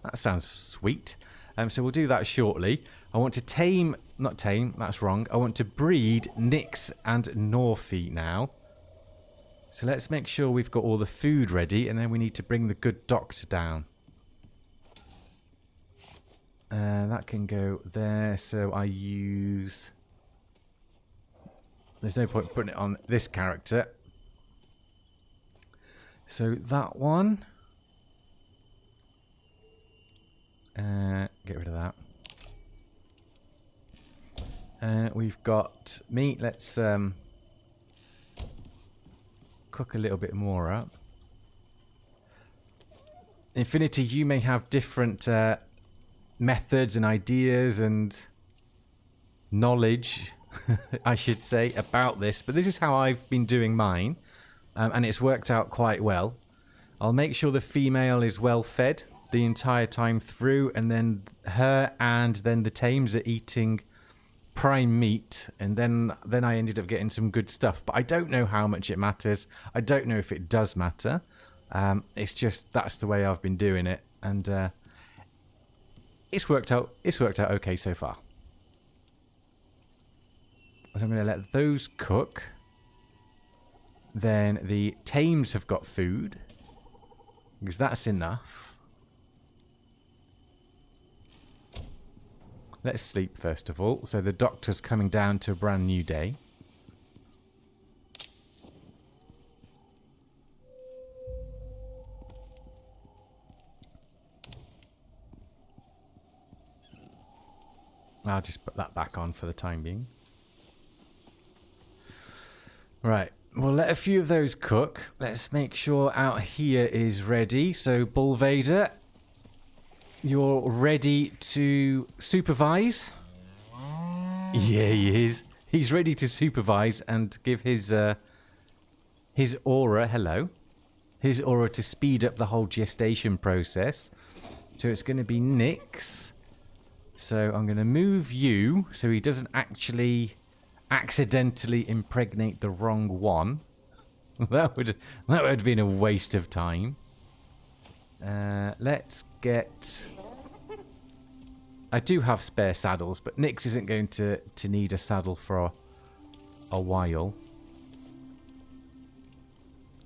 S1: That sounds sweet. So we'll do that shortly. I want to not tame, that's wrong. I want to breed Nyx and Norfi now. So let's make sure we've got all the food ready, and then we need to bring the good doctor down. That can go there, so I use... There's no point putting it on this character. So that one. Get rid of that. We've got meat. Let's cook a little bit more up. Infinity, you may have different methods and ideas and knowledge, I should say, about this, but this is how I've been doing mine, and it's worked out quite well. I'll make sure the female is well fed the entire time through, and then her and then the tames are eating prime meat, and then I ended up getting some good stuff. But I don't know how much it matters. I don't know if it does matter. It's just that's the way I've been doing it, and it's worked out. It's worked out okay so far. So I'm going to let those cook. Then the tames have got food, because that's enough. Let's sleep first of all. So the doctor's coming down to a brand new day. I'll just put that back on for the time being. Right, we'll let a few of those cook. Let's make sure out here is ready. So Bull Vader, you're ready to supervise? Yeah, he is. He's ready to supervise and give his aura, hello, his aura to speed up the whole gestation process. So it's going to be Nyx. So I'm going to move you so he doesn't actually accidentally impregnate the wrong one. that would have been a waste of time. Let's get... I do have spare saddles, but Nyx isn't going to need a saddle for a while.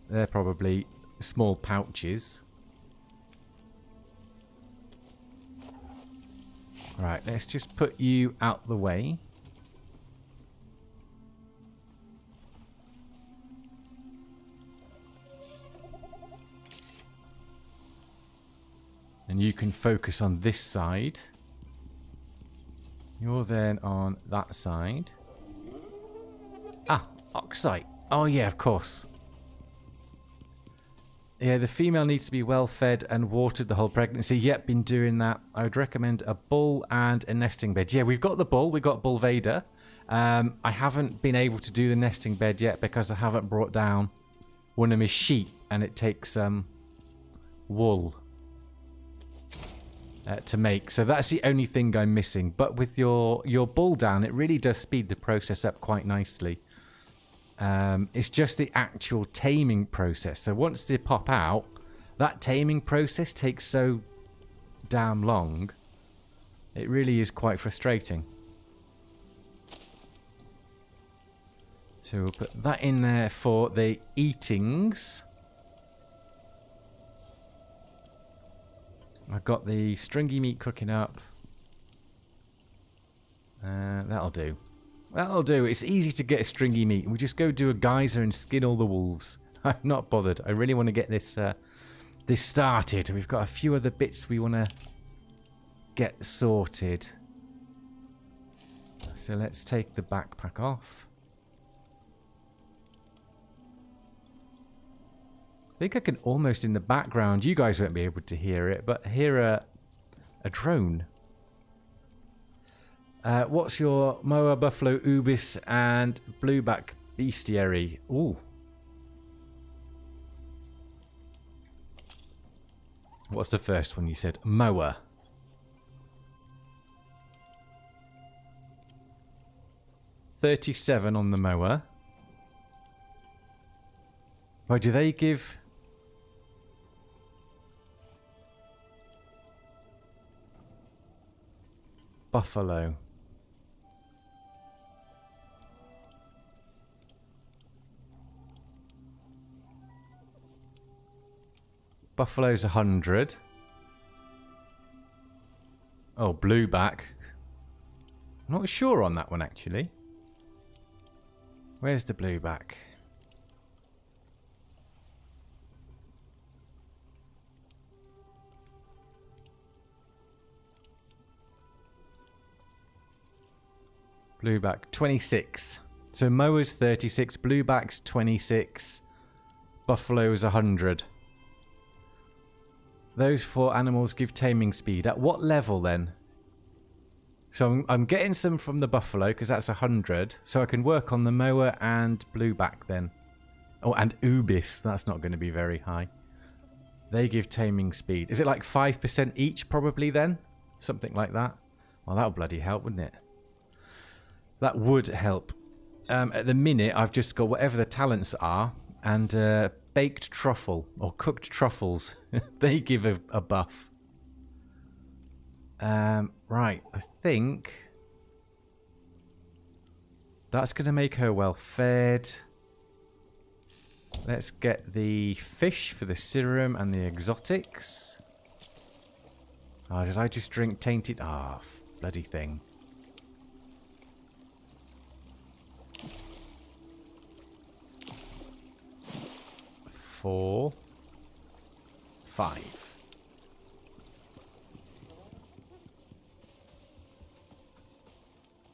S1: They're probably small pouches. Right, let's just put you out the way. And you can focus on this side. You're then on that side. Ah, Oxite. Oh yeah, of course. Yeah, the female needs to be well fed and watered the whole pregnancy. Yep, been doing that. I would recommend a bull and a nesting bed. Yeah, we've got the bull. We've got Bull Vader. I haven't been able to do the nesting bed yet because I haven't brought down one of my sheep, and it takes wool to make. So that's the only thing I'm missing. But with your bull down, it really does speed the process up quite nicely. It's just the actual taming process. So once they pop out, that taming process takes so damn long. It really is quite frustrating. So we'll put that in there for the eatings. I've got the stringy meat cooking up. That'll do. That'll do. It's easy to get a stringy meat. We just go do a geyser and skin all the wolves. I'm not bothered. I really want to get this this started. We've got a few other bits we want to get sorted. So let's take the backpack off. I think I can almost in the background, you guys won't be able to hear it, but hear a drone. What's your Moa, Buffalo, Ubis, and Blueback Bestiary? Ooh. What's the first one you said? Moa. $37 on the Moa. Why do they give... Buffalo. Buffalo's 100. Oh, Blueback. I'm not sure on that one, actually. Where's the Blueback? Blueback, 26. So Moa's 36, Blueback's 26, Buffalo's 100. Those 4 animals give taming speed. At what level then? So I'm getting some from the buffalo because that's 100. So I can work on the moa and blueback then. Oh, and ubis. That's not going to be very high. They give taming speed. Is it like 5% each probably then? Something like that. Well, that would bloody help, wouldn't it? That would help. At the minute, I've just got whatever the talents are. And baked truffle or cooked truffles. They give a buff. Right, I think that's going to make her well fed. Let's get the fish for the serum and the exotics. Oh, did I just drink tainted? Ah, bloody thing. Four, 5.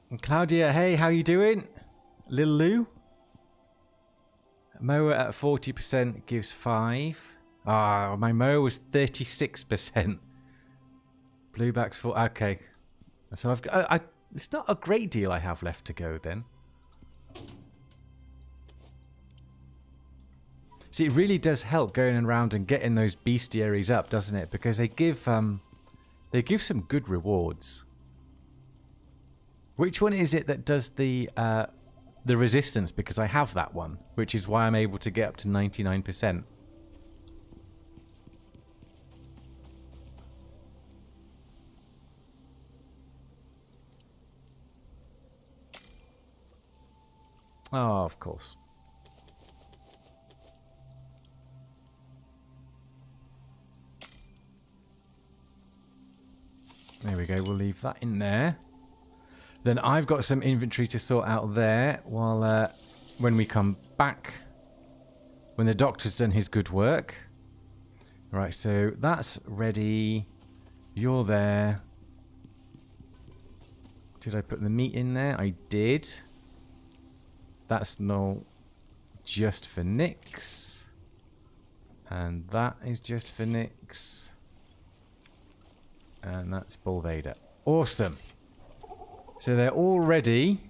S1: And Claudia, hey, how you doing? Lil Lou? Moa at 40% gives 5. Ah, my Moa was 36%. Blueback's 4. Okay. So I've got... it's not a great deal I have left to go then. See, it really does help going around and getting those bestiaries up, doesn't it? Because they give some good rewards. Which one is it that does the resistance? Because I have that one, which is why I'm able to get up to 99%. Oh, of course. There we go, we'll leave that in there. Then I've got some inventory to sort out there while when we come back, when the doctor's done his good work. Right, so that's ready. You're there. Did I put the meat in there? I did. That's no just for Nyx. And that is just for Nyx. And that's Bulvader. Awesome. So they're all ready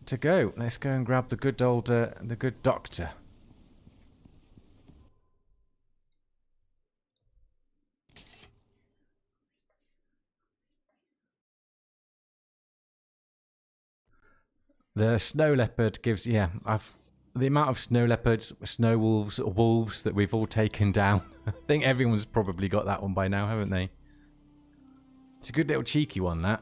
S1: to go. Let's go and grab the good old, the good doctor. The snow leopard gives, yeah, the amount of snow leopards, snow wolves, or wolves that we've all taken down. I think everyone's probably got that one by now, haven't they? It's a good little cheeky one, that.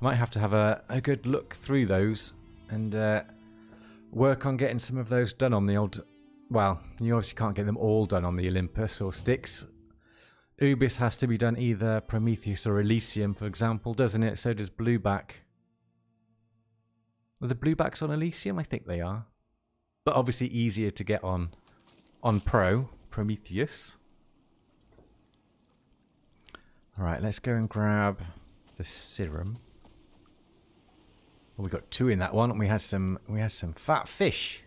S1: I might have to have a good look through those and work on getting some of those done on the old... Well, you obviously can't get them all done on the Olympus or Styx. Ubis has to be done either Prometheus or Elysium, for example, doesn't it? So does Blueback. Are the Bluebacks on Elysium? I think they are. But obviously easier to get on Prometheus. Alright, let's go and grab the serum. Well, we got 2 in that one, and we had some fat fish.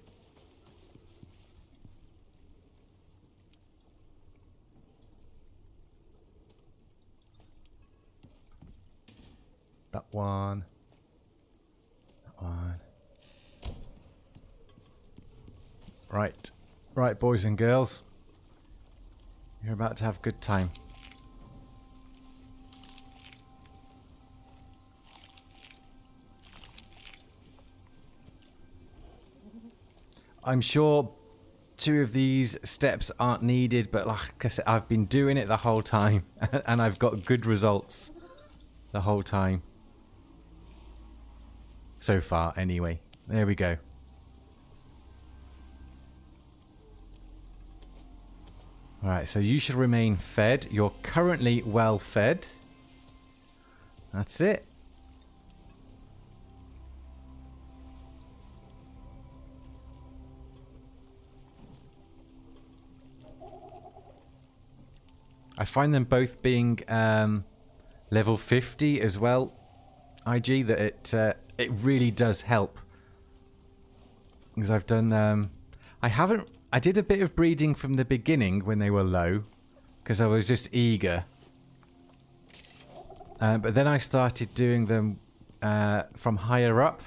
S1: That one. That one. Right. Right, boys and girls. You're about to have a good time. I'm sure 2 of these steps aren't needed, but like I said, I've been doing it the whole time, and I've got good results the whole time. So far, anyway. There we go. Alright, so you should remain fed. You're currently well fed. That's it. I find them both being level 50 as well, IG, that it really does help. Because I've done... I did a bit of breeding from the beginning when they were low, because I was just eager. But then I started doing them from higher up.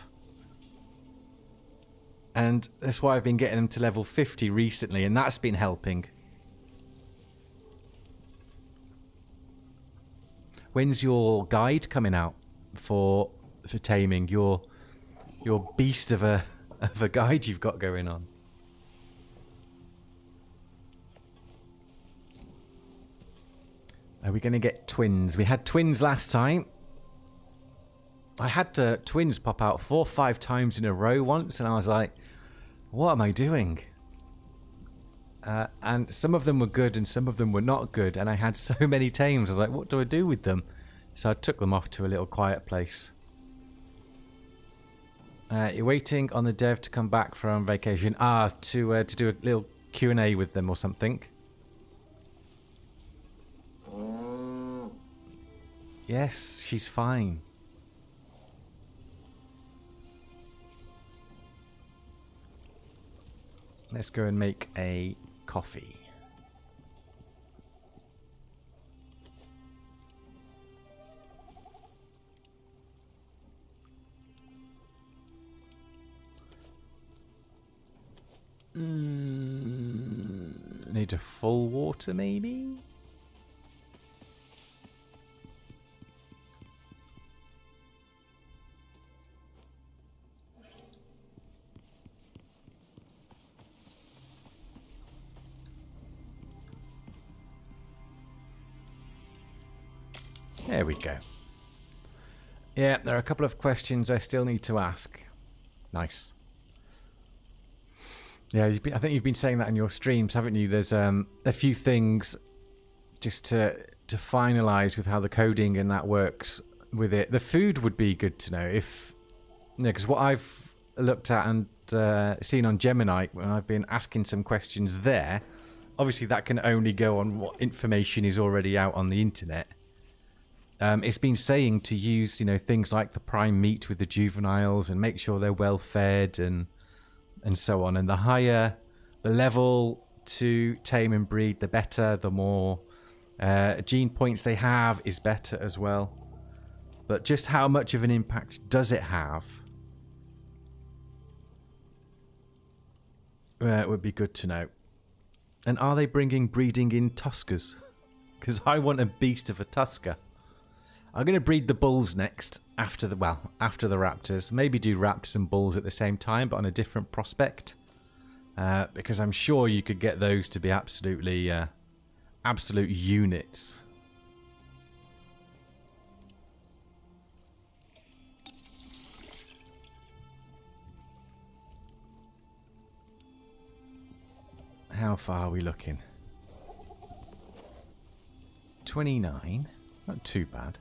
S1: And that's why I've been getting them to level 50 recently, and that's been helping. When's your guide coming out for taming? Your beast of a guide you've got going on. Are we going to get twins? We had twins last time. I had twins pop out 4 or 5 times in a row once, and I was like, what am I doing? And some of them were good and some of them were not good, and I had so many tames. I was like, what do I do with them? So I took them off to a little quiet place. You're waiting on the dev to come back from vacation. To do a little Q&A with them or something. Yes, she's fine. Let's go and make a coffee. Need a full water, maybe? There we go. Yeah, there are a couple of questions I still need to ask. Nice. Yeah, I think you've been saying that in your streams, haven't you? There's a few things just to finalise with how the coding and that works with it. The food would be good to know if... because what I've looked at and seen on Gemini, when I've been asking some questions there, obviously that can only go on what information is already out on the internet. It's been saying to use, things like the prime meat with the juveniles and make sure they're well fed and so on. And the higher the level to tame and breed, the better. The more gene points they have is better as well. But just how much of an impact does it have? It would be good to know. And are they bringing breeding in tuskers? Because I want a beast of a tusker. I'm going to breed the bulls next, after the raptors. Maybe do raptors and bulls at the same time, but on a different prospect. Because I'm sure you could get those to be absolutely, absolute units. How far are we looking? 29. Not too bad.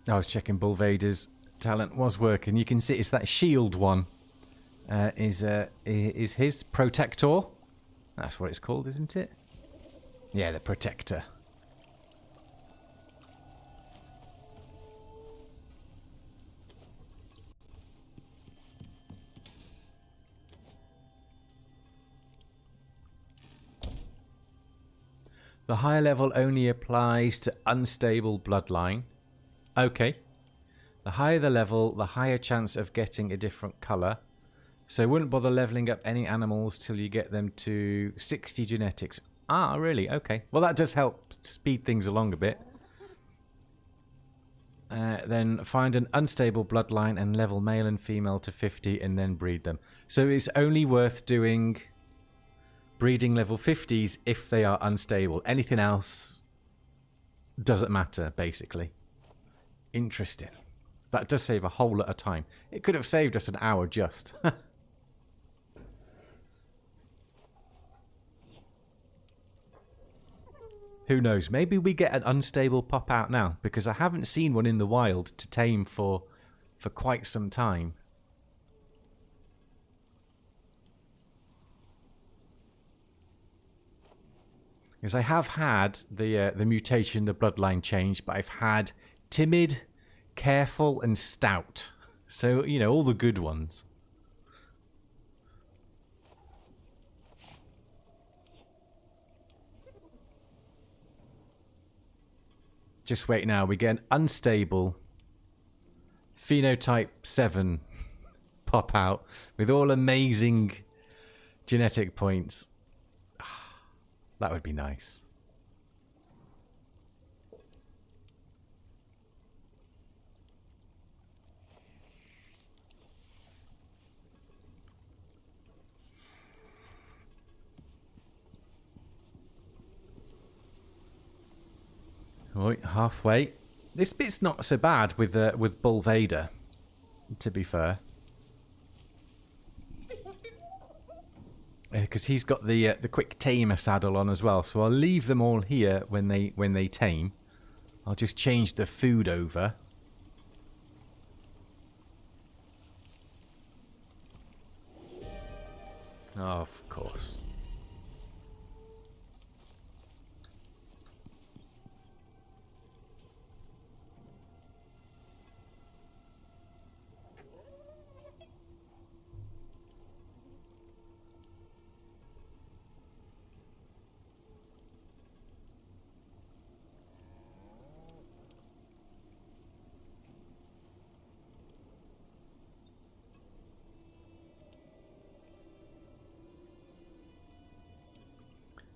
S1: I was checking Bull Vader's talent was working. You can see it's that shield one. Is his protector? That's what it's called, isn't it? Yeah, the protector. The higher level only applies to unstable bloodline. Okay. The higher the level, the higher chance of getting a different colour. So wouldn't bother levelling up any animals till you get them to 60 genetics. Ah, really? Okay. Well, that does help speed things along a bit. Then find an unstable bloodline and level male and female to 50 and then breed them. So it's only worth doing breeding level 50s if they are unstable. Anything else doesn't matter, basically. Interesting. That does save a whole lot of time. It could have saved us an hour just. Who knows? Maybe we get an unstable pop out now, because I haven't seen one in the wild to tame for quite some time. Because I have had the mutation, the bloodline change, but I've had timid, careful, and stout. So, you know, all the good ones. Just wait now, we get an unstable phenotype 7 pop out with all amazing genetic points. That would be nice. Right, halfway. This bit's not so bad with Bull Vader, to be fair, because he's got the quick tamer saddle on as well. So I'll leave them all here when they tame. I'll just change the food over. Oh, of course.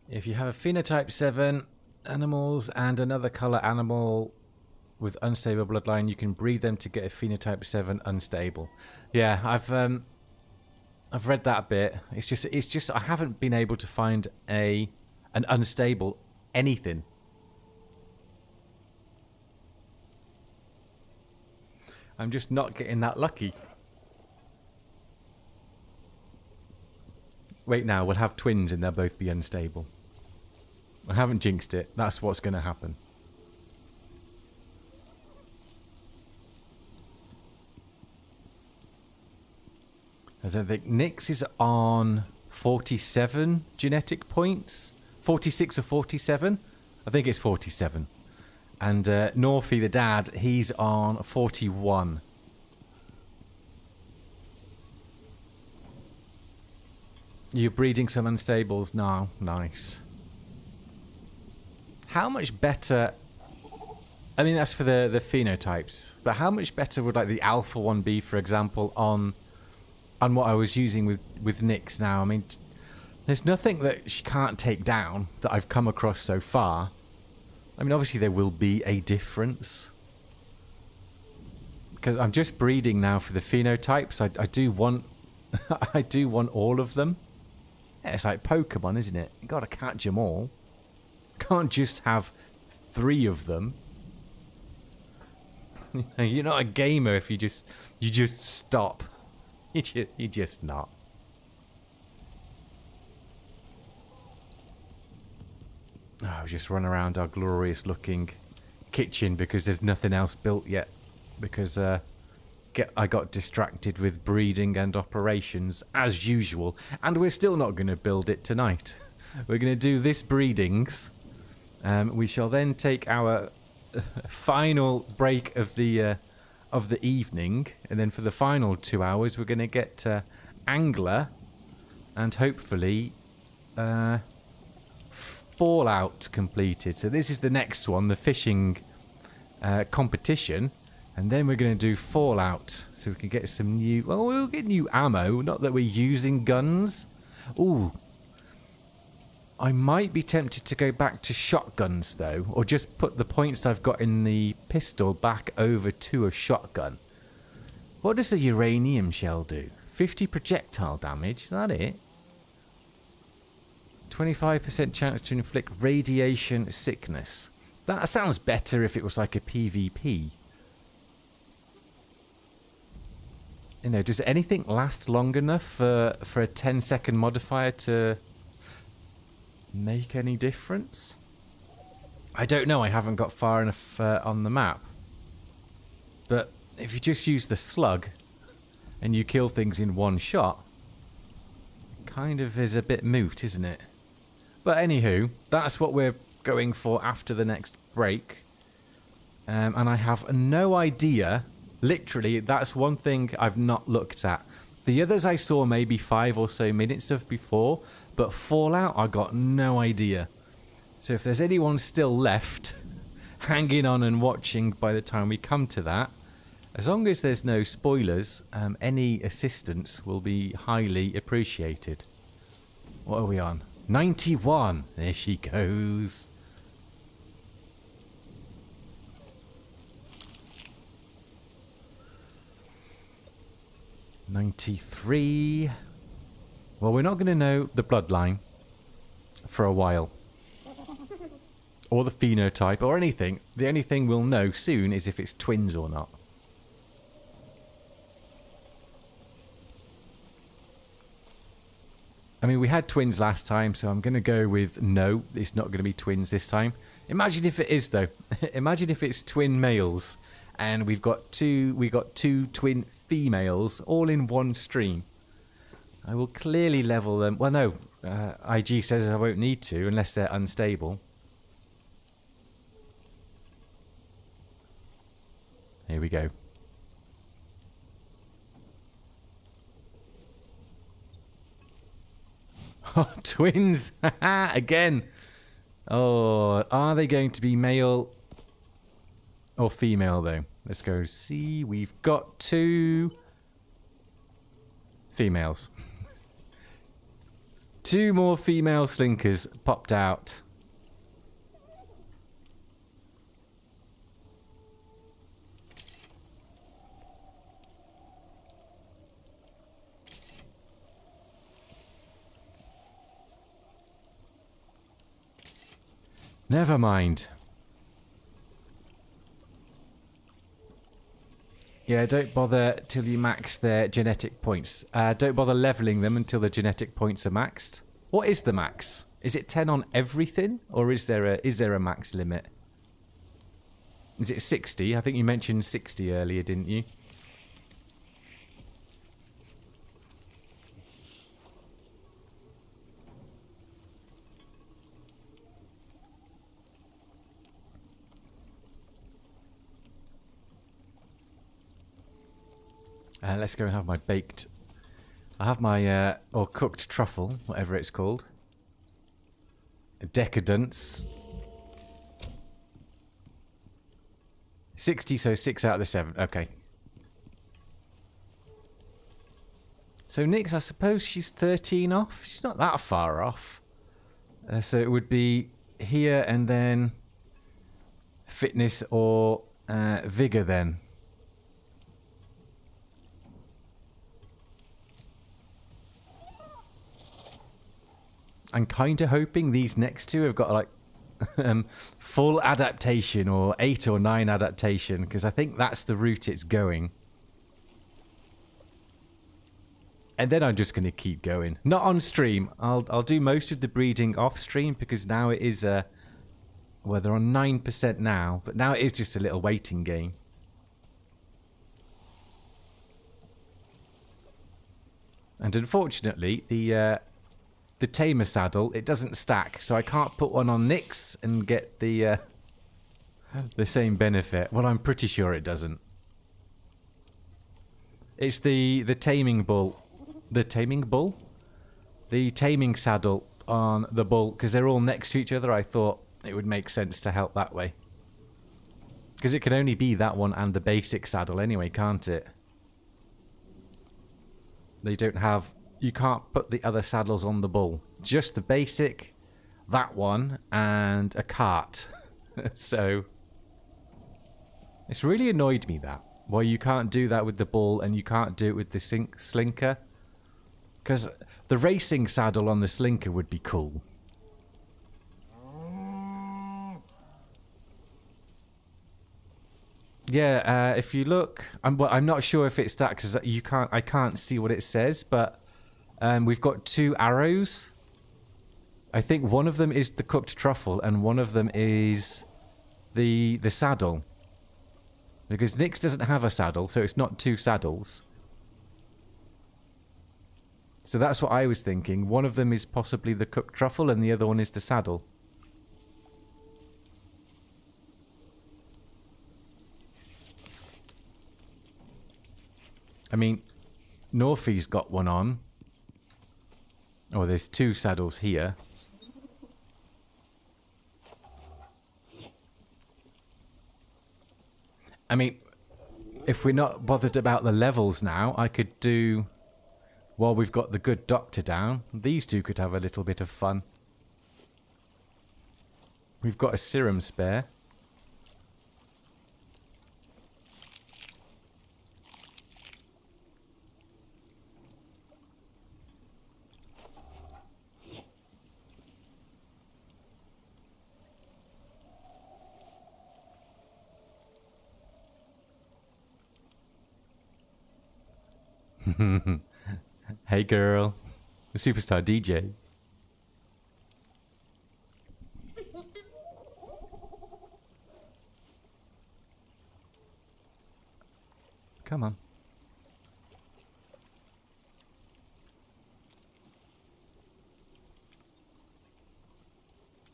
S1: If you have a phenotype 7 animals and another color animal with unstable bloodline, you can breed them to get a phenotype 7 unstable. Yeah, I've read that bit. It's just I haven't been able to find an unstable anything. I'm just not getting that lucky. Wait now, we'll have twins and they'll both be unstable. I haven't jinxed it. That's what's going to happen. As I think Nyx is on 47 genetic points. 46 or 47? I think it's 47. And Norfie, the dad, he's on 41. You're breeding some unstables now. Nice. How much better... I mean, that's for the phenotypes. But how much better would like the alpha one be, for example, on what I was using with Nyx now? I mean, there's nothing that she can't take down that I've come across so far. I mean, obviously there will be a difference. Because I'm just breeding now for the phenotypes. I do want... I do want all of them. Yeah, it's like Pokemon, isn't it? You gotta catch them all. Can't just have 3 of them. You're not a gamer if you just stop. You're just not. Oh, just run around our glorious looking kitchen because there's nothing else built yet. Because I got distracted with breeding and operations as usual. And we're still not going to build it tonight. We're going to do this breedings. We shall then take our final break of the evening, and then for the final 2 hours, we're going to get Angler, and hopefully Fallout completed. So this is the next one, the fishing competition, and then we're going to do Fallout, so we can get some new. Well, we'll get new ammo. Not that we're using guns. Ooh. I might be tempted to go back to shotguns, though, or just put the points I've got in the pistol back over to a shotgun. What does a uranium shell do? 50 projectile damage, is that it? 25% chance to inflict radiation sickness. That sounds better if it was like a PvP. You know, does anything last long enough for a 10-second modifier to make any difference? I don't know. I haven't got far enough on the map. But if you just use the slug and you kill things in one shot, kind of is a bit moot, isn't it? But anywho, that's what we're going for after the next break. And I have no idea. Literally, that's one thing I've not looked at. The others I saw maybe 5 or so minutes of before, but Fallout, I got no idea. So if there's anyone still left hanging on and watching by the time we come to that, as long as there's no spoilers, any assistance will be highly appreciated. What are we on? 91. There she goes. $93. Well, we're not going to know the bloodline for a while. Or the phenotype or anything. The only thing we'll know soon is if it's twins or not. I mean, we had twins last time, so I'm going to go with no, it's not going to be twins this time. Imagine if it is, though. Imagine if it's twin males and we got two twin females all in one stream. I will clearly level them. Well, no, IG says I won't need to unless they're unstable. Here we go. Oh, twins! Again! Oh, are they going to be male or female, though? Let's go see. We've got 2 females. 2 more female slinkers popped out. Never mind. Yeah, don't bother till you max their genetic points. Don't bother leveling them until the genetic points are maxed. What is the max? Is it 10 on everything, or is there a max limit? Is it 60? I think you mentioned 60 earlier, didn't you? Let's go and have my baked... I have my, or cooked truffle, whatever it's called. Decadence. 60, so 6 out of the 7. Okay. So Nyx, I suppose she's 13 off? She's not that far off. So it would be here and then fitness or vigor then. I'm kind of hoping these next 2 have got like full adaptation or 8 or 9 adaptation, because I think that's the route it's going. And then I'm just going to keep going. Not on stream. I'll do most of the breeding off stream, because now it is well, they're on 9% now, but now it is just a little waiting game. And unfortunately, the tamer saddle, it doesn't stack, so I can't put one on Nyx and get the same benefit. Well, I'm pretty sure it doesn't. It's the taming bull. The taming bull? The taming saddle on the bull, because they're all next to each other. I thought it would make sense to help that way. Because it can only be that one and the basic saddle anyway, can't it? They don't have... You can't put the other saddles on the bull. Just the basic, that one, and a cart. So, it's really annoyed me that. Why you can't do that with the bull and you can't do it with the slinker. Because the racing saddle on the slinker would be cool. Yeah, if you look, I'm not sure if it's that because I can't see what it says, but we've got 2 arrows. I think one of them is the cooked truffle and one of them is the saddle. Because Nyx doesn't have a saddle, so it's not 2 saddles. So that's what I was thinking. One of them is possibly the cooked truffle and the other one is the saddle. I mean, Norfie's got one on. Oh, there's 2 saddles here. I mean, if we're not bothered about the levels now, I could do, while we've got the good doctor down, these 2 could have a little bit of fun. We've got a serum spare. Hey girl, the superstar DJ. Come on.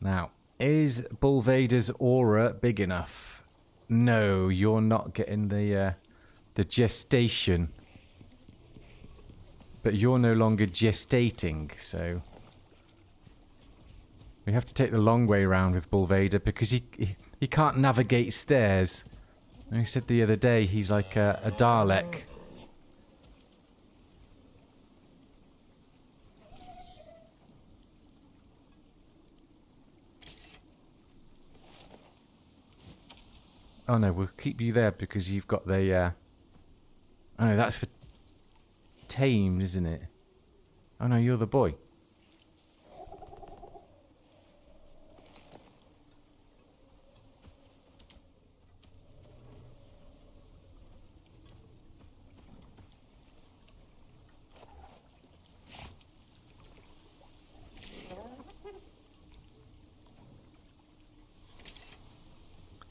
S1: Now, is Bulvader's aura big enough? No, you're not getting the gestation. But you're no longer gestating, so we have to take the long way around with Bulvader because he can't navigate stairs. And he said the other day he's like a Dalek. Oh no, we'll keep you there because you've got the oh no, that's for tamed, isn't it? Oh no, you're the boy.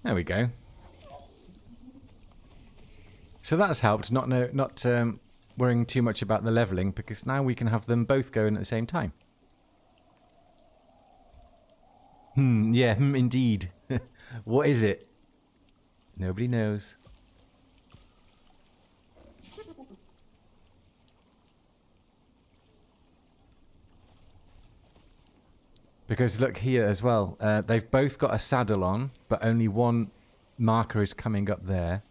S1: There we go. So that's helped, not worrying too much about the leveling, because now we can have them both going at the same time. Yeah, indeed. What is it? Nobody knows. Because look here as well, they've both got a saddle on, but only one marker is coming up there.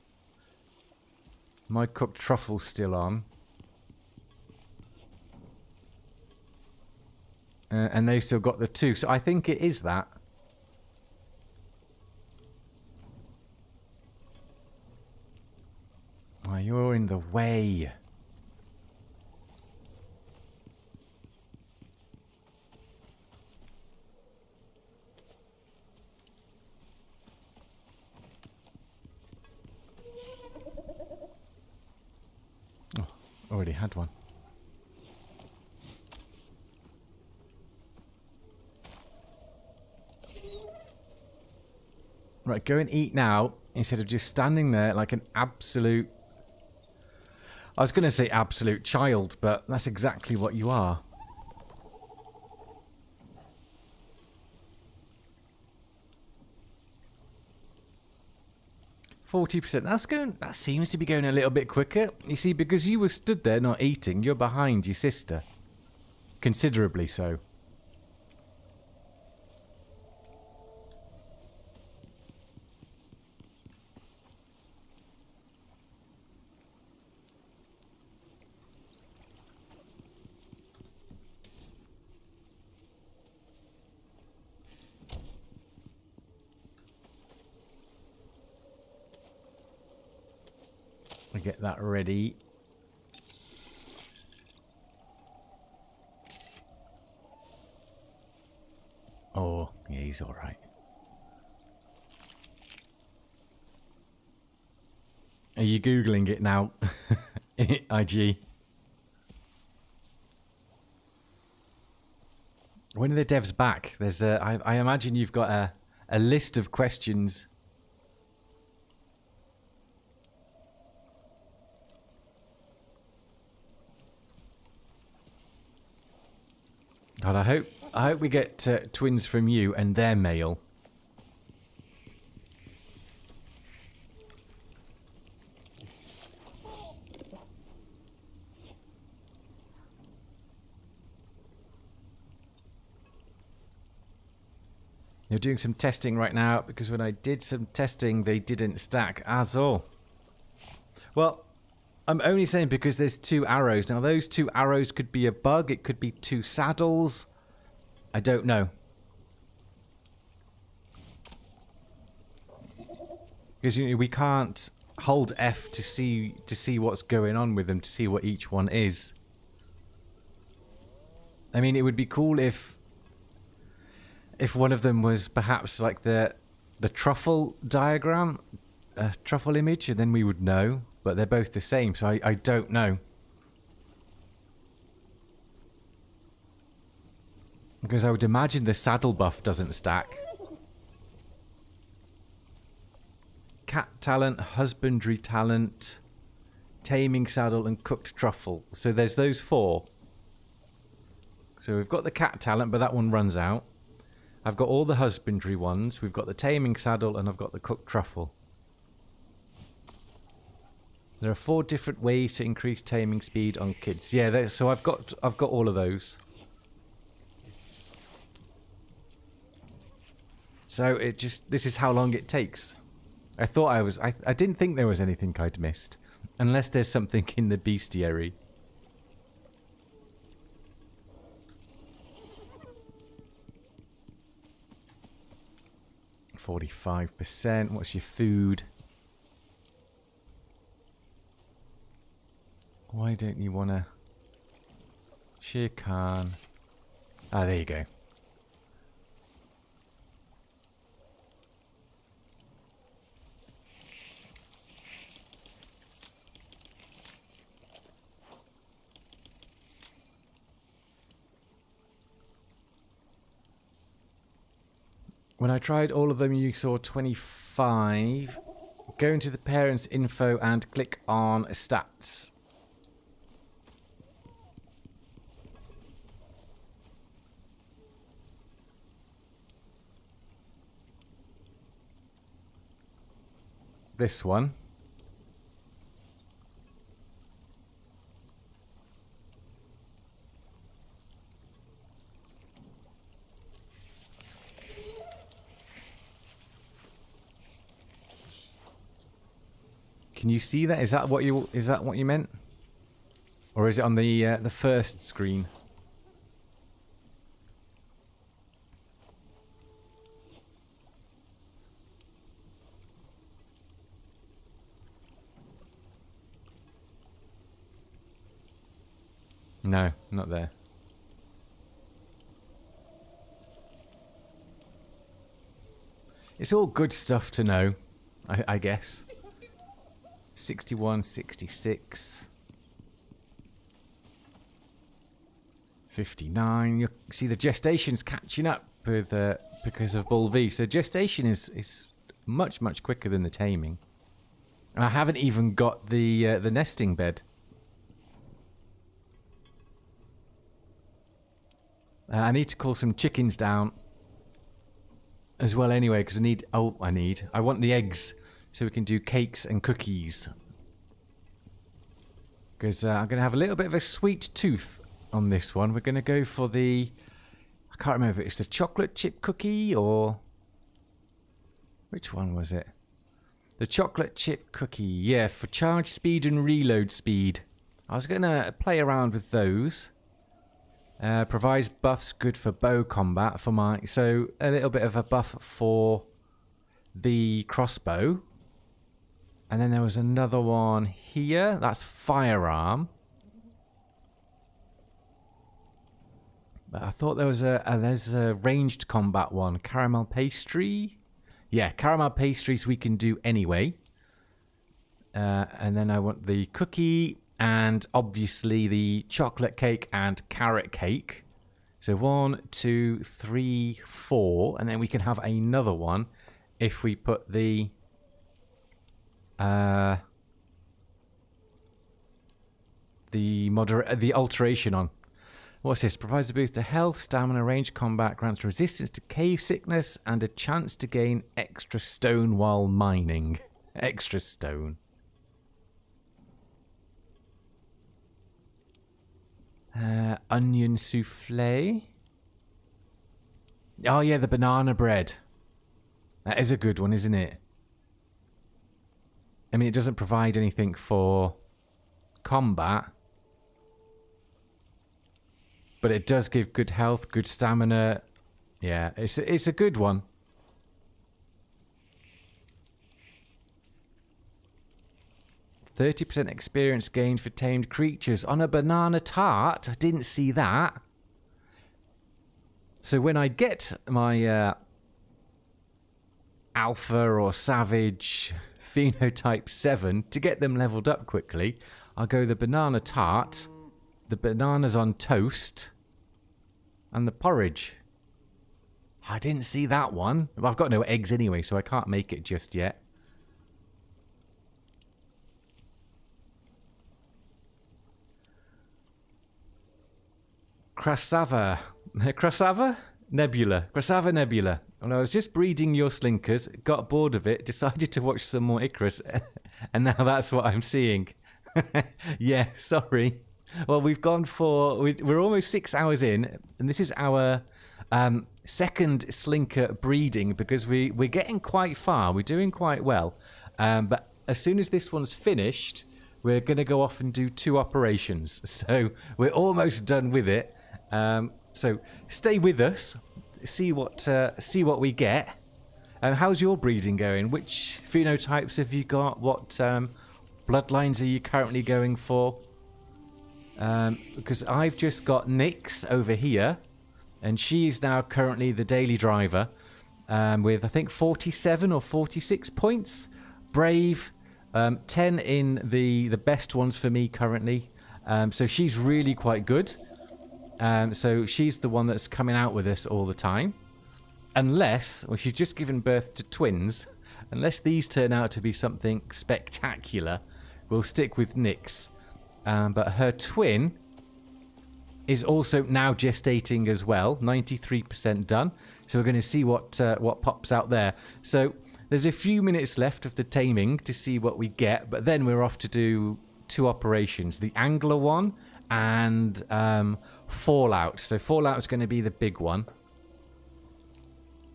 S1: My cooked truffle's still on. And they've still got the 2, so I think it is that. Oh, you're in the way. Oh, already had one. Right, go and eat now instead of just standing there like an absolute... I was going to say absolute child, but that's exactly what you are. %. That seems to be going a little bit quicker. You see, because you were stood there not eating, you're behind your sister. Considerably so. We get that ready. Oh, yeah, he's all right. Are you Googling it now? IG. When are the devs back? There's I imagine you've got a list of questions. God, I hope we get twins from you and they're male. They're doing some testing right now because when I did some testing, they didn't stack at all. Well, I'm only saying because there's 2 arrows. Now, those 2 arrows could be a bug. It could be 2 saddles. I don't know. Because we can't hold F to see what's going on with them, to see what each one is. I mean, it would be cool if one of them was perhaps like the truffle diagram, truffle image, and then we would know. But they're both the same, so I don't know. Because I would imagine the saddle buff doesn't stack. Cat talent, husbandry talent, taming saddle, and cooked truffle. So there's those 4. So we've got the cat talent, but that one runs out. I've got all the husbandry ones. We've got the taming saddle, and I've got the cooked truffle. There are 4 different ways to increase taming speed on kids. Yeah, so I've got all of those. So this is how long it takes. I thought I didn't think there was anything I'd missed, unless there's something in the bestiary. %. What's your food? Why don't you want to... Shere Khan. Ah, there you go. When I tried all of them, you saw 25. Go into the parents' info and click on stats. This one. Can you see that? Is that what you meant? Or is it on the first screen? No, not there. It's all good stuff to know, I guess. 61, 66. 59. You see the gestation's catching up with because of Bull V. So gestation is much quicker than the taming. And I haven't even got the nesting bed. I need to call some chickens down as well anyway, because I want the eggs so we can do cakes and cookies. Because I'm going to have a little bit of a sweet tooth on this one. We're going to go for I can't remember if it's the chocolate chip cookie or... Which one was it? The chocolate chip cookie, yeah, for charge speed and reload speed. I was going to play around with those. Provides buffs good for bow combat so a little bit of a buff for the crossbow. And then there was another one here. That's firearm. But I thought there was there's a ranged combat one. Caramel pastry. Yeah, caramel pastries we can do anyway. And then I want the cookie and obviously the chocolate cake and carrot cake. So 1, 2, 3, 4, and then we can have another one if we put the alteration on. What's this? Provides a boost to health, stamina, range combat, grants resistance to cave sickness, and a chance to gain extra stone while mining. Extra stone. Onion souffle. Oh yeah, the banana bread. That is a good one, isn't it? I mean, it doesn't provide anything for combat, but it does give good health, good stamina. Yeah, it's a good one. %30 experience gained for tamed creatures on a banana tart. I didn't see that. So when I get my alpha or savage phenotype 7 to get them leveled up quickly, I'll go the banana tart, the bananas on toast, and the porridge. I didn't see that one. Well, I've got no eggs anyway, so I can't make it just yet. Crasava Nebula. Well, I was just breeding your slinkers, got bored of it, decided to watch some more Icarus, and now that's what I'm seeing. Yeah, sorry. Well, we've gone for... We're almost 6 hours in, and this is our second slinker breeding, because we're getting quite far. We're doing quite well. But as soon as this one's finished, we're going to go off and do 2 operations. So we're almost done with it. So stay with us, see what we get. How's your breeding going? Which phenotypes have you got? What bloodlines are you currently going for? Because I've just got Nyx over here, and she's now currently the daily driver with I think 47 or 46 points. Brave, 10 in the best ones for me currently. So she's really quite good. So she's the one that's coming out with us all the time. Unless, well, she's just given birth to twins. Unless these turn out to be something spectacular, we'll stick with Nyx. But her twin is also now gestating as well. 93% done. So we're going to see what pops out there. So there's a few minutes left of the taming to see what we get. But then we're off to do 2 operations. The angler one and Fallout. So Fallout's going to be the big one.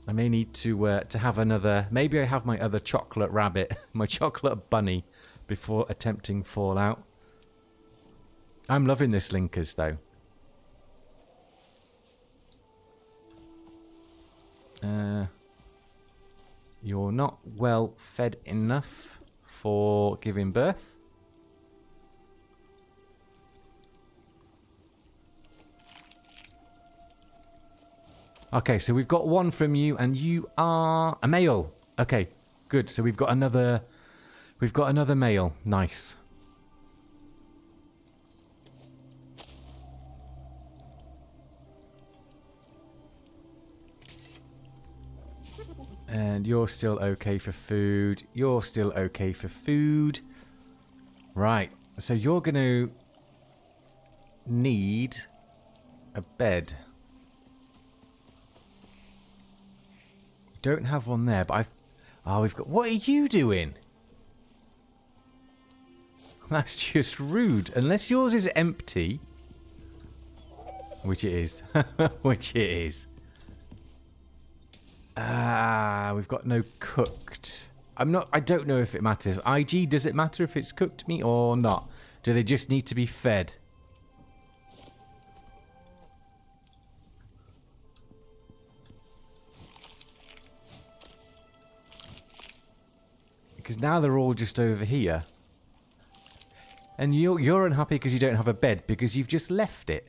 S1: I may need to have another... Maybe I have my other chocolate rabbit, my chocolate bunny, before attempting Fallout. I'm loving this Linkers, though. You're not well fed enough for giving birth. Okay, so we've got 1 from you, and you are a male. Okay, good. So we've got another male. Nice. And you're still okay for food. You're still okay for food. Right. So you're going to need a bed. Don't have one there, but we've got... What are you doing? That's just rude. Unless yours is empty. Which it is. Which it is. We've got no cooked. I don't know if it matters. IG, does it matter if it's cooked meat or not? Do they just need to be fed? Because now they're all just over here. And you're unhappy because you don't have a bed because you've just left it.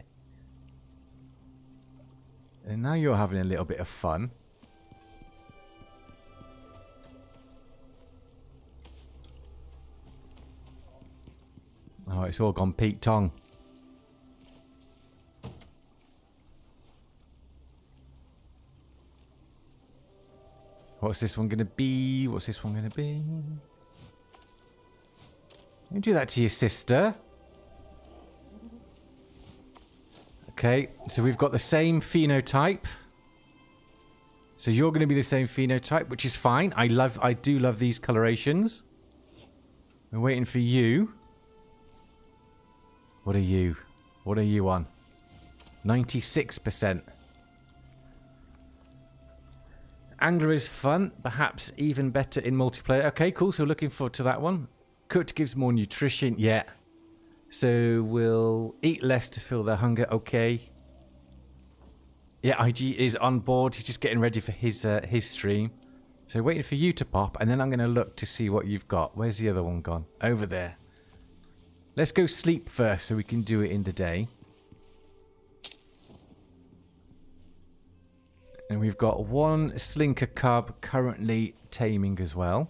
S1: And now you're having a little bit of fun. Oh, it's all gone Pt1. What's this one going to be? What's this one going to be? You do that to your sister. Okay, so we've got the same phenotype. So you're going to be the same phenotype, which is fine. I do love these colorations. We're waiting for you. What are you? What are you on? 96%. Angler is fun, perhaps even better in multiplayer. Okay, cool. So looking forward to that one. Cooked gives more nutrition. Yeah. So we'll eat less to fill their hunger. Okay. Yeah, IG is on board. He's just getting ready for his stream. So waiting for you to pop, and then I'm going to look to see what you've got. Where's the other one gone? Over there. Let's go sleep first so we can do it in the day. And we've got one slinker cub currently taming as well.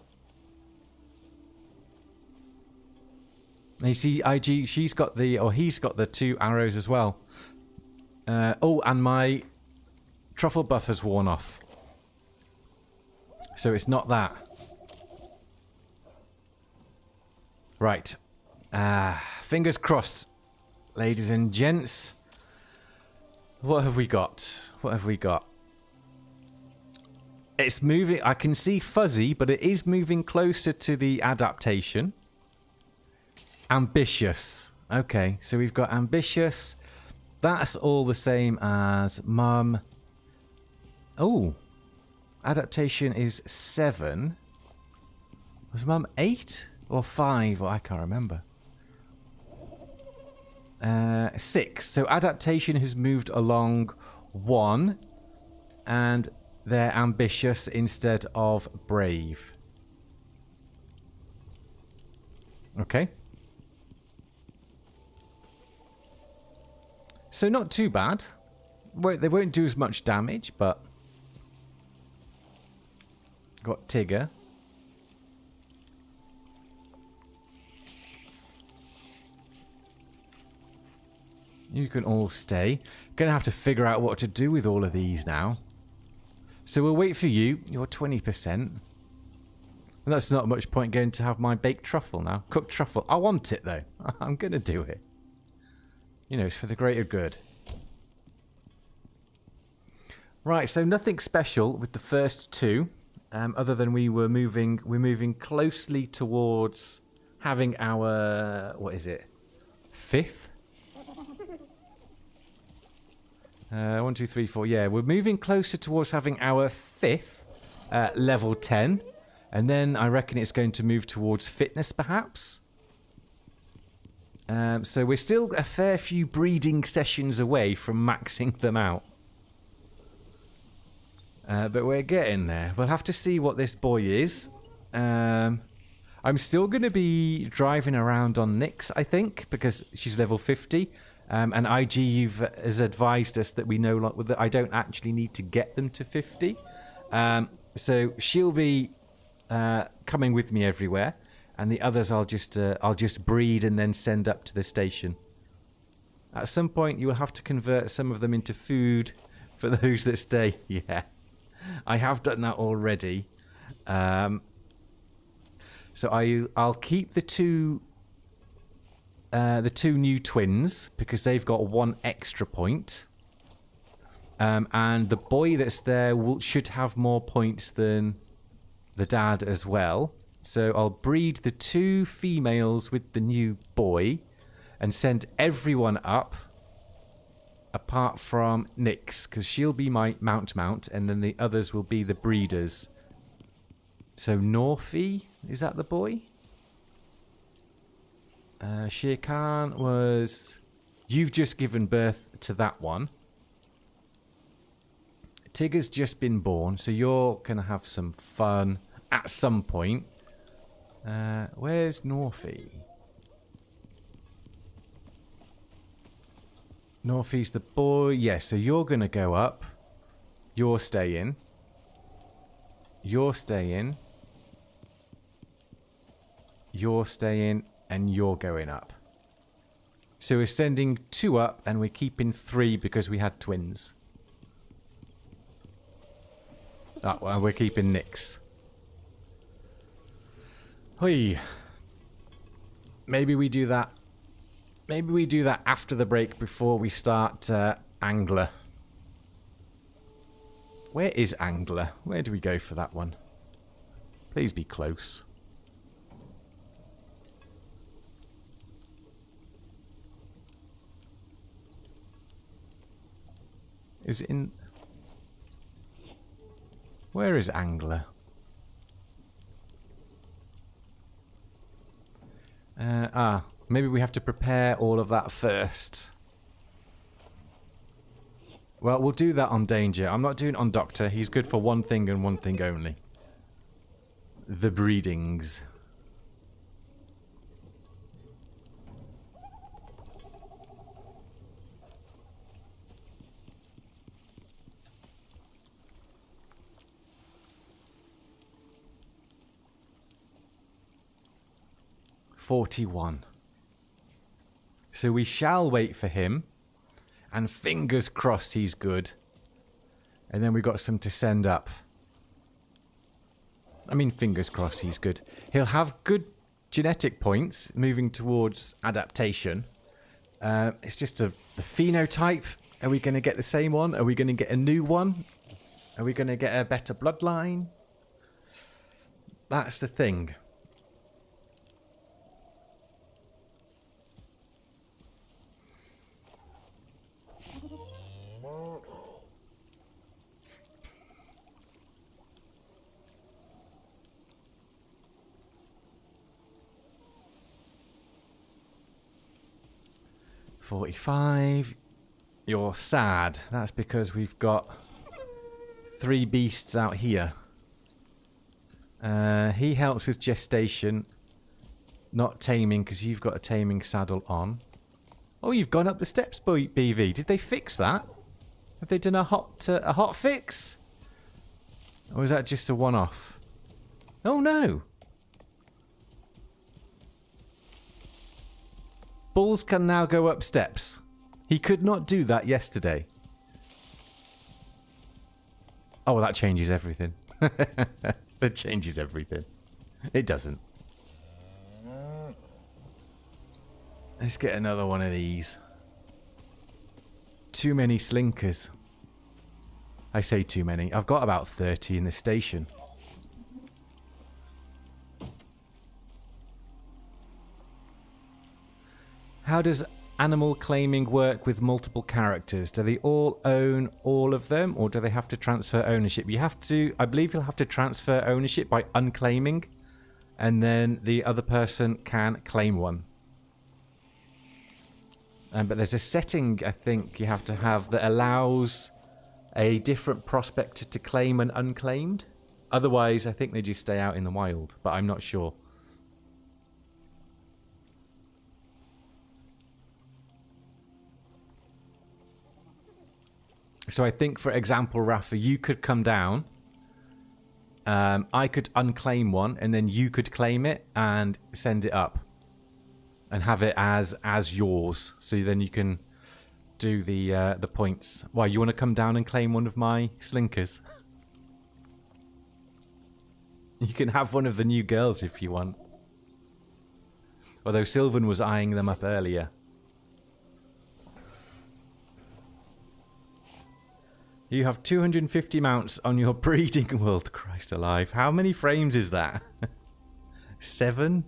S1: And you see, IG, she's got the, or he's got the 2 arrows as well. Oh, and my truffle buff has worn off. So it's not that. Right. Fingers crossed, ladies and gents. What have we got? What have we got? It's moving. I can see fuzzy, but it is moving closer to the adaptation. Ambitious. Okay, so we've got ambitious. That's all the same as mum. Oh, adaptation is 7. Was mum 8 or 5? Well, I can't remember. 6. So adaptation has moved along 1, and they're ambitious instead of brave. Okay. So not too bad. They won't do as much damage, but... Got Tigger. You can all stay. Gonna have to figure out what to do with all of these now. So we'll wait for you. You're 20%. And that's not much point going to have my baked truffle now. Cooked truffle. I want it though. I'm gonna do it. You know, it's for the greater good. Right, so nothing special with the first 2. Other than we're moving closely towards having our, what is it? 5th? 1, 2, 3, 4. Yeah, we're moving closer towards having our 5th level 10. And then I reckon it's going to move towards fitness, perhaps. So we're still a fair few breeding sessions away from maxing them out. But we're getting there. We'll have to see what this boy is. I'm still going to be driving around on Nyx, I think, because she's level 50. And IG has advised us that we that I don't actually need to get them to 50. So she'll be coming with me everywhere, and the others I'll just breed and then send up to the station. At some point, you will have to convert some of them into food for those that stay. Yeah, I have done that already. So I'll keep the two new twins because they've got 1 extra point. And the boy that's there should have more points than the dad as well. So I'll breed the 2 females with the new boy and send everyone up apart from Nyx, because she'll be my mount, and then the others will be the breeders. So Norfie, is that the boy? Shere Khan was... You've just given birth to that one. Tigger's just been born, so you're going to have some fun at some point. Where's Norfie? Norfie's the boy. Yes, so you're going to go up. You're staying. You're staying. You're staying. And you're going up. So we're sending 2 up and we're keeping 3 because we had twins. Oh, well, we're keeping Nyx. Hoi. Maybe we do that. Maybe we do that after the break before we start Angler. Where is Angler? Where do we go for that one? Please be close. Is it in... Where is Angler? Maybe we have to prepare all of that first. Well, we'll do that on Danger. I'm not doing it on Doctor. He's good for one thing and one thing only. The breedings. "41. So we shall wait for him. And fingers crossed he's good. And then we got some to send up. I mean, fingers crossed he's good. He'll have good genetic points moving towards adaptation. It's just the phenotype. Are we going to get the same one? Are we going to get a new one? Are we going to get a better bloodline? That's the thing. "45. You're sad. That's because we've got 3 beasts out here. He helps with gestation, not taming because you've got a taming saddle on. Oh, you've gone up the steps, BV. Did they fix that? Have they done a hot fix? Or is that just a one-off? Oh no! Bulls can now go up steps. He could not do that yesterday. Oh, well, that changes everything. That changes everything. It doesn't. Let's get another one of these. Too many slinkers. I say too many. I've got about 30 in the station. How does animal claiming work with multiple characters? Do they all own all of them, or do they have to transfer ownership? You have to, I believe you'll have to transfer ownership by unclaiming, and then the other person can claim one. But there's a setting, I think, you have to have that allows a different prospector to claim an unclaimed. Otherwise, I think they just stay out in the wild, but I'm not sure. So I think, for example, Rafa, you could come down. I could unclaim one, and then you could claim it and send it up, and have it as yours. So then you can do the points. Why, you want to come down and claim one of my slinkers? You can have one of the new girls if you want. Although Sylvan was eyeing them up earlier. You have 250 mounts on your breeding world. Christ alive. How many frames is that? 7?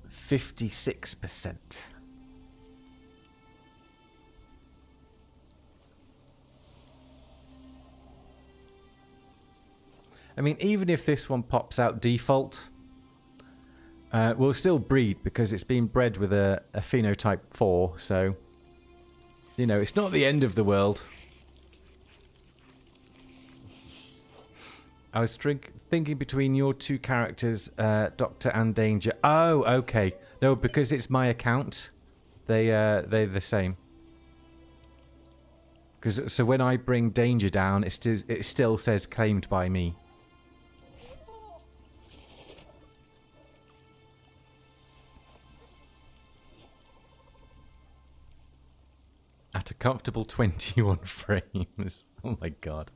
S1: %56. I mean, even if this one pops out default, we'll still breed because it's been bred with a phenotype 4, so, you know, it's not the end of the world. I was thinking between your 2 characters, Doctor and Danger. Oh, okay. No, because it's my account, they're the same. So when I bring Danger down, it still says claimed by me. at a comfortable 21 frames. Oh my god.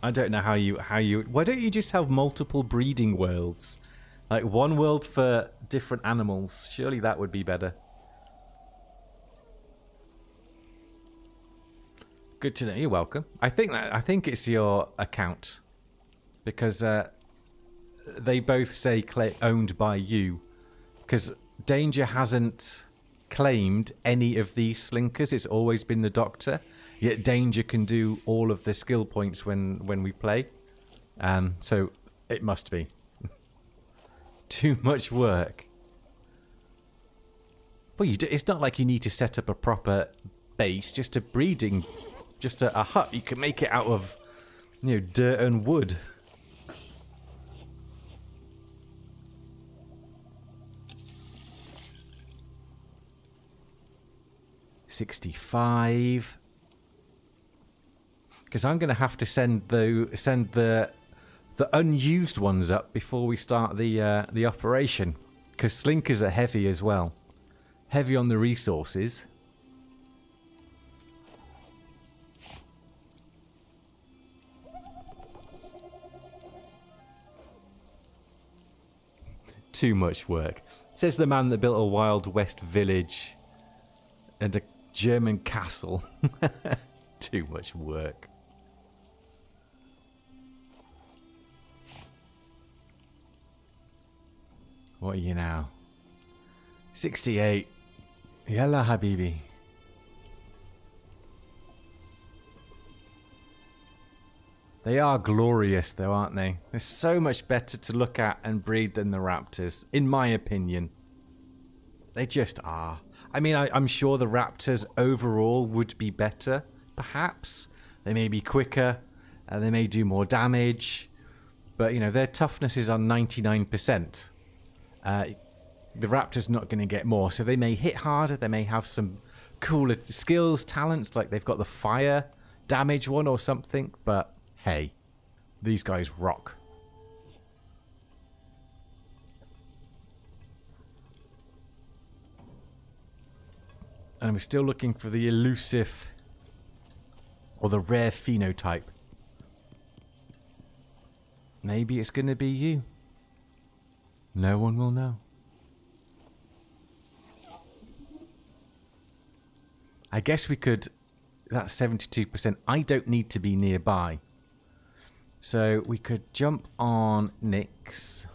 S1: I don't know how you why don't you just have multiple breeding worlds? Like one world for different animals. Surely that would be better. Good to know. You're welcome. I think it's your account because they both say owned by you. Because Danger hasn't claimed any of these slinkers. It's always been the Doctor. Yet Danger can do all of the skill points when we play. So it must be. Too much work. Well, it's not like you need to set up a proper base. Just a breeding... Just a hut. You can make it out of, dirt and wood. $65. Because I'm going to have to send the unused ones up before we start the operation. Because slinkers are heavy as well. Heavy on the resources. Too much work. Says the man that built a Wild West village and a German castle. Too much work. What are you now? 68. Yalla Habibi. They are glorious though, aren't they? They're so much better to look at and breed than the raptors, in my opinion. They just are. I mean, I'm sure the raptors overall would be better, perhaps. They may be quicker, they may do more damage, but their toughness is on 99%. The raptor's not going to get more, so they may hit harder, they may have some cooler skills, talents, like they've got the fire damage one or something, but hey, these guys rock. And we're still looking for the elusive or the rare phenotype. Maybe it's going to be you. No one will know. I guess we could... That's 72%. I don't need to be nearby. So we could jump on Nyx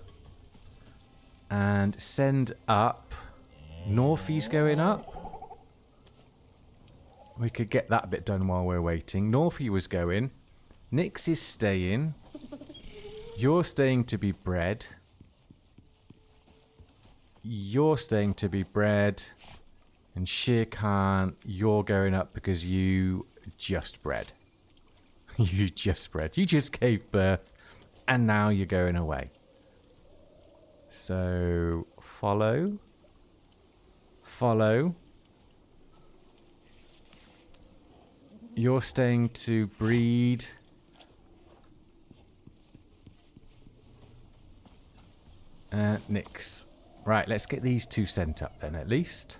S1: and send up. Northie's going up. We could get that bit done while we're waiting. Northie was going. Nyx is staying. You're staying to be bred. You're staying to be bred. And Shere Khan, you're going up because you just bred. You just bred. You just gave birth. And now you're going away. So, follow. Follow. You're staying to breed. Nyx. Right, let's get these two sent up then at least.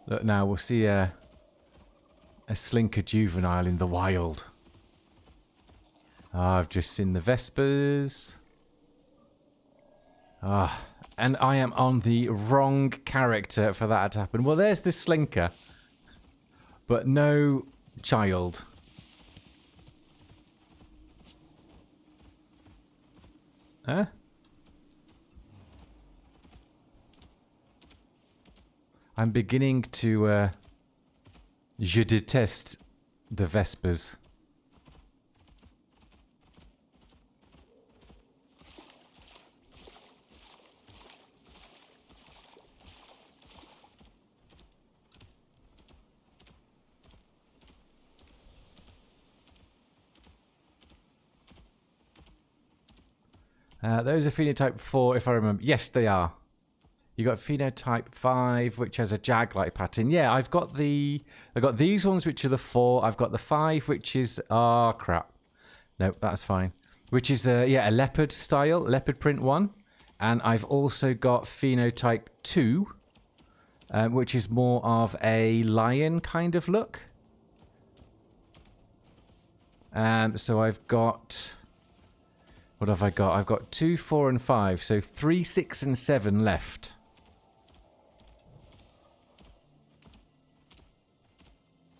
S1: Look now, we'll see a slinker juvenile in the wild. I've just seen the Vespers. And I am on the wrong character for that to happen. Well, there's the slinker. But no child. Huh? I'm beginning to... Je déteste the Vespers. Those are phenotype 4, if I remember. Yes, they are. You got phenotype 5, which has a jag-like pattern. Yeah, I've got these ones, which are the 4. I've got the 5, which is crap. No, that's fine. Which is a leopard style, leopard print one, and I've also got phenotype 2, which is more of a lion kind of look. So I've got. What have I got? I've got 2, 4, and 5. So 3, 6, and 7 left.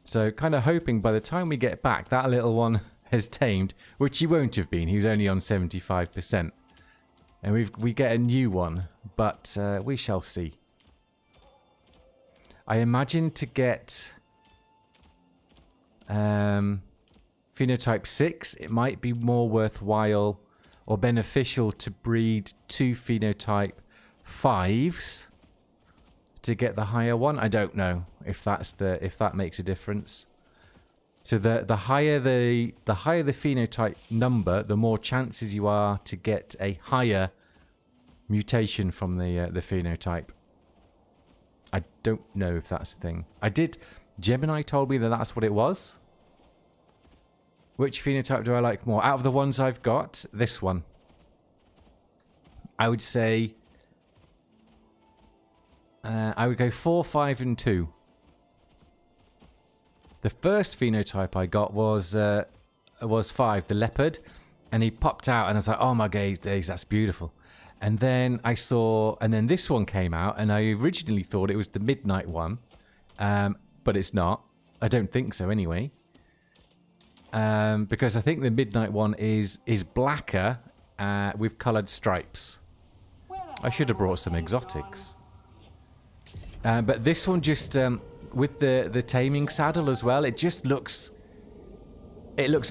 S1: So kind of hoping by the time we get back, that little one has tamed, which he won't have been. He was only on 75%. And we get a new one, but we shall see. I imagine to get phenotype 6, it might be more worthwhile or beneficial to breed 2 phenotype 5s to get the higher one. I don't know if that makes a difference. So the higher the phenotype number, the more chances you are to get a higher mutation from the phenotype. I don't know if that's a thing. Gemini told me that that's what it was. Which phenotype do I like more? Out of the ones I've got, this one. I would say I would go 4, 5, and 2. The first phenotype I got was 5, the leopard, and he popped out, and I was like, "Oh my days, that's beautiful." And then then this one came out, and I originally thought it was the midnight one, but it's not. I don't think so, anyway. Because I think the midnight one is blacker with coloured stripes. I should have brought some exotics. But this one just with the taming saddle as well, it just looks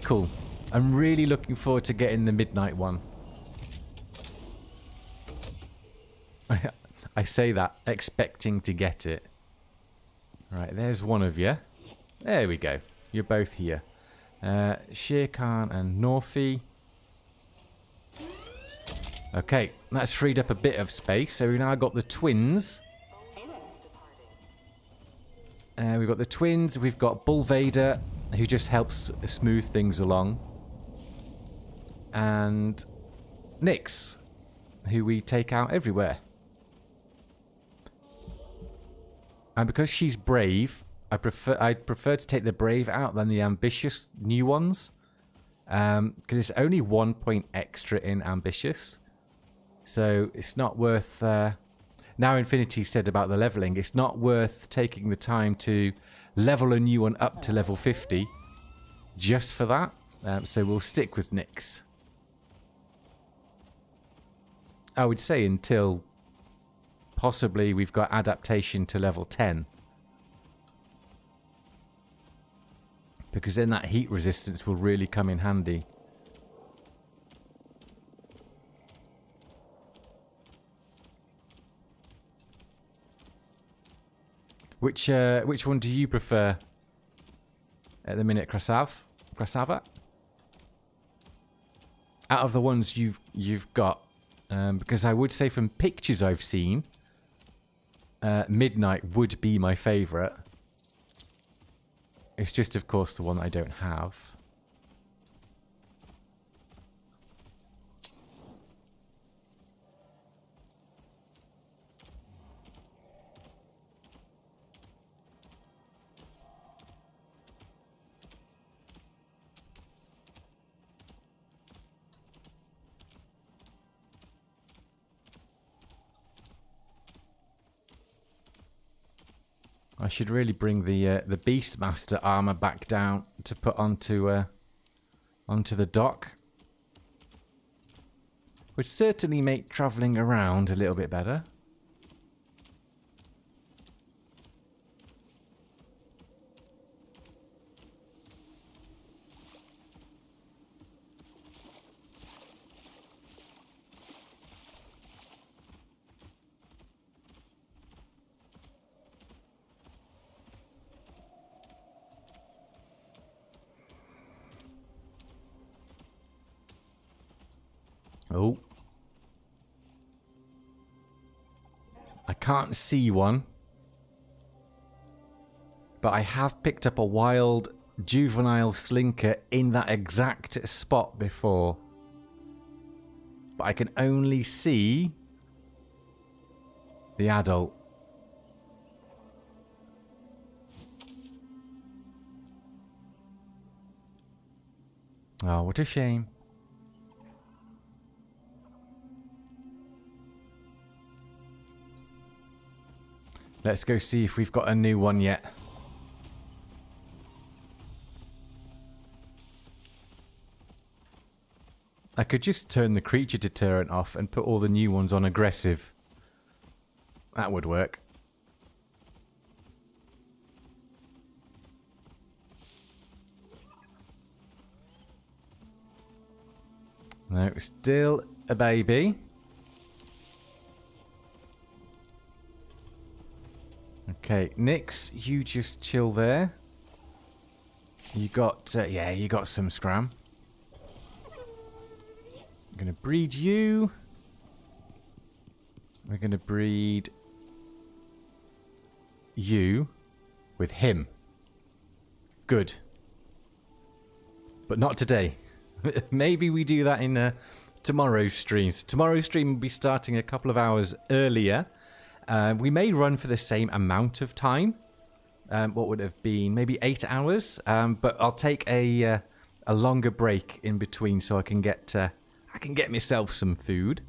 S1: cool. I'm really looking forward to getting the midnight one. I say that expecting to get it. Right, there's one of you. There we go. You're both here. Shere Khan and Norfi. Okay, that's freed up a bit of space. So we've now got the twins. We've got the twins. We've got Bull Vader, who just helps smooth things along. And Nyx, who we take out everywhere. And because she's brave, I'd prefer to take the brave out than the ambitious new ones. Because it's only 1 point extra in ambitious. So it's not worth... now Infinity said about the leveling, it's not worth taking the time to level a new one up to level 50. Just for that. So we'll stick with Nyx. I would say until possibly we've got adaptation to level 10. Because then that heat resistance will really come in handy. Which one do you prefer at the minute, Krasava? Out of the ones you've got, because I would say from pictures I've seen, Midnight would be my favourite. It's just, of course, the one that I don't have. I should really bring the Beastmaster armor back down to put onto the dock. Would certainly make travelling around a little bit better. Oh. I can't see one. But I have picked up a wild juvenile slinker in that exact spot before. But I can only see the adult. Oh, what a shame. Let's go see if we've got a new one yet. I could just turn the creature deterrent off and put all the new ones on aggressive. That would work. No, still a baby. Okay, Nix, you just chill there. You got, yeah, you got some scram. I'm gonna breed you. We're gonna breed you with him. Good. But not today. Maybe we do that in tomorrow's stream. So tomorrow's stream will be starting a couple of hours earlier. We may run for the same amount of time. What would have been maybe 8 hours. But I'll take a longer break in between so I can get myself some food.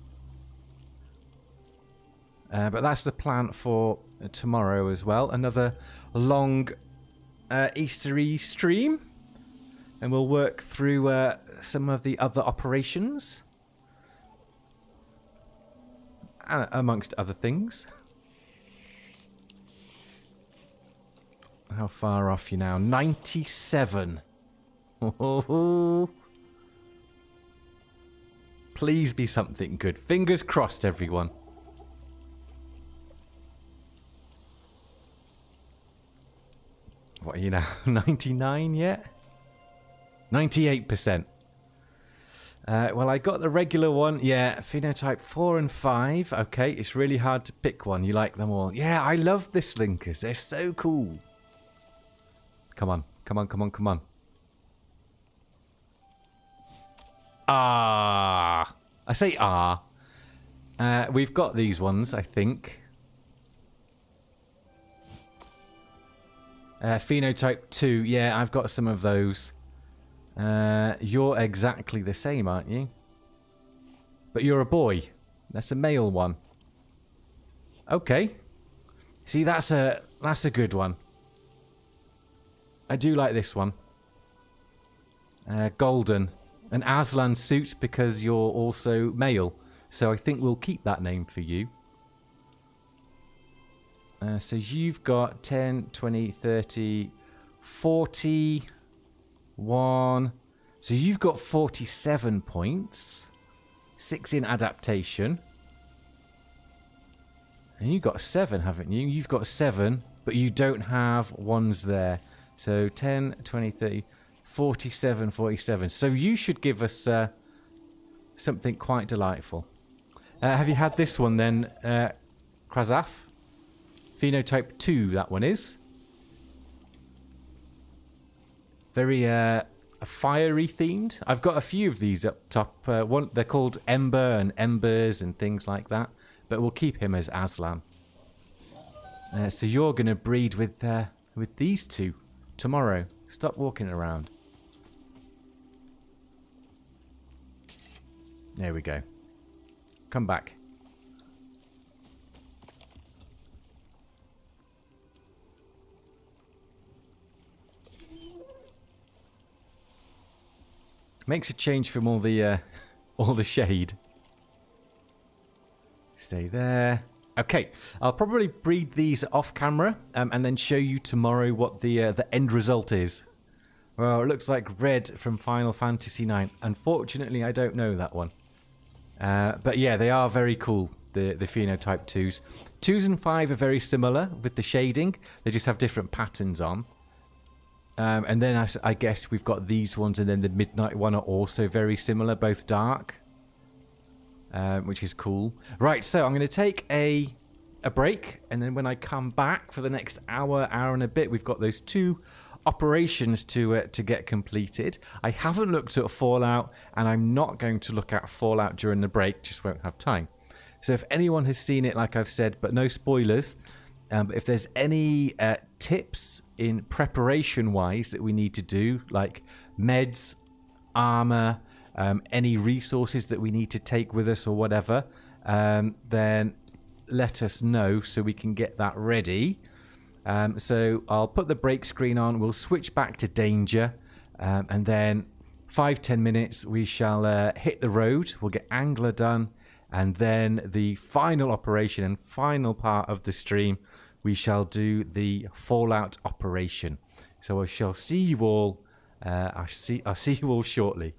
S1: But that's the plan for tomorrow as well. Another long Eastery stream. And we'll work through some of the other operations. Amongst other things. How far off you now? 97. Please be something good. Fingers crossed, everyone. What are you now? 99 yet? 98%. Well, I got the regular one. Yeah, phenotype 4 and 5. Okay, it's really hard to pick one. You like them all. Yeah, I love the slinkers. They're so cool. Come on. Come on, come on, come on. Ah. I say ah. We've got these ones, I think. Phenotype 2. Yeah, I've got some of those. You're exactly the same, aren't you? But you're a boy. That's a male one. Okay. See, that's a good one. I do like this one. Golden. And Aslan suits because you're also male. So I think we'll keep that name for you. So you've got 10, 20, 30, 40... 1. So you've got 47 points. 6 in adaptation. And you've got 7, haven't you? You've got 7, but you don't have ones there. So 10, 20, 30, 47, 47. So you should give us something quite delightful. Have you had this one then, Krasaf? Phenotype 2, that one is. Very fiery themed. I've got a few of these up top. One, they're called Ember and Embers and things like that. But we'll keep him as Aslan. So you're going to breed with these two tomorrow. Stop walking around. There we go. Come back. Makes a change from all the shade. Stay there. Okay, I'll probably breed these off camera and then show you tomorrow what the end result is. Well, it looks like Red from Final Fantasy IX. Unfortunately, I don't know that one. But yeah, they are very cool, the phenotype 2s. 2s and 5 are very similar with the shading. They just have different patterns on. And then I guess we've got these ones, and then the Midnight one are also very similar, both dark, which is cool. Right, so I'm going to take a a break, and then when I come back for the next hour and a bit, we've got those 2 operations to get completed. I haven't looked at Fallout, and I'm not going to look at Fallout during the break, just won't have time. So if anyone has seen it, like I've said, but no spoilers, if there's any tips in preparation wise that we need to do, like meds, armor, any resources that we need to take with us or whatever, then let us know so we can get that ready. So I'll put the break screen on, we'll switch back to danger, and then 5-10 minutes we shall hit the road, we'll get Angler done, and then the final operation and final part of the stream, we shall do the Fallout operation. So I shall see you all, I'll see you all shortly.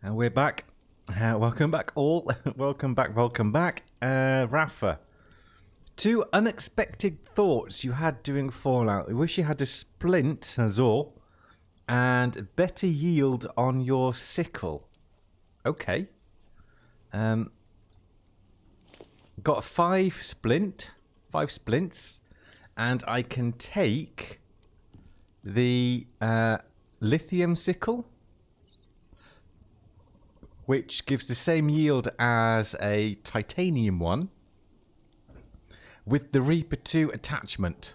S1: And we're back. Welcome back, all. welcome back. Rafa, 2 unexpected thoughts you had doing Fallout. I wish you had a splint, Azor, and better yield on your sickle. Okay. Got 5 splints, and I can take the lithium sickle, which gives the same yield as a titanium one, with the Reaper 2 attachment.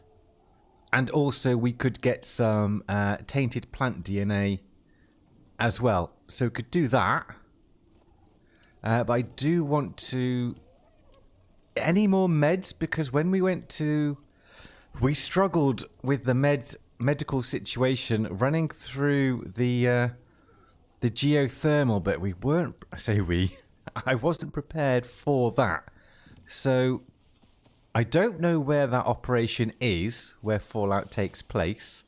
S1: And also we could get some tainted plant DNA as well. So we could do that. But I do want to... Any more meds? Because when we went to... We struggled with the medical situation running through the geothermal, but we weren't... I say we. I wasn't prepared for that. So I don't know where that operation is, where Fallout takes place.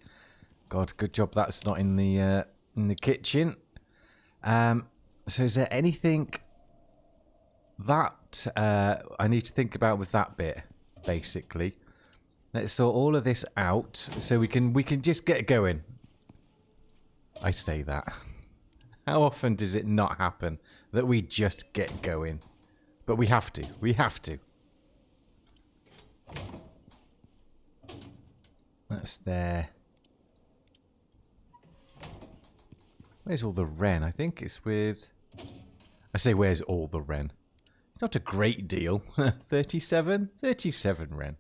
S1: God, good job that's not in the kitchen. So is there anything that I need to think about with that bit, basically? Let's sort all of this out so we can just get going. I say that. How often does it not happen that we just get going? But we have to. We have to. That's there. Where's all the Ren? I think it's with... I say where's all the Ren? It's not a great deal. 37? 37 Ren.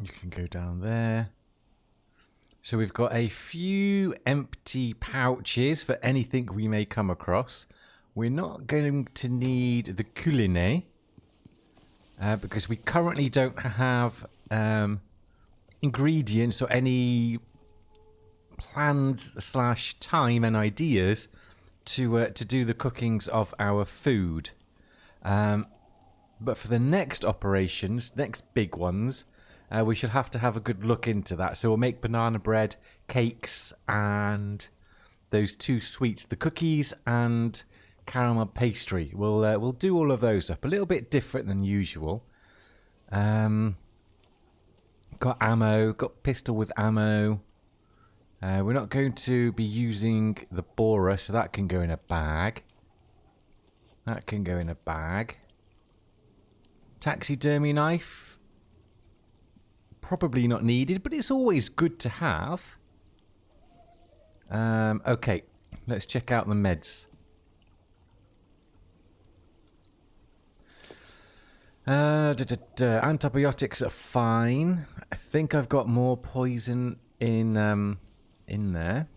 S1: You can go down there. So we've got a few empty pouches for anything we may come across. We're not going to need the culiné because we currently don't have ingredients or any plans / time and ideas to do the cookings of our food. But for the next operations, next big ones, we should have to have a good look into that. So we'll make banana bread, cakes, and those 2 sweets, the cookies and caramel pastry. We'll do all of those up a little bit different than usual. Got ammo, got pistol with ammo. We're not going to be using the borer, so that can go in a bag. That can go in a bag. Taxidermy knife. Probably not needed, but it's always good to have. Okay, let's check out the meds. Antibiotics are fine. I think I've got more poison in there.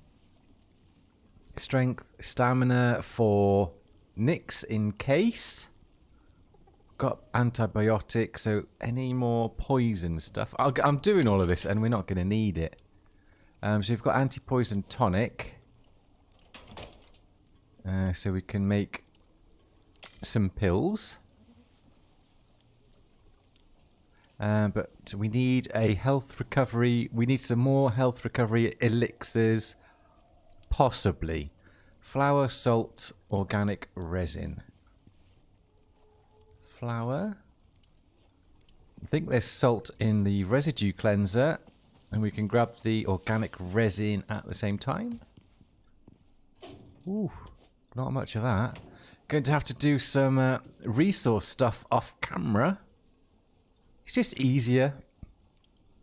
S1: Strength, stamina for Nyx in case. Got antibiotics, so any more poison stuff? I'm doing all of this and we're not going to need it. So we've got anti-poison tonic. So we can make some pills. But we need a health recovery. We need some more health recovery elixirs. Possibly. Flour, salt, organic resin. Flour. I think there's salt in the residue cleanser. And we can grab the organic resin at the same time. Ooh, not much of that. Going to have to do some resource stuff off camera. It's just easier.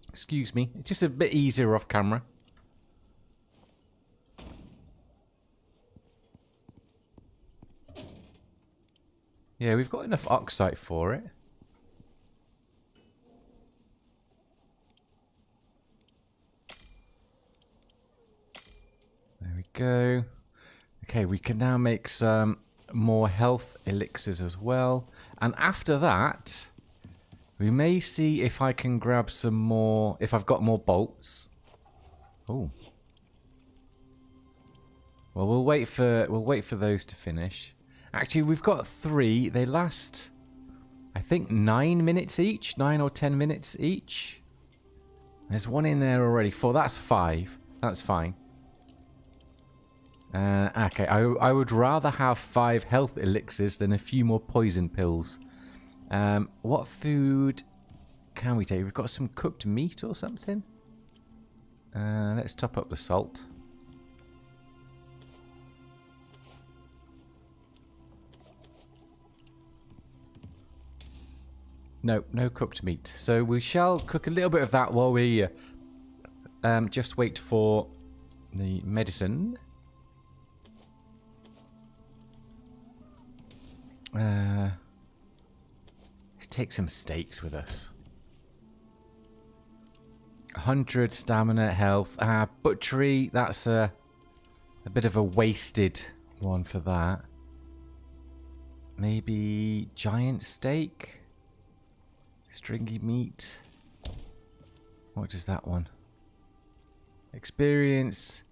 S1: Excuse me. It's just a bit easier off camera. Yeah, we've got enough oxide for it. There we go. Okay, we can now make some more health elixirs as well. And after that, we may see if I can grab some more, if I've got more bolts. Oh. Well, we'll wait for those to finish. Actually, we've got 3. They last, I think, 9 minutes each. 9 or 10 minutes each. There's one in there already. 4. That's 5. That's fine. Okay, I would rather have 5 health elixirs than a few more poison pills. What food can we take? We've got some cooked meat or something. Let's top up the salt. No, no cooked meat. So we shall cook a little bit of that while we just wait for the medicine. Let's take some steaks with us. 100 stamina, health. Butchery, that's a bit of a wasted one for that. Maybe giant steak? Stringy meat. What does that one? Experience.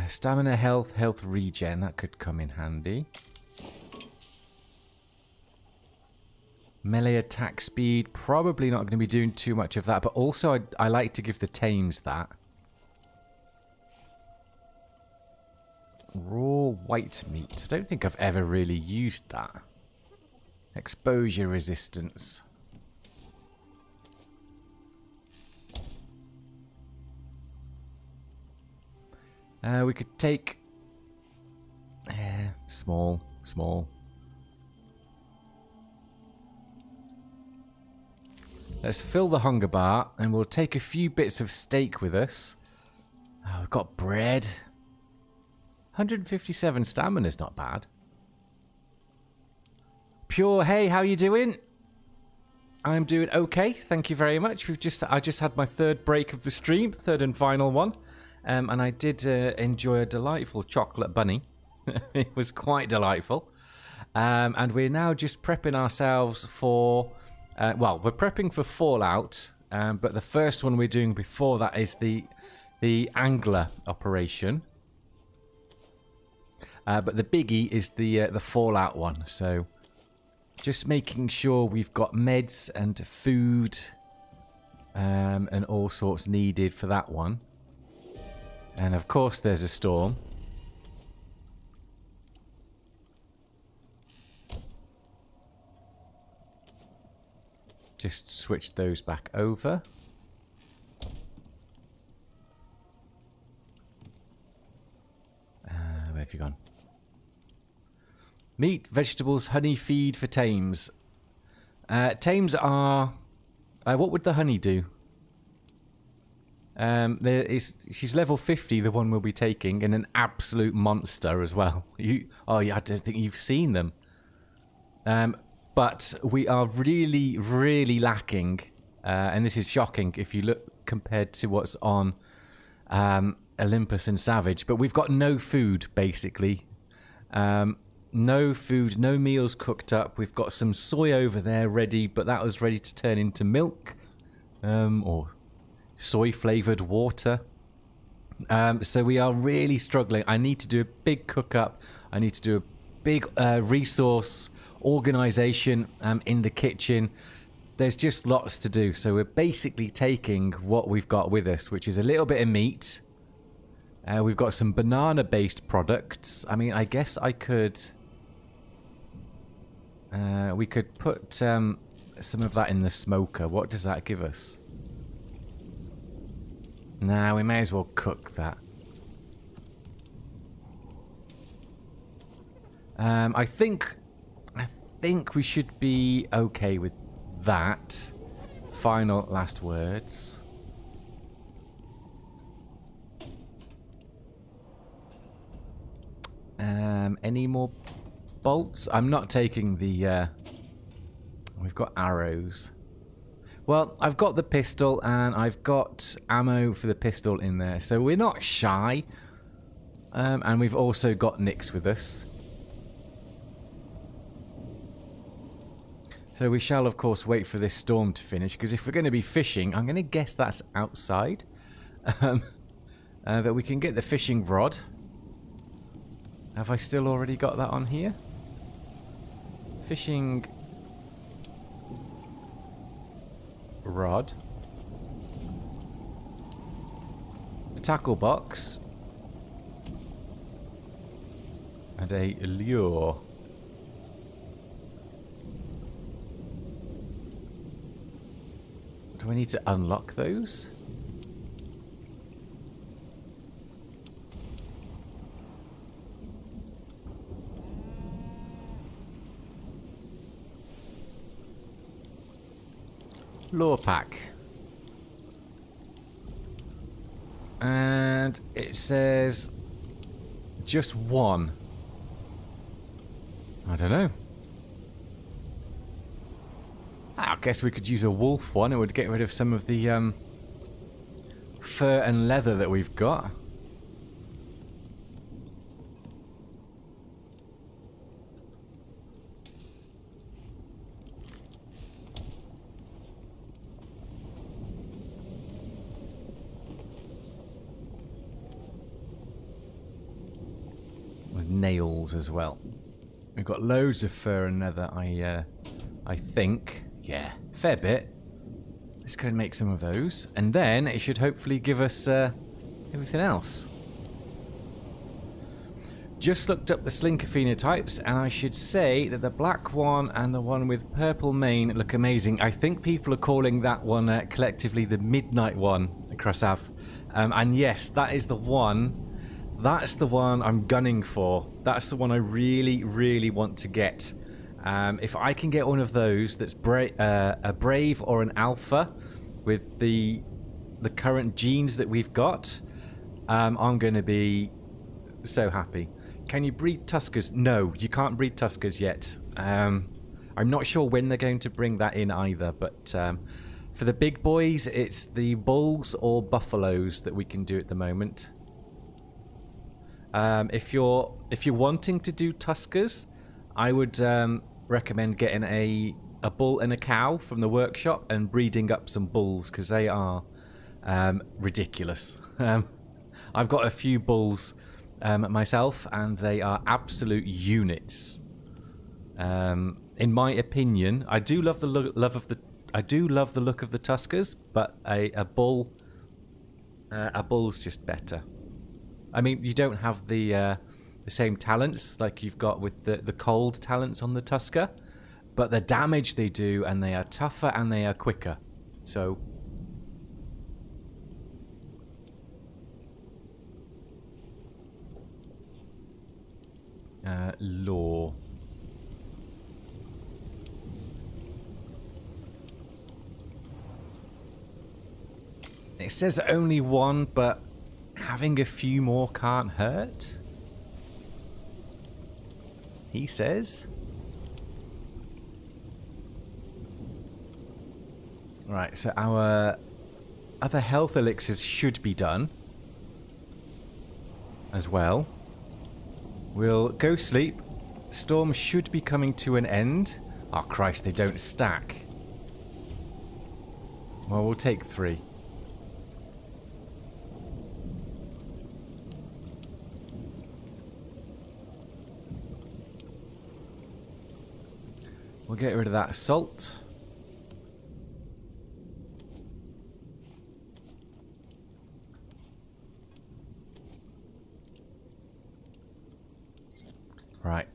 S1: Stamina, health, health regen. That could come in handy. Melee attack speed. Probably not going to be doing too much of that. But also I like to give the tames that. Raw white meat. I don't think I've ever really used that. Exposure resistance. We could take small. Let's fill the hunger bar and we'll take a few bits of steak with us. Oh, we've got bread. 157 stamina is not bad. Pure, hey, how you doing? I'm doing okay, thank you very much. I just had my 3rd break of the stream, 3rd and final one. And I did enjoy a delightful chocolate bunny. It was quite delightful. And we're now just prepping ourselves for... well, we're prepping for Fallout. But the first one we're doing before that is the Angler operation. But the biggie is the Fallout one. So just making sure we've got meds and food and all sorts needed for that one. And of course there's a storm. Just switch those back over. Where have you gone? Meat, vegetables, honey feed for tames. Tames are... what would the honey do? She's level 50, the one we'll be taking, and an absolute monster as well. I don't think you've seen them. But we are really, really lacking, and this is shocking if you look compared to what's on Olympus and Savage. But we've got no food, basically. No food, no meals cooked up. We've got some soy over there ready, but that was ready to turn into milk. Or soy-flavoured water. So we are really struggling. I need to do a big cook-up. I need to do a big resource organisation in the kitchen. There's just lots to do. So we're basically taking what we've got with us, which is a little bit of meat. We've got some banana-based products. I mean, I guess I could... we could put some of that in the smoker. What does that give us? Nah, we may as well cook that. I think we should be okay with that. Final last words. Any more bolts? I'm not taking the... we've got arrows. Well, I've got the pistol and I've got ammo for the pistol in there. So we're not shy. And we've also got Nyx with us. So we shall, of course, wait for this storm to finish. Because if we're going to be fishing, I'm going to guess that's outside. But we can get the fishing rod. Have I still already got that on here? Fishing... rod. tackle box. And a lure. Do we need to unlock those? Lure pack. And it says just one. I don't know. I guess we could use a wolf one. It would get rid of some of the fur and leather that we've got. With nails as well. We've got loads of fur and leather, I think. Yeah, fair bit. Let's go and make some of those. And then it should hopefully give us everything else. Just looked up the slinker phenotypes, and I should say that the black one and the one with purple mane look amazing. I think people are calling that one collectively the midnight one, Krasav. And yes, that is the one. That's the one I'm gunning for. That's the one I really, really want to get. If I can get one of those that's a brave or an alpha with the current genes that we've got, I'm going to be so happy. Can you breed tuskers? No, you can't breed tuskers yet. I'm not sure when they're going to bring that in either, but for the big boys, it's the bulls or buffaloes that we can do at the moment. If you're wanting to do tuskers, I would recommend getting a bull and a cow from the workshop and breeding up some bulls, because they are ridiculous. I've got a few bulls myself, and they are absolute units. In my opinion, I do love the look of the tuskers, but a bull's just better. I mean, you don't have the same talents like you've got with the cold talents on the Tusker, but the damage they do, and they are tougher and they are quicker. So lore. It says only one, but having a few more can't hurt, he says. Right, so our other health elixirs should be done as well. We'll go sleep. The storm should be coming to an end. Oh Christ, they don't stack. Well, we'll take 3. We'll get rid of that salt. Right.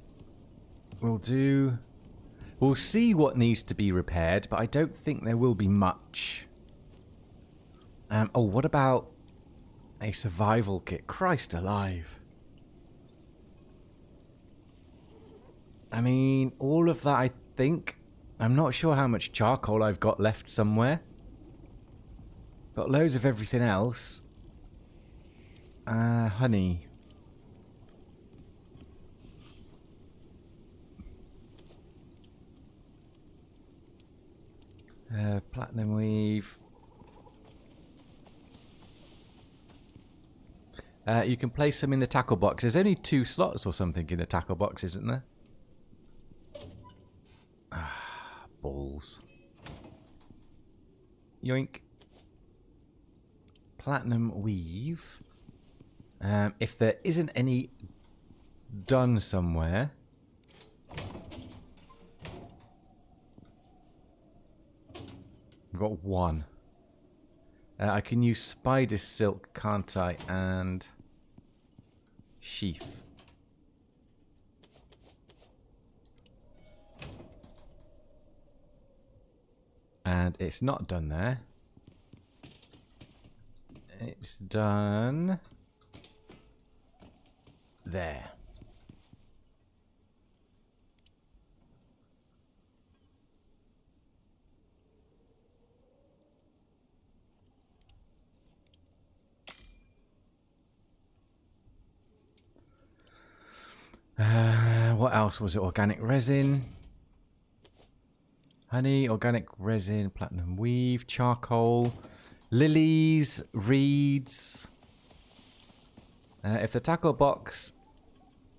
S1: We'll see what needs to be repaired, but I don't think there will be much. Oh, what about a survival kit? Christ alive. I mean, all of that, I think. I'm not sure how much charcoal I've got left somewhere. Got loads of everything else. Honey. Platinum weave. You can place them in the tackle box. There's only 2 slots or something in the tackle box, isn't there? Ah, balls. Yoink. Platinum weave. If there isn't any done somewhere. We've got 1. I can use spider silk, can't I? And sheath. And it's not done there. It's done there. What else was it? Organic resin. Honey, organic resin, platinum weave, charcoal, lilies, reeds. If the tackle box...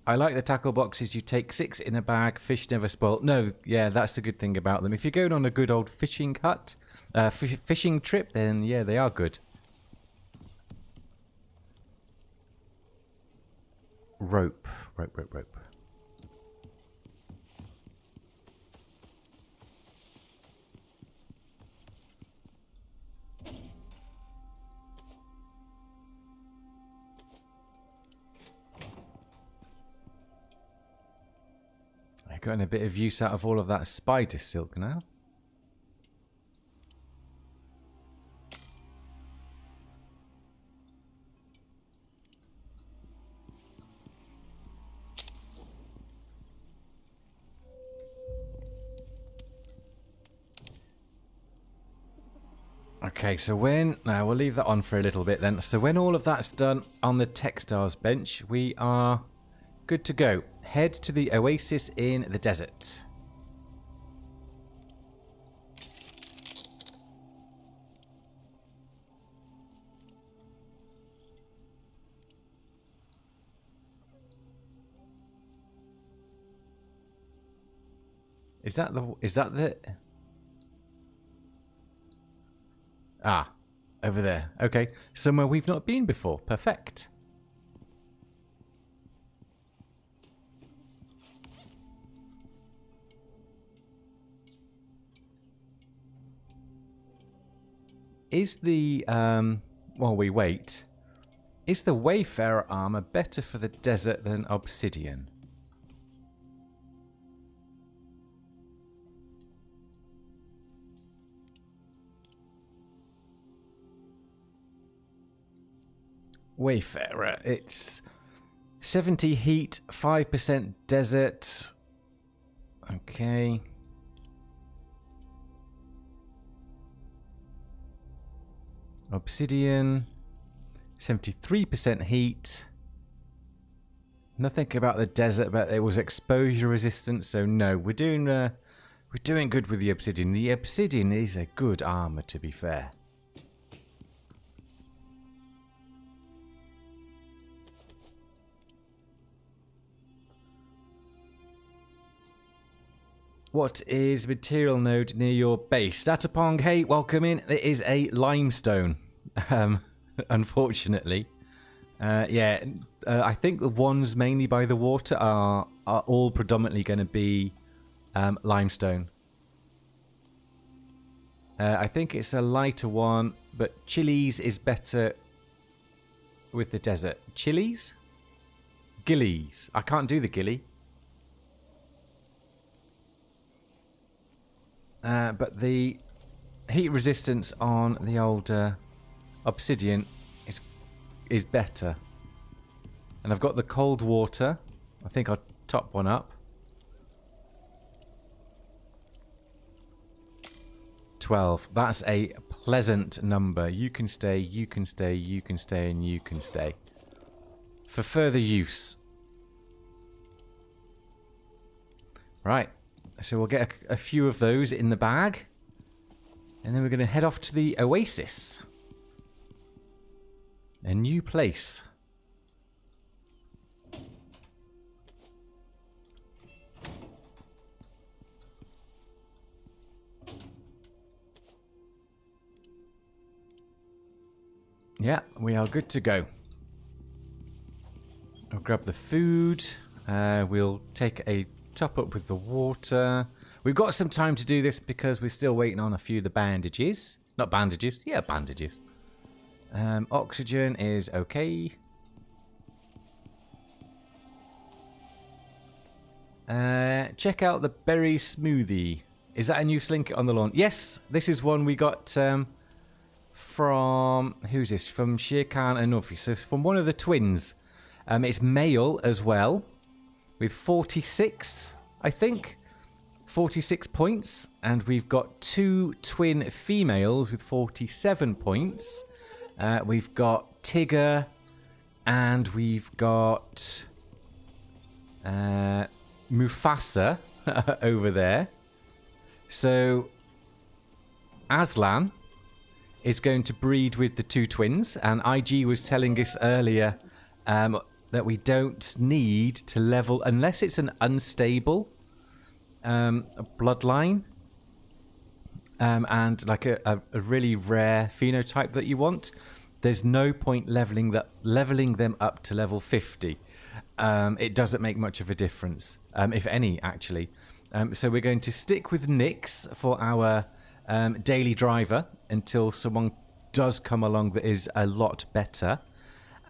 S1: I like the tackle boxes. You take 6 in a bag. Fish never spoil. No, yeah, that's the good thing about them. If you're going on a good old fishing fishing trip, then yeah, they are good. Rope. Rope. I've gotten a bit of use out of all of that spider silk now. Okay, so when... Now, we'll leave that on for a little bit then. So when all of that's done on the textiles bench, we are good to go. Head to the oasis in the desert. Is that the... Ah, over there. Okay, somewhere we've not been before. Perfect. Is the, while we wait, is the Wayfarer armor better for the desert than obsidian? Wayfarer, it's 70 heat, 5% desert. Okay. Obsidian, 73% heat. Nothing about the desert, but it was exposure resistant, so no. We're doing good with the obsidian. The obsidian is a good armor, to be fair. What is material node near your base? Datapong, hey, welcome in. It is a limestone, unfortunately. I think the ones mainly by the water are all predominantly going to be limestone. I think it's a lighter one, but Chili's is better with the desert. Chili's? Gillies. I can't do the gilly. But the heat resistance on the old obsidian is better. And I've got the cold water. I think I'll top one up. 12. That's a pleasant number. You can stay, you can stay, you can stay, and you can stay. For further use. Right. So we'll get a few of those in the bag. And then we're going to head off to the oasis. A new place. Yeah, we are good to go. I'll grab the food. We'll take a top up with the water. We've got some time to do this because we're still waiting on a few of the bandages. Not bandages. Yeah, bandages. Oxygen is okay. Check out the berry smoothie. Is that a new slinker on the lawn? Yes, this is one we got from... Who's this? From Shirkan and Nufi. So from one of the twins. It's male as well. With 46, I think. 46 points. And we've got 2 twin females with 47 points. We've got Tigger. And we've got... Mufasa over there. So Aslan is going to breed with the 2 twins, and IG was telling us earlier that we don't need to level unless it's an unstable bloodline and like a really rare phenotype that you want. There's no point leveling them up to level 50. It doesn't make much of a difference, if any, actually. So we're going to stick with Nyx for our daily driver until someone does come along that is a lot better.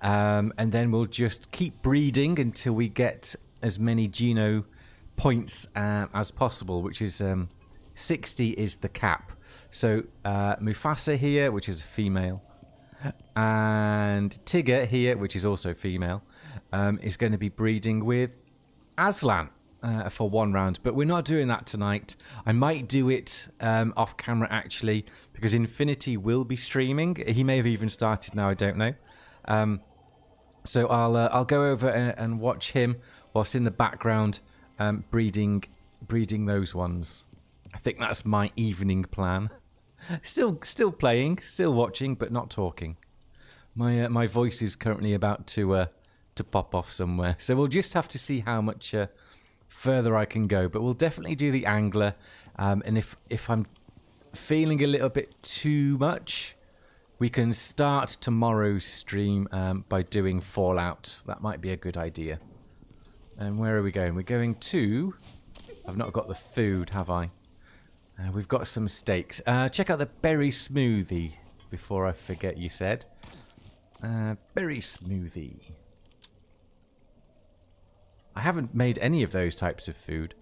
S1: And then we'll just keep breeding until we get as many Geno points as possible, which is 60 is the cap. So Mufasa here, which is a female, and Tigger here, which is also female, is going to be breeding with Aslan for 1 round. But we're not doing that tonight. I might do it off camera, actually, because Infinity will be streaming. He may have even started now, I don't know. So I'll go over and watch him whilst in the background breeding those ones. I think that's my evening plan. Still playing, still watching, but not talking. My voice is currently about to pop off somewhere, so we'll just have to see how much further I can go. But we'll definitely do the angler, and if I'm feeling a little bit too much, we can start tomorrow's stream by doing Fallout. That might be a good idea. And where are we going? We're going to... I've not got the food, have I? We've got some steaks. Check out the berry smoothie before I forget, you said. Berry smoothie. I haven't made any of those types of food.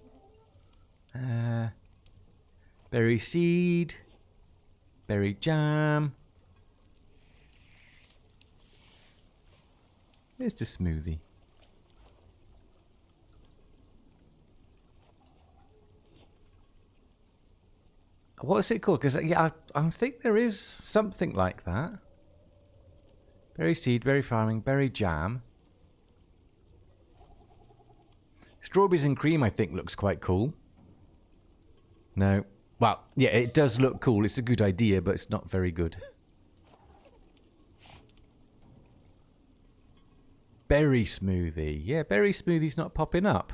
S1: Berry seed. Berry jam. Here's the smoothie. What's it called? Because yeah, I think there is something like that. Berry seed, berry farming, berry jam. Strawberries and cream, I think, looks quite cool. No. Well, yeah, it does look cool. It's a good idea, but it's not very good. Berry smoothie. Yeah, berry smoothie's not popping up.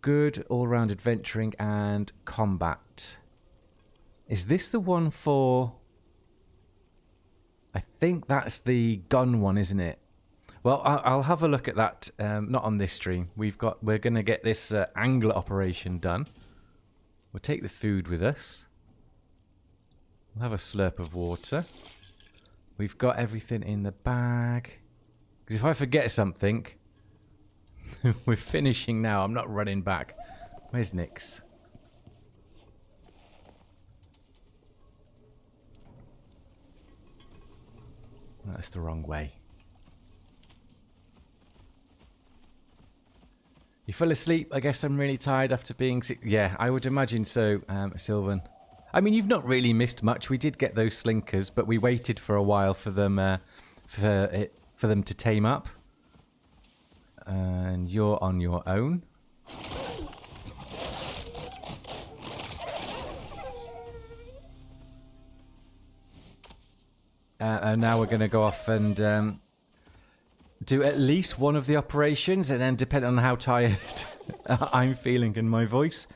S1: Good all-round adventuring and combat. Is this the one for... I think that's the gun one, isn't it? Well, I'll have a look at that. Not on this stream. We're going to get this angler operation done. We'll take the food with us. We'll have a slurp of water. We've got everything in the bag. Because if I forget something... We're finishing now. I'm not running back. Where's Nyx? That's the wrong way. You fell asleep? I guess I'm really tired after being sick. Yeah, I would imagine so, Sylvan. I mean, you've not really missed much. We did get those slinkers, but we waited for a while for them for them to tame up. And you're on your own. And now we're going to go off and do at least one of the operations, and then depending on how tired I'm feeling and my voice.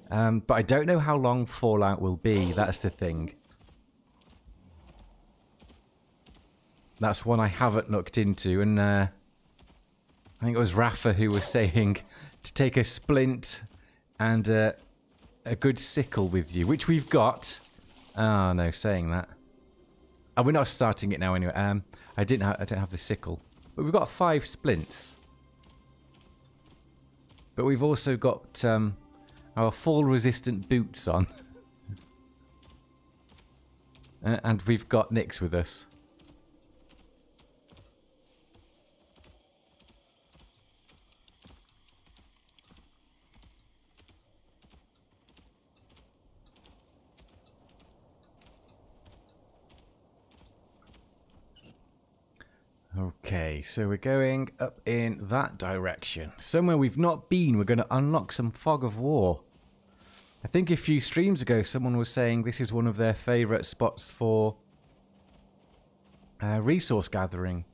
S1: But I don't know how long Fallout will be. That's the thing. That's one I haven't looked into, and I think it was Rafa who was saying to take a splint and a good sickle with you, which we've got. Oh no, saying that. Oh, we're not starting it now anyway. I don't have the sickle, but we've got 5 splints. But we've also got our fall-resistant boots on. And we've got Nyx with us. Okay, so we're going up in that direction. Somewhere we've not been, we're going to unlock some Fog of War. I think a few streams ago someone was saying this is one of their favourite spots for resource gathering.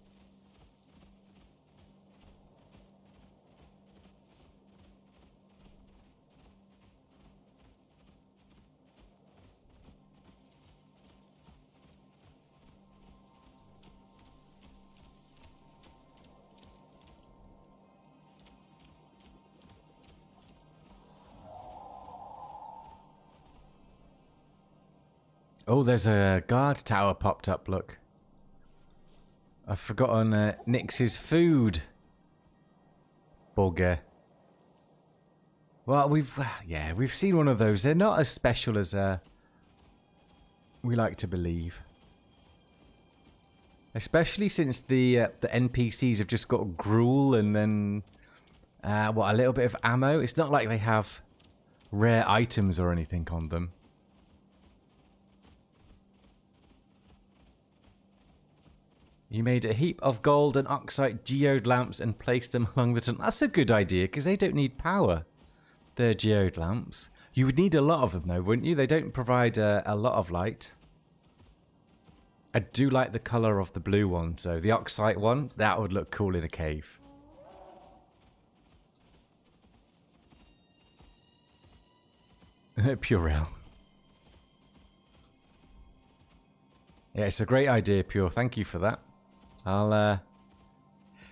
S1: Oh, there's a guard tower popped up, look. I've forgotten Nyx's food. Bugger. Well, we've seen one of those. They're not as special as we like to believe. Especially since the NPCs have just got gruel and then, a little bit of ammo. It's not like they have rare items or anything on them. You made a heap of gold and oxide geode lamps and placed them along the tunnel. That's a good idea, because they don't need power. They're geode lamps. You would need a lot of them, though, wouldn't you? They don't provide a lot of light. I do like the colour of the blue one, so the oxide one, that would look cool in a cave. Purell. Yeah, it's a great idea, Pure. Thank you for that.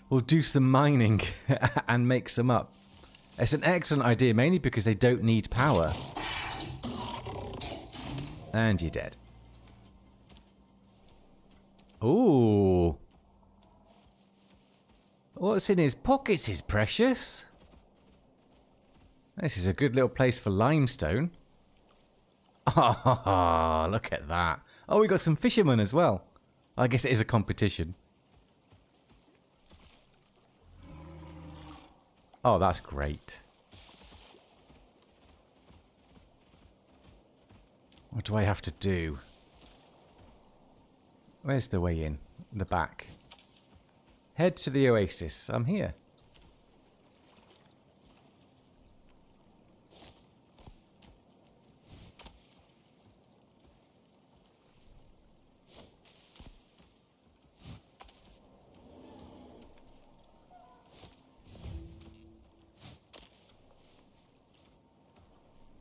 S1: We'll do some mining and make some up. It's an excellent idea, mainly because they don't need power. And you're dead. Ooh. What's in his pockets is precious. This is a good little place for limestone. Oh, look at that. Oh, we got some fishermen as well. I guess it is a competition. Oh, that's great. What do I have to do? Where's the way in? The back. Head to the oasis. I'm here.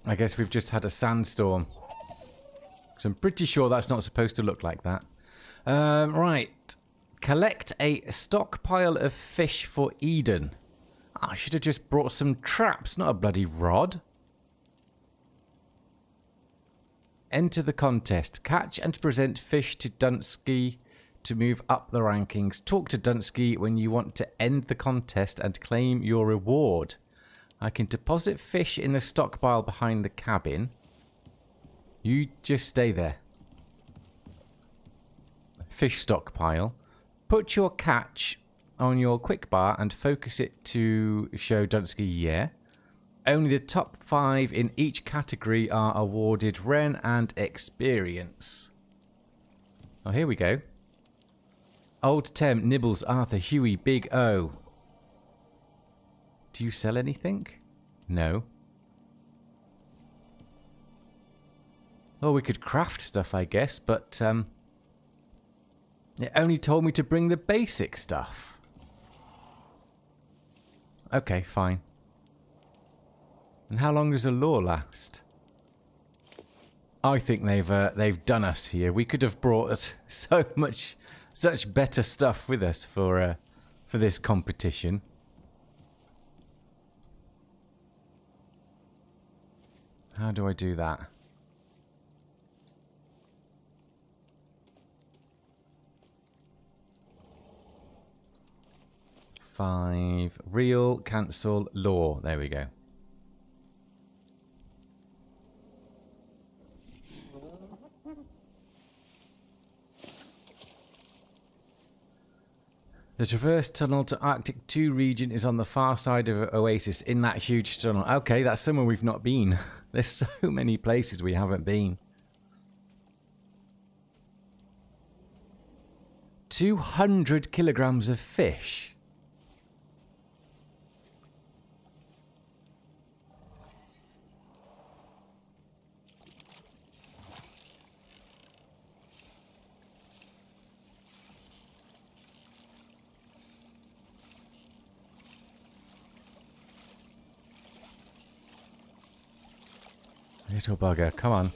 S1: I guess we've just had a sandstorm. So I'm pretty sure that's not supposed to look like that. Right. Collect a stockpile of fish for Eden. I should have just brought some traps, not a bloody rod. Enter the contest. Catch and present fish to Dunsky to move up the rankings. Talk to Dunsky when you want to end the contest and claim your reward. I can deposit fish in the stockpile behind the cabin. You just stay there. Fish stockpile. Put your catch on your quick bar and focus it to show Dunsky yeah. Only the top 5 in each category are awarded Ren and experience. Oh, here we go. Old Tem, Nibbles, Arthur, Huey, Big O. Do you sell anything? No. Oh, we could craft stuff, I guess, but it only told me to bring the basic stuff. Okay, fine. And how long does a lure last? I think they've done us here. We could have brought such better stuff with us for this competition. How do I do that? Five. Real, cancel, law. There we go. The traverse tunnel to Arctic 2 region is on the far side of Oasis in that huge tunnel. Okay, that's somewhere we've not been. There's so many places we haven't been. 200 kilograms of fish. Little bugger, come on.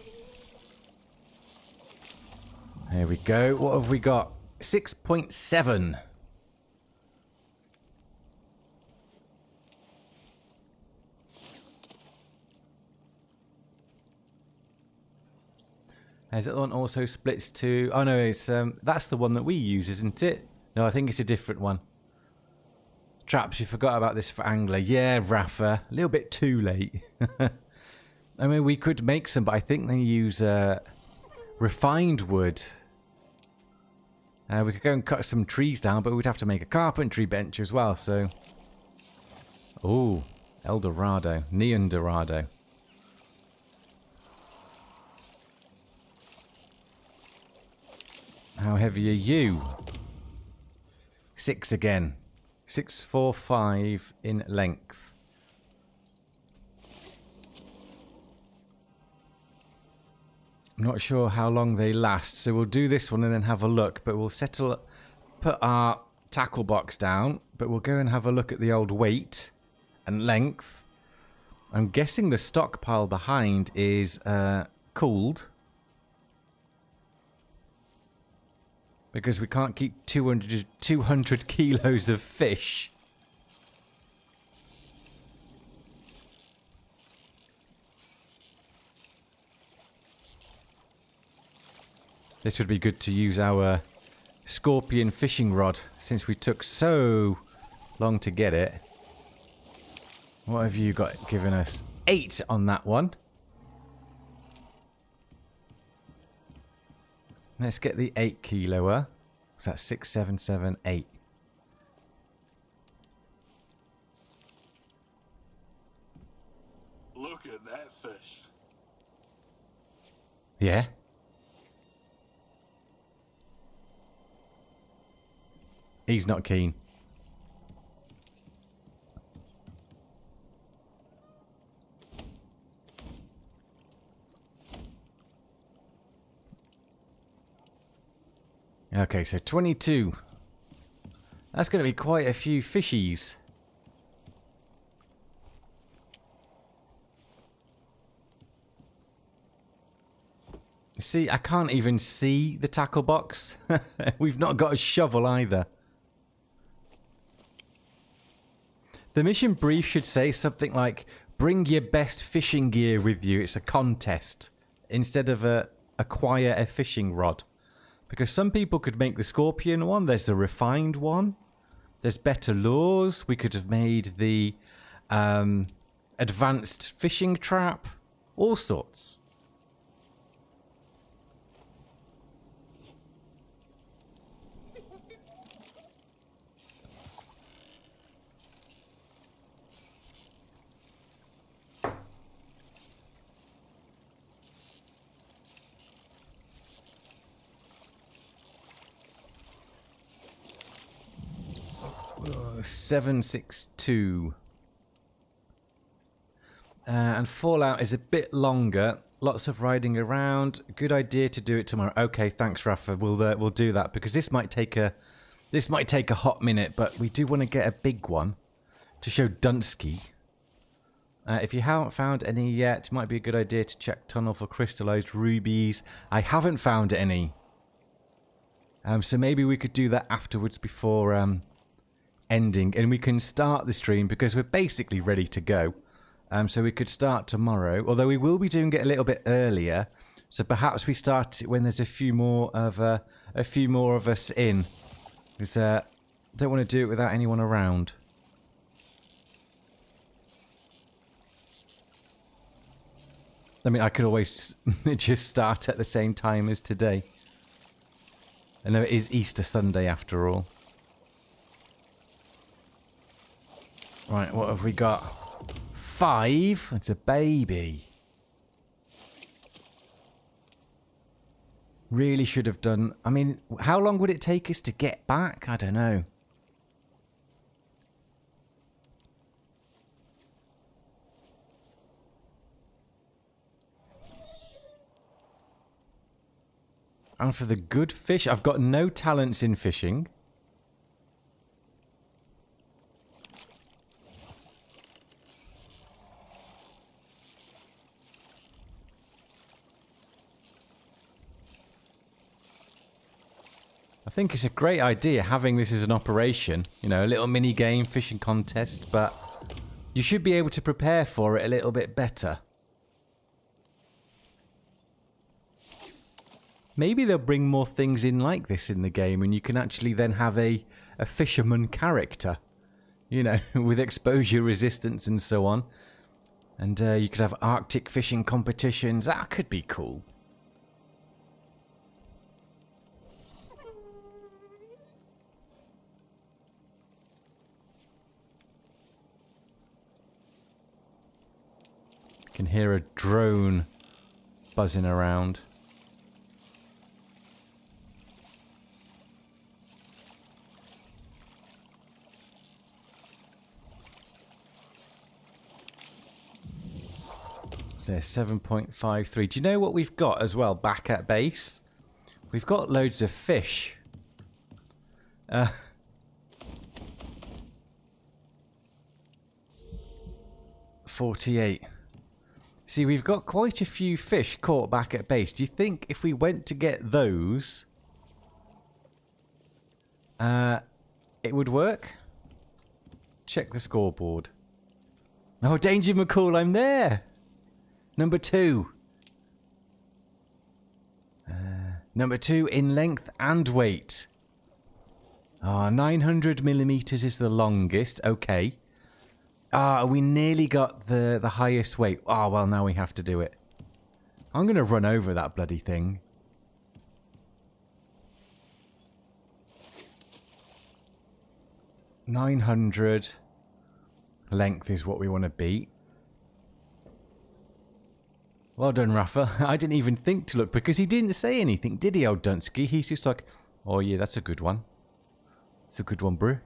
S1: There we go. What have we got? 6.7. Is that the one also splits to... Oh no, it's that's the one that we use, isn't it? No, I think it's a different one. Traps, you forgot about this for angler. Yeah, Rafa. A little bit too late. I mean, we could make some, but I think they use refined wood. We could go and cut some trees down, but we'd have to make a carpentry bench as well, so... Ooh, El Dorado. Neon Dorado. How heavy are you? 6 again. 645 in length. I'm not sure how long they last, so we'll do this one and then have a look, but we'll put our tackle box down, but we'll go and have a look at the old weight and length. I'm guessing the stockpile behind is cooled, because we can't keep 200 kilos of fish. This would be good to use our scorpion fishing rod, since we took so long to get it. What have you got given us? 8 on that one. Let's get the 8 kiloer. So that's 6, 7, 7, 8.
S4: Look at that fish.
S1: Yeah. He's not keen. Okay, so 22. That's going to be quite a few fishies. See, I can't even see the tackle box. We've not got a shovel either. The mission brief should say something like, bring your best fishing gear with you. It's a contest. Instead of acquire a fishing rod. Because some people could make the scorpion one. There's the refined one. There's better lures. We could have made the advanced fishing trap. All sorts. Oh, 762. And Fallout is a bit longer. Lots of riding around. Good idea to do it tomorrow. Okay, thanks, Rafa. We'll do that because this might take a hot minute, but we do want to get a big one to show Dunsky. If you haven't found any yet, it might be a good idea to check tunnel for crystallized rubies. I haven't found any. So maybe we could do that afterwards before ending, and we can start the stream because we're basically ready to go. So we could start tomorrow, although we will be doing it a little bit earlier. So perhaps we start it when there's a few more of us in, because don't want to do it without anyone around. I mean, I could always just start at the same time as today. I know it is Easter Sunday after all. Right, what have we got? 5? It's a baby. Really should have done... I mean, how long would it take us to get back? I don't know. And for the good fish, I've got no talents in fishing. I think it's a great idea having this as an operation. You know, a little mini game fishing contest, but you should be able to prepare for it a little bit better. Maybe they'll bring more things in like this in the game and you can actually then have a fisherman character. You know, with exposure resistance and so on. And you could have Arctic fishing competitions. That could be cool. Can hear a drone buzzing around. So 7.53. Do you know what we've got as well back at base? We've got loads of fish. 48. See, we've got quite a few fish caught back at base. Do you think if we went to get those, it would work? Check the scoreboard. Oh, Danger McCall, I'm there! Number 2. Number 2 in length and weight. 900 millimeters is the longest. Okay. We nearly got the highest weight. Well, now we have to do it. I'm going to run over that bloody thing. 900 length is what we want to beat. Well done, Rafa. I didn't even think to look because he didn't say anything, did he, old Dunsky? He's just like, oh yeah, that's a good one. It's a good one, bro.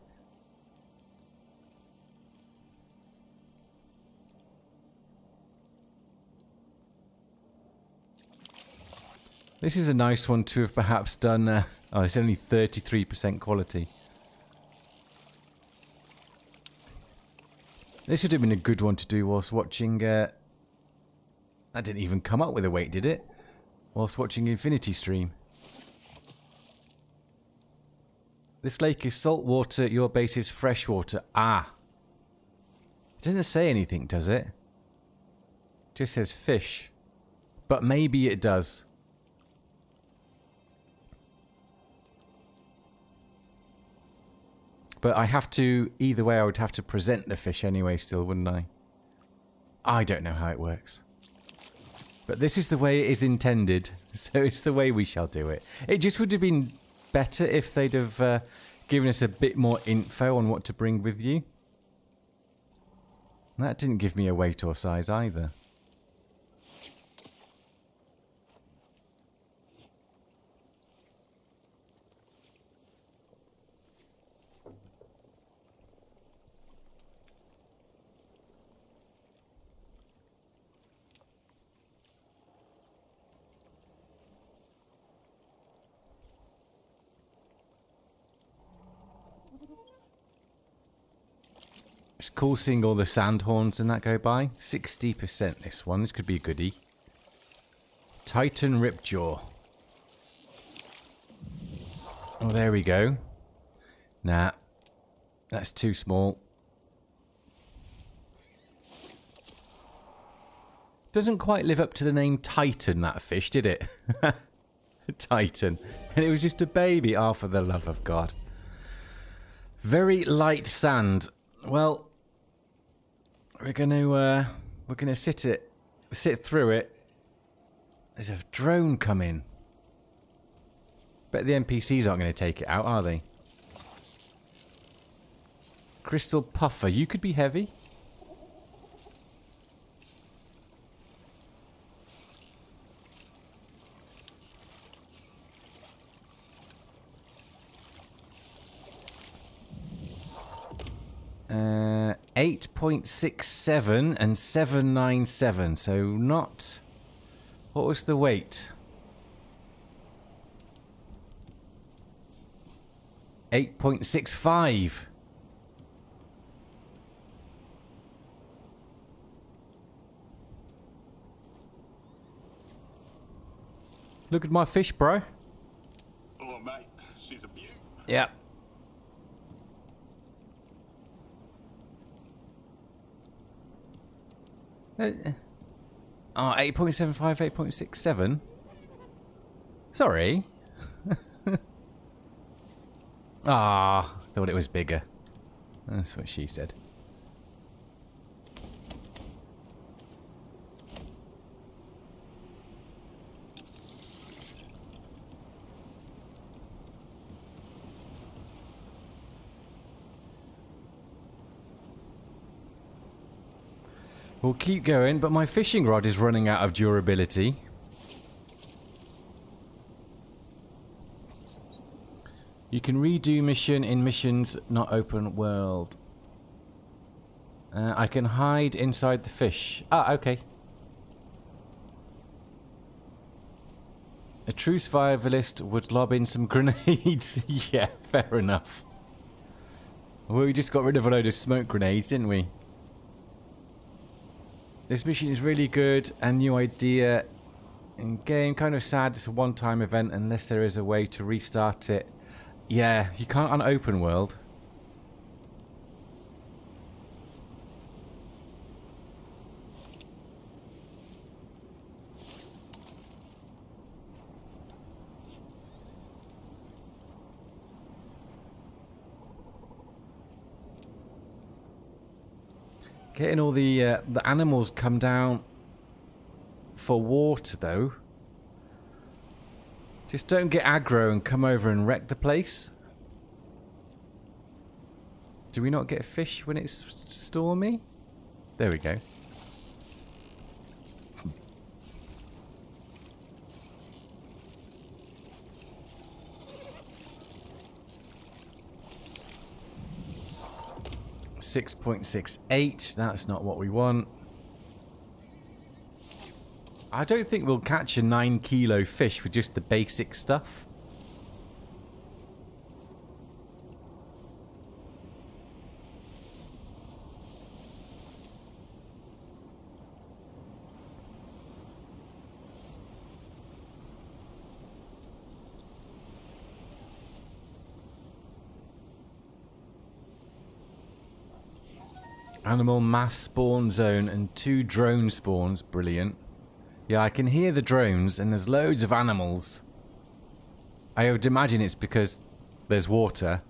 S1: This is a nice one to have perhaps done... oh, it's only 33% quality. This would have been a good one to do whilst watching... that didn't even come up with a weight, did it? Whilst watching Infinity Stream. This lake is salt water, your base is fresh water. It doesn't say anything, does it? It just says fish. But maybe it does. But I have to, either way I would have to present the fish anyway still, wouldn't I? I don't know how it works. But this is the way it is intended, so it's the way we shall do it. It just would have been better if they'd have given us a bit more info on what to bring with you. That didn't give me a weight or size either. It's cool seeing all the sand horns and that go by. 60% this one. This could be a goodie. Titan Ripjaw. Oh, there we go. Nah. That's too small. Doesn't quite live up to the name Titan, that fish, did it? Titan. And it was just a baby. Oh, for the love of God. Very light sand. Well, we're gonna sit through it. There's a drone coming. Bet the NPCs aren't going to take it out, are they? Crystal Puffer, you could be heavy. Uh, 8.67 and 797. So not. What was the weight? 8.65. Look at my fish, bro.
S4: Oh, mate, she's a beaut.
S1: Yeah. Oh, 8.75, 8.67. Sorry. Ah, thought it was bigger. That's what she said. We'll keep going, but my fishing rod is running out of durability. You can redo mission in missions not open world. I can hide inside the fish. Ah, okay. A true survivalist would lob in some grenades. Yeah, fair enough. Well, we just got rid of a load of smoke grenades, didn't we? This mission is really good. A new idea in game. Kind of sad it's a one-time event unless there is a way to restart it. Yeah, you can't on open world. Getting all the animals come down for water though. Just don't get aggro and come over and wreck the place. Do we not get fish when it's stormy? There we go. .68. That's not what we want. I don't think we'll catch a 9-kilo fish with just the basic stuff. Animal mass spawn zone and 2 drone spawns. Brilliant. Yeah, I can hear the drones and there's loads of animals. I would imagine it's because there's water.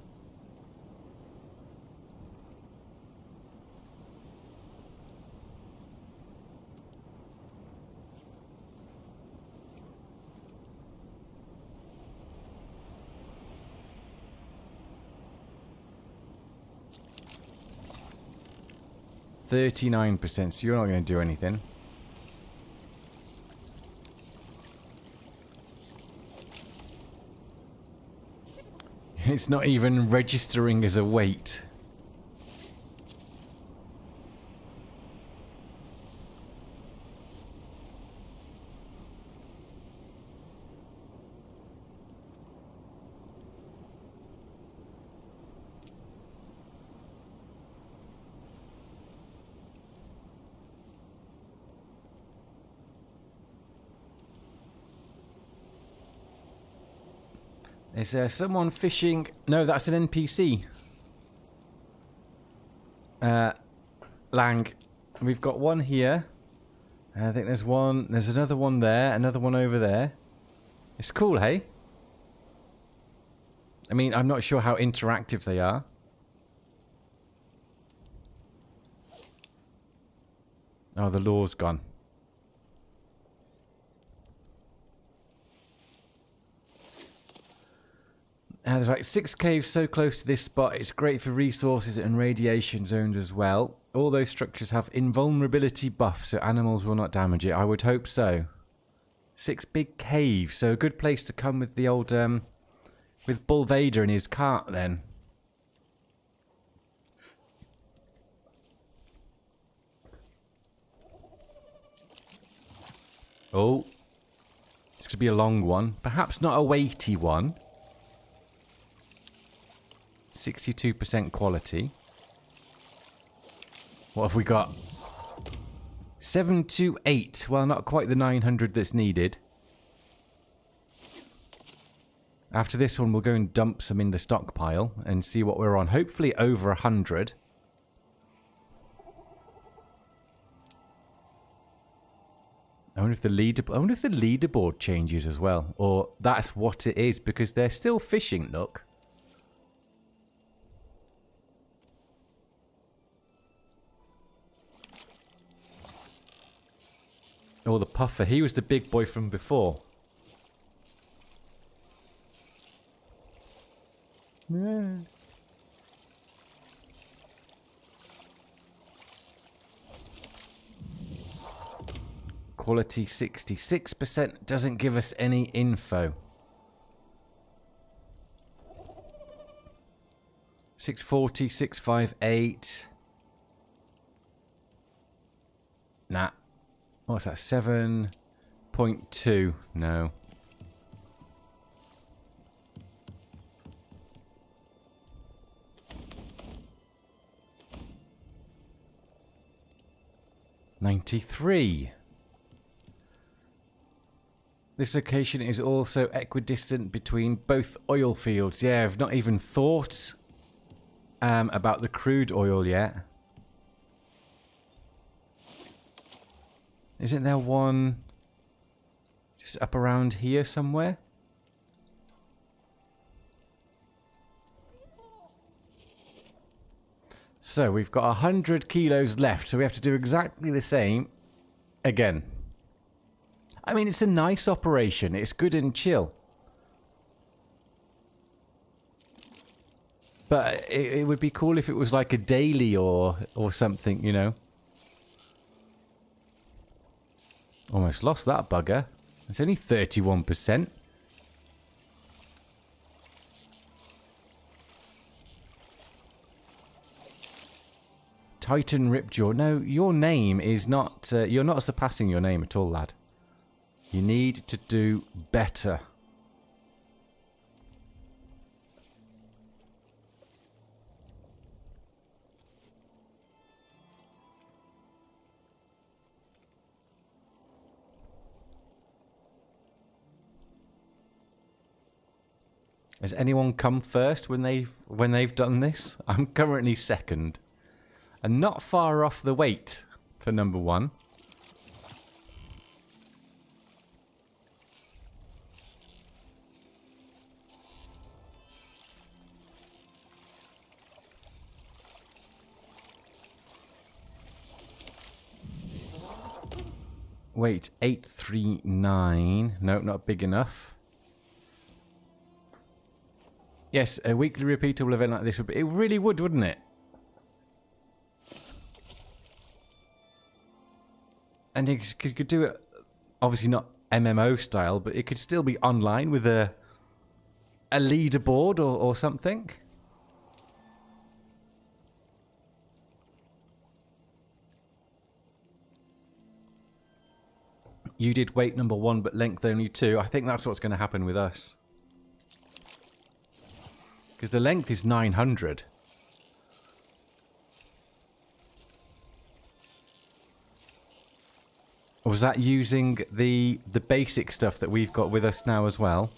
S1: %, so you're not going to do anything. It's not even registering as a weight. Is there someone fishing? No, that's an NPC. Lang. We've got one here. I think there's one. There's another one there. Another one over there. It's cool, hey? I mean, I'm not sure how interactive they are. Oh, the lure's gone. There's like 6 caves so close to this spot. It's great for resources and radiation zones as well. All those structures have invulnerability buff, so animals will not damage it. I would hope so. 6 big caves, so a good place to come with the old, with Bull Vader in his cart then. Oh. It's going to be a long one. Perhaps not a weighty one. 62% quality. What have we got? 728. Well, not quite the 900 that's needed. After this one, we'll go and dump some in the stockpile and see what we're on. Hopefully over 100. I wonder if the leaderboard changes as well, or that's what it is, because they're still fishing. Look. Oh, the puffer. He was the big boy from before. Yeah. Quality 66% doesn't give us any info. 640, 658. Nah. What's that? 7.2. No. $93. This location is also equidistant between both oil fields. Yeah, I've not even thought about the crude oil yet. Isn't there one just up around here somewhere? So we've got 100 kilos left, so we have to do exactly the same again. I mean, it's a nice operation. It's good and chill. But it would be cool if it was like a daily or something, you know. Almost lost that bugger. It's only 31%. Titan Ripjaw. No, your name is not... you're not surpassing your name at all, lad. You need to do better. Has anyone come first when they've done this? I'm currently second. And not far off the weight for number 1. Weight 839. No, not big enough. Yes, a weekly repeatable event like this would be... It really would, wouldn't it? And you could do it, obviously not MMO style, but it could still be online with a leaderboard or something. You did weight number 1, but length only 2. I think that's what's going to happen with us. Because the length is 900. Or was that using the basic stuff that we've got with us now as well?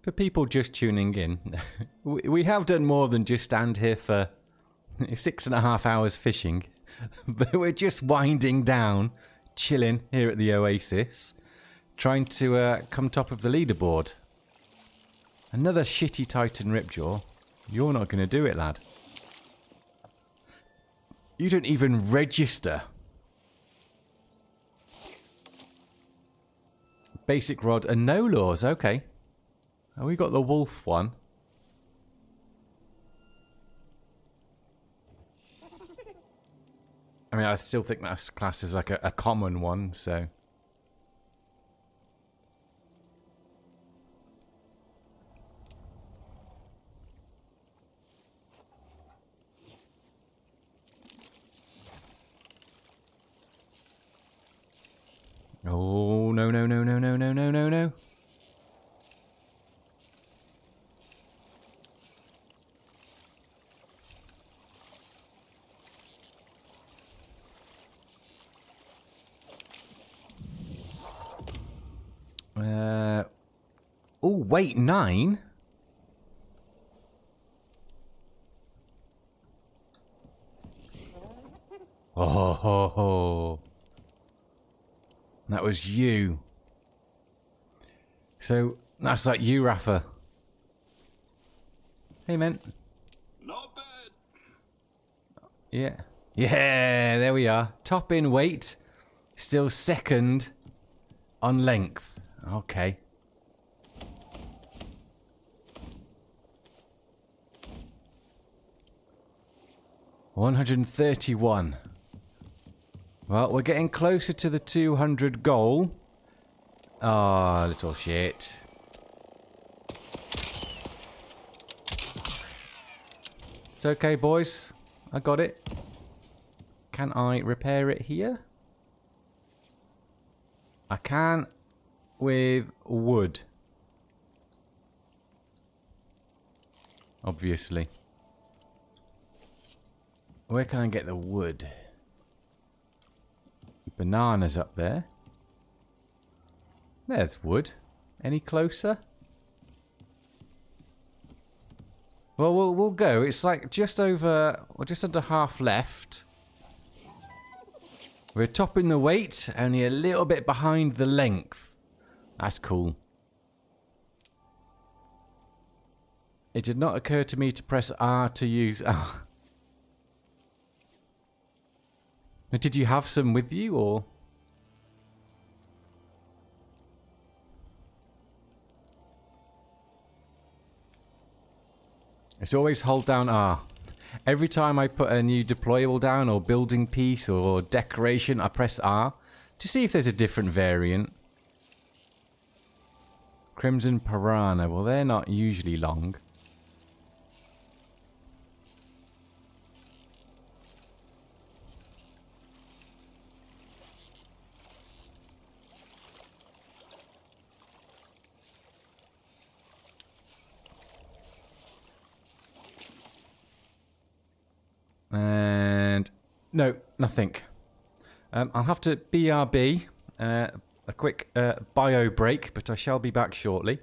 S1: For people just tuning in, we have done more than just stand here for 6.5 hours fishing. But we're just winding down, chilling here at the Oasis, trying to come top of the leaderboard. Another shitty Titan Ripjaw. You're not going to do it, lad. You don't even register. Basic rod and no lures, okay. Oh, we got the wolf one. I mean, I still think that's classed as like a common one, so... Oh, no, no, no, no, no, no, no, no, no. Oh, wait, 9? Oh, ho, ho. That was you. So, that's like you, Rafa. Hey, man.
S4: Not bad.
S1: Yeah. Yeah, there we are. Top in weight. Still second on length. Okay. $131. Well, we're getting closer to the 200 goal. Ah, little shit. It's okay, boys. I got it. Can I repair it here? I can with wood. Obviously. Where can I get the wood? Bananas up there. There's wood. Any closer? Well, we'll go. It's like just over, or just under half left. We're topping the weight, only a little bit behind the length. That's cool. It did not occur to me to press R to use R. Did you have some with you, or? It's always hold down R. Every time I put a new deployable down, or building piece, or decoration, I press R to see if there's a different variant. Crimson Piranha. Well, they're not usually long. And no, nothing. I'll have to BRB, a quick bio break, but I shall be back shortly.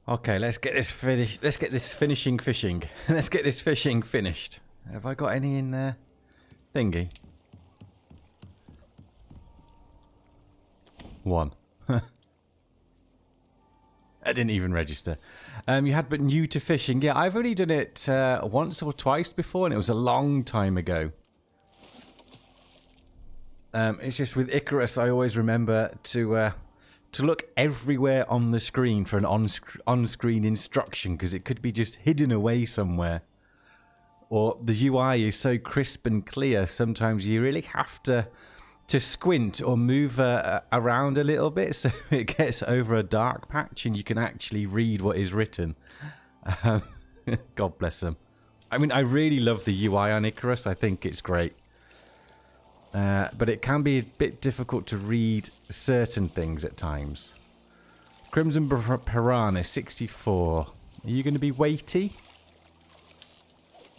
S1: Okay, let's get this finished. Let's get this finishing fishing. Let's get this fishing finished. Have I got any in there? Thingy. One. I didn't even register. You had but new to fishing. Yeah, I've only done it once or twice before, and it was a long time ago. It's just with Icarus, I always remember to look everywhere on the screen for an on-screen instruction, because it could be just hidden away somewhere. Or the UI is so crisp and clear, sometimes you really have to squint or move around a little bit so it gets over a dark patch and you can actually read what is written. God bless them. I mean, I really love the UI on Icarus. I think it's great. But it can be a bit difficult to read certain things at times. Crimson Piranha 64. Are you going to be weighty?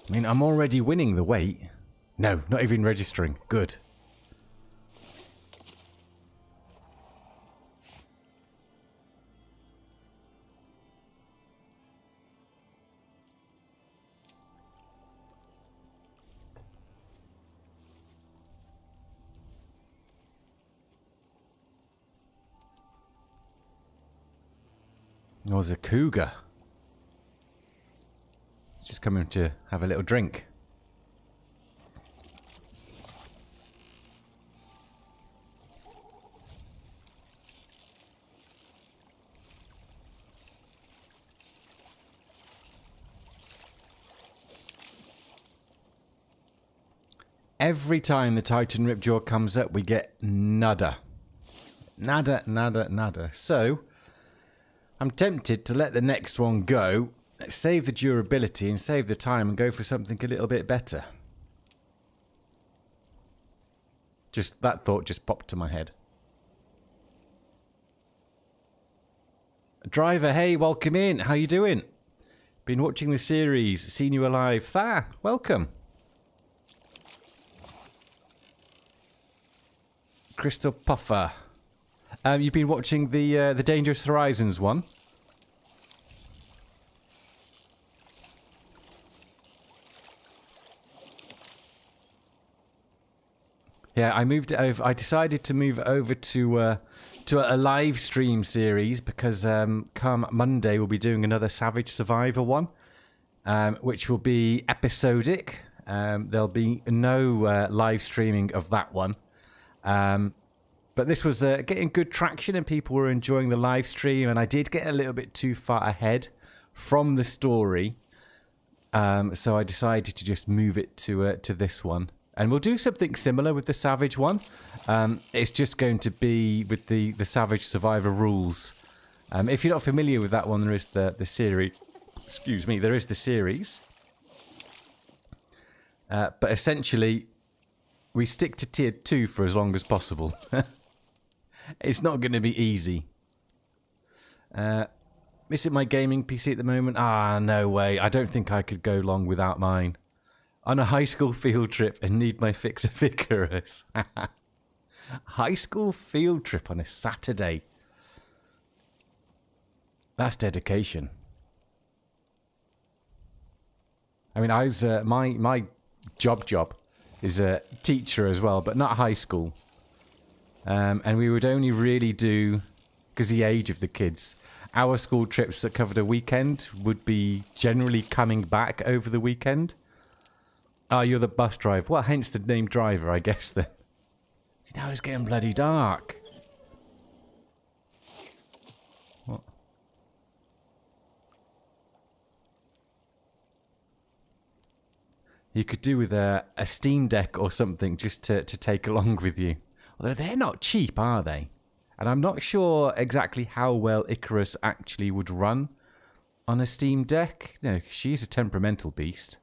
S1: I mean, I'm already winning the weight. No, not even registering. Good. Oh, there's a cougar. Just coming to have a little drink. Every time the Titan Ripjaw comes up, we get nada. Nada, nada, nada. So I'm tempted to let the next one go, save the durability and save the time and go for something a little bit better. Just that thought just popped to my head. Driver, hey, welcome in. How you doing? Been watching the series, seen you alive. Thar, welcome. Crystal Puffer. You've been watching the Dangerous Horizons one. Yeah, I moved it over. I decided to move it over to a live stream series because come Monday we'll be doing another Savage Survivor one, which will be episodic. There'll be no live streaming of that one. But this was getting good traction and people were enjoying the live stream, and I did get a little bit too far ahead from the story. So I decided to just move it to this one. And we'll do something similar with the Savage one. It's just going to be with the Savage Survivor rules. If you're not familiar with that one, there is the series. Excuse me, there is the series. But essentially, we stick to tier 2 for as long as possible. It's not going to be easy. Missing my gaming PC at the moment? Ah, no way. I don't think I could go long without mine. On a high school field trip and need my fix of Icarus. High school field trip on a Saturday. That's dedication. I mean, I was my job is a teacher as well, but not high school. And we would only really do, because the age of the kids, our school trips that covered a weekend would be generally coming back over the weekend. Ah, you're the bus driver. Well, hence the name driver, I guess, then. Now it's getting bloody dark. What? You could do with a Steam Deck or something just to take along with you. Although they're not cheap, are they? And I'm not sure exactly how well Icarus actually would run on a Steam Deck. No, she's a temperamental beast.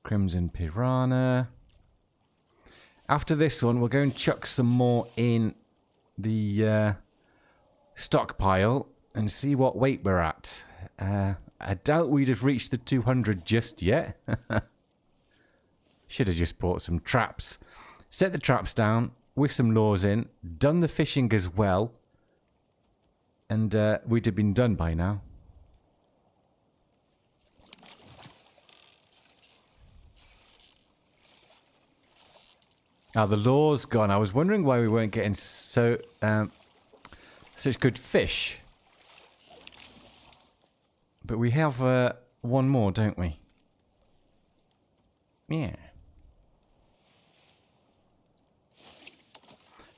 S1: Crimson Piranha. After this one, we'll go and chuck some more in the stockpile and see what weight we're at. I doubt we'd have reached the 200 just yet. Should have just brought some traps. Set the traps down with some lures in. Done the fishing as well. And we'd have been done by now. Ah, the lure's gone. I was wondering why we weren't getting such good fish. But we have one more, don't we? Yeah.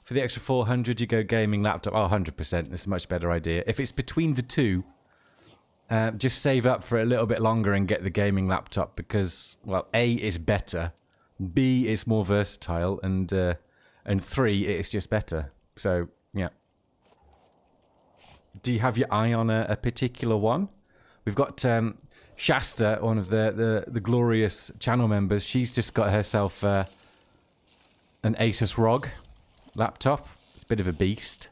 S1: For the extra 400, you go gaming laptop. Oh, 100%. That's a much better idea. If it's between the two, just save up for a little bit longer and get the gaming laptop because, well, A, is better. B, is more versatile. And 3, it's just better. So, yeah. Do you have your eye on a particular one? We've got Shasta, one of the glorious channel members. She's just got herself an Asus ROG laptop. It's a bit of a beast.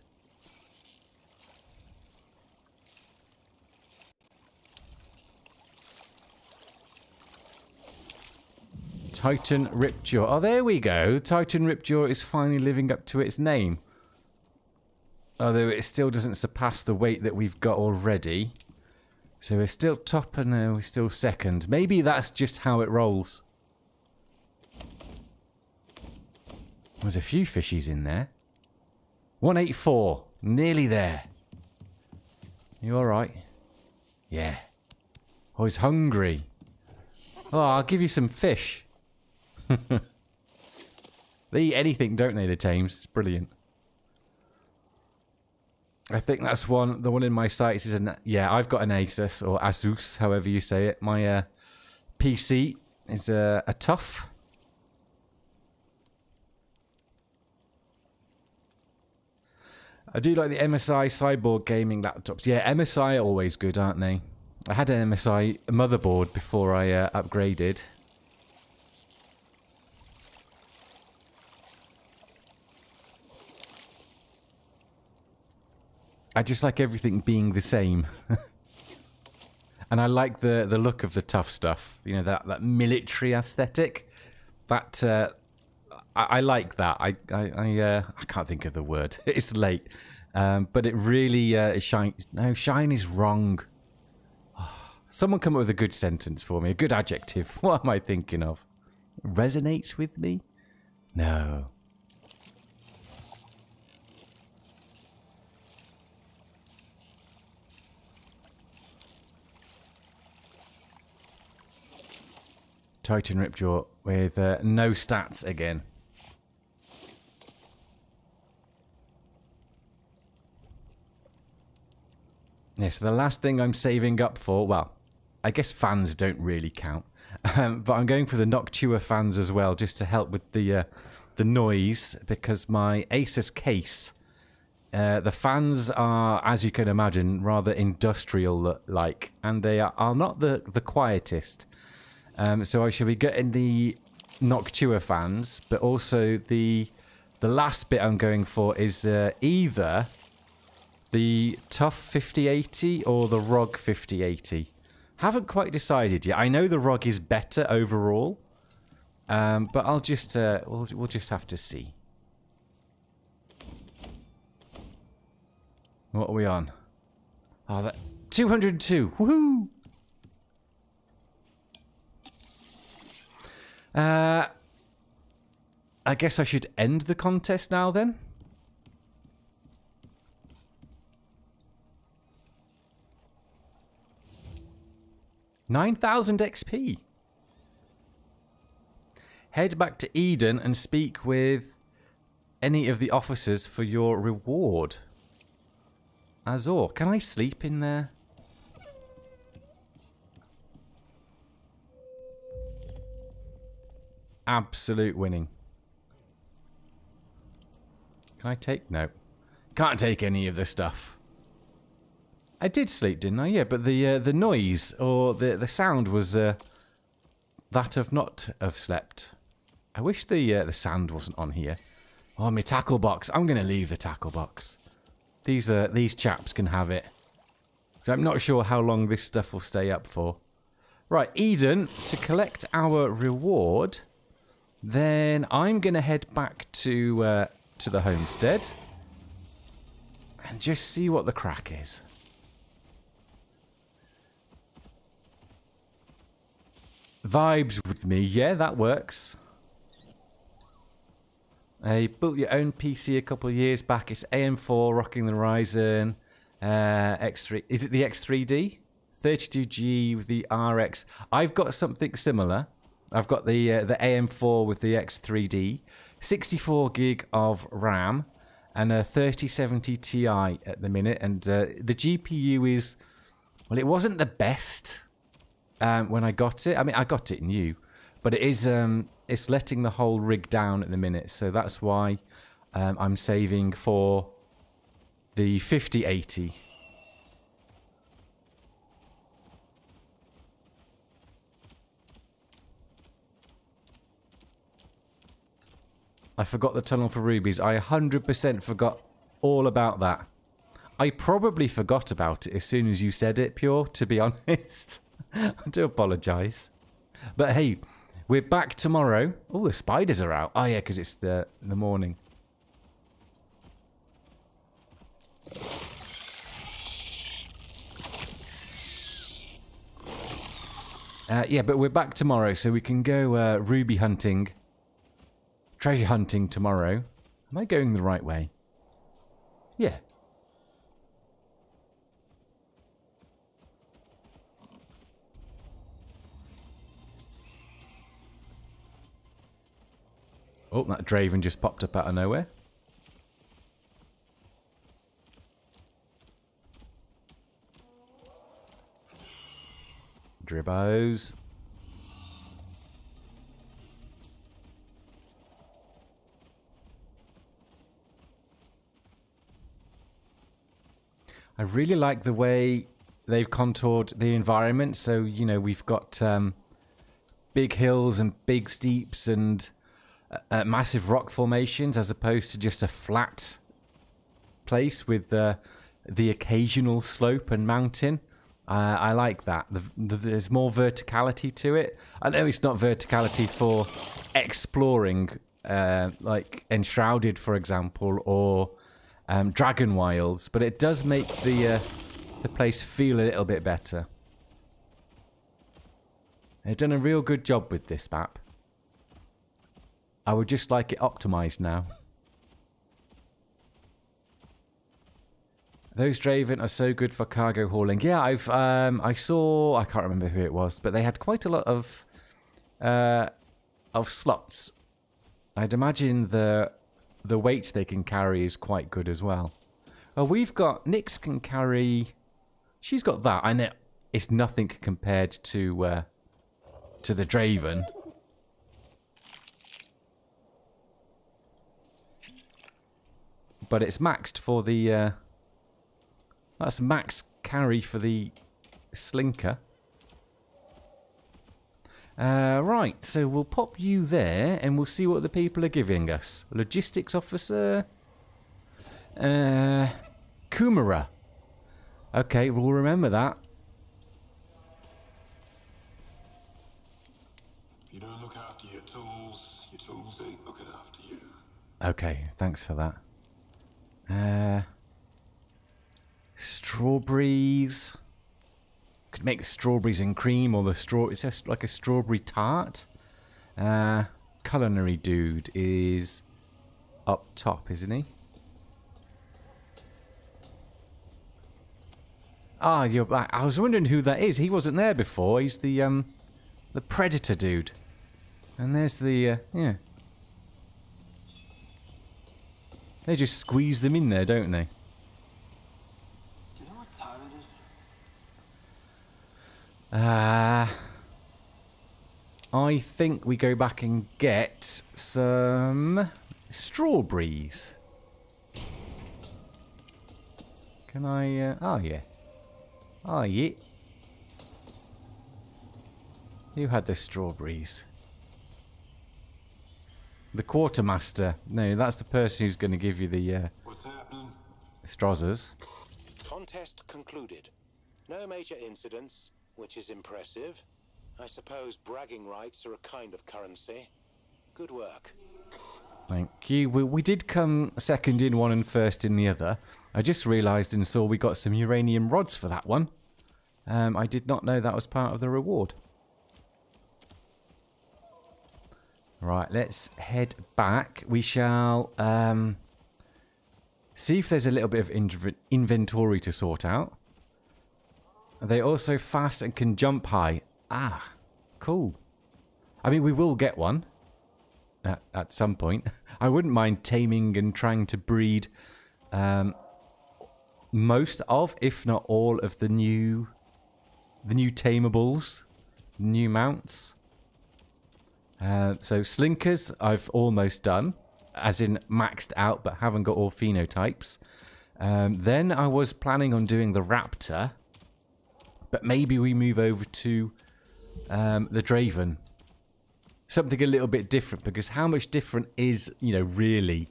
S1: Titan Ripjaw. Oh, there we go. Titan Ripjaw is finally living up to its name. Although it still doesn't surpass the weight that we've got already. So we're still top and we're still second. Maybe that's just how it rolls. There's a few fishies in there. 184. Nearly there. You alright? Yeah. Oh, he's hungry. Oh, I'll give you some fish. They eat anything, don't they, the Thames? It's brilliant. I think that's the one in my sights is yeah, I've got an Asus, or Asus, however you say it. My PC is a Tough. I do like the MSI Cyborg gaming laptops. Yeah, MSI are always good, aren't they? I had an MSI motherboard before I upgraded. I just like everything being the same. And I like the look of the Tough stuff. You know, that military aesthetic. That I like that. I can't think of the word. It's late. But it really shine. No, shine is wrong. Someone come up with a good sentence for me. A good adjective. What am I thinking of? Resonates with me? No. Titan Ripjaw with no stats again. Yeah, so the last thing I'm saving up for, well, I guess fans don't really count. But I'm going for the Noctua fans as well, just to help with the noise, because my Asus case, the fans are, as you can imagine, rather industrial-like, and they are not the quietest. So I shall be getting the Noctua fans, but also the last bit I'm going for is either the Tough 5080 or the ROG 5080. Haven't quite decided yet. I know the ROG is better overall, but I'll just we'll just have to see. What are we on? Oh, that 202. Woohoo! I guess I should end the contest now then. $9,000 XP. Head back to Eden and speak with any of the officers for your reward. Azor, can I sleep in there? Absolute winning. Can I take? No. Can't take any of the stuff. I did sleep, didn't I? Yeah, but the noise or the sound was that of not have slept. I wish the sand wasn't on here. Oh, my tackle box. I'm gonna leave the tackle box. These chaps can have it. So I'm not sure how long this stuff will stay up for. Right, Eden, to collect our reward, then I'm going to head back to the homestead and just see what the crack is. Vibes with me, yeah, that works. I built your own PC a couple of years back. It's AM4, rocking the Ryzen. X3, is it the X3D? 32G with the RX. I've got something similar. I've got the AM4 with the X3D, 64 gig of RAM, and a 3070 Ti at the minute. And the GPU is, well, it wasn't the best when I got it. I mean, I got it new, but it is it's letting the whole rig down at the minute. So that's why I'm saving for the 5080. I forgot the tunnel for rubies. I 100% forgot all about that. I probably forgot about it as soon as you said it, Pure, to be honest. I do apologise. But hey, we're back tomorrow. Oh, the spiders are out. Oh yeah, because it's the morning. Yeah, but we're back tomorrow, so we can go ruby hunting. Treasure hunting tomorrow. Am I going the right way? Yeah. Oh, that Draven just popped up out of nowhere. Dribbos. I really like the way they've contoured the environment. So, you know, we've got big hills and big steeps and massive rock formations as opposed to just a flat place with the occasional slope and mountain. I like that. There's more verticality to it. I know it's not verticality for exploring, like Enshrouded, for example, or Dragon Wilds, but it does make the place feel a little bit better. They've done a real good job with this map. I would just like it optimized now. Those Draven are so good for cargo hauling. Yeah, I saw, I can't remember who it was, but they had quite a lot of slots. I'd imagine the weight they can carry is quite good as well. Oh, we've got, Nyx can carry, she's got that. I know it's nothing compared to the Draven. But it's maxed for the, that's max carry for the Slinker. Right, so we'll pop you there and we'll see what the people are giving us. Logistics officer. Kumara. Okay, we'll remember that.
S4: You don't look after your tools ain't looking after you.
S1: Okay, thanks for that. Strawberries. Could make strawberries and cream or the straw. It's just like a strawberry tart. Culinary dude is up top, isn't he? Ah, you're back. I was wondering who that is. He wasn't there before. He's the predator dude. And there's the yeah. They just squeeze them in there, don't they?
S2: Do you know what time it is?
S1: I think we go back and get some strawberries. Can I? Oh yeah. Oh yeah. Who had the strawberries? The quartermaster. No, that's the person who's going to give you the
S4: What's happening?
S1: Strozzers.
S3: Contest concluded. No major incidents, which is impressive. I suppose bragging rights are a kind of currency. Good work.
S1: Thank you. We did come second in one and first in the other. I just realised and saw we got some uranium rods for that one. I did not know that was part of the reward. Right, let's head back. We shall see if there's a little bit of inventory to sort out. Are they also fast and can jump high? Ah, cool. I mean, we will get one at some point. I wouldn't mind taming and trying to breed most of, if not all, of the new tamables, new mounts. So slinkers I've almost done, as in maxed out, but haven't got all phenotypes. Then I was planning on doing the raptor, but maybe we move over to the Draven. Something a little bit different, because how much different is, you know, really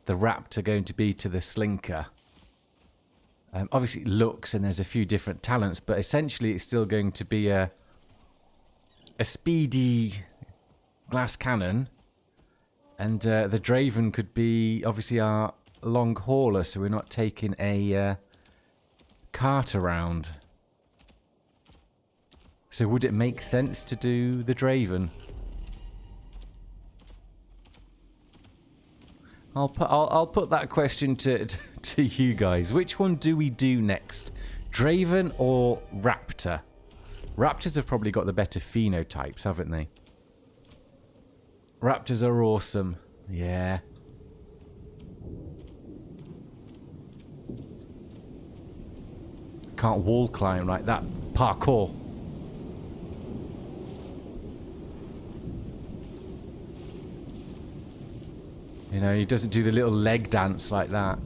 S1: the raptor going to be to the slinker? Obviously it looks, and there's a few different talents, but essentially it's still going to be a speedy glass cannon, and the Draven could be obviously our long hauler, so we're not taking a cart around. So would it make sense to do the Draven? I'll put that question to you guys. Which one do we do next? Draven or Raptor? Raptors have probably got the better phenotypes, haven't they? Raptors are awesome. Yeah. Can't wall climb like that. Parkour. You know, he doesn't do the little leg dance like that.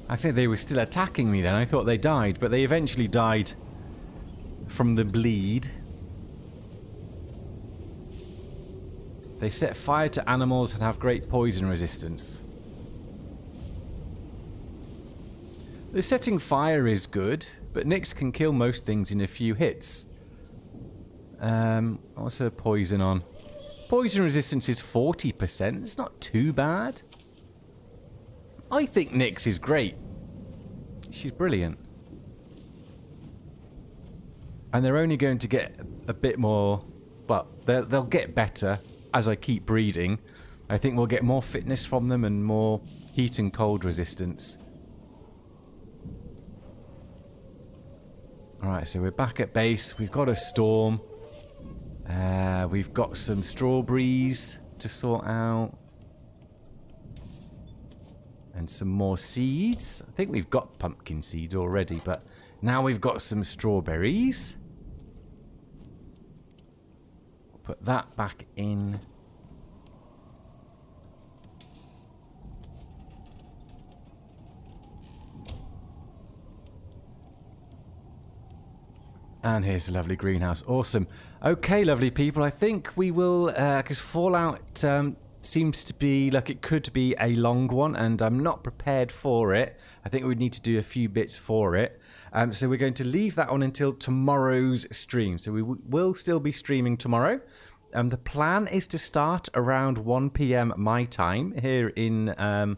S1: I think they were still attacking me then. I thought they died, but they eventually died from the bleed. They set fire to animals and have great poison resistance. The setting fire is good, but Nyx can kill most things in a few hits. What's her poison on? Poison resistance is 40%. It's not too bad. I think Nyx is great. She's brilliant. And they're only going to get a bit more... Well, they'll get better as I keep breeding. I think we'll get more fitness from them and more heat and cold resistance. Alright, so we're back at base. We've got a storm. We've got some strawberries to sort out. And some more seeds. I think we've got pumpkin seeds already, but now we've got some strawberries. Put that back in. And here's a lovely greenhouse. Awesome. Okay, lovely people. I think we will, because Fallout seems to be like it could be a long one, and I'm not prepared for it. I think we need to do a few bits for it. So we're going to leave that on until tomorrow's stream. So we will still be streaming tomorrow. The plan is to start around 1 PM my time here in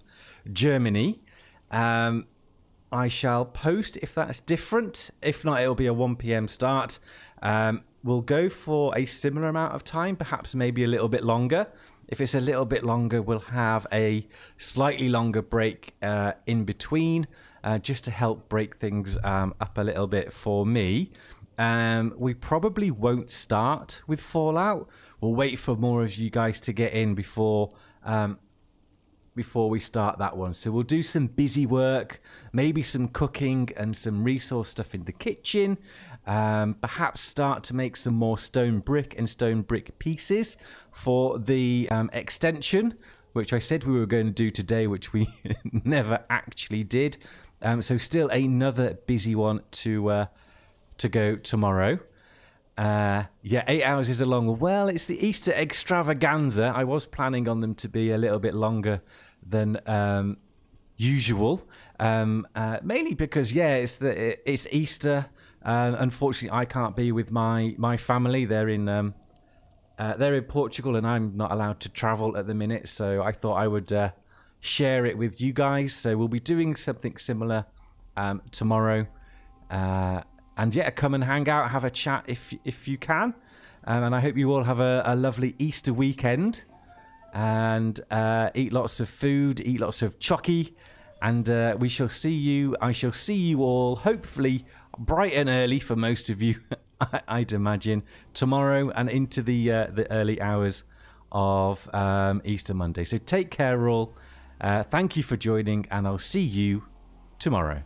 S1: Germany. I shall post if that's different. If not, it'll be a 1 PM start. We'll go for a similar amount of time, perhaps maybe a little bit longer. If it's a little bit longer, we'll have a slightly longer break in between, just to help break things up a little bit for me. We probably won't start with Fallout. We'll wait for more of you guys to get in before we start that one. So we'll do some busy work, maybe some cooking and some resource stuff in the kitchen. Perhaps start to make some more stone brick and stone brick pieces for the extension. which I said we were going to do today, which we never actually did. So still another busy one to go tomorrow. Yeah, 8 hours is a long. Well, it's the Easter extravaganza. I was planning on them to be a little bit longer than usual, mainly because it's Easter. Unfortunately, I can't be with my family. They're in Portugal, and I'm not allowed to travel at the minute. So I thought I would share it with you guys. So we'll be doing something similar tomorrow. And yeah, come and hang out, have a chat if you can. And I hope you all have a lovely Easter weekend. And eat lots of food, eat lots of chocky. And I shall see you all, hopefully bright and early for most of you, I'd imagine, tomorrow and into the early hours of Easter Monday. So take care all. Thank you for joining, and I'll see you tomorrow.